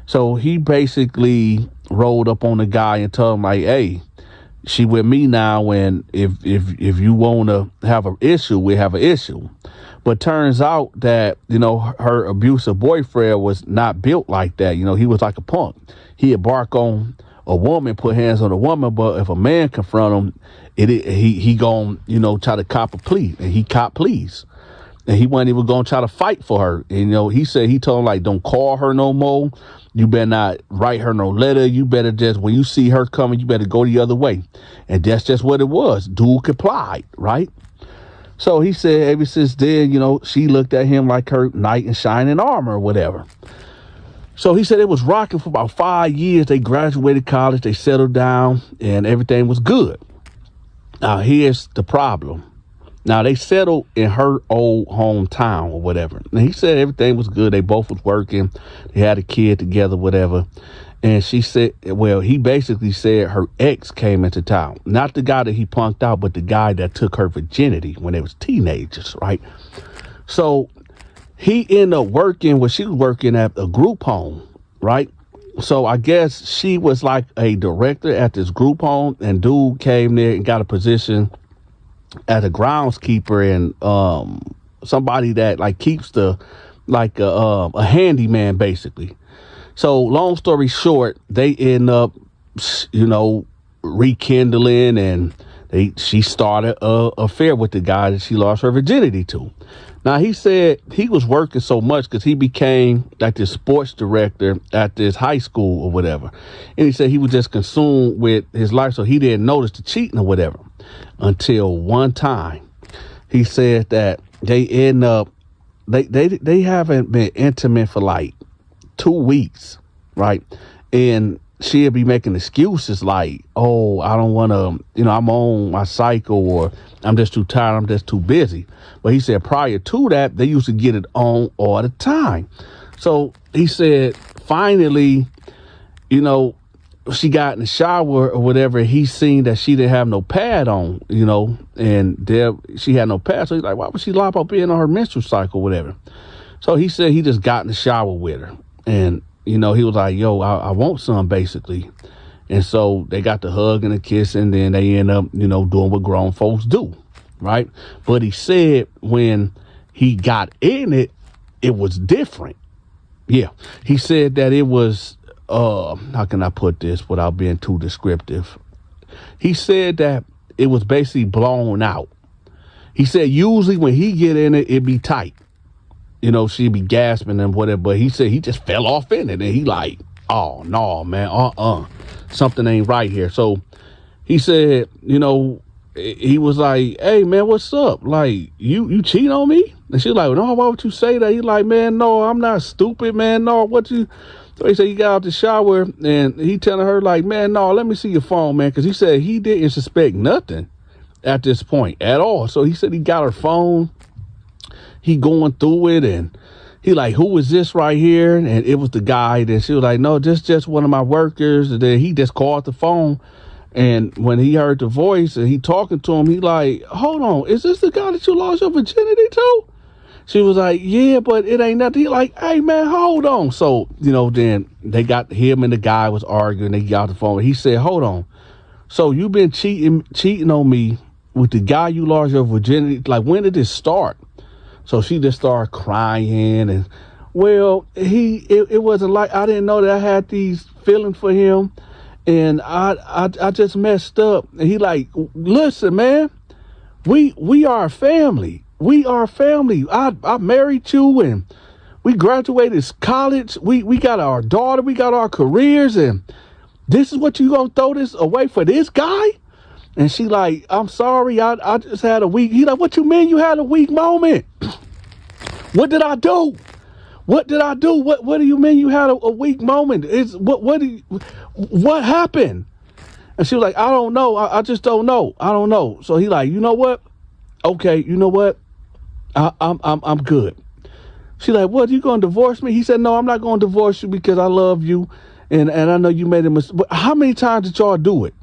So he basically rolled up on the guy and told him like, hey, she with me now, and if you want to have an issue, we have an issue. But turns out that, her abusive boyfriend was not built like that. He was like a punk. He'd bark on a woman, put hands on a woman, but if a man confront him, he gon' try to cop a plea, and he cop pleas. And he wasn't even gonna try to fight for her. And, he said, he told him, like, don't call her no more. You better not write her no letter. You better just, when you see her coming, you better go the other way. And that's just what it was. Dude complied, right? So he said ever since then, she looked at him like her knight in shining armor or whatever. So he said it was rocking for about 5 years. They graduated college, they settled down, and everything was good. Now, here's the problem. Now, they settled in her old hometown or whatever. And he said everything was good. They both was working. They had a kid together, whatever. And she said, well, he basically said her ex came into town. Not the guy that he punked out, but the guy that took her virginity when they was teenagers, right? So he ended up working she was working at a group home, right? So I guess she was like a director at this group home, and dude came there and got a position as a groundskeeper and somebody that like keeps a handyman basically. So long story short, they end up rekindling, and she started a affair with the guy that she lost her virginity to. Now, he said he was working so much because he became like this sports director at this high school or whatever. And he said he was just consumed with his life, so he didn't notice the cheating or whatever. Until one time, he said that they end up, they haven't been intimate for like 2 weeks, right? And she'll be making excuses like, oh, I don't want to, I'm on my cycle, or I'm just too tired, I'm just too busy. But he said prior to that, they used to get it on all the time. So he said finally, she got in the shower or whatever, he seen that she didn't have no pad on, and she had no pad. So he's like, why would she lie about being on her menstrual cycle or whatever? So he said he just got in the shower with her, and he was like, yo, I want some basically. And so they got the hug and the kiss, and then they end up, doing what grown folks do, right? But he said when he got in it, it was different. Yeah. He said that it was, how can I put this without being too descriptive? He said that it was basically blown out. He said usually when he get in it, it be tight. She'd be gasping and whatever, but he said he just fell off in it, and he like, oh, no, man, something ain't right here. So he said, he was like, hey, man, what's up? Like, you cheat on me? And she's like, no, why would you say that? He's like, man, no, I'm not stupid, man. No, what you... So he said he got out the shower, and he telling her, like, man, no, let me see your phone, man. Because he said he didn't suspect nothing at this point at all. So he said he got her phone. He going through it, and he like, who is this right here? And it was the guy. Then she was like, no, just one of my workers. And then he just called the phone. And when he heard the voice and he talking to him, he like, hold on, is this the guy that you lost your virginity to? She was like, yeah, but it ain't nothing. He like, hey, man, hold on. So, then they got him and the guy was arguing. They got off the phone. He said, hold on. So you've been cheating on me with the guy you lost your virginity. Like, when did this start? So she just started crying. And, well, it wasn't like, I didn't know that I had these feelings for him. And I just messed up. And he like, listen, man, we are a family. We are family. I married you, and we graduated college. We got our daughter. We got our careers. And this is what you gonna throw this away for this guy? And she like, I'm sorry. I just had a weak. He like, what you mean you had a weak moment? What did I do? What did I do? What do you mean you had a weak moment? What happened? And she was like, I don't know. I just don't know. I don't know. So he like, you know what? Okay, you know what? I'm good. She like, what, you gonna divorce me? He said, no, I'm not gonna divorce you because I love you, and I know you made a mistake. But how many times did y'all do it?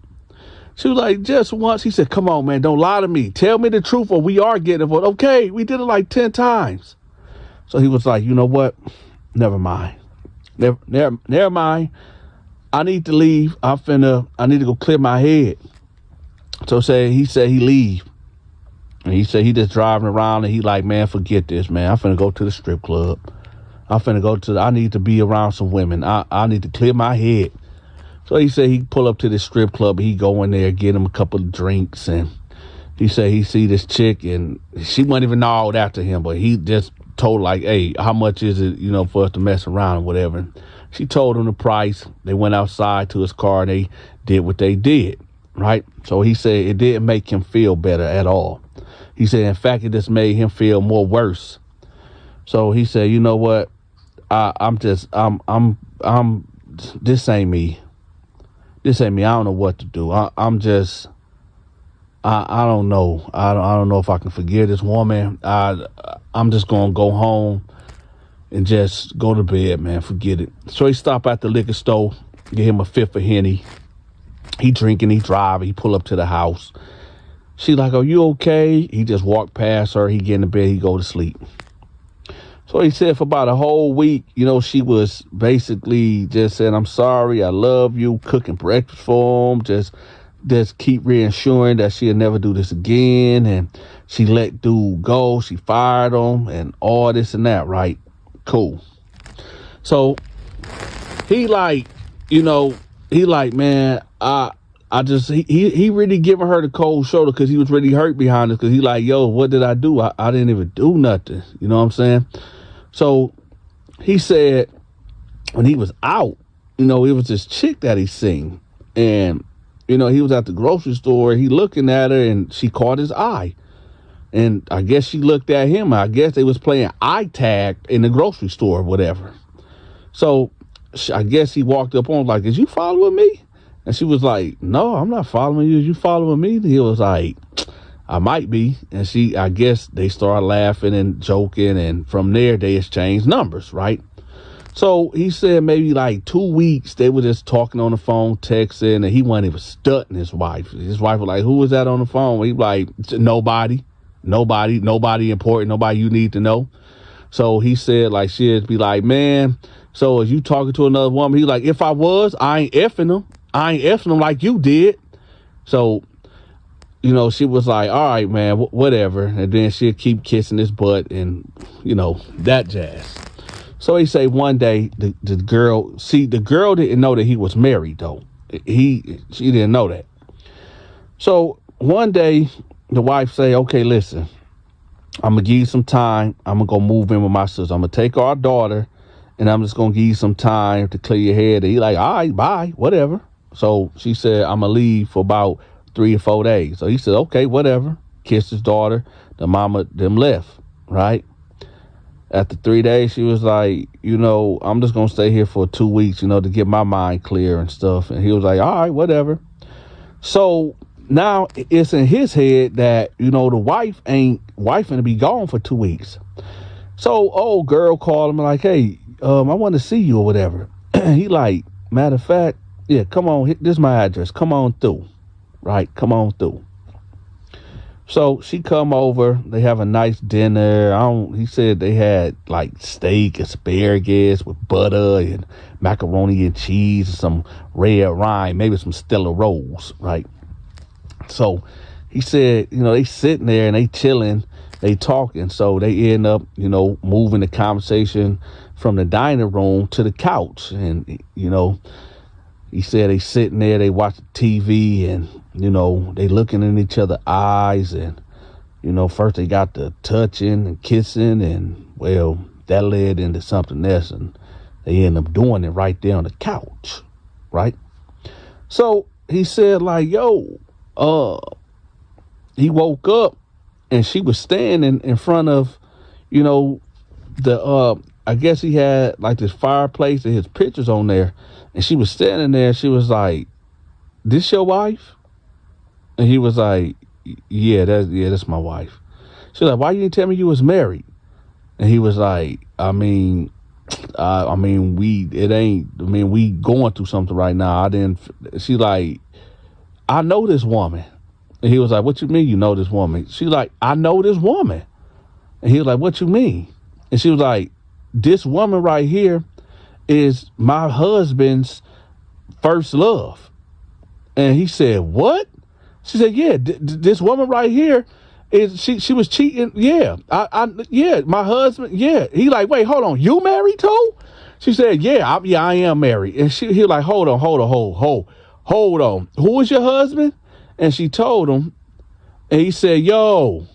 She was like, just once. He said, come on, man, don't lie to me. Tell me the truth, or we are getting divorced. Okay, we did it like 10 times. So he was like, you know what? Never mind. Never mind. I need to leave. I need to go clear my head. So he said he leave. And he said he just driving around, and he like, man, forget this, man. I'm finna go to the strip club. I need to be around some women. I need to clear my head. So he said he pull up to the strip club, and he go in there, get him a couple of drinks. And he said he see this chick, and she wasn't even gnawed after him, but he just told like, hey, how much is it, for us to mess around or whatever. And she told him the price. They went outside to his car, and they did what they did, right? So he said it didn't make him feel better at all. He said, in fact, it just made him feel more worse. So he said, you know what? This ain't me. This ain't me. I don't know what to do. I don't know. I don't know if I can forgive this woman. I'm just going to go home and just go to bed, man. Forget it. So he stopped at the liquor store, get him a fifth of Henny. He drinking, he driving, he pull up to the house. She like, are you okay? He just walked past her. He get in the bed. He go to sleep. So he said for about a whole week, she was basically just saying, I'm sorry. I love you. Cooking breakfast for him. Just keep reassuring that she'll never do this again. And she let dude go. She fired him and all this and that. Right. Cool. So he like, man, he really giving her the cold shoulder because he was really hurt behind us, because he like, yo, what did I do? I didn't even do nothing. You know what I'm saying? So he said when he was out, it was this chick that he seen. And, he was at the grocery store. He looking at her, and she caught his eye. And I guess she looked at him. I guess they was playing eye tag in the grocery store or whatever. So I guess he walked up on him like, is you following me? And she was like, no, I'm not following you. Is you following me? And he was like, I might be. And I guess they started laughing and joking. And from there, they exchanged numbers, right? So he said maybe like 2 weeks, they were just talking on the phone, texting, and he wasn't even studying his wife. His wife was like, who was that on the phone? He was like, nobody important, nobody you need to know. So he said like, she'd be like, man, so is you talking to another woman? He like, if I was, I ain't effing them. I ain't effing him like you did. So, you know, she was like, all right, man, whatever. And then she'll keep kissing his butt and, you know, that jazz. So he say one day the girl didn't know that he was married though. She didn't know that. So one day the wife say, okay, listen, I'm gonna give you some time. I'm gonna go move in with my sister. I'm gonna take our daughter and I'm just gonna give you some time to clear your head. And he like, all right, bye, whatever. So she said, I'm gonna leave for about 3 or 4 days. So he said, okay, whatever. Kissed his daughter. The mama, them left, right? After 3 days, she was like, you know, I'm just going to stay here for 2 weeks, you know, to get my mind clear and stuff. And he was like, all right, whatever. So now it's in his head that, you know, the wife gonna be gone for 2 weeks. So old girl called him like, hey, I want to see you or whatever. He like, matter of fact, yeah, come on. This is my address. Come on through. Right. Come on through. So she come over. They have a nice dinner. He said they had like steak, asparagus with butter and macaroni and cheese and some red wine, maybe some Stella rolls. Right. So he said, you know, they sitting there and they chilling, they talking. So they end up, you know, moving the conversation from the dining room to the couch. And, you know, he said they sitting there, they watching TV and, you know, they looking in each other's eyes. And, you know, first they got the touching and kissing and, well, that led into something else. And they end up doing it right there on the couch. Right. So he said like, yo, he woke up and she was standing in front of, you know, I guess he had like this fireplace and his pictures on there. And she was standing there. She was like, this your wife? And he was like, yeah, that's my wife. She was like, why you didn't tell me you was married? And he was like, we going through something right now. She like, I know this woman. And he was like, what you mean you know this woman? She like, I know this woman. And he was like, what you mean? And she was like, this woman right here is my husband's first love. And he said, what? She said, yeah, this woman right here is she was cheating. Yeah, yeah, my husband. Yeah. He like, wait, hold on. You married too? She said, yeah, I am married. And he like, hold on. Who is your husband? And she told him, and he said, yo,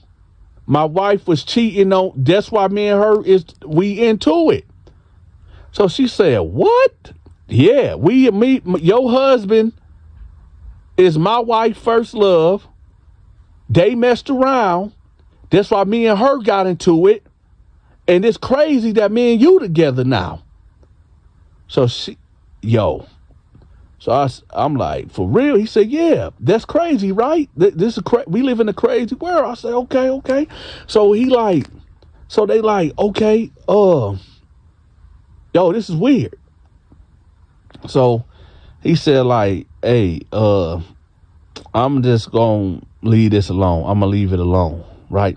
my wife was cheating on. That's why me and her we into it. So she said, what? Yeah, your husband is my wife's first love. They messed around. That's why me and her got into it. And it's crazy that me and you together now. So I'm like, for real? He said, yeah, that's crazy, right? This is we live in a crazy world. I said, okay. So they like, okay, yo, this is weird. So he said like, hey, I'm just gonna leave this alone. I'm gonna leave it alone, right?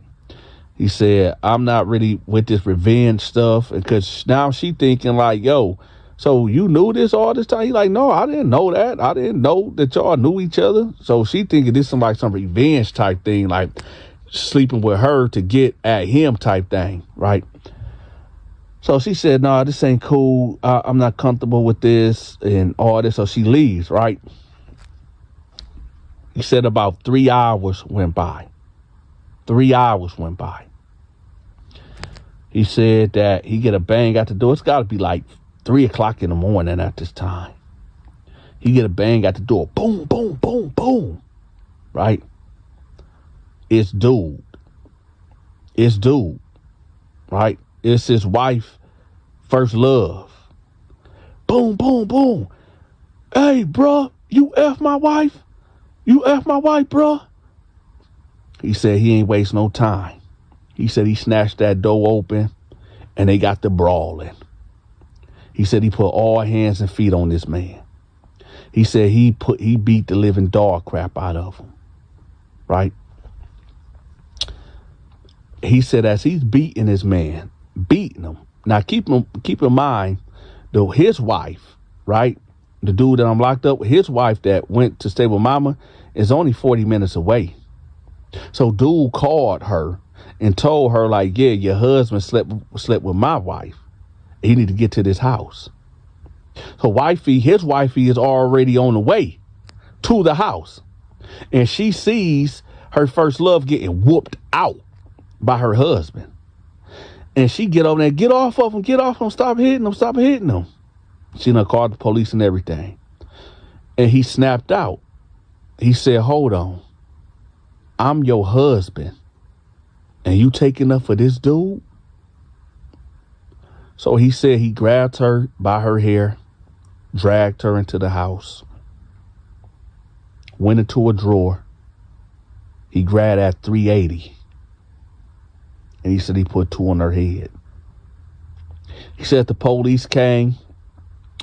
He said, I'm not really with this revenge stuff, because now she thinking like, yo, so you knew this all this time? He like, no, I didn't know that. I didn't know that y'all knew each other. So she thinking this is like some revenge type thing, like sleeping with her to get at him type thing, right? So she said, no, this ain't cool. I'm not comfortable with this and all this. So she leaves, right? He said about 3 hours went by. 3 hours went by. He said that he get a bang at the door. It's got to be like 3 o'clock in the morning at this time. He get a bang at the door. Boom, boom, boom, boom. Right? It's dude. Right? It's his wife, first love. Boom, boom, boom. Hey, bro, you F my wife? You F my wife, bro? He said he ain't waste no time. He said he snatched that door open and they got the brawling. He said he put all hands and feet on this man. He said he beat the living dog crap out of him. Right? He said as he's beating his man, beating him. Now keep in mind, though, his wife, right, the dude that I'm locked up with, his wife that went to stay with mama, is only 40 minutes away. So dude called her and told her, like, yeah, your husband slept with my wife. He need to get to this house. So his wifey is already on the way to the house. And she sees her first love getting whooped out by her husband. And she get over there, get off of him, stop hitting him. She done called the police and everything. And he snapped out. He said, hold on. I'm your husband. And you taking up for this dude? So he said he grabbed her by her hair, dragged her into the house, went into a drawer. He grabbed that 380. And he said he put 2 on her head. He said the police came.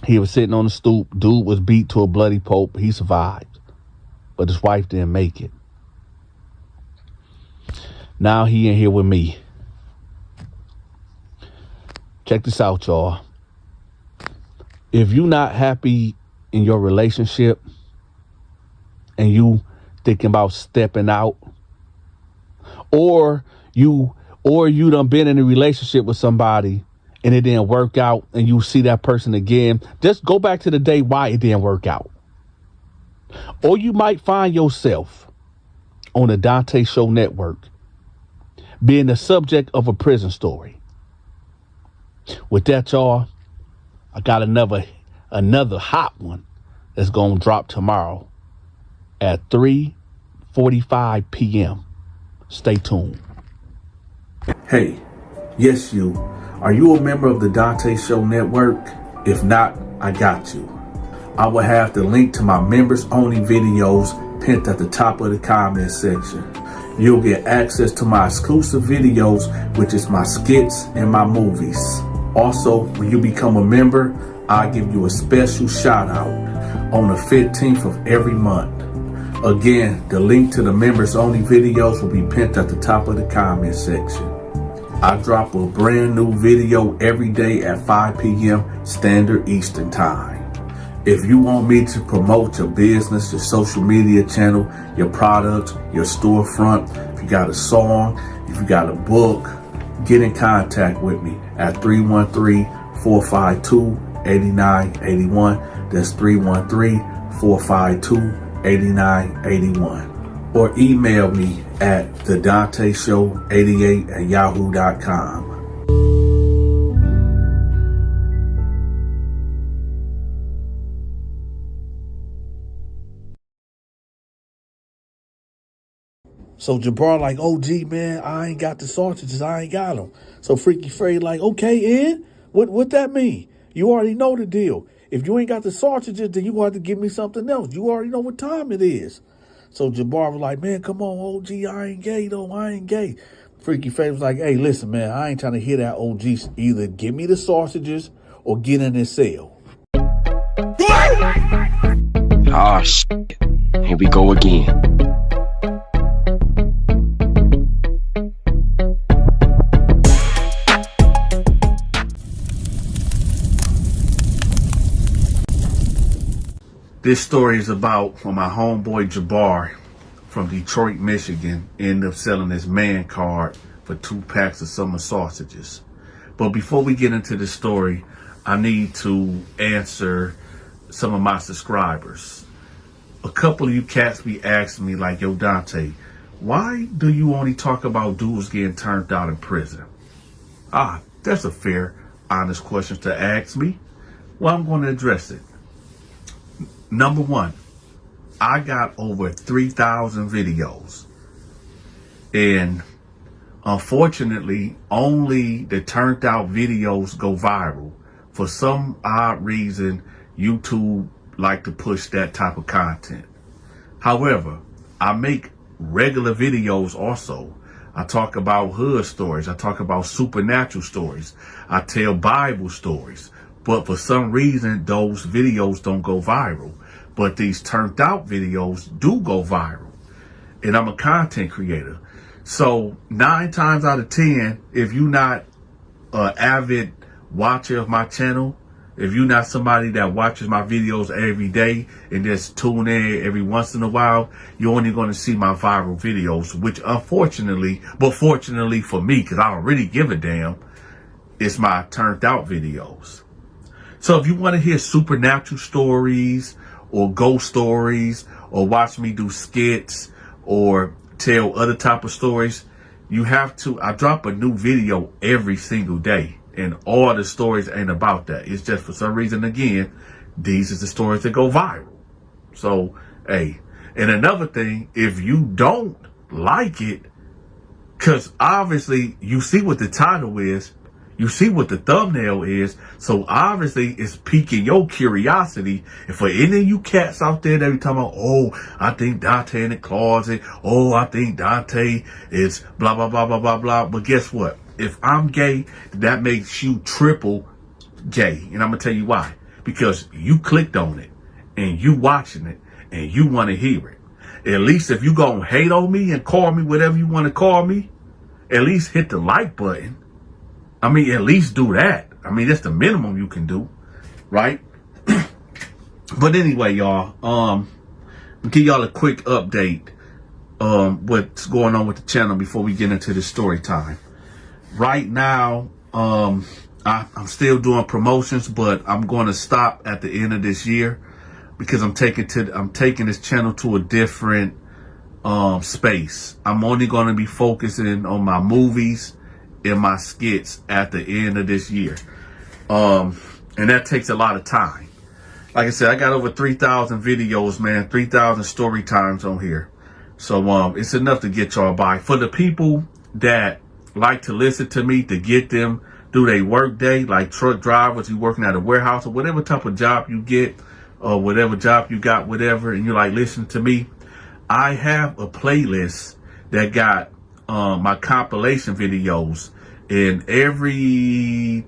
He was sitting on the stoop. Dude was beat to a bloody pulp. He survived. But his wife didn't make it. Now he in here with me. Check this out, y'all. If you're not happy in your relationship and you thinking about stepping out, or you done been in a relationship with somebody and it didn't work out and you see that person again, just go back to the day why it didn't work out. Or you might find yourself on the Donta Show Network being the subject of a prison story. With that, y'all, I got another hot one that's going to drop tomorrow at 3:45 p.m. Stay tuned. Hey, yes, you. Are you a member of the Donta Show Network? If not, I got you. I will have the link to my members only videos pinned at the top of the comment section. You'll get access to my exclusive videos, which is my skits and my movies. Also, when you become a member, I'll give you a special shout out on the 15th of every month. Again, the link to the members only videos will be pinned at the top of the comment section. I drop a brand new video every day at 5 p.m. Standard Eastern Time. If you want me to promote your business, your social media channel, your products, your storefront, if you got a song, if you got a book, get in contact with me at 313-452-8981. That's 313-452-8981. Or email me at TheDontaShow88@yahoo.com. So Jabar like, oh, gee, man, I ain't got the sausages. I ain't got them. So Freaky Freddy like, okay, Ed, what that mean? You already know the deal. If you ain't got the sausages, then you going to have to give me something else. You already know what time it is. So Jabar was like, man, come on, OG, I ain't gay, though. I ain't gay. Freaky Freddy was like, hey, listen, man, I ain't trying to hear that, OG. Either give me the sausages or get in this cell. Oh, shit. Here we go again. This story is about when my homeboy Jabar from Detroit, Michigan, ended up selling his man card for 2 packs of summer sausages. But before we get into this story, I need to answer some of my subscribers. A couple of you cats be asking me like, yo, Donta, why do you only talk about dudes getting turned out in prison? That's a fair, honest question to ask me. Well, I'm going to address it. Number one, I got over 3,000 videos. And unfortunately, only the turned out videos go viral. For some odd reason, YouTube like to push that type of content. However, I make regular videos also. I talk about hood stories. I talk about supernatural stories. I tell Bible stories. But for some reason, those videos don't go viral. But these turned out videos do go viral. And I'm a content creator. So 9 times out of 10, if you're not an avid watcher of my channel, if you're not somebody that watches my videos every day and just tune in every once in a while, you're only going to see my viral videos, which unfortunately, but fortunately for me, because I don't really give a damn, it's my turned out videos. So if you want to hear supernatural stories or ghost stories or watch me do skits or tell other type of stories, you have to, I drop a new video every single day. And all the stories ain't about that. It's just for some reason, again, these is the stories that go viral. So, hey, and another thing, if you don't like it, because obviously you see what the title is, you see what the thumbnail is, so obviously it's piquing your curiosity. And for any of you cats out there that every time, oh, I think Dante in the closet, oh, I think Dante is blah, blah, blah, blah, blah, blah. But guess what? If I'm gay, that makes you triple gay. And I'm going to tell you why. Because you clicked on it and you watching it and you want to hear it. At least if you going to hate on me and call me whatever you want to call me, at least hit the like button. I mean, at least do that. I mean, that's the minimum you can do, right? But anyway, y'all, I'll give y'all a quick update what's going on with the channel before we get into the story time. Right now, I'm still doing promotions, but I'm going to stop at the end of this year because I'm taking this channel to a different space. I'm only going to be focusing on my movies and my skits at the end of this year. And that takes a lot of time. Like I said, I got over 3,000 videos, man, 3,000 story times on here. So it's enough to get y'all by. For the people that like to listen to me, to get them through their work day, like truck drivers, you working at a warehouse or whatever type of job you get, or whatever job you got, whatever, and you like listening to me, I have a playlist that got my compilation videos, and every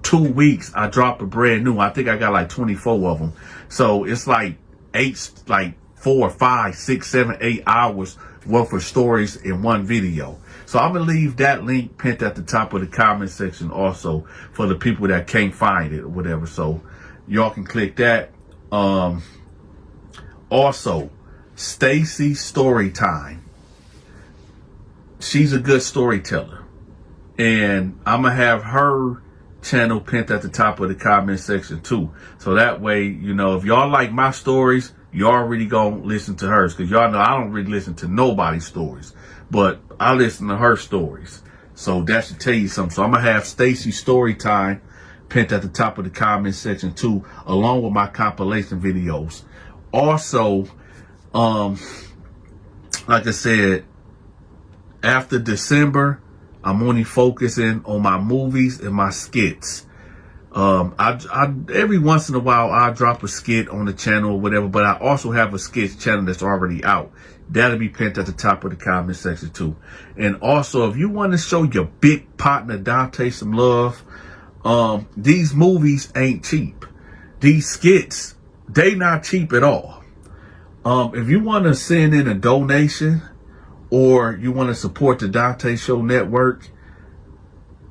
2 weeks I drop a brand new. I think I got like 24 of them. So it's like 4, 5, 6, 7, 8 hours worth of stories in one video. So I'm going to leave that link pinned at the top of the comment section also for the people that can't find it or whatever. So y'all can click that. Also, Stacy Storytime. She's a good storyteller. And I'm going to have her channel pinned at the top of the comment section too. So that way, you know, if y'all like my stories, you already gonna listen to hers, because y'all know I don't really listen to nobody's stories, but I listen to her stories. So that should tell you something. So I'm gonna have Stacy Storytime pinned at the top of the comment section too, along with my compilation videos. Also, like I said, after December, I'm only focusing on my movies and my skits. I every once in a while I'll drop a skit on the channel or whatever, but I also have a skits channel that's already out. That'll be pinned at the top of the comment section too. And also, if you want to show your big partner Dante some love, these movies ain't cheap. These skits, they not cheap at all. If you want to send in a donation or you want to support the Donta Show Network,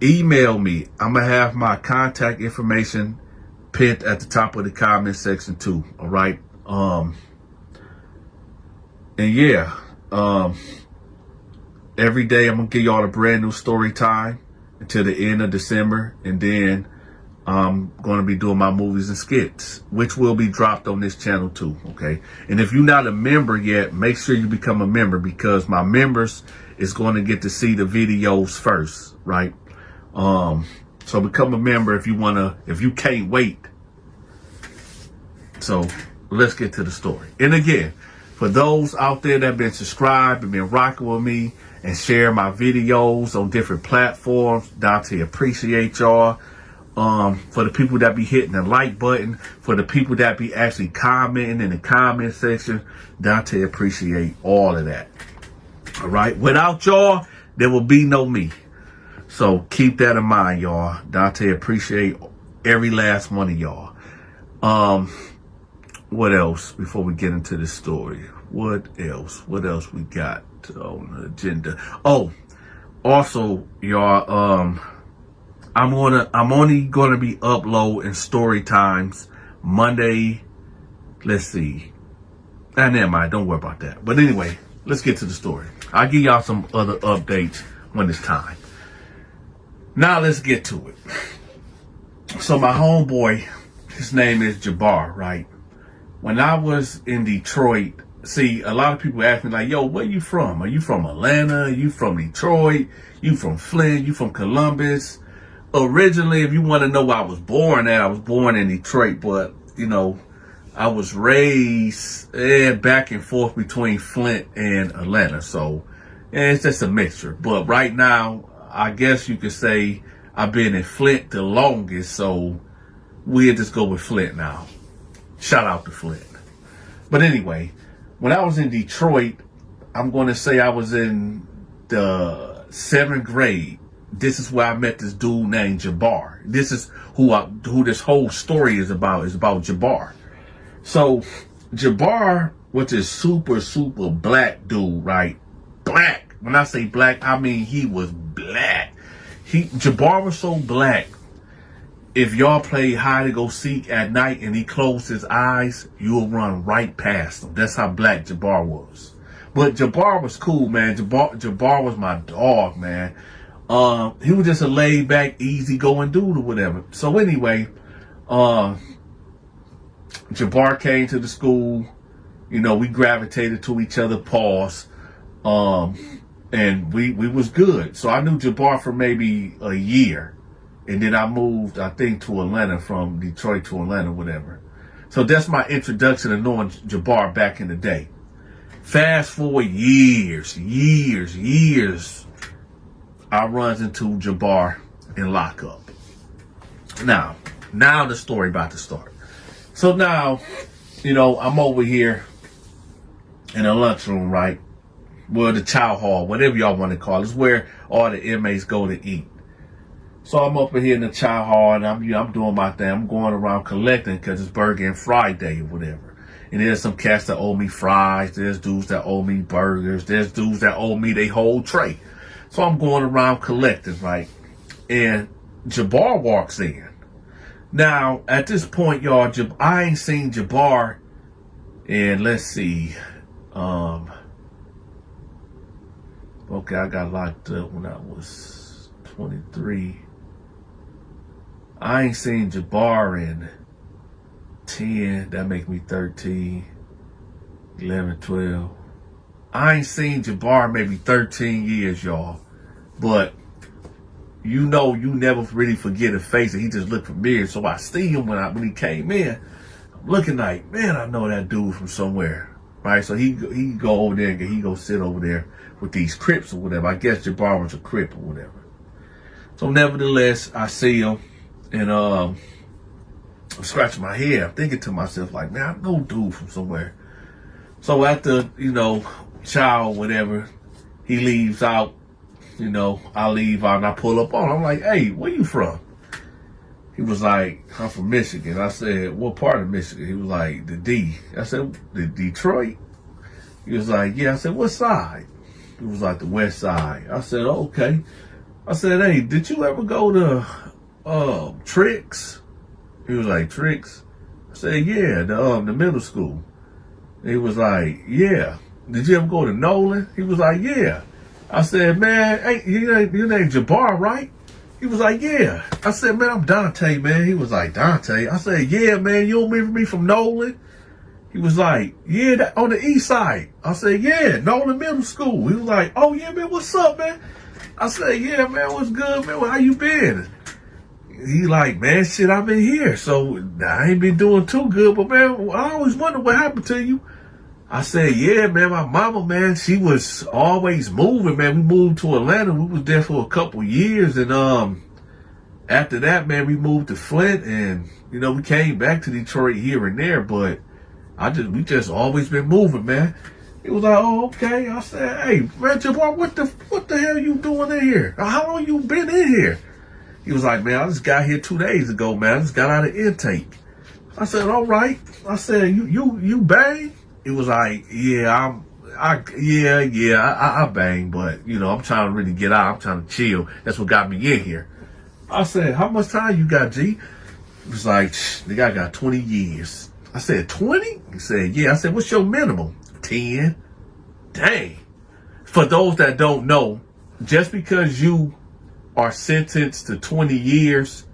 email me. I'm going to have my contact information pinned at the top of the comment section too. All right. And yeah, every day I'm going to give y'all a brand new story time until the end of December. And then I'm going to be doing my movies and skits, which will be dropped on this channel too. Okay. And if you're not a member yet, make sure you become a member, because my members is going to get to see the videos first. Right. So become a member if you want to, if you can't wait. So let's get to the story. And again, for those out there that have been subscribed and been rocking with me and share my videos on different platforms, Dante appreciate y'all. For the people that be hitting the like button, for the people that be actually commenting in the comment section, Dante appreciate all of that. All right. Without y'all, there will be no me. So keep that in mind, y'all. Dante appreciate every last one of y'all. What else before we get into the story? What else? What else we got on the agenda? Oh, also, y'all, I'm only gonna be uploading story times Monday. Let's see. Never mind, don't worry about that. But anyway, let's get to the story. I'll give y'all some other updates when it's time. Now let's get to it. So my homeboy, his name is Jabar, right? When I was in Detroit, see, a lot of people ask me like, yo, where you from? Are you from Atlanta? Are you from Detroit? You from Flint? You from Columbus? Originally, if you want to know where I was born at, I was born in Detroit, but, you know, I was raised back and forth between Flint and Atlanta. So it's just a mixture. But right now, I guess you could say I've been in Flint the longest. So we'll just go with Flint now. Shout out to Flint. But anyway, when I was in Detroit, I'm going to say I was in the 7th grade. This is where I met this dude named Jabar. This is who this whole story is about Jabar. So Jabar was this super black dude, right? Black. When I say black, I mean he was black. Jabar was so black. If y'all play hide and go seek at night and he closed his eyes, you'll run right past him. That's how black Jabar was. But Jabar was cool, man. Jabar was my dog, man. He was just a laid back, easy going dude or whatever. So anyway, Jabar came to the school, you know, we gravitated to each other, pause, and we was good. So I knew Jabar for maybe a year, and then I moved, I think, to Atlanta, from Detroit to Atlanta, whatever. So that's my introduction to knowing Jabar back in the day. Fast forward years, I runs into Jabar in lockup. Now the story about to start. So now, you know, I'm over here in the lunchroom, right? Well, the chow hall, whatever y'all want to call it. It's where all the inmates go to eat. So I'm up in here in the chow hall, and I'm doing my thing. I'm going around collecting because it's Burger and Fry Day or whatever. And there's some cats that owe me fries. There's dudes that owe me burgers. There's dudes that owe me their whole tray. So I'm going around collecting, right? And Jabar walks in. Now, at this point, y'all, I ain't seen Jabar in, let's see, okay, I got locked up when I was 23. I ain't seen Jabar in 10, that make me 13, 11, 12. I ain't seen Jabar maybe 13 years, y'all. But you know, you never really forget a face, and he just looked familiar. So I see him when he came in. I'm looking like, man, I know that dude from somewhere, right? So he go over there and he go sit over there with these Crips or whatever. I guess Jabar was a Crip or whatever. So nevertheless, I see him, and I'm scratching my head. I'm thinking to myself like, man, I know dude from somewhere. So after, you know, chow or whatever, he leaves out. You know, I leave out and I pull up on him. I'm like, hey, where you from? He was like, I'm from Michigan. I said, what part of Michigan? He was like, the D. I said, the Detroit? He was like, yeah. I said, what side? He was like, the west side. I said, okay. I said, hey, did you ever go to Tricks? He was like, Tricks? I said, yeah, the middle school. He was like, yeah. Did you ever go to Nolan? He was like, yeah. I said, man, hey, your name Jabar, right? He was like, yeah. I said, man, I'm Dante, man. He was like, Dante? I said, yeah, man, you don't remember me from Nolan? He was like, yeah, on the east side. I said, yeah, Nolan Middle School. He was like, oh, yeah, man, what's up, man? I said, yeah, man, what's good, man? How you been? He like, man, shit, I've been here. So I ain't been doing too good, but, man, I always wonder what happened to you. I said, yeah, man, my mama, man, she was always moving, man. We moved to Atlanta. We was there for a couple years. And after that, man, we moved to Flint. And, you know, we came back to Detroit here and there. But we just always been moving, man. He was like, oh, okay. I said, hey, man, Jabar, what the hell you doing in here? How long you been in here? He was like, man, I just got here 2 days ago, man. I just got out of intake. I said, all right. I said, you bang? It was like, yeah, I bang, but, you know, I'm trying to really get out. I'm trying to chill. That's what got me in here. I said, how much time you got, G? He was like, the guy got 20 years. I said, 20? He said, yeah. I said, what's your minimum? 10. Dang. For those that don't know, just because you are sentenced to 20 years,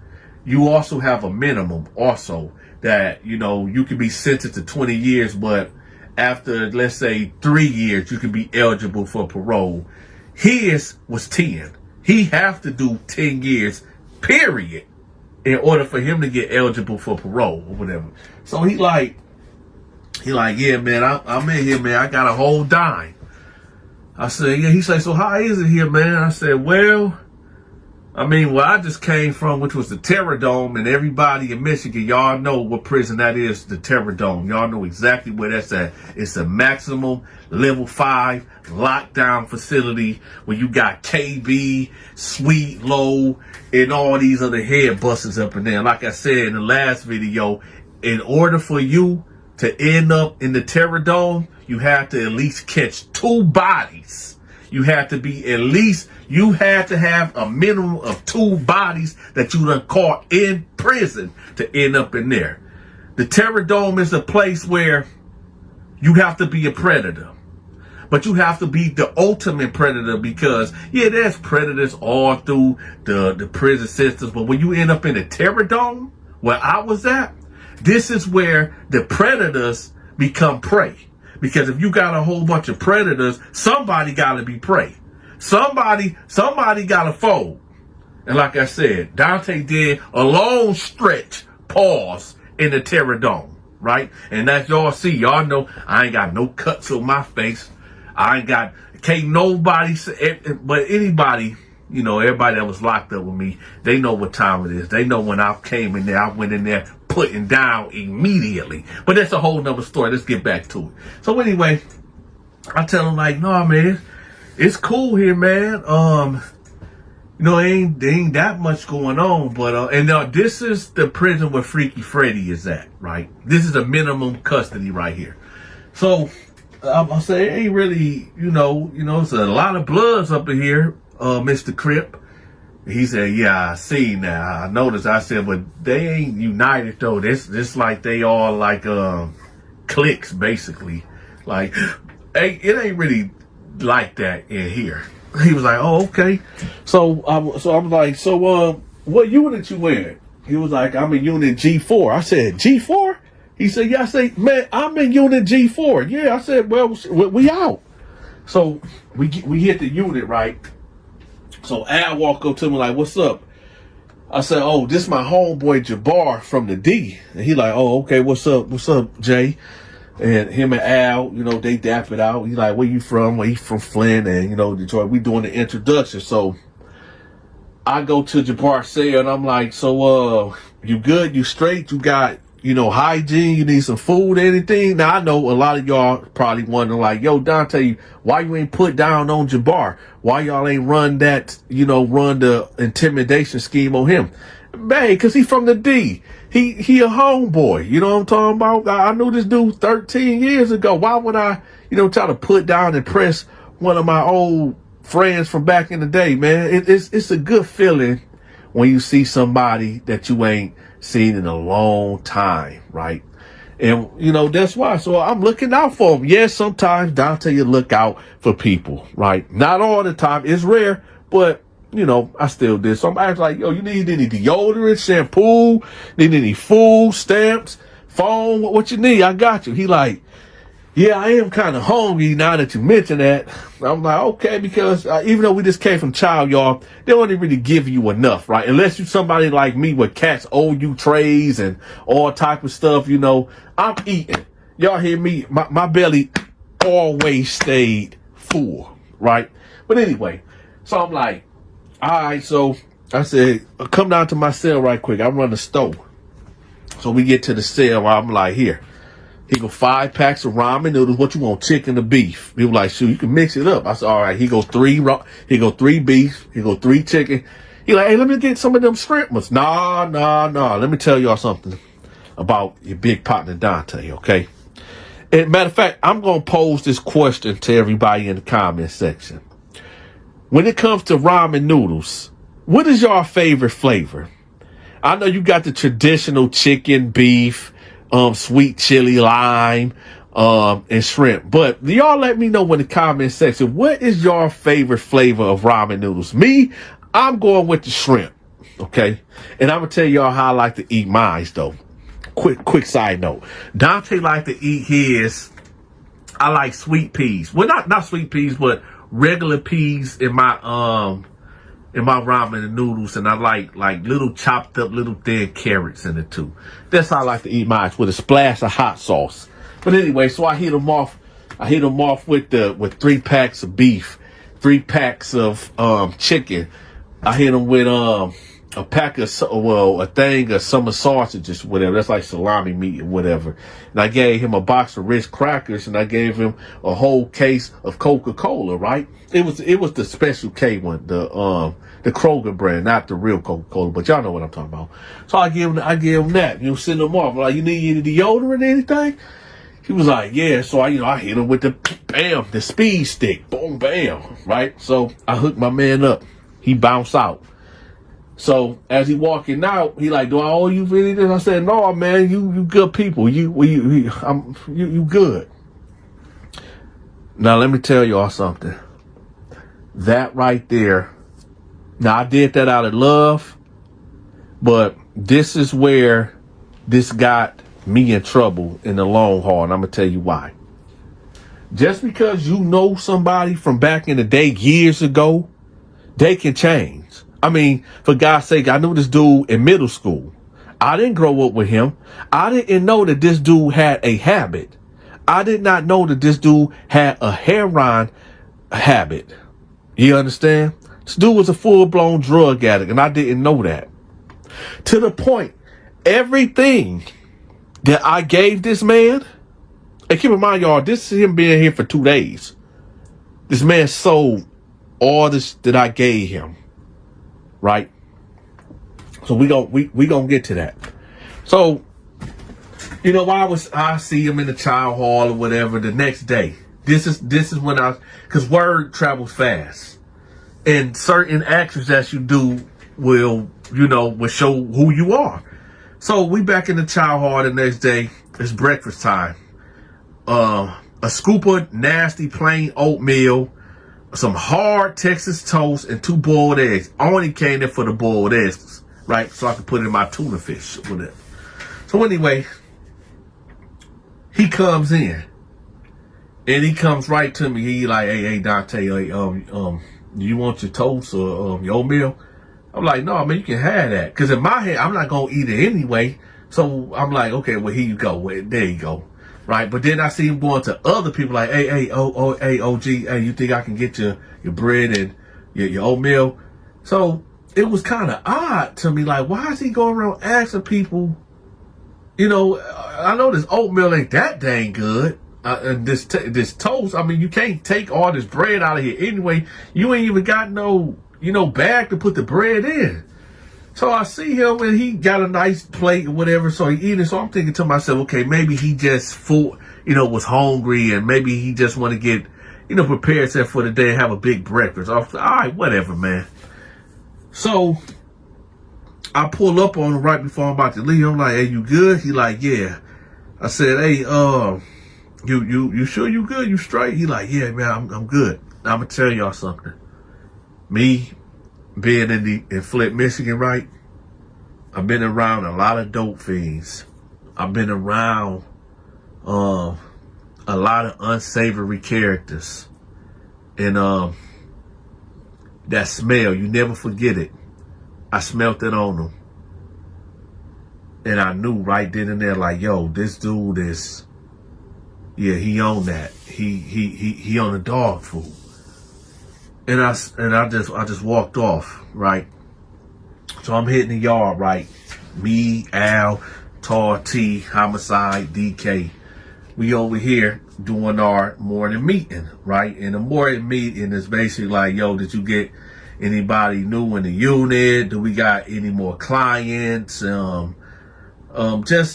you also have a minimum also that, you know, you can be sentenced to 20 years, but after, let's say, 3 years, you can be eligible for parole. His was 10. He have to do 10 years, period, in order for him to get eligible for parole or whatever. So he like, yeah, man, I'm in here, man. I got a whole dime. I said, yeah. He said, so how is it here, man? I said, well, I mean, where I just came from, which was the Terror Dome, and everybody in Michigan, y'all know what prison that is, the Terror Dome. Y'all know exactly where that's at. It's a maximum level 5 lockdown facility where you got KB, Sweet Low, and all these other head busters up in there. Like I said in the last video, in order for you to end up in the Terror Dome, you have to at least catch 2 bodies. You have to be at least, you had to have a minimum of 2 bodies that you done caught in prison to end up in there. The Terror Dome is a place where you have to be a predator. But you have to be the ultimate predator because, yeah, there's predators all through the prison systems. But when you end up in the Terror Dome, where I was at, this is where the predators become prey. Because if you got a whole bunch of predators, somebody got to be prey. Somebody got to fold. And like I said, Dante did a long stretch pause in the Terror Dome, right? And as y'all see, y'all know I ain't got no cuts on my face. Can't nobody say, but anybody, you know, everybody that was locked up with me, they know what time it is. They know when I came in there, I went in there putting down immediately. But that's a whole nother story. Let's get back to it. So anyway, I tell them like, no, man, it's cool here, man. You know, there ain't that much going on, but and this is the prison where Freaky Freddy is at, right? This is a minimum custody right here. So I'll say it ain't really, you know, it's a lot of bloods up in here, Mr. Crip. He said, yeah, I see now. I noticed. I said, but they ain't united though. This like they all like cliques basically. Like, it ain't really like that in here. He was like, oh, okay. So I'm like, so what unit you in? He was like, I'm in unit G4. I said, G4? He said, yeah. I say, man, I'm in unit G4. Yeah, I said, well, we out. So we hit the unit, right? So Al walked up to me like, what's up? I said, oh, this my homeboy Jabar from the D. And he like, oh, okay, what's up, Jay? And him and Al, you know, they dap it out. He like, where you from? Well, he from Flint and, you know, Detroit. We doing the introduction. So I go to Jabar's cell and I'm like, so you good? You straight? You got, you know, hygiene? You need some food, anything? Now, I know a lot of y'all probably wondering like, yo, Dante, why you ain't put down on Jabar? Why y'all ain't run that, you know, run the intimidation scheme on him? Man, because he from the D. He a homeboy. You know what I'm talking about? I knew this dude 13 years ago. Why would I, you know, try to put down and press one of my old friends from back in the day, man? It's a good feeling when you see somebody that you ain't seen in a long time, right? And, you know, that's why. So I'm looking out for him. Yes, sometimes, Dante, you look out for people, right? Not all the time. It's rare, but, you know, I still did. So I'm actually like, yo, you need any deodorant, shampoo, need any food, stamps, phone, what you need? I got you. He like, yeah, I am kind of hungry now that you mention that. I'm like, okay, because even though we just came from child, y'all, they don't really give you enough, right? Unless you somebody like me with cats owe you trays and all type of stuff, you know, I'm eating. Y'all hear me? My belly always stayed full, right? But anyway, so I'm like, all right, so I said, come down to my cell right quick. I run the store. So we get to the cell. I'm like, here. He go 5 packs of ramen noodles. What you want, chicken or beef? He was like, shoot, you can mix it up. I said, all right. He go 3 beef. He go 3 chicken. He like, hey, let me get some of them shrimp. Nah. Let me tell y'all something about your big partner Dante, okay? And matter of fact, I'm going to pose this question to everybody in the comment section. When it comes to ramen noodles, what is your favorite flavor? I know you got the traditional chicken, beef, sweet chili, lime, and shrimp. But y'all let me know in the comment section, what is your favorite flavor of ramen noodles? Me, I'm going with the shrimp. Okay. And I'm gonna tell y'all how I like to eat mine though. Quick side note. Dante like to eat his, I like sweet peas. Well, not sweet peas, but regular peas in my ramen and noodles, and I like little chopped up little thin carrots in it too. That's how I like to eat mine, with a splash of hot sauce. But anyway, so I hit them off with 3 packs of beef, 3 packs of chicken. I hit them with a pack of, a thing of summer sausages, whatever. That's like salami meat or whatever. And I gave him a box of Ritz crackers, and I gave him a whole case of Coca-Cola, right? It was the Special K one, the Kroger brand, not the real Coca-Cola, but y'all know what I'm talking about. So I gave him that. Send him off. Like, you need any deodorant or anything? He was like, yeah. So I hit him with the speed stick. Boom, bam, right? So I hooked my man up. He bounced out. So as he walking out, he like, do I owe you for anything? I said, no, man, you good people. You good. Now let me tell y'all something. That right there. Now I did that out of love, but this is where this got me in trouble in the long haul, and I'm gonna tell you why. Just because you know somebody from back in the day, years ago, they can change. I mean, for God's sake, I knew this dude in middle school. I didn't grow up with him. I didn't know that this dude had a habit. I did not know that this dude had a heroin habit. You understand? This dude was a full-blown drug addict, and I didn't know that. To the point, everything that I gave this man, and keep in mind, y'all, this is him being here for 2 days. This man sold all this that I gave him. Right? So we gonna get to that. So, I see him in the child hall or whatever the next day. This is when because word travels fast. And certain actions that you do will show who you are. So we back in the child hall the next day. It's breakfast time. A scoop of nasty plain oatmeal, some hard Texas toast, and 2 boiled eggs. I only came in for the boiled eggs, right? So I could put in my tuna fish with it. So anyway, he comes in, and he comes right to me. He like, hey, Dante, you want your toast or your oatmeal? I'm like, no, man, you can have that. Because in my head, I'm not going to eat it anyway. So I'm like, okay, well, here you go. There you go. Right, but then I see him going to other people like, hey, OG, hey, you think I can get your bread and your oatmeal? So it was kind of odd to me, like, why is he going around asking people? I know this oatmeal ain't that dang good, and this toast. I mean, you can't take all this bread out of here anyway. You ain't even got no bag to put the bread in. So I see him, and he got a nice plate or whatever, so he eating. So I'm thinking to myself, okay, maybe he just was hungry, and maybe he just want to get, prepared himself for the day and have a big breakfast. I was like, all right, whatever, man. So I pull up on him right before I'm about to leave. I'm like, hey, you good? He like, yeah. I said, hey, you sure you good? You straight? He like, yeah, man, I'm good. Now, I'm gonna tell y'all something. Me being in Flint, Michigan, right? I've been around a lot of dope fiends. I've been around a lot of unsavory characters. And that smell, you never forget it. I smelt it on them. And I knew right then and there, like, yo, this dude is, he on that. He on the dog food. And I just walked off, right? So I'm hitting the yard, right? Me, Al, Tar T, Homicide, DK. We over here doing our morning meeting, right? And the morning meeting is basically like, yo, did you get anybody new in the unit? Do we got any more clients? Just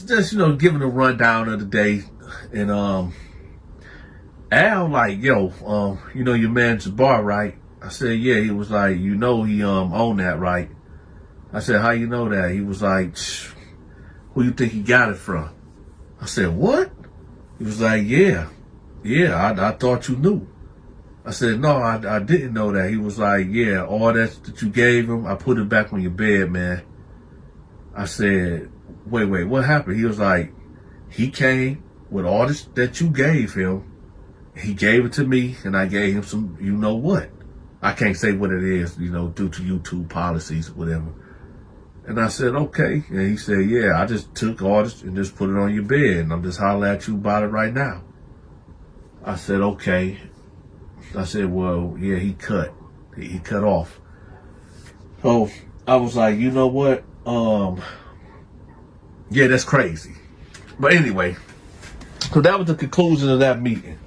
giving a rundown of the day. And Al like, yo, your man Jabar, right? I said, yeah. He was like, you know he owned that, right? I said, how you know that? He was like, who you think he got it from? I said, what? He was like, yeah, I thought you knew. I said, no, I didn't know that. He was like, yeah, all that you gave him, I put it back on your bed, man. I said, wait, what happened? He was like, he came with all this that you gave him. He gave it to me, and I gave him some, you know what? I can't say what it is, you know, due to YouTube policies, whatever. And I said, okay. And he said, yeah, I just took all this and just put it on your bed, and I'm just hollering at you about it right now. I said, okay. I said, well, yeah, he cut off. So I was like, you know what? Yeah, that's crazy. But anyway, so that was the conclusion of that meeting.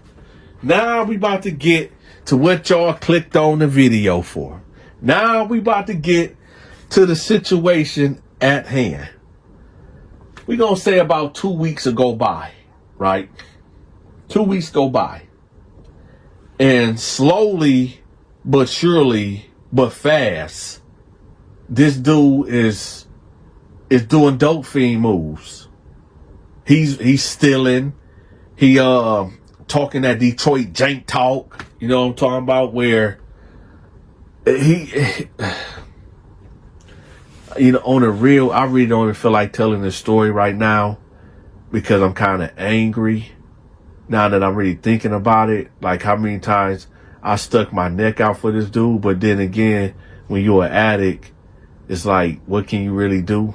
Now we about to get to what y'all clicked on the video for. Now we about to get to the situation at hand. We're going to say about 2 weeks go by, right? 2 weeks go by. And slowly, but surely, but fast, this dude is doing dope fiend moves. He's stealing. He talking that Detroit jank talk. You know what I'm talking about? Where he you know, on the real, I really don't even feel like telling this story right now because I'm kind of angry now that I'm really thinking about it. Like how many times I stuck my neck out for this dude, but then again, when you're an addict, it's like, what can you really do?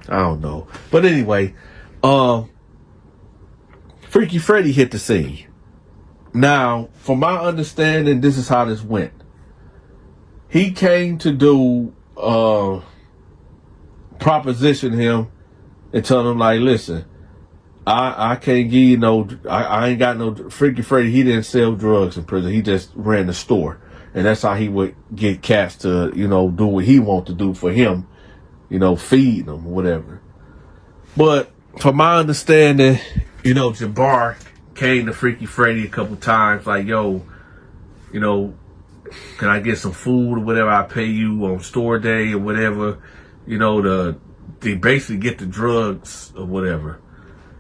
I don't know. But anyway, Freaky Freddy hit the scene. Now, from my understanding, this is how this went. He came to do proposition him and tell him like, listen, I can't give you no, I ain't got no. Freaky Freddy, he didn't sell drugs in prison. He just ran the store. And that's how he would get cats to, you know, do what he want to do for him, you know, feed them or whatever. But from my understanding, you know, Jabar came to Freaky Freddy a couple times like, yo, you know, can I get some food or whatever? I pay you on store day or whatever, you know, they basically get the drugs or whatever.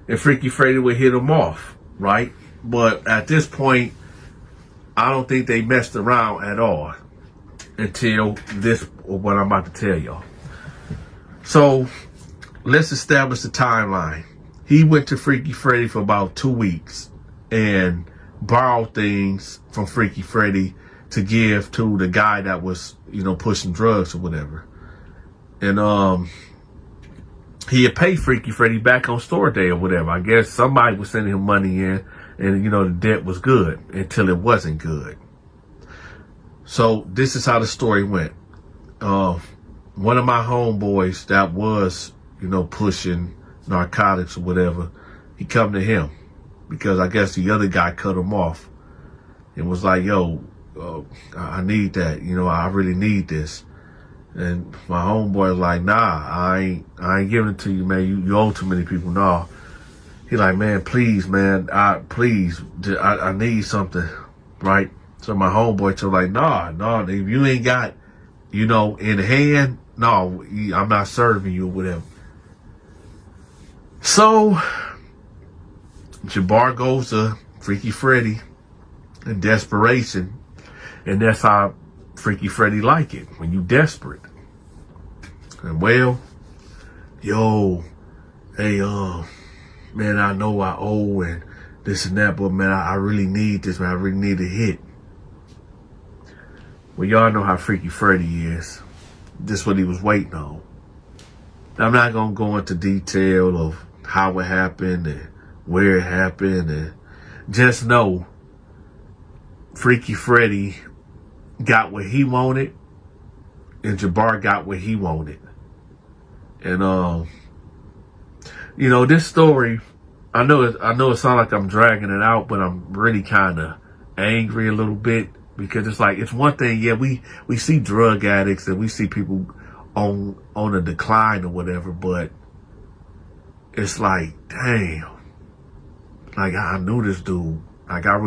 And Freaky Freddy would hit him off, right? But at this point, I don't think they messed around at all until this, or what I'm about to tell y'all. So let's establish the timeline. He went to Freaky Freddy for about 2 weeks and borrowed things from Freaky Freddy to give to the guy that was, you know, pushing drugs or whatever. And he had paid Freaky Freddy back on store day or whatever. I guess somebody was sending him money in, and, you know, the debt was good until it wasn't good. So this is how the story went. One of my homeboys that was, you know, pushing narcotics or whatever, he come to him because I guess the other guy cut him off and was like, yo, I need that. You know, I really need this. And my homeboy was like, nah, I ain't giving it to you, man. You owe too many people. No. He like, man, please, man, I need something, right? So my homeboy told like, nah, if you ain't got, you know, in hand, no, I'm not serving you or whatever. So Jabar goes to Freaky Freddy in desperation, and that's how Freaky Freddy like it, when you desperate. And well, yo, hey, man, I know I owe and this and that, but man, I really need this, man. I really need a hit. Well, y'all know how Freaky Freddy is. This is what he was waiting on. Now, I'm not gonna go into detail of how it happened and where it happened, and just know Freaky Freddy got what he wanted and Jabar got what he wanted. And you know, this story, I know it sounds like I'm dragging it out, but I'm really kind of angry a little bit, because it's like, it's one thing, yeah, we see drug addicts and we see people on a decline or whatever, but it's like, damn, like I knew this dude, like I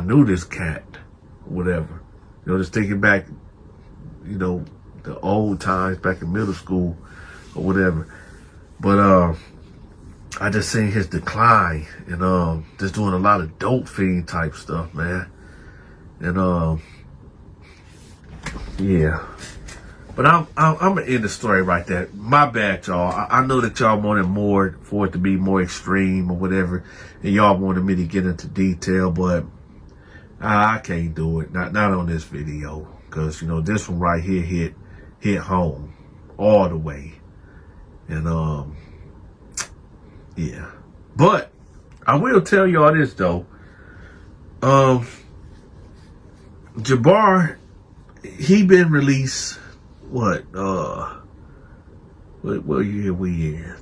knew this cat, whatever. just thinking back, the old times back in middle school or whatever. But I just seen his decline and just doing a lot of dope fiend type stuff, man. And yeah. But I'm gonna end the story right there. My bad, y'all. I know that y'all wanted more for it to be more extreme or whatever, and y'all wanted me to get into detail, but I can't do it. Not on this video, because this one right here hit home all the way, and yeah. But I will tell y'all this though. Jabar, he been released. What year we in?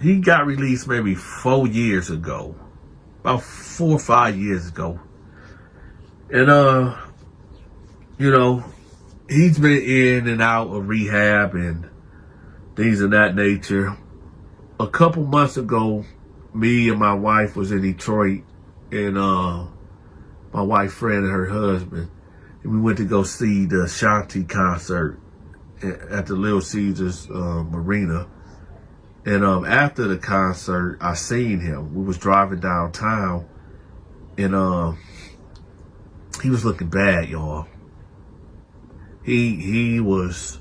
He got released maybe 4 years ago, about 4 or 5 years ago, and he's been in and out of rehab and things of that nature. A couple months ago, me and my wife was in Detroit, and my wife's friend and her husband, and we went to go see the Shanti concert at the Little Caesars Marina. And after the concert, I seen him. We was driving downtown, and he was looking bad, y'all. He was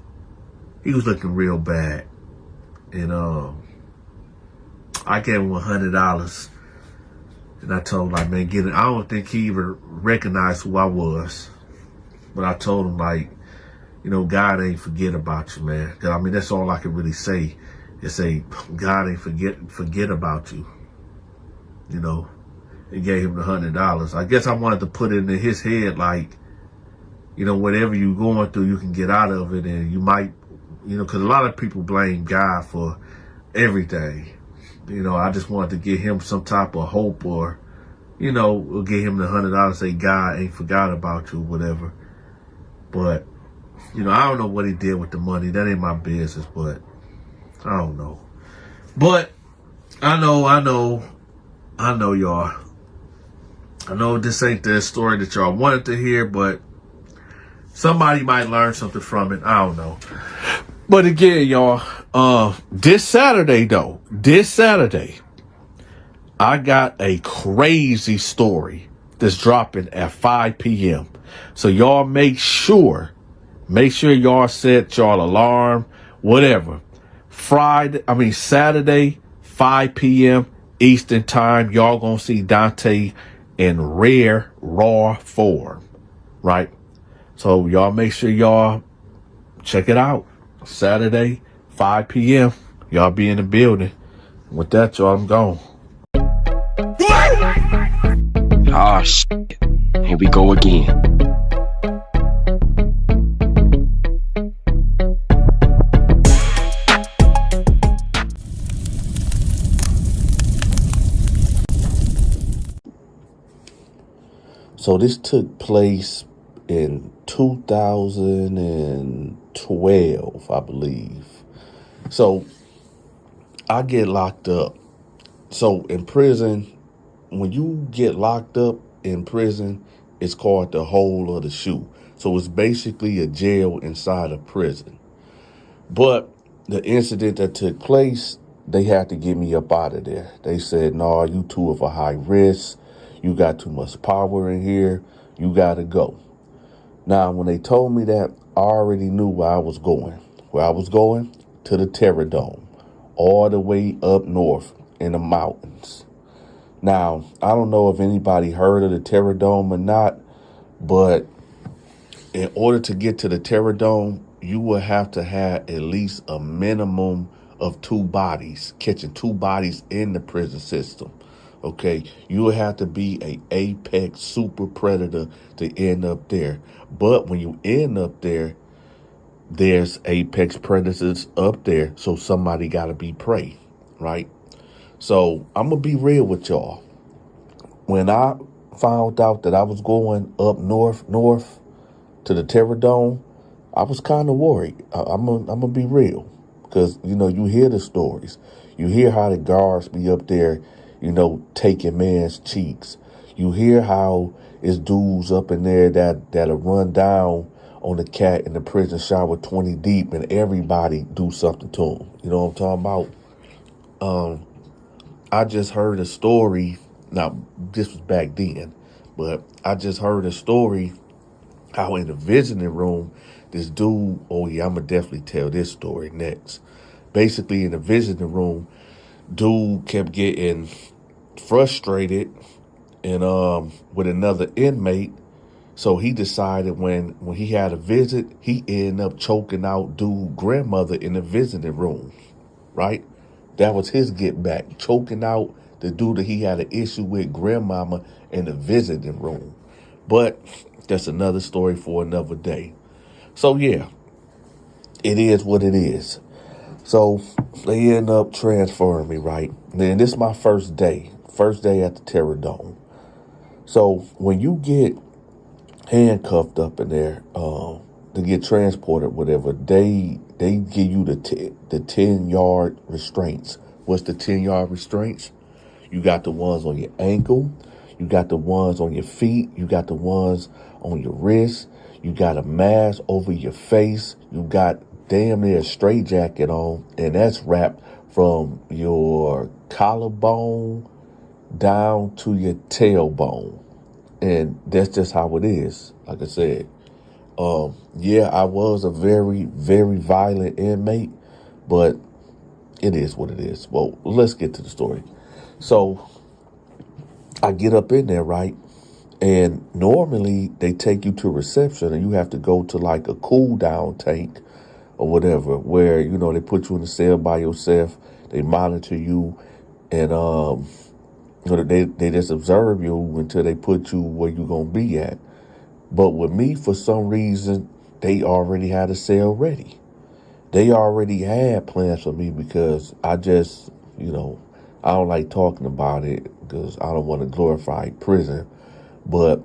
looking real bad, and I gave him $100, and I told him, like, man, get it. I don't think he even recognized who I was, but I told him, like, God ain't forget about you, man. 'Cause, I mean, that's all I can really say is say, God ain't forget about you. And gave him the $100. I guess I wanted to put it in his head, like, whatever you're going through, you can get out of it, and you might, because a lot of people blame God for everything. I just wanted to give him some type of hope, or, we'll give him the $100, say God ain't forgot about you, whatever. But I don't know what he did with the money. That ain't my business, but I don't know. But I know, y'all. I know this ain't the story that y'all wanted to hear, but somebody might learn something from it. I don't know. But again, y'all, this Saturday, I got a crazy story that's dropping at 5 p.m. So y'all make sure y'all set y'all alarm, whatever. Saturday, 5 p.m. Eastern time, y'all gonna see Dante in rare, raw form, right? So y'all make sure y'all check it out. Saturday, 5 p.m. Y'all be in the building. With that, y'all, I'm gone. Ah, shit. Here we go again. So this took place in 2012, I believe. So I get locked up. So in prison, when you get locked up in prison, it's called the hole of the shoe. So it's basically a jail inside a prison. But the incident that took place, they had to get me up out of there. They said, no, you too of a high risk. You got too much power in here. You got to go. Now, when they told me that, I already knew where I was going. Where I was going? To the Terradome, all the way up north in the mountains. Now, I don't know if anybody heard of the Terradome or not, but in order to get to the Terradome, you will have to have at least a minimum of 2 bodies, catching 2 bodies in the prison system. Okay, you will have to be a apex super predator to end up there. But when you end up there, there's apex predators up there, so somebody got to be prey, right? So I'm going to be real with y'all. When I found out that I was going up north to the Terradome, I was kind of worried. I'm gonna be real, because you hear the stories, you hear how the guards be up there, taking man's cheeks. You hear how it's dudes up in there that'll run down on the cat in the prison shower 20 deep and everybody do something to him. You know what I'm talking about? I just heard a story. Now, this was back then, but I just heard a story how in the visiting room, this dude, oh yeah, I'm going to definitely tell this story next. Basically, in the visiting room, dude kept getting frustrated and with another inmate. So he decided when he had a visit, he ended up choking out dude's grandmother in the visiting room, right? That was his get back, choking out the dude that he had an issue with, grandmama, in the visiting room. But that's another story for another day. So yeah, it is what it is. So they end up transferring me, right? Then this is my first day at the Terror-Dome. So when you get handcuffed up in there to get transported, whatever, they give you the 10-yard restraints. What's the 10-yard restraints? You got the ones on your ankle, you got the ones on your feet, you got the ones on your wrist, you got a mask over your face, you got damn near a straitjacket on, and that's wrapped from your collarbone down to your tailbone. And that's just how it is. Like I said, yeah, I was a very, very violent inmate, but it is what it is. Well, let's get to the story. So I get up in there, right? And normally they take you to reception and you have to go to like a cool down tank or whatever, where, you know, they put you in a cell by yourself. They monitor you and, they just observe you until they put you where you're going to be at. But with me, for some reason, they already had a cell ready. They already had plans for me because I just, you know, I don't like talking about it because I don't want to glorify prison. But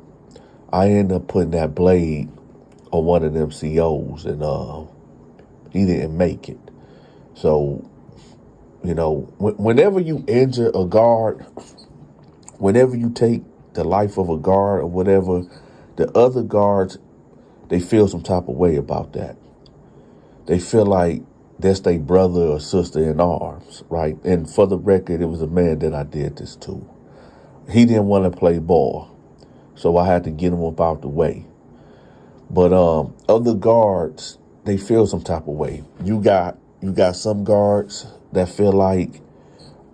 I ended up putting that blade on one of them COs and he didn't make it. So, you know, whenever you injure a guard, whenever you take the life of a guard or whatever, the other guards, they feel some type of way about that. They feel like that's their brother or sister in arms, right? And for the record, it was a man that I did this to. He didn't want to play ball, so I had to get him up out the way. But other guards, they feel some type of way. You got some guards that feel like,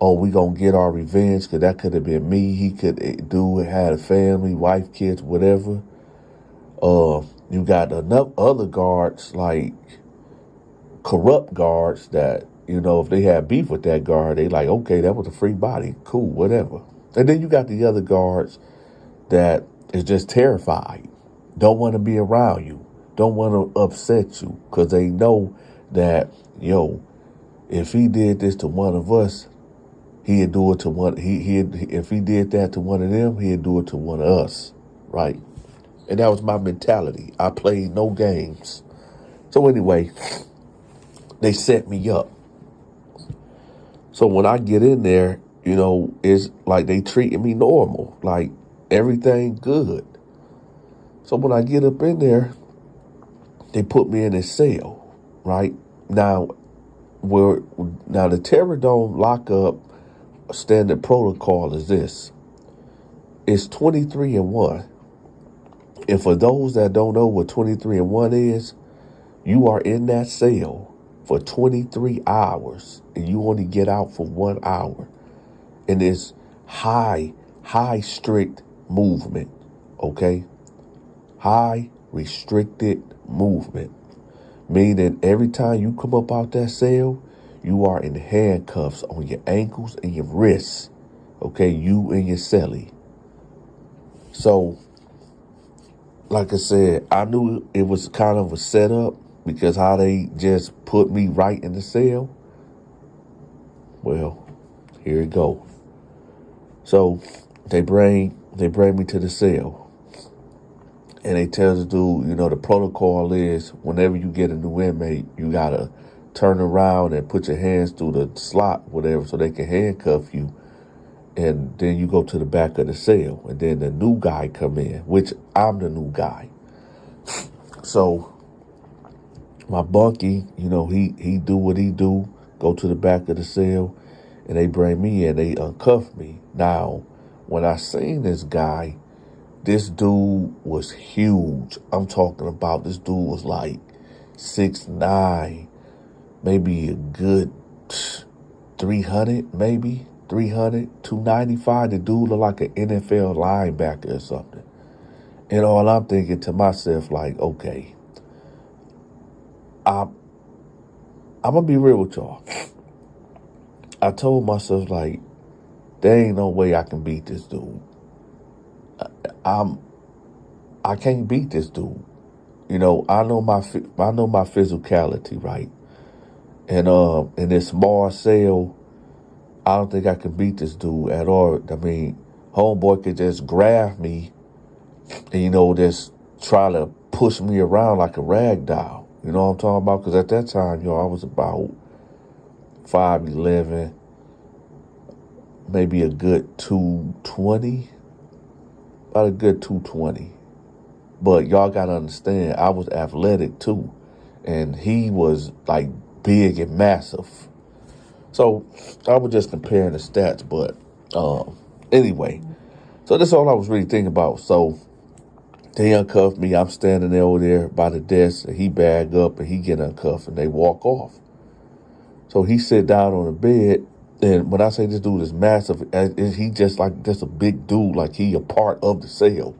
oh, we gonna get our revenge because that could have been me. He could had a family, wife, kids, whatever. You got enough other guards, like corrupt guards, that, you know, if they had beef with that guard, they like, okay, that was a free body, cool, whatever. And then you got the other guards that is just terrified, don't want to be around you, don't want to upset you, because they know that, yo, if he did this to one of us, he'd do it to one. If he did that to one of them, he'd do it to one of us, right? And that was my mentality. I played no games. So anyway, they set me up. So when I get in there, you know, it's like they treating me normal, like everything good. So when I get up in there, they put me in a cell, right? Now the Terror-Dome lockup standard protocol is this. It's 23 and 1. And for those that don't know what 23 and 1 is, you are in that cell for 23 hours and you only get out for 1 hour. And it's high strict movement, okay? High restricted movement. Meaning every time you come up out that cell, you are in handcuffs on your ankles and your wrists, okay? You and your cellie. So, like I said, I knew it was kind of a setup because how they just put me right in the cell. Well, here it go. So they bring me to the cell. And they tell the dude, you know, the protocol is whenever you get a new inmate, you got to turn around and put your hands through the slot, whatever, so they can handcuff you. and then you go to the back of the cell, and then the new guy come in, which I'm the new guy. So my bunkie, you know, he do what he do, go to the back of the cell, and they bring me in, they uncuff me. Now, when I seen this guy, this dude was huge. I'm talking about this dude was like 6'9", maybe a good 300, maybe 300, 295. The dude looked like an NFL linebacker or something. And all I'm thinking to myself, like, okay, I'm gonna be real with y'all. I told myself, like, there ain't no way I can beat this dude. I can't beat this dude. You know, I know my physicality, right? And in this small cell, I don't think I can beat this dude at all. I mean, homeboy could just grab me and, you know, just try to push me around like a rag doll. You know what I'm talking about? Because at that time, I was about 5'11", maybe a good 220, about a good 220. But y'all got to understand, I was athletic too. And he was like big and massive. So I was just comparing the stats. But anyway, so that's all I was really thinking about. So they uncuffed me. I'm standing over there by the desk, and he bag up and he get uncuffed, and they walk off. So he sit down on the bed, and when I say this dude is massive, he just a big dude, like he a part of the cell.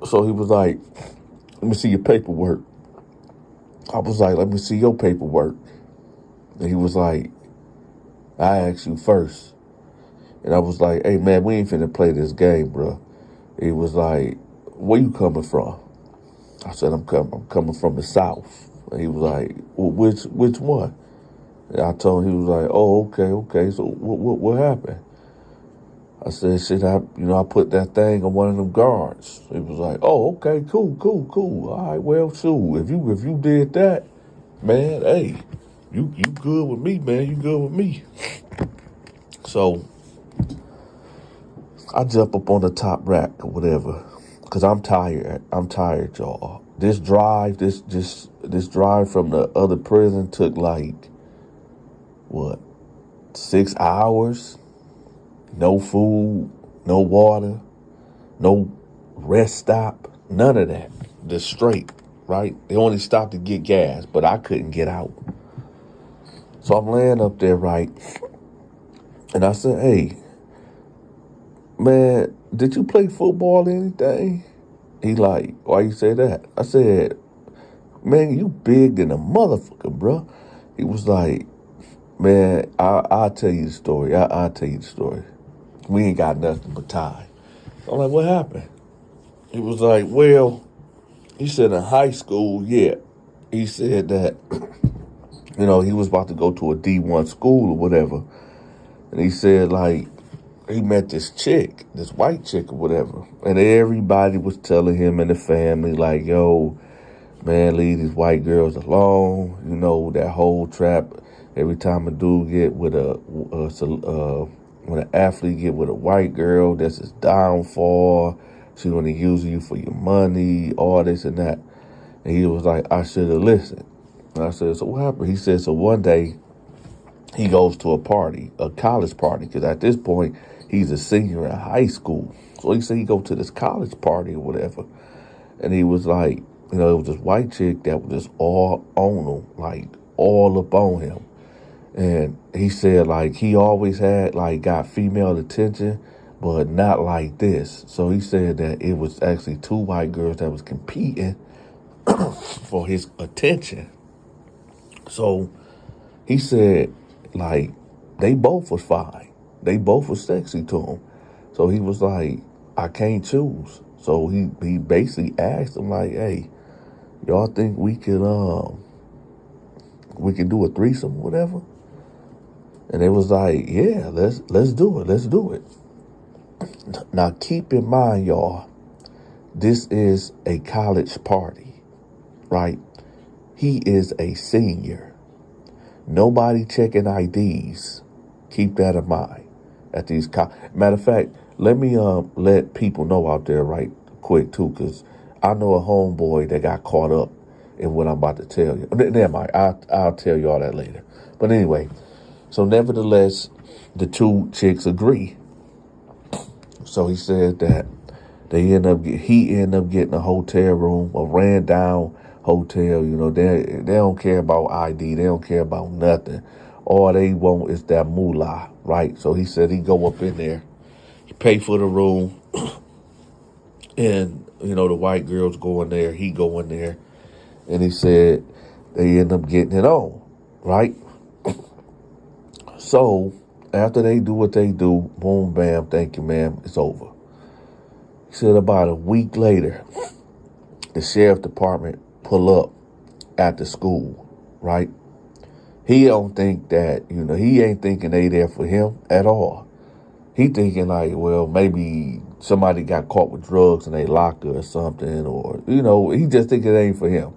So he was like, let me see your paperwork. I was like, let me see your paperwork. And he was like, I asked you first. And I was like, hey man, we ain't finna play this game, bro. He was like, where you coming from? I said, I'm coming from the South. And he was like, well, which one? And I told him. He was like, oh, okay. So what happened? I said, shit, I put that thing on one of them guards. He was like, oh, okay, cool. All right, well, shoot, if you did that, man, hey, you good with me, man. You good with me. So I jump up on the top rack or whatever, because I'm tired. Y'all. This drive from the other prison took like, 6 hours? No food, no water, no rest stop, none of that. Just straight, right? They only stopped to get gas, but I couldn't get out. So I'm laying up there, right? And I said, hey, man, did you play football or anything? He like, why you say that? I said, man, you big than a motherfucker, bro. He was like, man, I'll tell you the story. I'll tell you the story. We ain't got nothing but time. I'm like, what happened? He was like, well, he said in high school, yeah. He said that, he was about to go to a D1 school or whatever. And he said, like, he met this chick, this white chick or whatever. And everybody was telling him and the family, like, yo, man, leave these white girls alone. That whole trap. Every time a dude get with when an athlete get with a white girl, that's his downfall. She want to use you for your money, all this and that. And he was like, I should have listened. And I said, so what happened? He said, so one day he goes to a party, a college party, because at this point he's a senior in high school. So he said he go to this college party or whatever. And he was like, it was this white chick that was just all on him, like all up on him. And he said, like, he always had, like, got female attention, but not like this. So he said that it was actually two white girls that was competing for his attention. So he said, like, they both was fine. They both was sexy to him. So he was like, I can't choose. So he basically asked them, like, hey, y'all think we could do a threesome or whatever? And it was like, yeah, let's do it. Now keep in mind, y'all, this is a college party, right? He is a senior. Nobody checking IDs. Keep that in mind. at these Matter of fact, let me let people know out there right quick too, because I know a homeboy that got caught up in what I'm about to tell you. Never mind, I'll tell you all that later. But anyway, so nevertheless, the two chicks agree. So he said that he ended up getting a hotel room, a ran down hotel. You know, they don't care about ID, they don't care about nothing. All they want is that moolah, right? So he said he go up in there, he pay for the room, and you know the white girls go in there, he go in there, and he said they end up getting it on, right? So after they do what they do, boom, bam, thank you, ma'am, it's over. He said about a week later, the sheriff department pull up at the school, right? He don't think that, you know, he ain't thinking they there for him at all. He thinking like, well, maybe somebody got caught with drugs and they locked her or something, or, you know, he just thinking it ain't for him.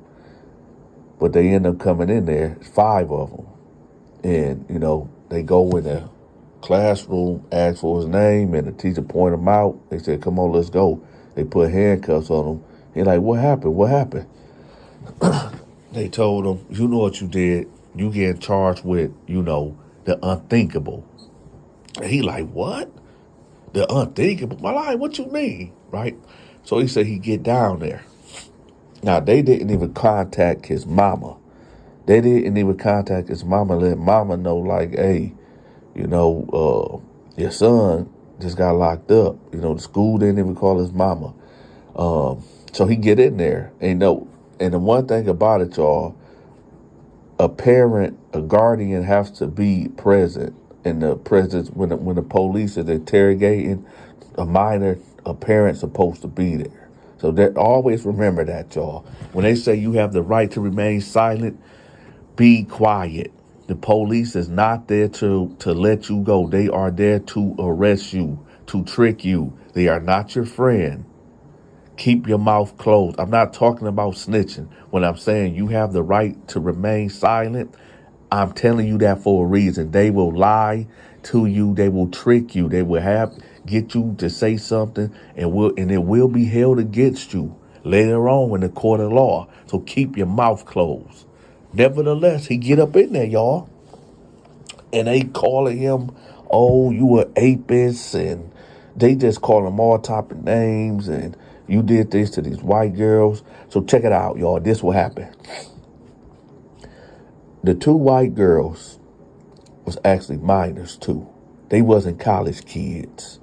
But they end up coming in there, 5 of them. And, you know, they go in the classroom, ask for his name, and the teacher point him out. They said, come on, let's go. They put handcuffs on him. He like, what happened? What happened? They told him, you know what you did. You getting charged with, you know, the unthinkable. And he like, what? The unthinkable? Well, like, what you mean? Right? So he said he get down there. Now, they didn't even contact his mama. They didn't even contact his mama, let mama know, like, hey, you know, your son just got locked up. You know, the school didn't even call his mama. So he get in there. And the one thing about it, y'all, a parent, a guardian has to be present in the presence when the police is interrogating a minor. A parent's supposed to be there. So that always remember that, y'all. When they say you have the right to remain silent, be quiet. The police is not there to let you go. They are there to arrest you, to trick you. They are not your friend. Keep your mouth closed. I'm not talking about snitching. When I'm saying you have the right to remain silent, I'm telling you that for a reason. They will lie to you. They will trick you. They will get you to say something, and it will be held against you later on in the court of law. So keep your mouth closed. Nevertheless, he get up in there, y'all, and they calling him, oh, you a apist, and they just call him all type of names, and you did this to these white girls. So check it out, y'all. This will happen. The 2 white girls was actually minors too. They wasn't college kids.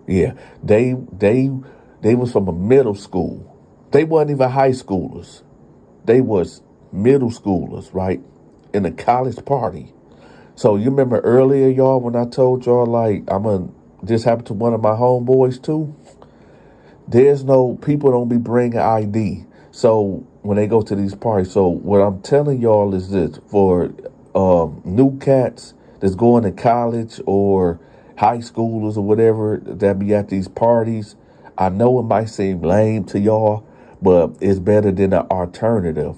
Yeah, they was from a middle school. They wasn't even high schoolers. They was middle schoolers, right? In a college party. So you remember earlier, y'all, when I told y'all, like, this happened to one of my homeboys too? People don't be bringing ID. So when they go to these parties. So what I'm telling y'all is this, for new cats that's going to college or high schoolers or whatever that be at these parties, I know it might seem lame to y'all, but it's better than an alternative.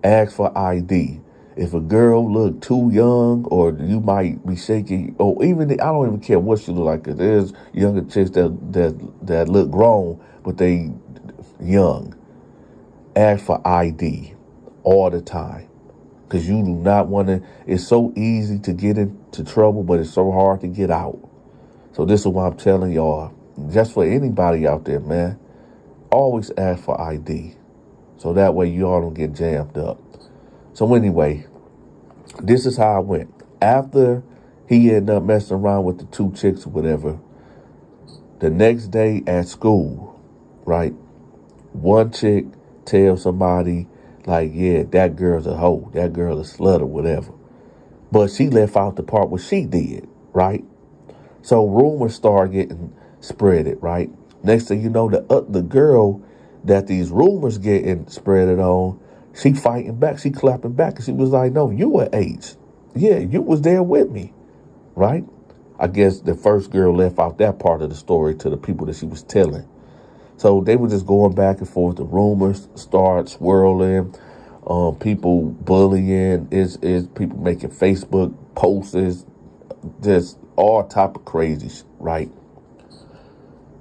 Ask for ID. If a girl look too young, or you might be shaking, or even I don't even care what she look like. 'Cause there's younger chicks that look grown, but they young. Ask for ID all the time, because you do not want to. It's so easy to get into trouble, but it's so hard to get out. So this is what I'm telling y'all. Just for anybody out there, man, always ask for ID, so that way you all don't get jammed up. So anyway, this is how it went. After he ended up messing around with the 2 chicks or whatever, the next day at school, right, one chick tells somebody, like, yeah, that girl's a hoe, that girl is a slut or whatever. But she left out the part where she did, right? So rumors start getting spreaded, right? Next thing you know, the girl that these rumors getting spreaded on, she fighting back, she clapping back, and she was like, no, you were H. Yeah, you was there with me, right? I guess the first girl left out that part of the story to the people that she was telling. So they were just going back and forth. The rumors start swirling, people bullying, is people making Facebook posts, just all type of crazy, right?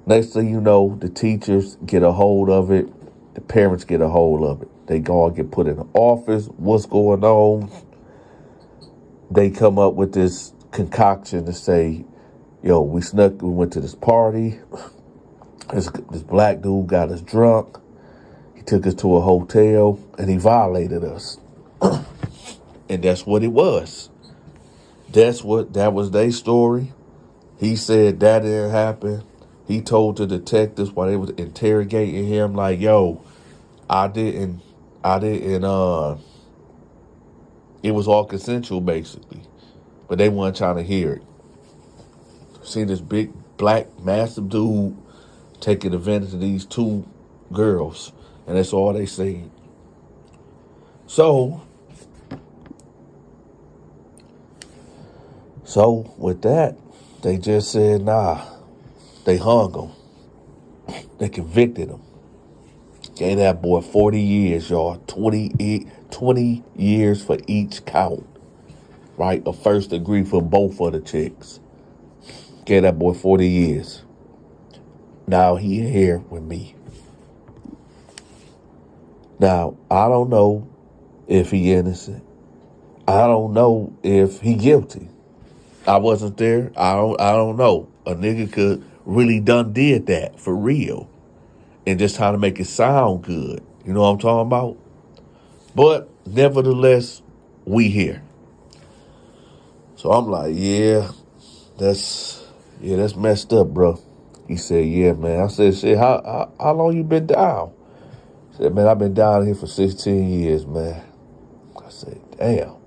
Next thing you know, the teachers get a hold of it. The parents get a hold of it. They go and get put in the office. What's going on? They come up with this concoction to say, yo, we went to this party. This black dude got us drunk. He took us to a hotel and he violated us. And that's what it was. That was their story. He said that didn't happen. He told the detectives while they was interrogating him, like, yo, I didn't, it was all consensual basically, but they weren't trying to hear it. See this big, black, massive dude taking advantage of these two girls, and that's all they said. So with that, they just said, nah, they hung him. They convicted him. Gave that boy 40 years, y'all. 20 years for each count, right? A first degree for both of the chicks. Gave that boy 40 years. Now he here with me. Now, I don't know if he innocent. I don't know if he guilty. I wasn't there. I don't know. A nigga could really did that for real and just trying to make it sound good. You know what I'm talking about? But nevertheless, we here. So I'm like, yeah, that's messed up, bro. He said, yeah, man. I said, shit, how long you been down? He said, man, I've been down here for 16 years, man. I said, damn.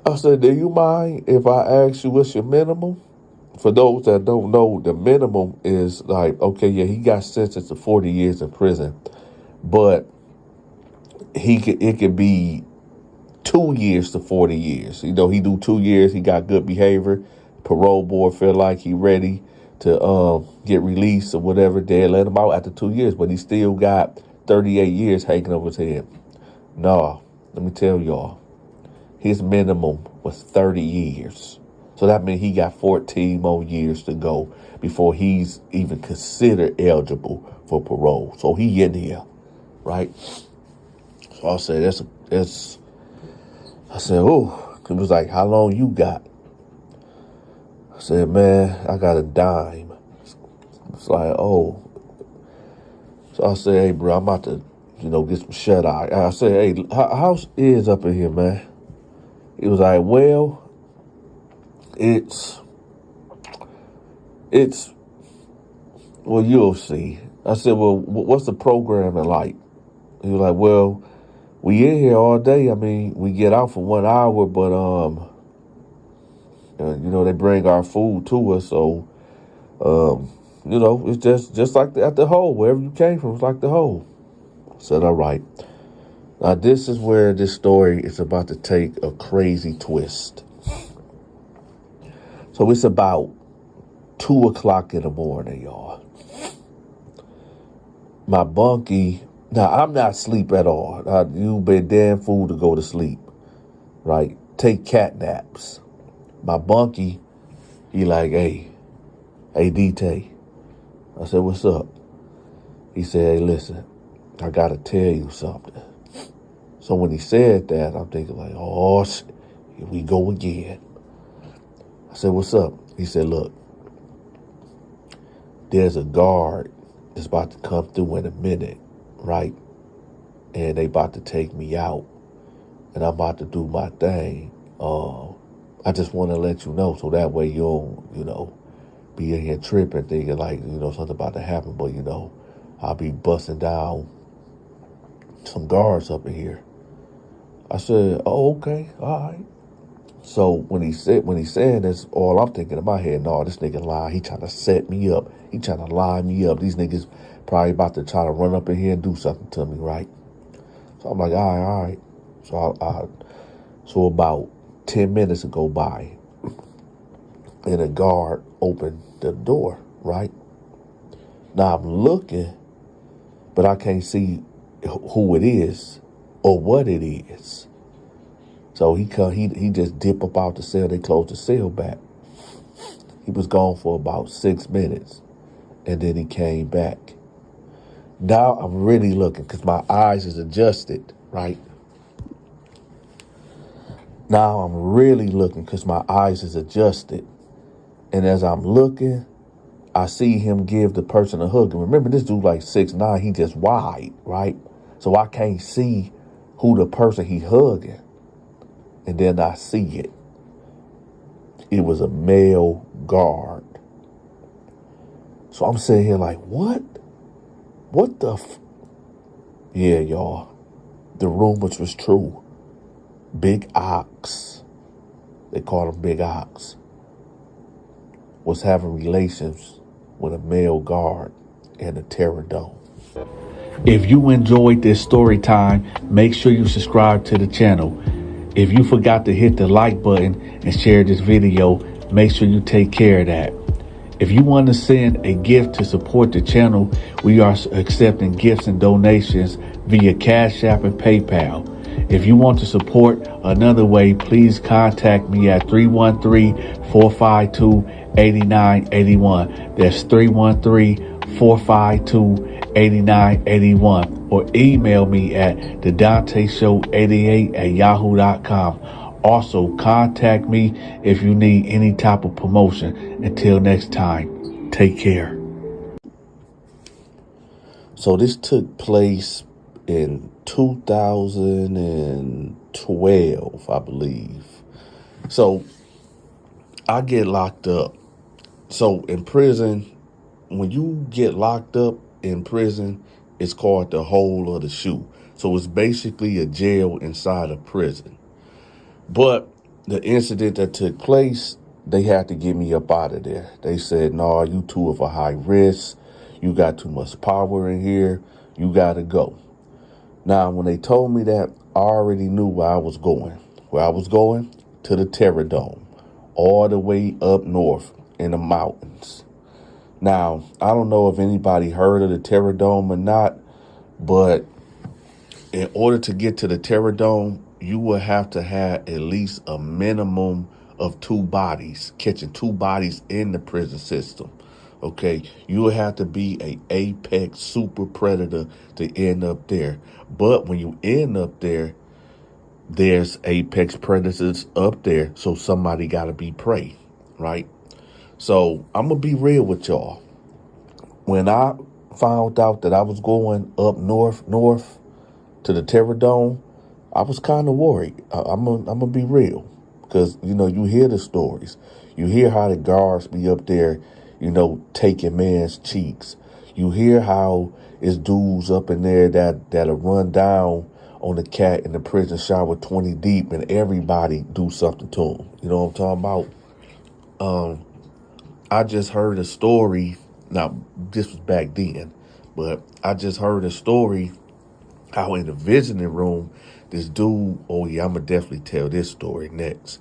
I said, do you mind if I ask you what's your minimum? For those that don't know, the minimum is like, okay, yeah, he got sentenced to 40 years in prison, but it could be 2 years to 40 years. You know, he do 2 years, he got good behavior. Parole board feel like he ready to get released or whatever. They let him out after 2 years, but he still got 38 years hanging over his head. No, let me tell y'all, his minimum was 30 years. So that means he got 14 more years to go before he's even considered eligible for parole. So he in here, right? So I said, I said, oh, it was like, how long you got? I said, man, I got a dime. It's like, oh. So I said, hey, bro, I'm about to, get some shut eye. I said, hey, how's is up in here, man? He was like, well, well, you'll see. I said, well, what's the programming like? He was like, well, we in here all day. I mean, we get out for 1 hour, but, they bring our food to us. So, it's just like at the hole, wherever you came from, it's like the hole. I said, all right. Now, this is where this story is about to take a crazy twist. So it's about 2 o'clock in the morning, y'all. My bunkie, now I'm not asleep at all. You've been damn fool to go to sleep, right? Take cat naps. My bunkie, he like, hey, DT. I said, what's up? He said, hey, listen, I got to tell you something. So when he said that, I'm thinking like, oh, shit, here we go again. I said, what's up? He said, look, there's a guard that's about to come through in a minute, right? And they about to take me out. And I'm about to do my thing. I just want to let you know so that way you don't, be in here tripping, thinking like, something about to happen. But, I'll be busting down some guards up in here. I said, oh, okay, all right. So when he said this, all I'm thinking in my head, no, this nigga lying. He trying to set me up. He trying to line me up. These niggas probably about to try to run up in here and do something to me, right? So I'm like, all right. So about 10 minutes go by, and a guard opened the door, right? Now I'm looking, but I can't see who it is or what it is. So he just dip up out the cell. They close the cell back. He was gone for about 6 minutes, and then he came back. Now I'm really looking because my eyes is adjusted, right? Now I'm really looking because my eyes is adjusted. And as I'm looking, I see him give the person a hug. And remember, this dude like 6'9", he just wide, right? So I can't see who the person he hugging. And then I see it. It was a male guard. So I'm sitting here like, what? What the Yeah, y'all. The rumors was true. Big Ox, they call him Big Ox, was having relations with a male guard in the Terror Dome. If you enjoyed this story time, make sure you subscribe to the channel. If you forgot to hit the like button and share this video, make sure you take care of that. If you want to send a gift to support the channel, we are accepting gifts and donations via Cash App and PayPal. If you want to support another way, please contact me at 313-452-8981. That's 313-452-8981. Or email me at THEDONTASHOW88@yahoo.com. Also, contact me if you need any type of promotion. Until next time, take care. So this took place in 2012, I believe. So I get locked up. So in prison, when you get locked up in prison, it's called the hole of the shoe. So it's basically a jail inside a prison. But the incident that took place, they had to get me up out of there. They said, "No, you too of a high risk. You got too much power in here. You got to go." Now, when they told me that, I already knew where I was going. Where I was going? To the Terror Dome, all the way up north in the mountains. Now, I don't know if anybody heard of the Terror Dome or not, but in order to get to the Terror Dome, you will have to have at least a minimum of 2 bodies, catching 2 bodies in the prison system. Okay, you will have to be a apex super predator to end up there. But when you end up there, there's apex predators up there, so somebody got to be prey, right? So I'm going to be real with y'all. When I found out that I was going up north to the Terror Dome, I was kind of worried. I'm gonna be real, because, you know, you hear the stories. You hear how the guards be up there, you know, taking man's cheeks. You hear how it's dudes up in there that'll run down on the cat in the prison shower 20 deep and everybody do something to them. You know what I'm talking about? I just heard a story. Now, this was back then, but I just heard a story how in the visiting room, this dude, oh yeah, I'm going to definitely tell this story next.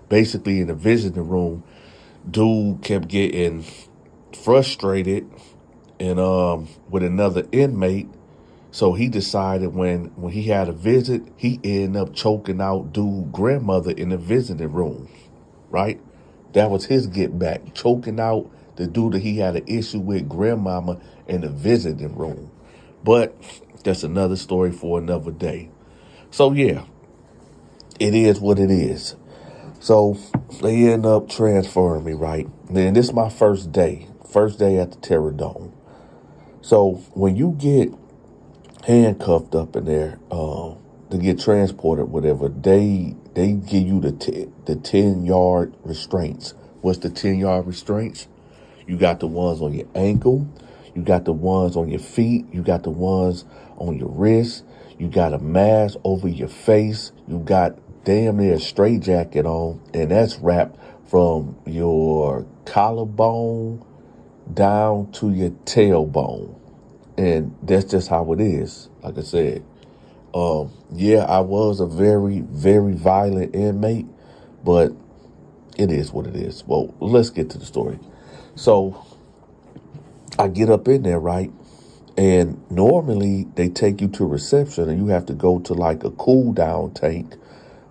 Basically, in the visiting room, dude kept getting frustrated and with another inmate. So he decided when he had a visit, he ended up choking out dude's grandmother in the visiting room, right? That was his get back, choking out the dude that he had an issue with, grandmama, in the visiting room. But that's another story for another day. So yeah, it is what it is. So they end up transferring me, right? Then this is my first day at the Terror Dome. So when you get handcuffed up in there to get transported, whatever, they give you the 10-yard restraints. What's the 10-yard restraints? You got the ones on your ankle, you got the ones on your feet, you got the ones on your wrist, you got a mask over your face, you got damn near a straitjacket on, and that's wrapped from your collarbone down to your tailbone. And that's just how it is. Like I said, yeah, I was a very, very violent inmate, but it is what it is. Well, let's get to the story. So I get up in there, right? And normally they take you to reception and you have to go to like a cool down tank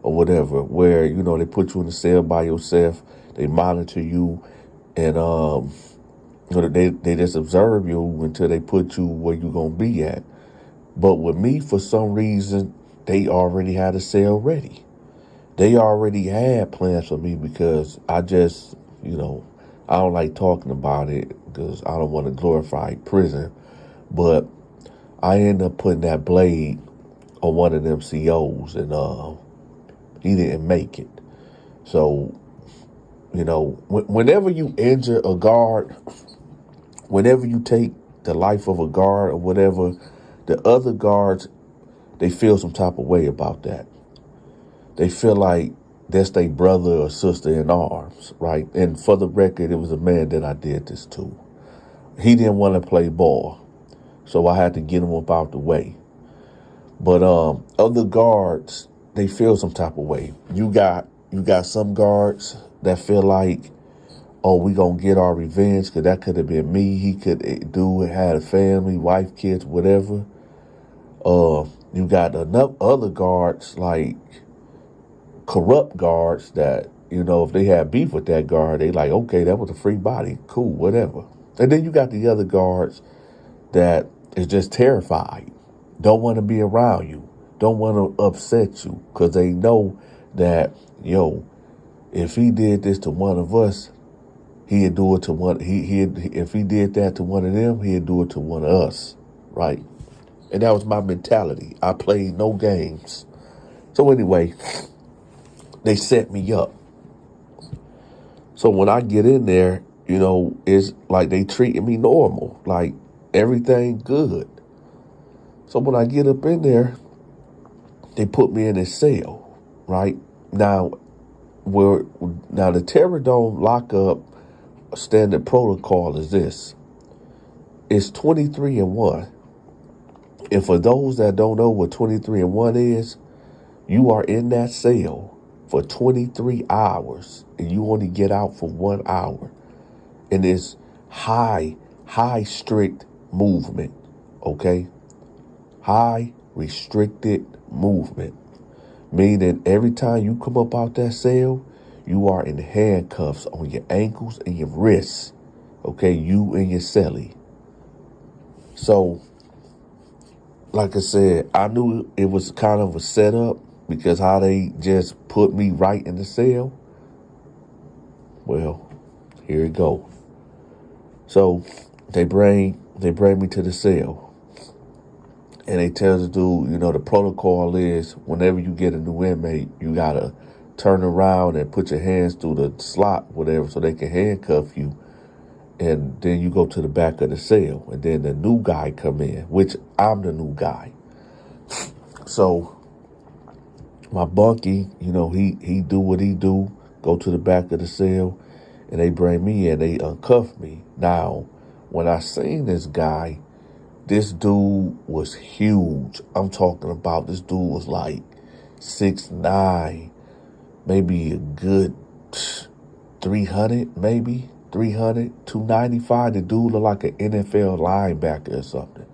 or whatever, where, you know, they put you in a cell by yourself. They monitor you. And they just observe you until they put you where you're going to be at. But with me, for some reason, they already had a cell ready. They already had plans for me because I just, I don't like talking about it because I don't want to glorify prison. But I ended up putting that blade on one of them COs, and he didn't make it. So, whenever you injure a guard, whenever you take the life of a guard or whatever, the other guards, they feel some type of way about that. They feel like that's their brother or sister in arms, right? And for the record, it was a man that I did this to. He didn't want to play ball, so I had to get him up out the way. But other guards, they feel some type of way. You got some guards that feel like, oh, we gonna get our revenge because that could have been me. He could had a family, wife, kids, whatever. You got enough other guards, like corrupt guards, that, if they had beef with that guard, they like, okay, that was a free body. Cool, whatever. And then you got the other guards that is just terrified, don't want to be around you, don't want to upset you because they know that, if he did this to one of us, he'd do it to one. If he did that to one of them, he'd do it to one of us, right? And that was my mentality. I played no games. So anyway, they set me up. So when I get in there, it's like they treating me normal, like everything good. So when I get up in there, they put me in a cell, right? Now the Terror Dome lockup standard protocol is this. It's 23-1. And for those that don't know what 23-1 is, you are in that cell for 23 hours and you only get out for 1 hour. And it's high strict movement, okay? High restricted movement. Meaning every time you come up out that cell, you are in handcuffs on your ankles and your wrists, okay? You and your cellie. So, like I said, I knew it was kind of a setup because how they just put me right in the cell. Well, here it go. So they bring me to the cell, and they tell the dude, the protocol is whenever you get a new inmate, you gotta turn around and put your hands through the slot, whatever, so they can handcuff you. And then you go to the back of the cell, and then the new guy come in, which I'm the new guy. So my bunkie, he do what he do, go to the back of the cell, and they bring me in, they uncuff me. Now, when I seen this guy, this dude was huge. I'm talking about this dude was like 6'9", maybe a good 300, maybe 300, 295. The dude looked like an NFL linebacker or something.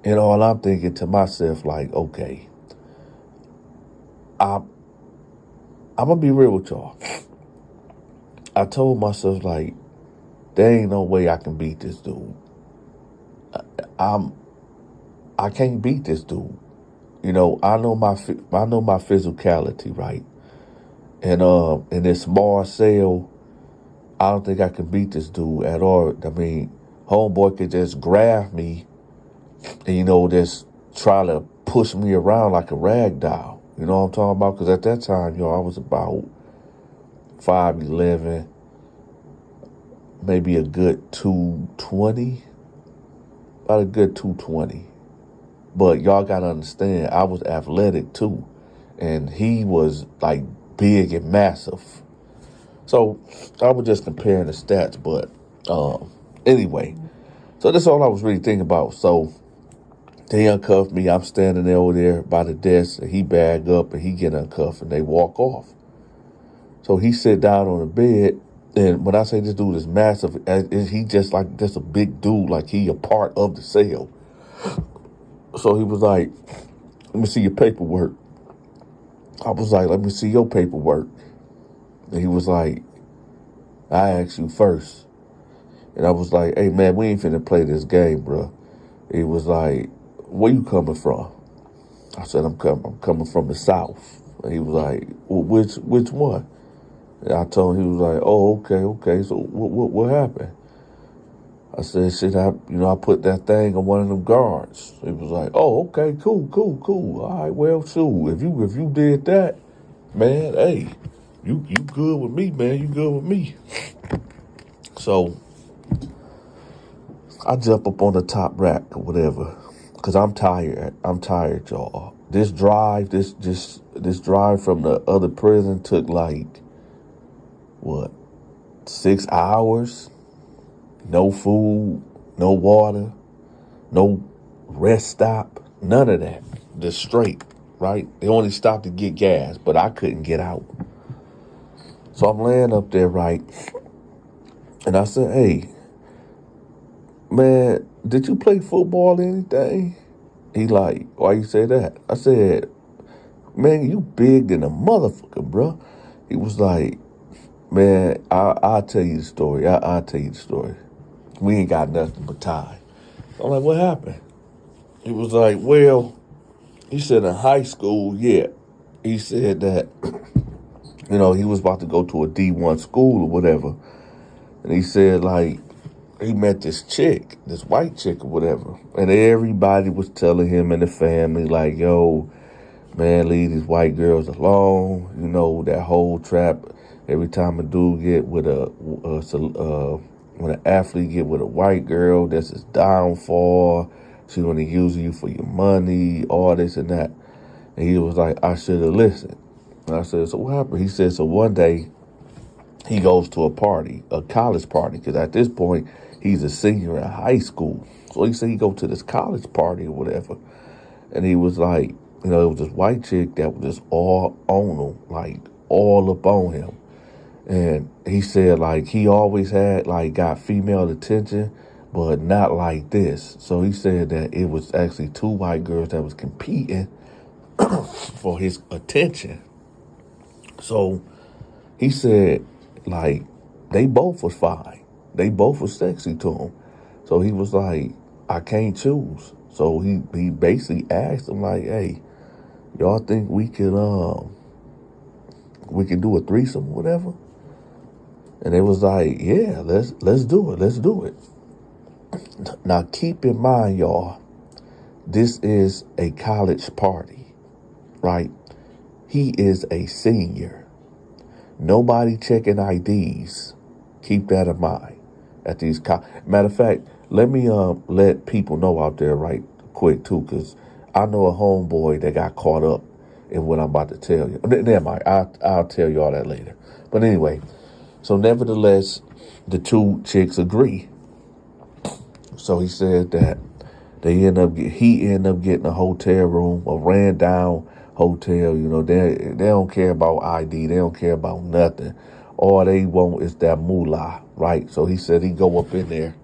And all I'm thinking to myself, like, okay, I'm going to be real with y'all. I told myself, like, there ain't no way I can beat this dude. I can't beat this dude. I know my physicality, right? And in this small cell, I don't think I can beat this dude at all. I mean, homeboy could just grab me and, just try to push me around like a rag doll. You know what I'm talking about? Because at that time, I was about 5'11", maybe a good 220, about a good 220. But y'all got to understand, I was athletic too. And he was like big and massive. So I was just comparing the stats. But anyway, so that's all I was really thinking about. So they uncuffed me. I'm standing there over there by the desk, and he bag up and he get uncuffed and they walk off. So he sit down on the bed. And when I say this dude is massive, he just a big dude, like he a part of the cell. So he was like, let me see your paperwork. I was like, let me see your paperwork. And he was like, I asked you first. And I was like, hey, man, we ain't finna play this game, bro. He was like, where you coming from? I said, I'm coming from the South. And he was like, well, which one? And I told him, he was like, oh, okay. So what happened? I said, shit, I put that thing on one of them guards. He was like, oh, okay, cool. All right, well, shoot, if you did that, man, hey, you good with me, man. You good with me. So I jump up on the top rack or whatever, because I'm tired. I'm tired, y'all. This drive from the other prison took like, 6 hours? No food, no water, no rest stop, none of that. Just straight, right? They only stopped to get gas, but I couldn't get out. So I'm laying up there, right? And I said, hey, man, did you play football or anything? He like, why you say that? I said, man, you big than a motherfucker, bro. He was like, man, I'll tell you the story. I'll tell you the story. We ain't got nothing but time. I'm like, what happened? He was like, well, he said in high school, yeah. He said that, he was about to go to a D1 school or whatever. And he said, like, he met this chick, this white chick or whatever. And everybody was telling him and the family, like, yo, man, leave these white girls alone. That whole trap. Every time a dude get with when an athlete get with a white girl, that's his downfall. She's going to use you for your money, all this and that. And he was like, I should have listened. And I said, so what happened? He said, so one day he goes to a party, a college party, because at this point he's a senior in high school. So he said he go to this college party or whatever. And he was like, it was this white chick that was just all on him, like all up on him. And he said, like, he always had, like, got female attention, but not like this. So he said that it was actually two white girls that was competing for his attention. So he said, like, they both was fine. They both was sexy to him. So he was like, I can't choose. So he basically asked them, like, hey, y'all think we could do a threesome or whatever? And it was like, yeah, let's do it. Let's do it. Now, keep in mind, y'all, this is a college party, right? He is a senior. Nobody checking IDs. Keep that in mind. At these matter of fact, let me let people know out there right quick too, because I know a homeboy that got caught up in what I'm about to tell you. Never mind. I'll tell you all that later. But anyway. So nevertheless, the two chicks agree. So he said that he ended up getting a hotel room, a ran down hotel. They don't care about ID. They don't care about nothing. All they want is that moolah, right? So he said he go up in there,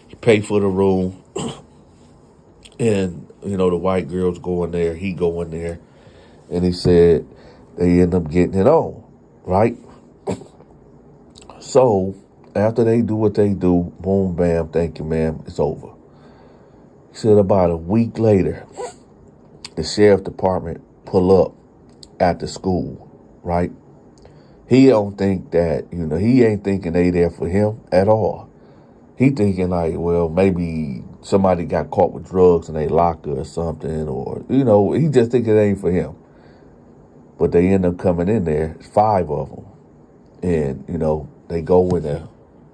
he pay for the room, and the white girls go in there, he go in there, and he said they end up getting it on, right? So, after they do what they do, boom, bam, thank you, ma'am, it's over. He said about a week later, the sheriff department pull up at the school, right? He don't think that, he ain't thinking they there for him at all. He thinking like, well, maybe somebody got caught with drugs in their locker or something, or, he just think it ain't for him. But they end up coming in there, 5 of them. And, they go in the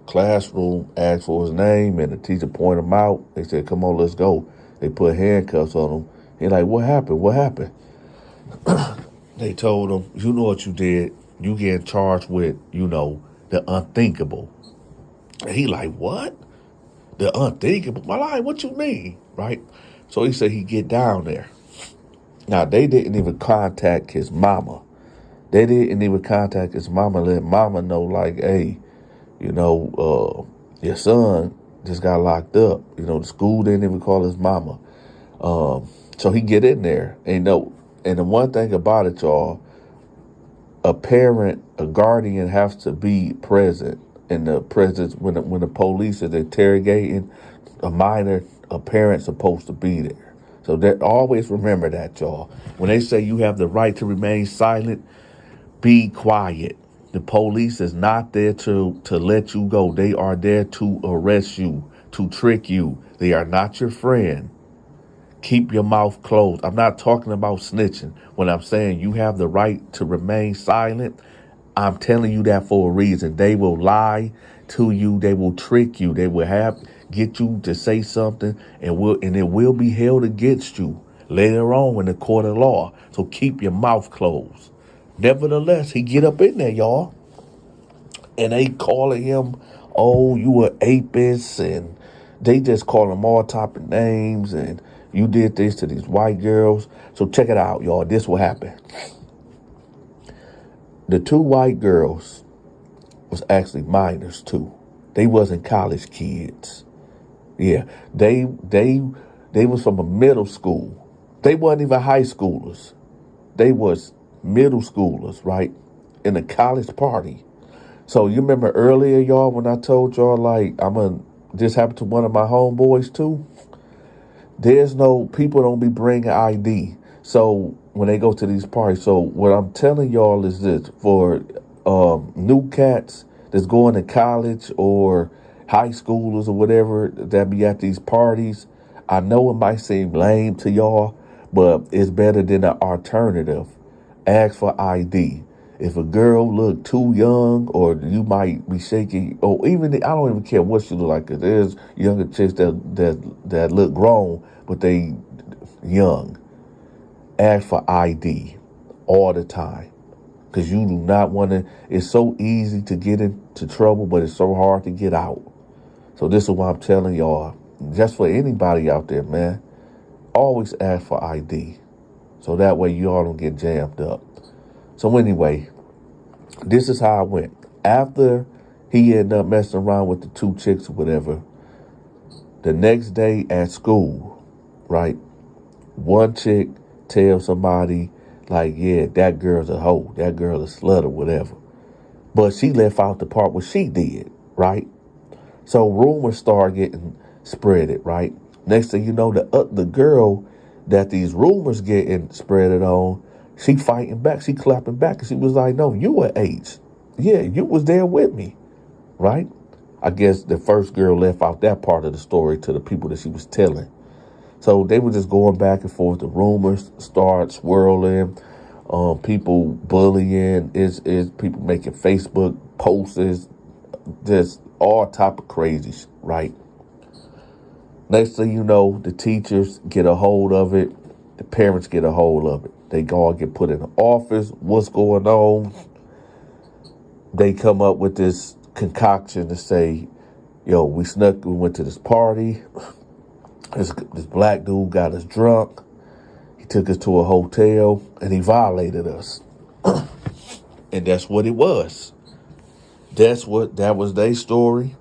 classroom, ask for his name, and the teacher point him out. They said, come on, let's go. They put handcuffs on him. He like, what happened? What happened? They told him, you know what you did. You getting charged with, the unthinkable. And he like, what? The unthinkable? Like, what you mean? Right? So he said he get down there. Now, they didn't even contact his mama. They didn't even contact his mama, let mama know, like, hey, your son just got locked up. The school didn't even call his mama. So he get in there. And the one thing about it, y'all, a parent, a guardian has to be present in the presence when the police is interrogating a minor, a parent's supposed to be there. So that always remember that, y'all. When they say you have the right to remain silent, be quiet. The police is not there to let you go. They are there to arrest you, to trick you. They are not your friend. Keep your mouth closed. I'm not talking about snitching. When I'm saying you have the right to remain silent, I'm telling you that for a reason. They will lie to you. They will trick you. They will get you to say something and it will be held against you later on in the court of law. So keep your mouth closed. Nevertheless, he get up in there, y'all. And they calling him, oh, you a apist, and they just call him all type of names, and you did this to these white girls. So check it out, y'all. This will happen. The 2 white girls was actually minors too. They wasn't college kids. Yeah, they was from a middle school. They wasn't even high schoolers. They was middle schoolers, right? In a college party. So you remember earlier, y'all, when I told y'all, like, this happened to one of my homeboys too? People don't be bringing ID. So when they go to these parties, so what I'm telling y'all is this, for new cats that's going to college or high schoolers or whatever that be at these parties, I know it might seem lame to y'all, but it's better than an alternative. Ask for ID. If a girl look too young, or you might be shaking, or even I don't even care what she look like, 'cause there's younger chicks that look grown, but they young. Ask for ID all the time, because you do not want to. It's so easy to get into trouble, but it's so hard to get out. So this is what I'm telling y'all, just for anybody out there, man. Always ask for ID, so that way you all don't get jammed up. So anyway, this is how it went. After he ended up messing around with the 2 chicks or whatever, the next day at school, right, one chick tells somebody, like, yeah, that girl's a hoe, that girl's a slut or whatever. But she left out the part where she did, right? So rumors start getting spreaded, right? Next thing you know, the girl that these rumors getting spreaded on, she fighting back, she clapping back, and she was like, no, you were H. Yeah, you was there with me, right? I guess the first girl left out that part of the story to the people that she was telling. So they were just going back and forth. The rumors start swirling, people bullying, is people making Facebook posts, just all type of crazy shit, right? Next thing you know, the teachers get a hold of it, the parents get a hold of it. They go and get put in the office. What's going on? They come up with this concoction to say, yo, we went to this party. This black dude got us drunk. He took us to a hotel and he violated us. And that's what it was. That was their story.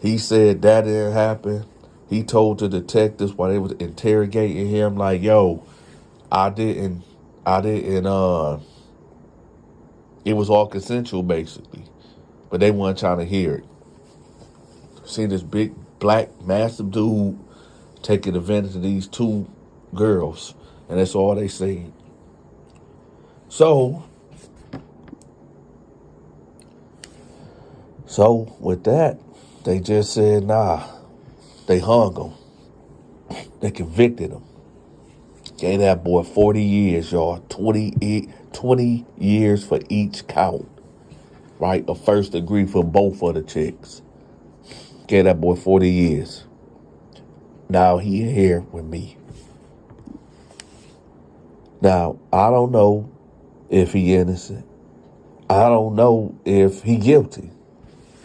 He said that didn't happen. He told the detectives while they was interrogating him, like, yo, I didn't, it was all consensual basically, but they weren't trying to hear it. See this big, black, massive dude taking advantage of these 2 girls, and that's all they seen. So with that, they just said, nah, they hung him. They convicted him. Gave that boy 40 years, y'all. 20 years for each count, right? A first degree for both of the chicks. Gave that boy 40 years. Now he here with me. Now, I don't know if he innocent. I don't know if he guilty.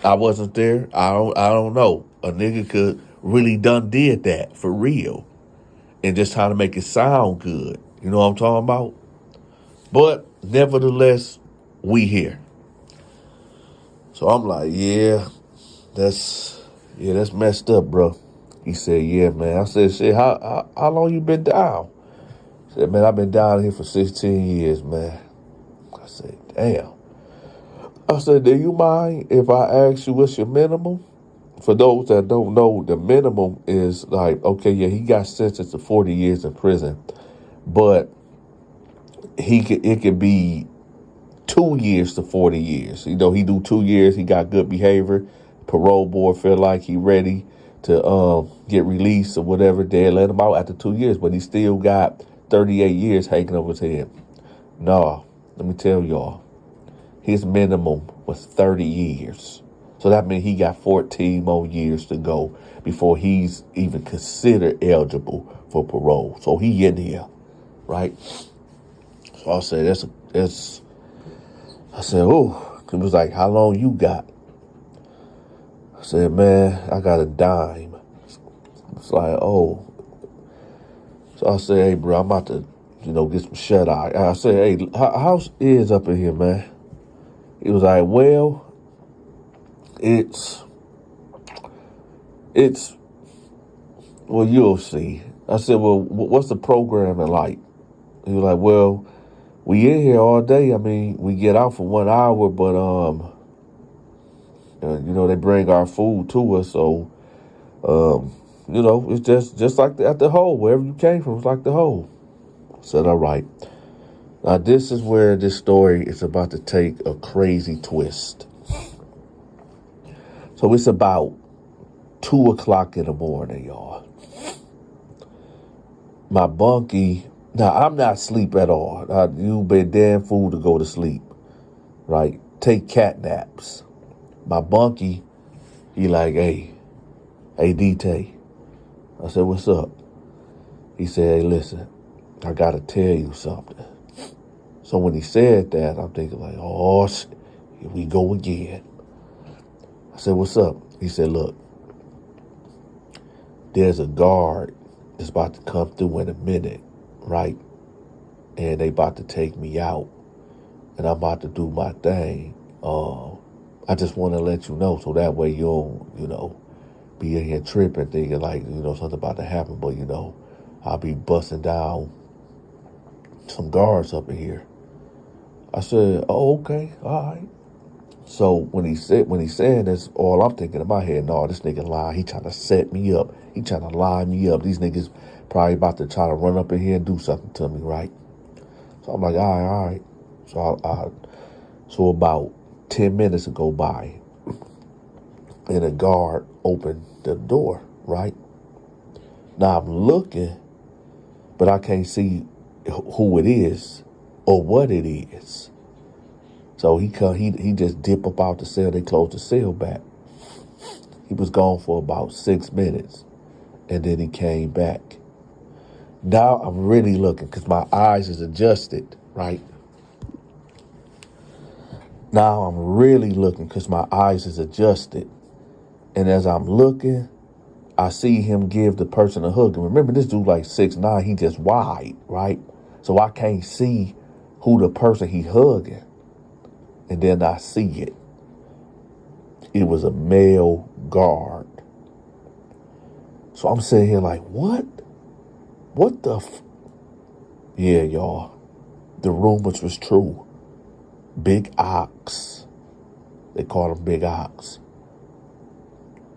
I wasn't there. I don't know. A nigga could really did that for real and just trying to make it sound good. You know what I'm talking about? But nevertheless, we here. So I'm like, yeah, that's messed up, bro. He said, yeah, man. I said, shit, how long you been down? He said, man, I've been down here for 16 years, man. I said, damn. I said, do you mind if I ask you what's your minimum? For those that don't know, the minimum is like, okay, yeah, he got sentenced to 40 years in prison, but it could be 2 years to 40 years. You know, he do 2 years, he got good behavior. Parole board feel like he ready to get released or whatever. They let him out after 2 years, but he still got 38 years hanging over his head. Nah, let me tell y'all, his minimum was 30 years. So that means he got 14 more years to go before he's even considered eligible for parole. So he in here, right? So I said, I said, oh, it was like, how long you got? I said, man, I got a dime. It's like, oh. So I said, hey, bro, I'm about to, get some shut eye. I said, hey, how's is up in here, man? He was like, well, well, you'll see. I said, well, what's the programming like? He was like, well, we in here all day. I mean, we get out for 1 hour, but, they bring our food to us. So, it's just like at the hole, wherever you came from, it's like the hole. I said, all right. Now, this is where this story is about to take a crazy twist. So it's about 2 o'clock in the morning, y'all. My bunkie, now I'm not asleep at all. You've been damn fool to go to sleep, right? Take cat naps. My bunkie, he like, hey, DT. I said, what's up? He said, hey, listen, I got to tell you something. So when he said that, I'm thinking like, oh, shit, here we go again. I said, what's up? He said, look, there's a guard that's about to come through in a minute, right? And they about to take me out, and I'm about to do my thing. I just want to let you know so that way you don't, be in here tripping, thinking like, something about to happen. But, I'll be busting down some guards up in here. I said, oh, okay, all right. So when he said this, all I'm thinking in my head, no, this nigga lying. He trying to set me up. He trying to line me up. These niggas probably about to try to run up in here and do something to me, right? So I'm like, all right. So about 10 minutes go by, and a guard opened the door, right? Now I'm looking, but I can't see who it is or what it is. So he just dip up out the cell. They closed the cell back. He was gone for about 6 minutes, and then he came back. Now I'm really looking because my eyes is adjusted, right? Now I'm really looking because my eyes is adjusted. And as I'm looking, I see him give the person a hug. And remember, this dude like 6'9", he just wide, right? So I can't see who the person he hugging. And then I see it. It was a male guard. So I'm sitting here like, what? What the Yeah, y'all. The rumors was true. Big Ox, they call him Big Ox,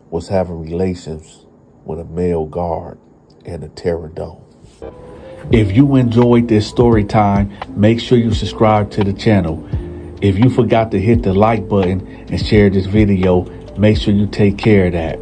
was having relations with a male guard in a terror dome. If you enjoyed this story time, make sure you subscribe to the channel. If you forgot to hit the like button and share this video, make sure you take care of that.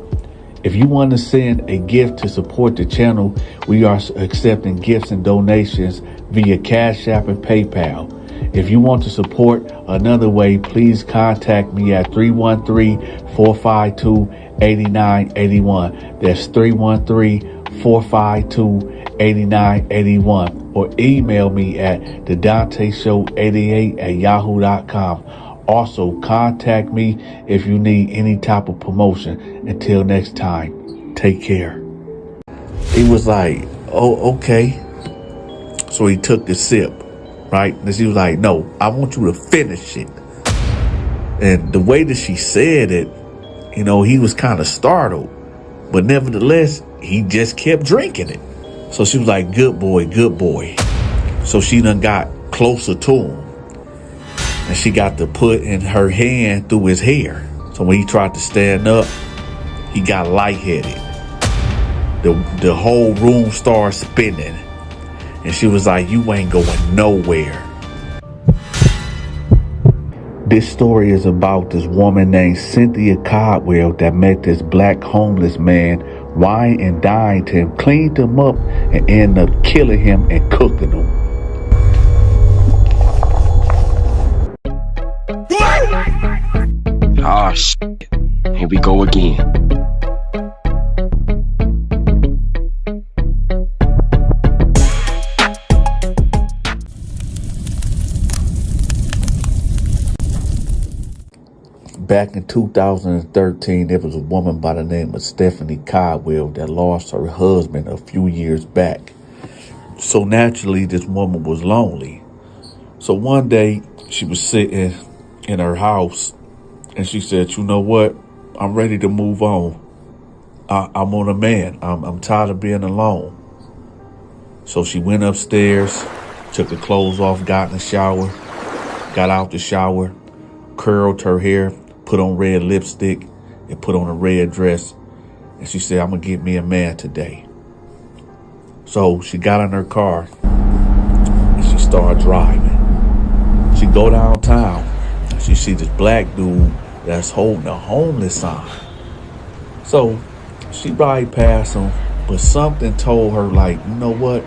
If you want to send a gift to support the channel, we are accepting gifts and donations via Cash App and PayPal. If you want to support another way, please contact me at 313-452-8981. That's 313-452-8981. Or email me at THEDONTASHOW88@yahoo.com. Also, contact me if you need any type of promotion. Until next time, take care. He was like, oh, okay. So he took the sip, right? And she was like, no, I want you to finish it. And the way that she said it, he was kind of startled. But nevertheless, he just kept drinking it. So she was like, good boy, good boy. So she done got closer to him. and she got to put in her hand through his hair. So when he tried to stand up, he got lightheaded. The whole room started spinning. And she was like, you ain't going nowhere. This story is about this woman named Cynthia Caldwell that met this black homeless man, wined and dined him, cleaned him up, and ended up killing him and cooking him. Ah, shit. Here we go again. Back in 2013, there was a woman by the name of Stephanie Caldwell that lost her husband a few years back. So naturally, this woman was lonely. So one day, she was sitting in her house, and she said, you know what? I'm ready to move on. I'm on a man. I'm tired of being alone. So she went upstairs, took her clothes off, got in the shower, got out the shower, curled her hair, put on red lipstick, and put on a red dress. And she said, I'm going to get me a man today. So she got in her car and she started driving. She go downtown and she see this black dude that's holding a homeless sign. So she ride past him, but something told her, like, you know what?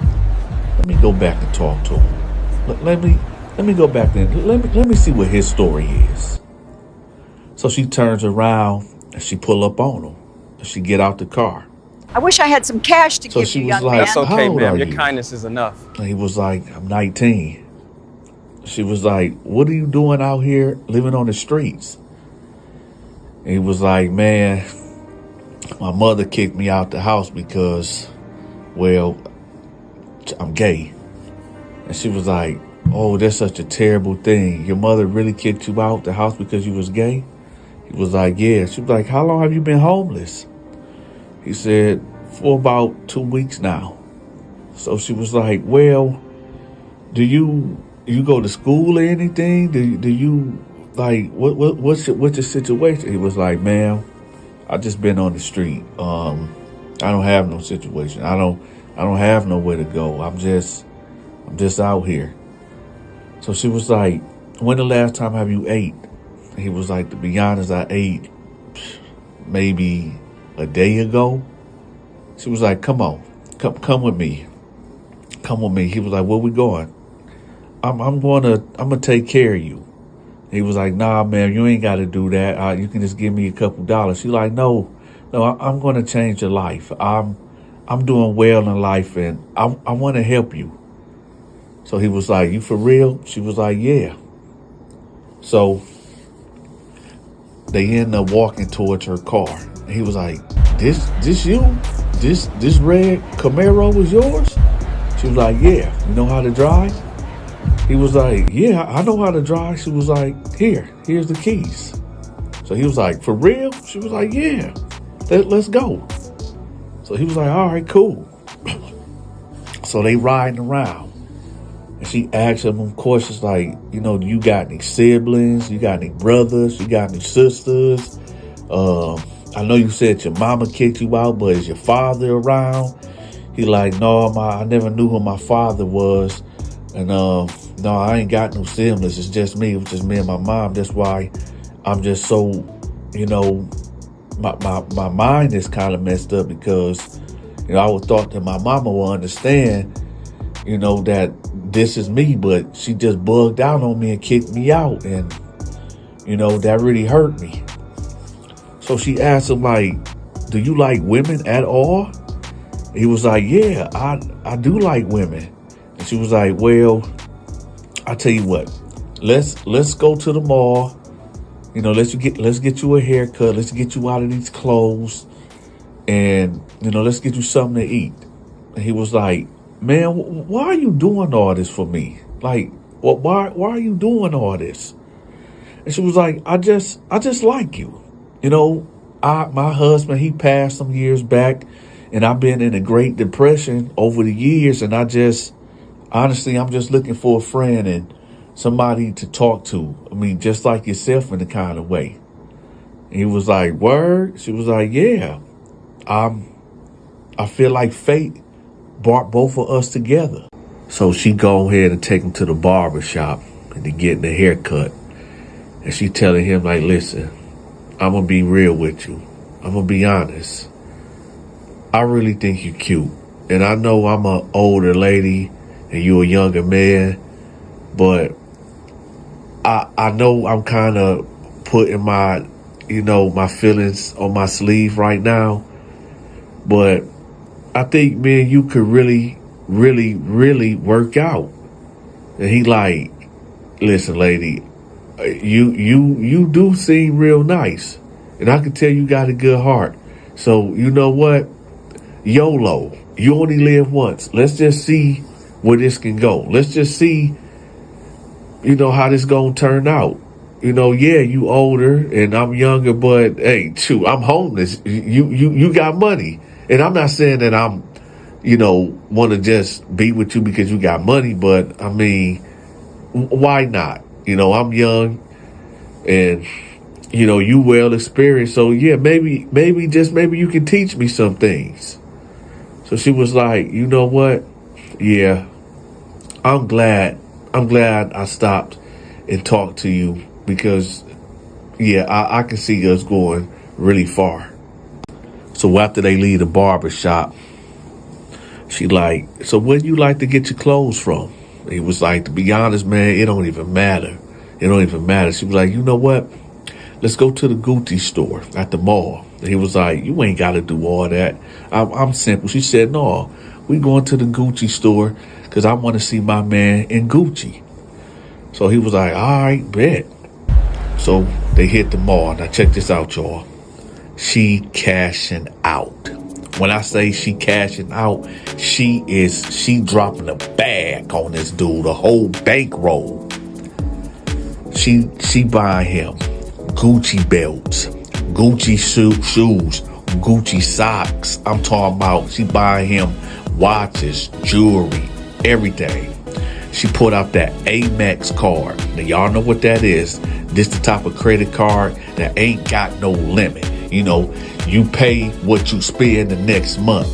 Let me go back and talk to him. Let me go back there. Let me see what his story is. So she turns around and she pull up on him. And she get out the car. I wish I had some cash to give you, young man. That's okay, how old ma'am. are Your you? kindness is enough. And he was like, I'm 19. She was like, what are you doing out here living on the streets? And he was like, man, my mother kicked me out the house because, well, I'm gay. And she was like, oh, that's such a terrible thing. Your mother really kicked you out the house because you was gay? He was like, yeah. She was like, how long have you been homeless? He said, for about 2 weeks now. So she was like, well, do you go to school or anything? Do you like what's your situation? He was like, ma'am, I just been on the street. I don't have no situation. I don't have nowhere to go. I'm just out here. So she was like, when the last time have you ate? He was like, to be honest, I ate maybe a day ago. She was like, come on, come with me. Come with me. He was like, where we going? I'm gonna take care of you. He was like, nah, man, you ain't got to do that. You can just give me a couple dollars. She like, no, I'm gonna change your life. I'm doing well in life, and I want to help you. So he was like, you for real? She was like, yeah. So they end up walking towards her car. And he was like, this you? This red Camaro is yours? She was like, yeah. You know how to drive? He was like, yeah, I know how to drive. She was like, here's the keys. So he was like, for real? She was like, yeah, let's go. So he was like, all right, cool. So they riding around. And she asked him questions like, you know, do you got any siblings? You got any brothers? You got any sisters? I know you said your mama kicked you out, but is your father around? He like, no, I never knew who my father was. And no, I ain't got no siblings. It's just me. It was just me and my mom. That's why I'm just so, you know, my mind is kind of messed up because, you know, I would thought that my mama would understand, you know, that this is me, but she just bugged out on me and kicked me out. And, you know, that really hurt me. So she asked him, like, do you like women at all? He was like, yeah, I do like women. And she was like, well, I tell you what, let's go to the mall. You know, let's get you a haircut. Let's get you out of these clothes. And, you know, let's get you something to eat. And he was like, man, why are you doing all this for me? Like, why are you doing all this? And she was like, I just like you. You know, my husband, he passed some years back, and I've been in a Great Depression over the years, and honestly, I'm just looking for a friend. And somebody to talk to. I mean, just like yourself in a kind of way. And he was like, word? She was like, yeah. I feel like fate brought both of us together. So she go ahead and take him to the barber shop and to get the haircut. And she telling him like, listen, I'm going to be real with you. I'm going to be honest. I really think you're cute. And I know I'm an older lady and you're a younger man, but I know I'm kind of putting my, my feelings on my sleeve right now. But I think, man, you could really, really, really work out. And he like, listen, lady, you do seem real nice. And I can tell you got a good heart. So you know what? YOLO. You only live once. Let's just see where this can go. Let's just see, how this gonna turn out. Yeah, you older and I'm younger, but hey, shoot, I'm homeless. You got money. And I'm not saying that I'm, want to just be with you because you got money, but I mean, why not? I'm young and, you well experienced. So yeah, maybe you can teach me some things. So she was like, you know what? Yeah, I'm glad I stopped and talked to you because, yeah, I can see us going really far. So after they leave the barber shop, she like, so where do you like to get your clothes from? He was like, to be honest, man, it don't even matter. It don't even matter. She was like, you know what? Let's go to the Gucci store at the mall. And he was like, you ain't got to do all that. I'm simple. She said, no, we going to the Gucci store because I want to see my man in Gucci. So he was like, all right, bet. So they hit the mall. Now check this out, y'all. She cashing out. When I say she cashing out, she dropping a bag on this dude, a whole bankroll. She buying him Gucci belts, Gucci shoes, Gucci socks. I'm talking about she buying him watches, jewelry, everything. She put out that Amex card. Now y'all know what that is. This the type of credit card that ain't got no limit. You pay what you spend the next month.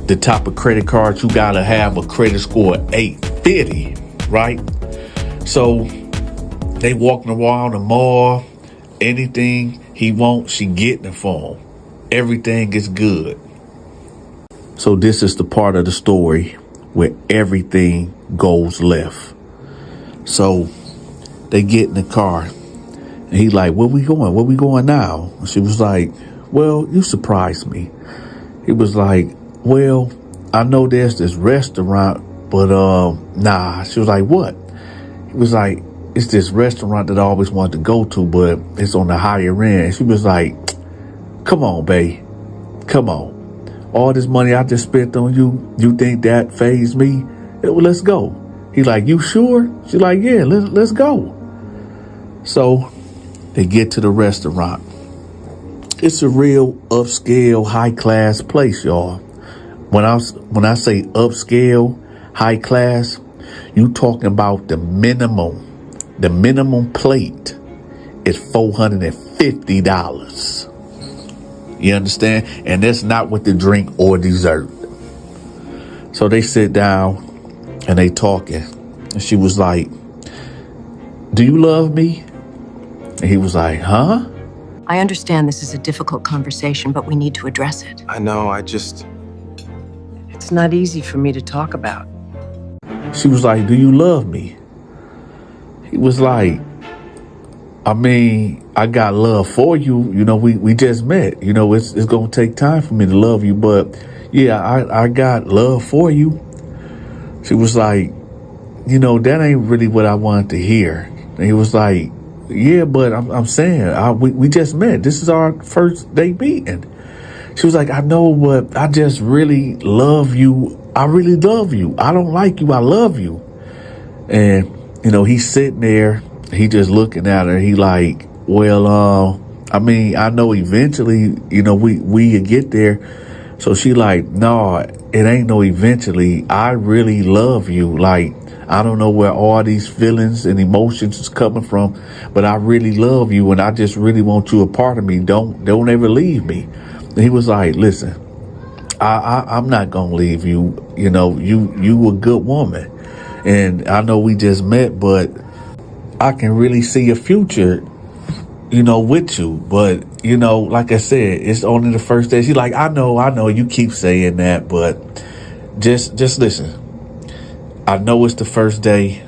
The type of credit card you gotta have a credit score of 850, right? So they walking around the mall. Anything he wants, she getting it for him. Everything is good. So this is the part of the story where everything goes left. So they get in the car. And he like, where we going? Where we going now? And she was like, well, you surprised me. He was like, well, I know there's this restaurant, but nah. She was like, what? He was like, it's this restaurant that I always wanted to go to, but it's on the higher end. She was like, come on, babe. Come on. All this money I just spent on you, you think that fazed me? Well, let's go. He like, you sure? She like, yeah, let's go. So they get to the restaurant. It's a real upscale, high class place, y'all. When I say upscale, high class, you talking about the minimum plate is $450. You understand? And that's not with the drink or dessert. So they sit down and they talking. And she was like, do you love me? And he was like, huh? I understand this is a difficult conversation, but we need to address it. I know, It's not easy for me to talk about. She was like, do you love me? He was like, I mean, I got love for you. We just met. It's going to take time for me to love you. But yeah, I got love for you. She was like, that ain't really what I wanted to hear. And he was like, yeah, but I'm saying, we just met. This is our first date meeting. She was like, I know, but I just really love you. I really love you. I don't like you. I love you. And, he's sitting there. He just looking at her. He like, well, I mean, I know eventually, we get there. So she like, no, it ain't no eventually. I really love you. Like, I don't know where all these feelings and emotions is coming from, but I really love you and I just really want you a part of me. Don't ever leave me. And he was like, listen, I'm not going to leave you. You know, you a good woman. And I know we just met, but I can really see a future, you know, with you. But, you know, like I said, it's only the first day. She's like, I know you keep saying that, but just listen. I know it's the first day.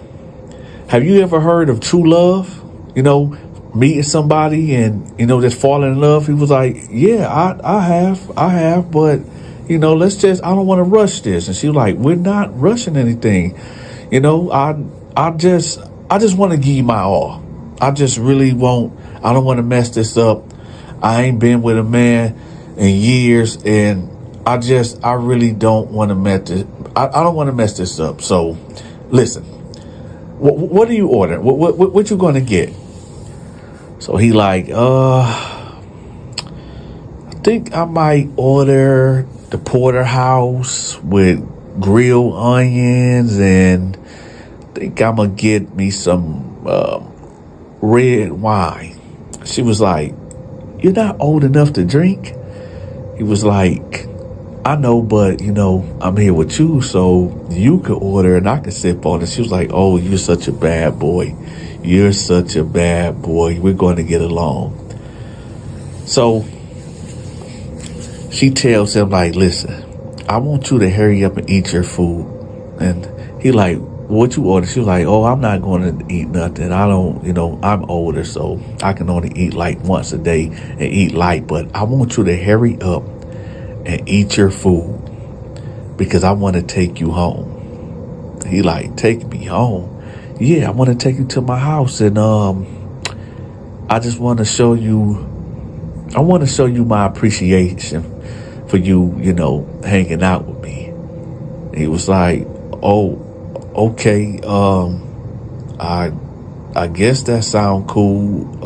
Have you ever heard of true love? You know, meeting somebody and, you know, just falling in love. He was like, yeah, I have, but, you know, I don't want to rush this. And she was like, we're not rushing anything. You know, I just want to give you my all. I just really I don't want to mess this up. I ain't been with a man in years, and I really don't want to mess this. I don't want to mess this up. So, listen, what do you order? What you going to get? So he like, I think I might order the porterhouse with grilled onions, and I think I'm going to get me some red wine. She was like, you're not old enough to drink? He was like, I know, but, you know, I'm here with you, so you could order and I could sip on it. She was like, oh, you're such a bad boy. You're such a bad boy. We're going to get along. So she tells him, like, listen, I want you to hurry up and eat your food. And he like, what you order? She was like, oh, I'm not going to eat nothing. I don't, you know, I'm older, so I can only eat like once a day and eat light. But I want you to hurry up and eat your food because I want to take you home. He like, take me home? Yeah, I want to take you to my house, and I just want to show you. I want to show you my appreciation for you, you know, hanging out with me. And he was like, oh, okay. I guess that sound cool.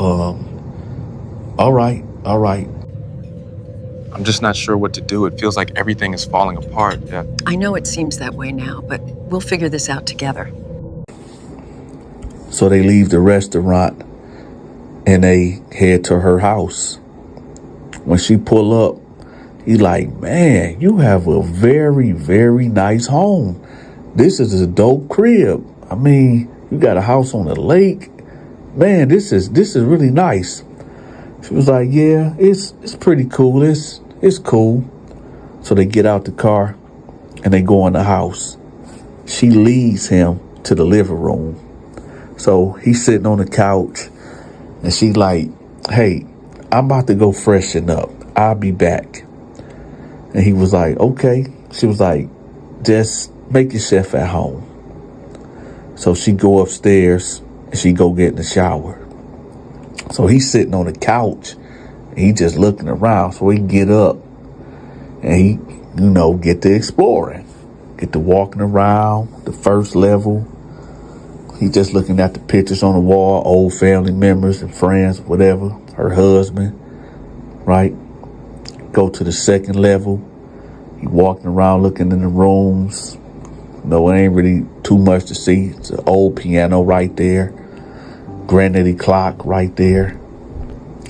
All right. I'm just not sure what to do. It feels like everything is falling apart. Yeah. I know it seems that way now, but we'll figure this out together. So they leave the restaurant and they head to her house. When she pull up, he like, man, you have a very, very nice home. This is a dope crib. I mean, you got a house on the lake. Man, this is really nice. She was like, yeah, it's pretty cool. It's cool. So they get out the car and they go in the house. She leads him to the living room. So he's sitting on the couch and she like, hey, I'm about to go freshen up. I'll be back. And he was like, okay. She was like, just make yourself at home. So she go upstairs and she go get in the shower. So he's sitting on the couch and he just looking around. So he get up and he, you know, get to exploring, get to walking around the first level. He just looking at the pictures on the wall, old family members and friends, whatever, her husband, right? Go to the second level. He walking around looking in the rooms. No, it ain't really too much to see. It's an old piano right there. Granite clock right there.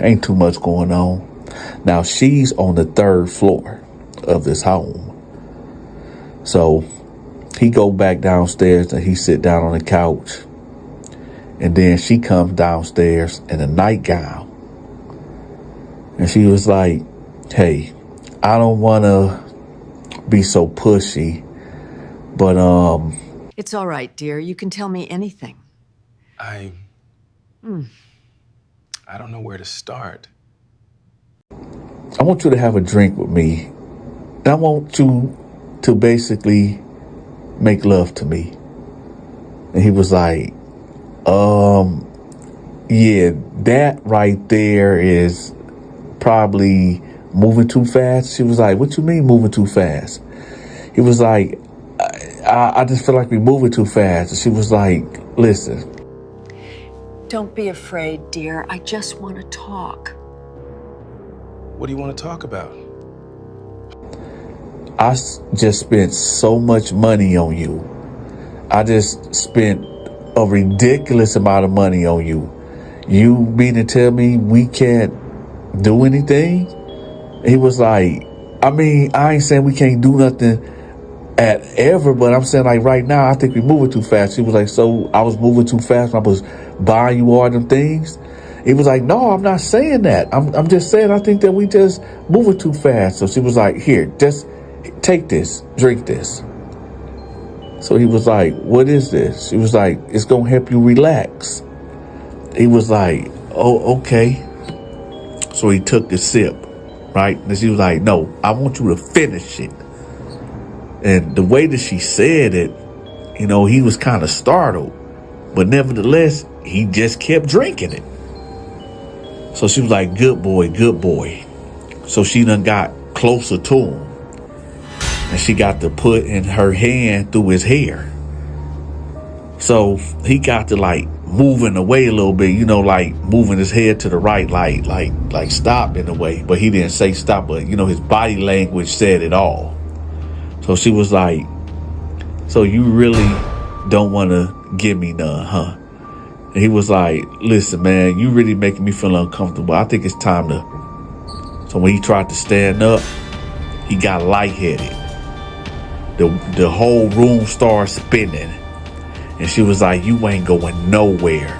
Ain't too much going on. Now she's on the third floor of this home. So he go back downstairs and he sit down on the couch. And then she comes downstairs in a nightgown. And she was like, hey, I don't want to be so pushy, but It's all right, dear. You can tell me anything. I don't know where to start. I want you to have a drink with me. I want you to basically make love to me. And he was like, yeah, that right there is probably moving too fast. She was like, what you mean moving too fast? He was like, I just feel like we're moving too fast. And she was like, listen. Don't be afraid, dear. I just want to talk. What do you want to talk about? I just spent so much money on you. I just spent a ridiculous amount of money on you. You mean to tell me we can't do anything? He was like, I mean, I ain't saying we can't do nothing at ever, but I'm saying like right now, I think we're moving too fast. He was like, so I was moving too fast when I was buying you all them things? He was like, no, I'm not saying that. I'm just saying I think that we just moving too fast. So she was like, here, just take this, drink this. So he was like, what is this? She was like, it's going to help you relax. He was like, oh, okay. So he took the sip, right? And she was like, no, I want you to finish it. And the way that she said it, you know, he was kind of startled. But nevertheless, he just kept drinking it. So she was like, good boy, good boy. So she done got closer to him. And she got to put in her hand through his hair. So he got to like moving away a little bit, you know, like moving his head to the right, like stop in a way. But he didn't say stop, but you know, his body language said it all. So she was like, so you really don't want to give me none, huh? And he was like, listen, man, you really making me feel uncomfortable. I think it's time to. So when he tried to stand up, he got lightheaded. The whole room started spinning. And she was like, you ain't going nowhere.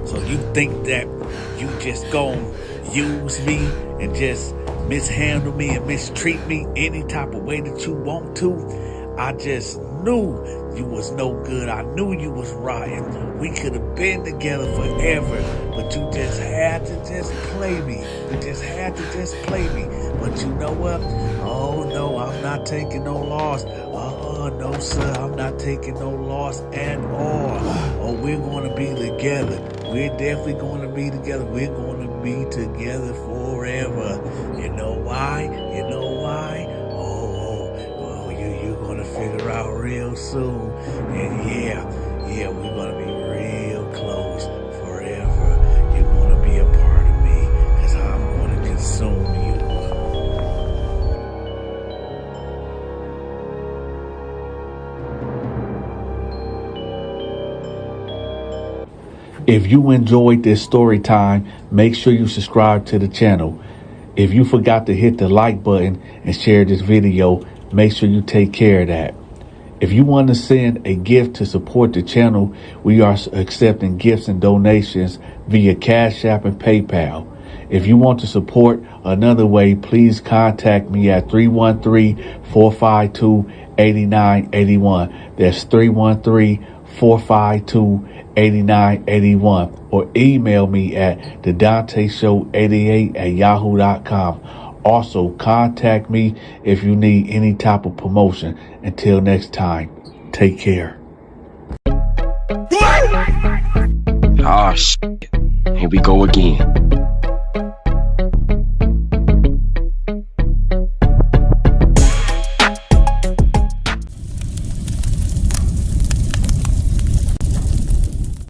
So you think that you just gonna use me and just mishandle me and mistreat me any type of way that you want to? I just knew you was no good. I knew you was rotten. We could have been together forever, but you just had to just play me. You just had to just play me. But you know what? Oh no, I'm not taking no loss. No sir, I'm not taking no loss at all. Oh, we're going to be together. We're definitely going to be together. We're going to be together forever. You know why? You know why? You're going to figure out real soon. And yeah, we're going to be real close forever. You're going to be a part of me because I'm going to consume you. If you enjoyed this story time, make sure you subscribe to the channel. If you forgot to hit the like button and share this video, make sure you take care of that. If you want to send a gift to support the channel, we are accepting gifts and donations via Cash App and PayPal. If you want to support another way, please contact me at 313-452-8981. That's 313-452-8981. Or email me at THEDONTASHOW88@yahoo.com. Also, contact me if you need any type of promotion. Until next time, take care. Oh, shit. Here we go again.